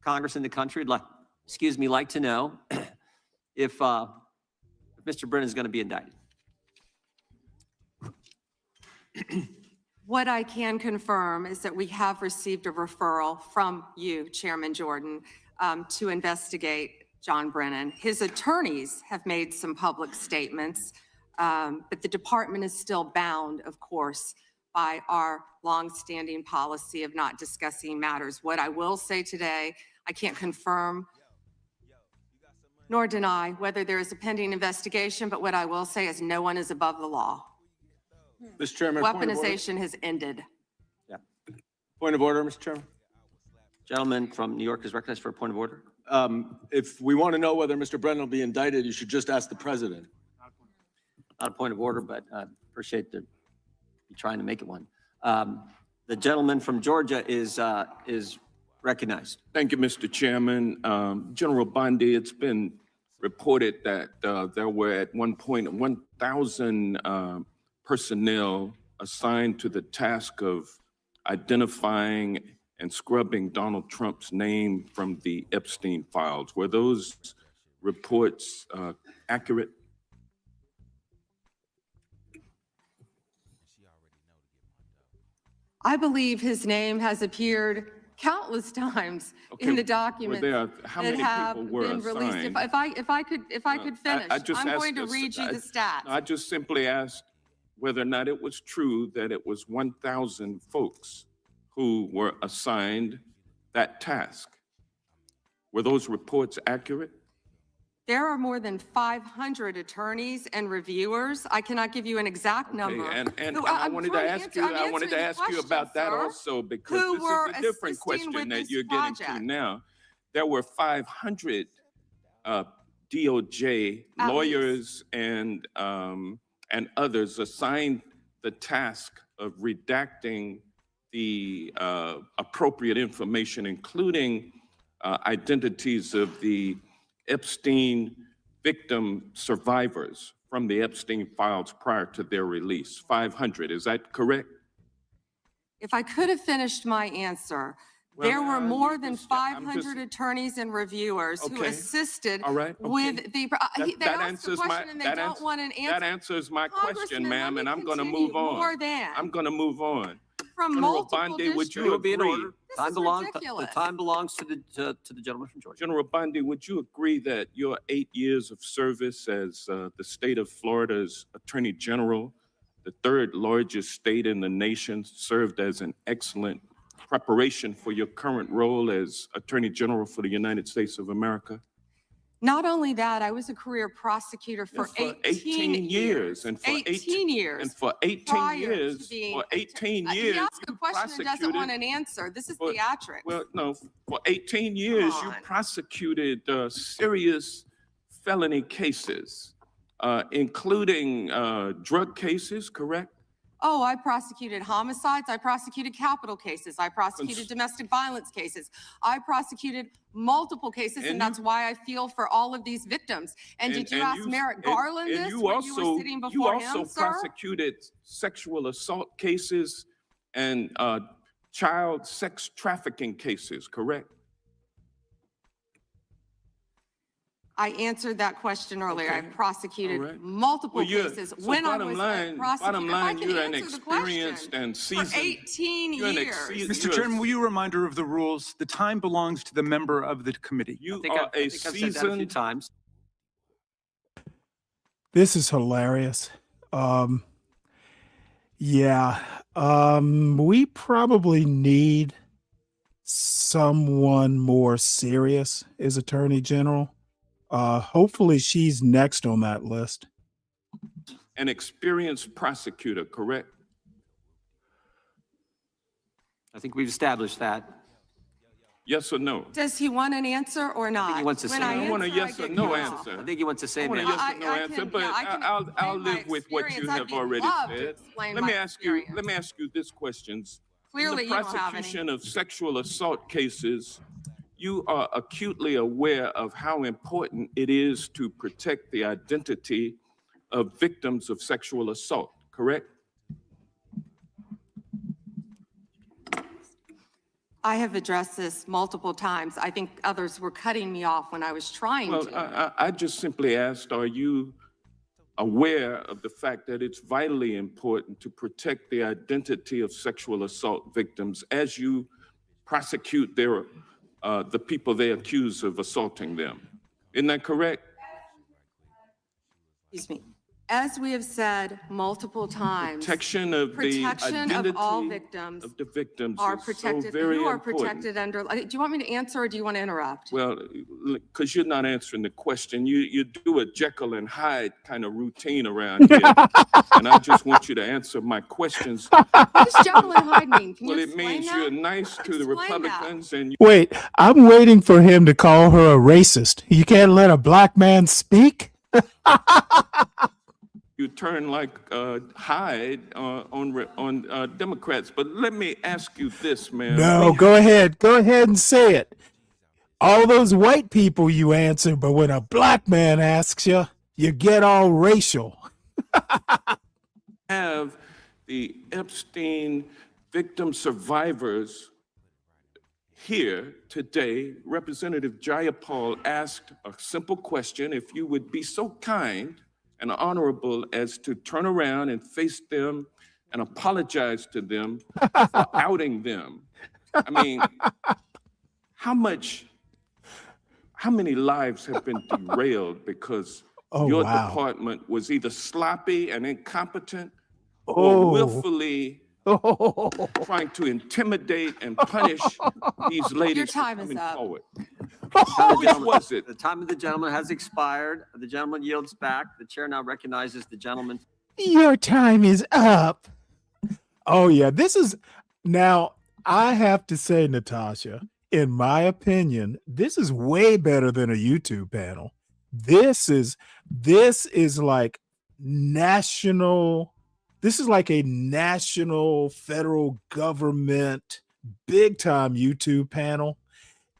Congress in the country, like to know if Mr. Brennan is going to be indicted. What I can confirm is that we have received a referral from you, Chairman Jordan, to investigate John Brennan. His attorneys have made some public statements, but the department is still bound, of course, by our longstanding policy of not discussing matters. What I will say today, I can't confirm nor deny whether there is a pending investigation, but what I will say is no one is above the law. Mr. Chairman. Weaponization has ended. Yeah. Point of order, Mr. Chairman. Gentleman from New York is recognized for a point of order. If we want to know whether Mr. Brennan will be indicted, you should just ask the president. Not a point of order, but I appreciate you trying to make it one. The gentleman from Georgia is recognized. Thank you, Mr. Chairman. General Bondi, it's been reported that there were at one point 1,000 personnel assigned to the task of identifying and scrubbing Donald Trump's name from the Epstein files. Were those reports accurate? I believe his name has appeared countless times in the documents how that many have people were been released. assigned? If I could finish, I'm going to read you the stats. I just simply asked whether or not it was true that it was 1,000 folks who were assigned that task. Were those reports accurate? There are more than 500 attorneys and reviewers. I cannot give you an exact number. And I wanted to ask you about that also, because this is a different question that you're getting to now. There were 500 DOJ lawyers and others assigned the task of redacting the appropriate information, including identities of the Epstein victim survivors from the Epstein files prior to their release. 500, is that correct? If I could have finished my answer, there were more than 500 attorneys and reviewers who assisted with the. They asked the question and they don't want an answer. That answers my question, ma'am, and I'm going to move on. I'm going to move on. From General multiple Bondi, would you be in agree? order. The time belongs to the gentleman from Georgia. General Bondi, would you agree that your 8 years of service as the state of Florida's Attorney General, the third largest state in the nation, served as an excellent preparation for your current role as Attorney General for the United States of America? Not only that, I was a career prosecutor for 18 years. And for 18 years. And for 18 years, He you asked a question and doesn't want an answer. This is theatrics. Well, no, for 18 years, you prosecuted serious felony cases, including drug cases, correct? Oh, I prosecuted homicides. I prosecuted capital cases. I prosecuted domestic violence cases. I prosecuted multiple cases, and that's why I feel for all of these victims. And did you ask Merrick Garland this when you were sitting before him, sir? You also prosecuted sexual assault cases and child sex trafficking cases, correct? I answered that question earlier. I prosecuted multiple cases when I was a prosecutor. Bottom line, If I can you're an answer the question, experienced and seasoned. for 18 years. Mr. Chairman, will you a reminder of the rules? The time belongs to the member of the committee. You I are a think I've said that a few seasoned. times. This is hilarious. We probably need someone more serious as Attorney General. Hopefully she's next on that list. An experienced prosecutor, correct? I think we've established that. Yes or no? Does he want an answer or not? I think he wants to say When I want a answer, yes I or get no cut answer. I think he wants to say I want a that. yes or no answer, but I'll live with what you have already said. Let me ask you this question. Clearly, In you the don't have any. prosecution of sexual assault cases, you are acutely aware of how important it is to protect the identity of victims of sexual assault, correct? I have addressed this multiple times. I think others were cutting me off when I was trying Well, to. I just simply asked, are you aware of the fact that it's vitally important to protect the identity of sexual assault victims as you prosecute the people they accuse of assaulting them? Isn't that correct? Excuse me. As we have said multiple times, Protection of the protection of all identity victims of the victims are is so protected. very Who are important. protected under? Do you want me to answer or do you want to interrupt? Well, because you're not answering the question. You do a Jekyll and Hyde kind of routine around here. And I just want you to answer my questions. What does Jekyll and Hyde mean? Can Well, you it explain means that? you're nice to the Explain that. Republicans and Wait, I'm waiting for him to call her a racist. You can't let a black man speak? you turn like Hyde on Democrats. But let me ask you this, man. No, go ahead. Go ahead and say it. All those white people you answer, but when a black man asks you, you get all racial. Have the Epstein victim survivors here today. Representative Jayapal asked a simple question. If you would be so kind and honorable as to turn around and face them and apologize to them for outing them. I mean, how many lives have been derailed because your department was either sloppy and incompetent or willfully trying to intimidate and punish these ladies Your time for is coming up. forward? Which was it? The time of the gentleman has expired. The gentleman yields back. The chair now recognizes the gentleman. Your time is up. Oh, yeah. This is now, I have to say, Natasha, in my opinion, this is way better than a YouTube panel. This is like national. This is like a national federal government big time YouTube panel.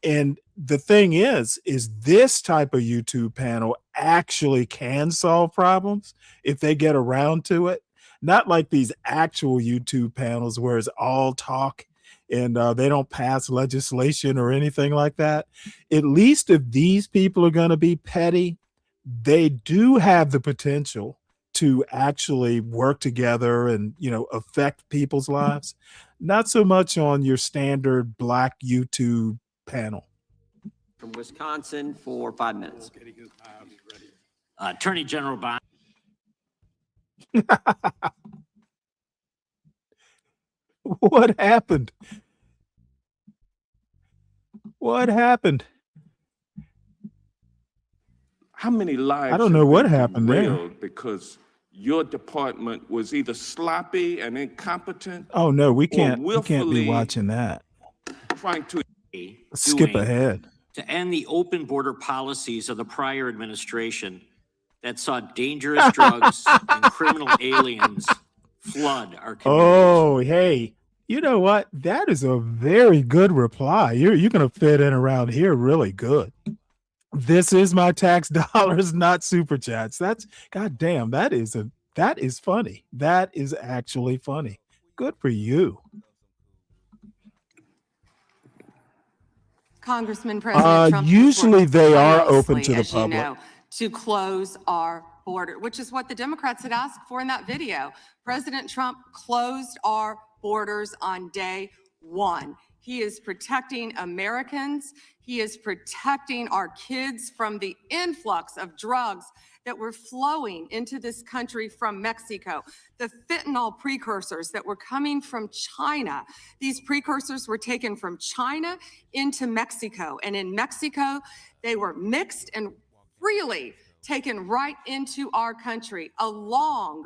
And the thing is this type of YouTube panel actually can solve problems if they get around to it. Not like these actual YouTube panels where it's all talk and they don't pass legislation or anything like that. At least if these people are going to be petty, they do have the potential to actually work together and, affect people's lives. Not so much on your standard black YouTube panel. From Wisconsin for 5 minutes. Attorney General Bond. What happened? What happened? How many lives? I don't know what happened there. Because your department was either sloppy and incompetent. Oh no, we can't be willfully watching that. Trying to Skip ahead. To end the open border policies of the prior administration that saw dangerous drugs and criminal aliens flood our communities. Oh, hey, you know what? That is a very good reply. You're gonna fit in around here really good. This is my tax dollars, not super chats. That's goddamn. That is funny. That is actually funny. Good for you. Congressman, President Trump has Usually worked they are open tirelessly, to the as you public. know, to close our border, which is what the Democrats had asked for in that video. President Trump closed our borders on day one. He is protecting Americans. He is protecting our kids from the influx of drugs that were flowing into this country from Mexico, the fentanyl precursors that were coming from China. These precursors were taken from China into Mexico, and in Mexico, they were mixed and freely taken right into our country, along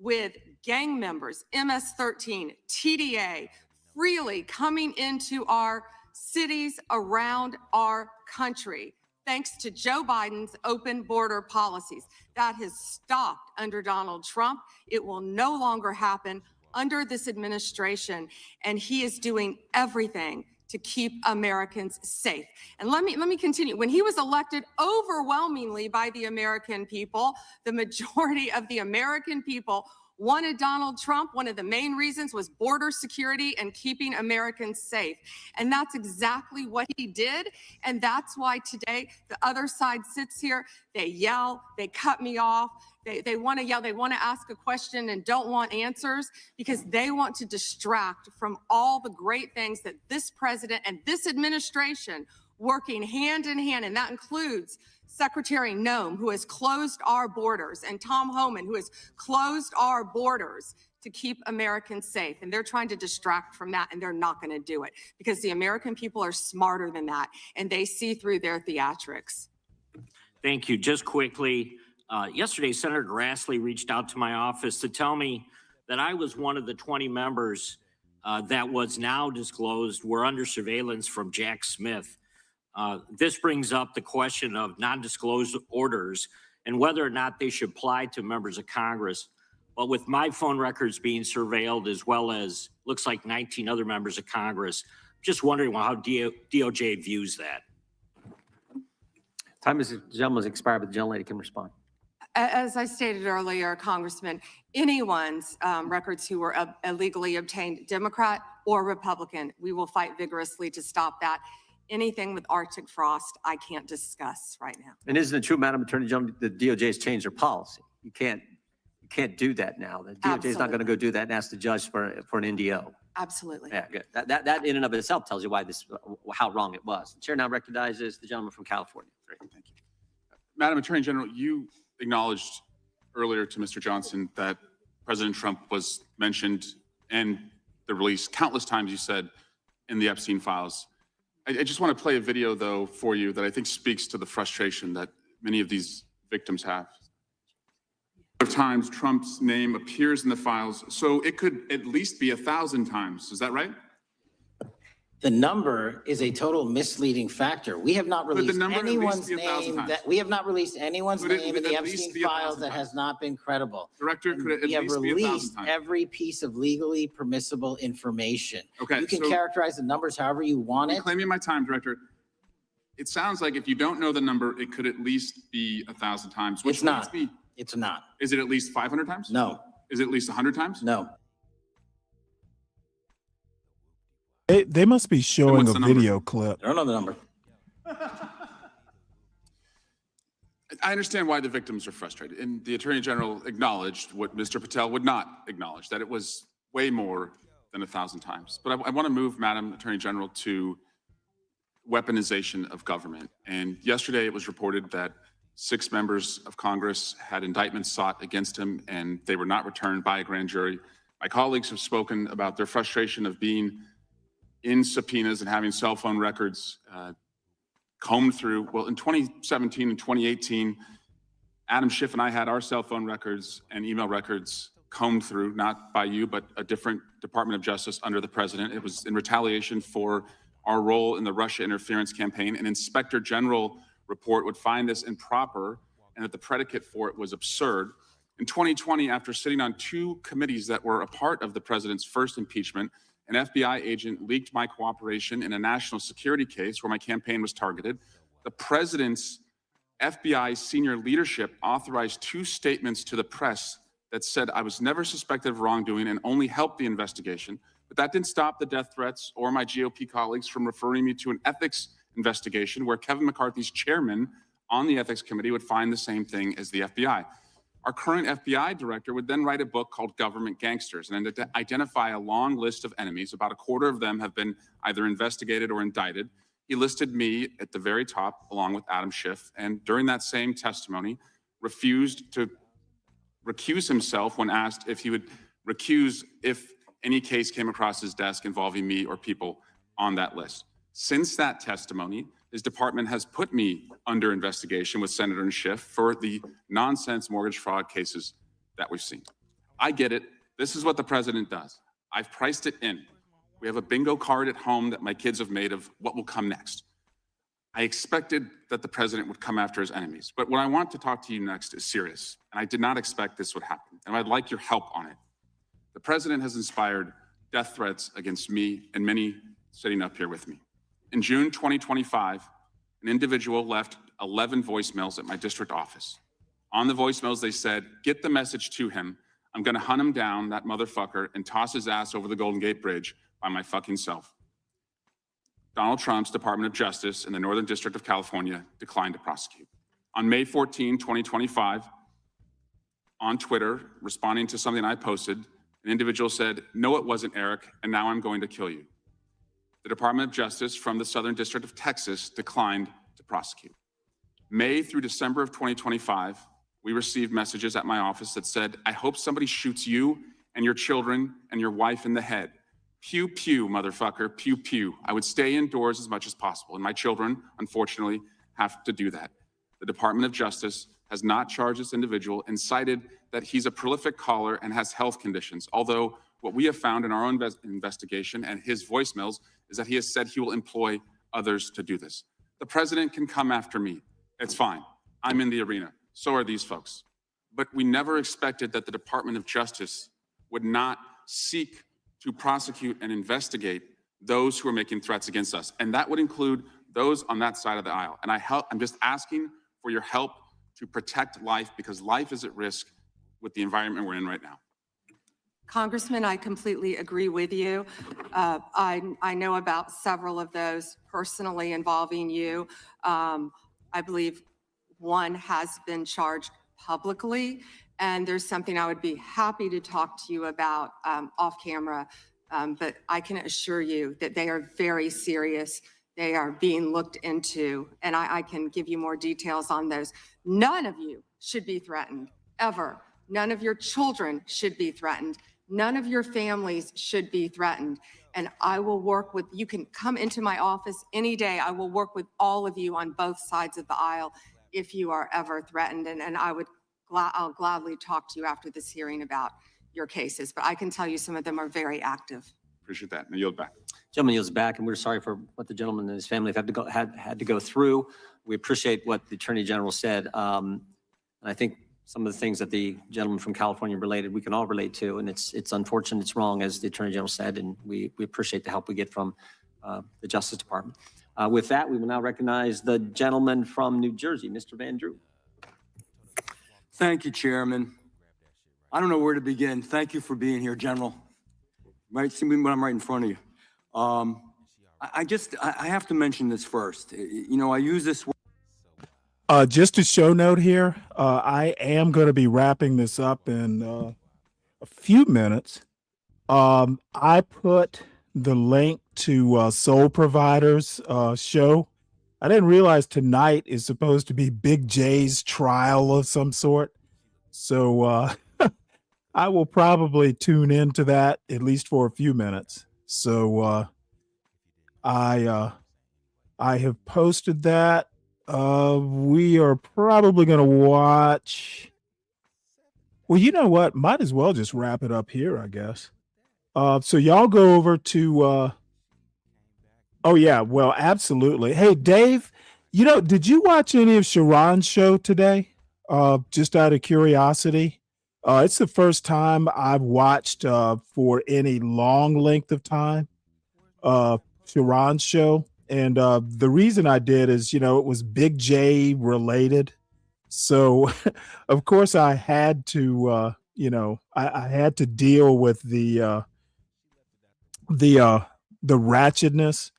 with gang members, MS-13, TDA, freely coming into our cities around our country, thanks to Joe Biden's open border policies. That has stopped under Donald Trump. It will no longer happen under this administration, and he is doing everything to keep Americans safe. And let me continue. When he was elected overwhelmingly by the American people, the majority of the American people wanted Donald Trump. One of the main reasons was border security and keeping Americans safe. And that's exactly what he did. And that's why today the other side sits here, they yell, they cut me off. They want to yell, they want to ask a question and don't want answers because they want to distract from all the great things that this president and this administration working hand in hand, and that includes Secretary Noem, who has closed our borders, and Tom Homan, who has closed our borders to keep Americans safe. And they're trying to distract from that, and they're not going to do it because the American people are smarter than that, and they see through their theatrics. Thank you. Just quickly, yesterday, Senator Grassley reached out to my office to tell me that I was one of the 20 members that was now disclosed were under surveillance from Jack Smith. This brings up the question of non-disclosed orders and whether or not they should apply to members of Congress. But with my phone records being surveilled, as well as looks like 19 other members of Congress, just wondering how DOJ views that. Time is, the gentleman's expired, but the gentlelady can respond. As I stated earlier, Congressman, anyone's records who were illegally obtained, Democrat or Republican, we will fight vigorously to stop that. Anything with Arctic frost, I can't discuss right now. And isn't it true, Madam Attorney General, the DOJ has changed their policy? You can't do that now. The DOJ is not going to go do that and ask the judge for an NDO. Absolutely. Yeah, good. That in and of itself tells you why how wrong it was. The chair now recognizes the gentleman from California. Great, thank you. Madam Attorney General, you acknowledged earlier to Mr. Johnson that President Trump was mentioned and the release countless times, you said, in the Epstein files. I just want to play a video, though, for you that I think speaks to the frustration that many of these victims have. Times Trump's name appears in the files, so it could at least be 1,000 times. Is that right? The number is a total misleading factor. We have not released anyone's name that we have not released anyone's name in the Epstein files that has not been credible. Director, could it at We have least be 1,000 released times? every piece of legally permissible information. Okay, You can so- characterize the numbers however you want it. Claiming my time, Director. It sounds like if you don't know the number, it could at least be 1,000 times. Which It's not. leads me- It's not. Is it at least 500 times? No. Is it at least 100 times? No. They must be showing what's a the number? video clip. I don't know the number. I understand why the victims are frustrated, and the Attorney General acknowledged what Mr. Patel would not acknowledge, that it was way more than 1,000 times. But I want to move, Madam Attorney General, to weaponization of government. And yesterday it was reported that 6 members of Congress had indictments sought against him, and they were not returned by a grand jury. My colleagues have spoken about their frustration of being in subpoenas and having cell phone records combed through. Well, in 2017 and 2018, Adam Schiff and I had our cell phone records and email records combed through, not by you, but a different Department of Justice under the president. It was in retaliation for our role in the Russia interference campaign. An Inspector General report would find this improper and that the predicate for it was absurd. In 2020, after sitting on 2 committees that were a part of the president's first impeachment, an FBI agent leaked my cooperation in a national security case where my campaign was targeted. The president's FBI senior leadership authorized 2 statements to the press that said I was never suspected of wrongdoing and only helped the investigation. But that didn't stop the death threats or my GOP colleagues from referring me to an ethics investigation where Kevin McCarthy's chairman on the ethics committee would find the same thing as the FBI. Our current FBI director would then write a book called Government Gangsters and identify a long list of enemies. About a quarter of them have been either investigated or indicted. He listed me at the very top along with Adam Schiff, and during that same testimony refused to recuse himself when asked if he would recuse if any case came across his desk involving me or people on that list. Since that testimony, his department has put me under investigation with Senator Schiff for the nonsense mortgage fraud cases that we've seen. I get it. This is what the president does. I've priced it in. We have a bingo card at home that my kids have made of what will come next. I expected that the president would come after his enemies, but what I want to talk to you next is serious, and I did not expect this would happen, and I'd like your help on it. The president has inspired death threats against me and many sitting up here with me. In June 2025, an individual left 11 voicemails at my district office. On the voicemails, they said, "Get the message to him. I'm gonna hunt him down, that motherfucker, and toss his ass over the Golden Gate Bridge by my fucking self." Donald Trump's Department of Justice in the Northern District of California declined to prosecute. On May 14, 2025, on Twitter, responding to something I posted, an individual said, "No, it wasn't Eric, and now I'm going to kill you." The Department of Justice from the Southern District of Texas declined to prosecute. May through December of 2025, we received messages at my office that said, "I hope somebody shoots you and your children and your wife in the head. Pew, pew, motherfucker, pew, pew." I would stay indoors as much as possible, and my children, unfortunately, have to do that. The Department of Justice has not charged this individual and cited that he's a prolific caller and has health conditions, although what we have found in our own investigation and his voicemails is that he has said he will employ others to do this. The president can come after me. It's fine. I'm in the arena. So are these folks. But we never expected that the Department of Justice would not seek to prosecute and investigate those who are making threats against us. And that would include those on that side of the aisle. And I'm just asking for your help to protect life, because life is at risk with the environment we're in right now. Congressman, I completely agree with you. I know about several of those personally involving you. I believe one has been charged publicly, and there's something I would be happy to talk to you about off camera, but I can assure you that they are very serious. They are being looked into, and I can give you more details on those. None of you should be threatened, ever. None of your children should be threatened. None of your families should be threatened. And I will work with, you can come into my office any day. I will work with all of you on both sides of the aisle if you are ever threatened. And I'll gladly talk to you after this hearing about your cases. But I can tell you some of them are very active. Appreciate that. And I yield back. Gentleman yields back, and we're sorry for what the gentleman and his family have had to go through. We appreciate what the Attorney General said. And I think some of the things that the gentleman from California related, we can all relate to, and it's unfortunate, it's wrong, as the Attorney General said, and we appreciate the help we get from the Justice Department. With that, we will now recognize the gentleman from New Jersey, Mr. Van Drew. Thank you, Chairman. I don't know where to begin. Thank you for being here, General. Might see me when I'm right in front of you. I have to mention this first. You know, I use this word. Just a show note here. I am going to be wrapping this up in a few minutes. I put the link to Soul Provider's show. I didn't realize tonight is supposed to be Big J's trial of some sort. So I will probably tune into that at least for a few minutes. So I have posted that. We are probably going to watch. Well, you know what? Might as well just wrap it up here, I guess. So y'all go over to, oh yeah, well, absolutely. Hey, Dave, you know, did you watch any of Sharon's show today? Just out of curiosity. It's the first time I've watched for any long length of time Sharon's show. And the reason I did is, it was Big J related. So, of course, I had to, I had to deal with the the ratchetness.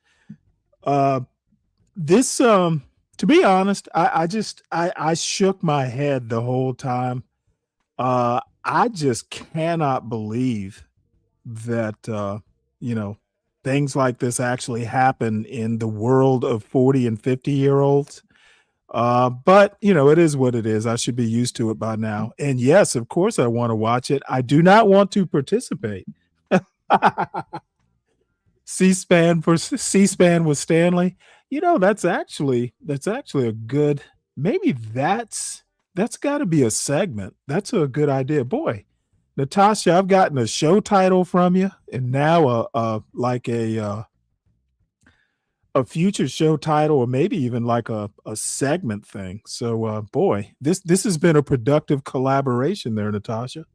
This, to be honest, I shook my head the whole time. I just cannot believe that, things like this actually happen in the world of 40 and 50-year-olds. But it is what it is. I should be used to it by now. And yes, of course I want to watch it. I do not want to participate. C-SPAN with Stanley. That's actually a good, maybe that's got to be a segment. That's a good idea. Boy, Natasha, I've gotten a show title from you and now a future show title, or maybe even like a segment thing. So boy, this has been a productive collaboration there, Natasha.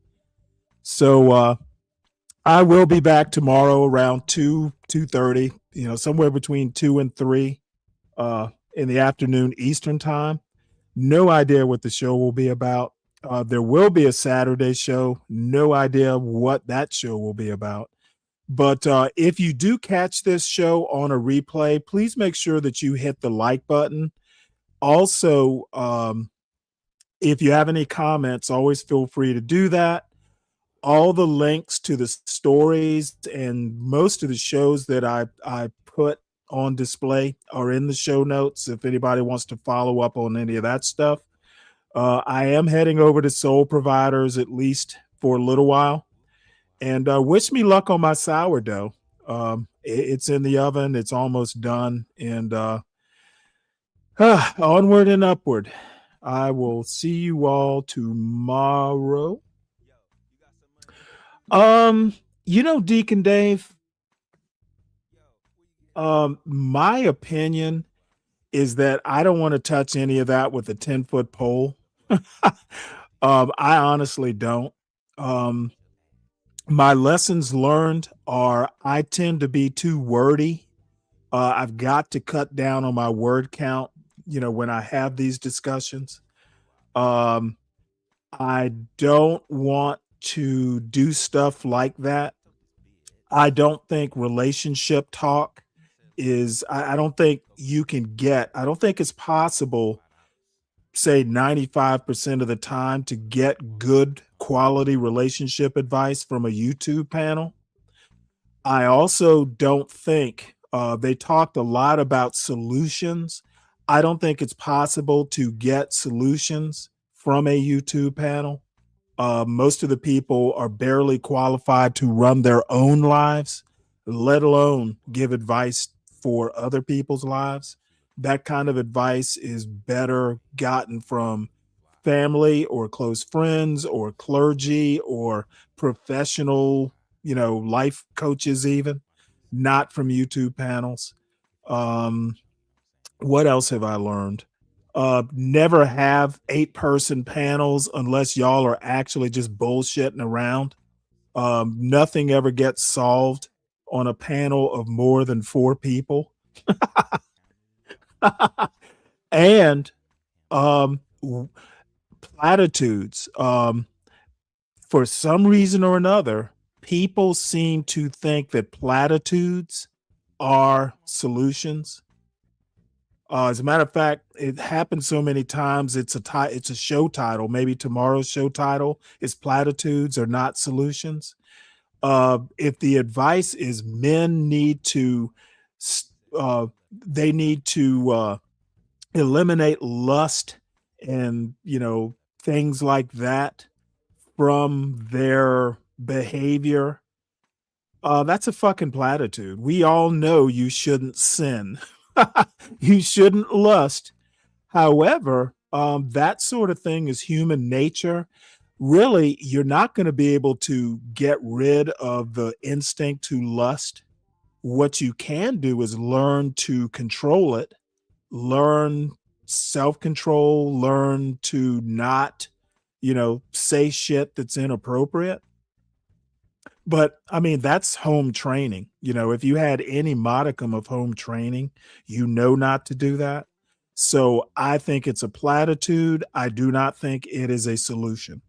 So I will be back tomorrow around 2:30, somewhere between 2 and 3 in the afternoon Eastern time. No idea what the show will be about. There will be a Saturday show. No idea what that show will be about. But if you do catch this show on a replay, please make sure that you hit the like button. Also, if you have any comments, always feel free to do that. All the links to the stories and most of the shows that I put on display are in the show notes if anybody wants to follow up on any of that stuff. I am heading over to Soul Providers at least for a little while. And wish me luck on my sourdough. It's in the oven. It's almost done. And onward and upward. I will see you all tomorrow. Deacon Dave, my opinion is that I don't want to touch any of that with a 10-foot pole. I honestly don't. My lessons learned are I tend to be too wordy. I've got to cut down on my word count, when I have these discussions. I don't want to do stuff like that. I don't think relationship talk is, I don't think I don't think it's possible, say 95% of the time, to get good quality relationship advice from a YouTube panel. I also don't think they talked a lot about solutions. I don't think it's possible to get solutions from a YouTube panel. Most of the people are barely qualified to run their own lives, let alone give advice for other people's lives. That kind of advice is better gotten from family or close friends or clergy or professional, life coaches, even not from YouTube panels. What else have I learned? Never have 8-person panels unless y'all are actually just bullshitting around. Nothing ever gets solved on a panel of more than 4 people. And platitudes. For some reason or another, people seem to think that platitudes are solutions. As a matter of fact, it happens so many times. It's a show title. Maybe tomorrow's show title is "Platitudes Are Not Solutions." If the advice is men need to, they need to eliminate lust and things like that from their behavior. That's a fucking platitude. We all know you shouldn't sin. You shouldn't lust. However, that sort of thing is human nature. Really, you're not going to be able to get rid of the instinct to lust. What you can do is learn to control it, learn self-control, learn to not say shit that's inappropriate. But I mean, that's home training. If you had any modicum of home training, not to do that. So I think it's a platitude. I do not think it is a solution.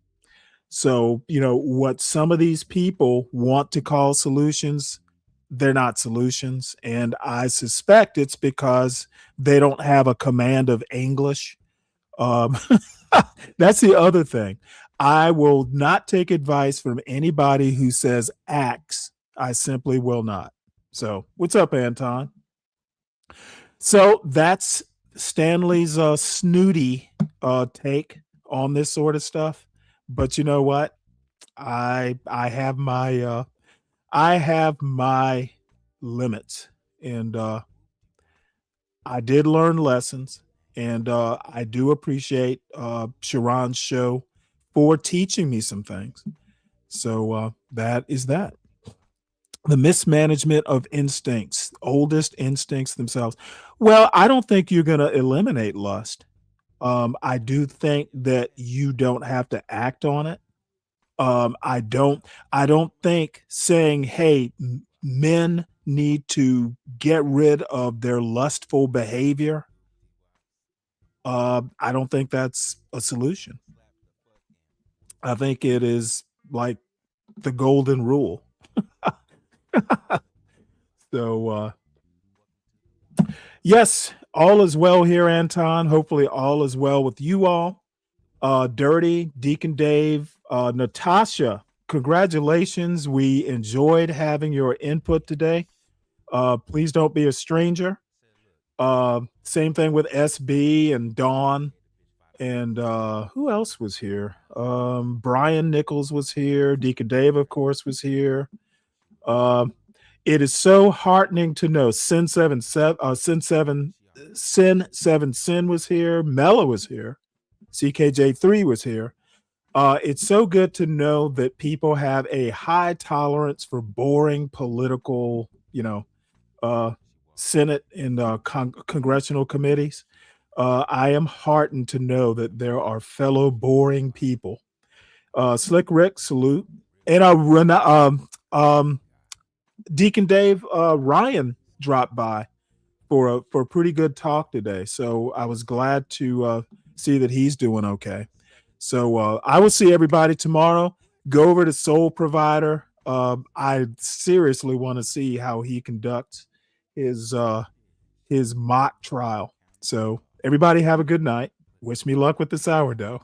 So, what some of these people want to call solutions, they're not solutions. And I suspect it's because they don't have a command of English. Um, that's the other thing. I will not take advice from anybody who says acts. I simply will not. So, what's up, Anton? So, that's Stanley's snooty take on this sort of stuff. But you know what? I have my limits, and I did learn lessons, and I do appreciate Sharon's show for teaching me some things. So that is that. The mismanagement of instincts, oldest instincts themselves. Well, I don't think you're going to eliminate lust. I do think that you don't have to act on it. I don't think saying, hey, men need to get rid of their lustful behavior. I don't think that's a solution. I think it is like the golden rule. So, yes, all is well here, Anton. Hopefully all is well with you all. Dirty, Deacon Dave, Natasha, congratulations. We enjoyed having your input today. Please don't be a stranger. Same thing with SB and Dawn. And who else was here? Brian Nichols was here. Deacon Dave, of course, was here. It is so heartening to know Sin 7 Sin was here. Mella was here. CKJ3 was here. It's so good to know that people have a high tolerance for boring political, Senate and congressional committees. I am heartened to know that there are fellow boring people. Slick Rick, salute. And Deacon Dave, Ryan dropped by for a pretty good talk today. So I was glad to see that he's doing okay. So I will see everybody tomorrow. Go over to Soul Provider. I seriously want to see how he conducts his mock trial. So everybody have a good night. Wish me luck with the sourdough.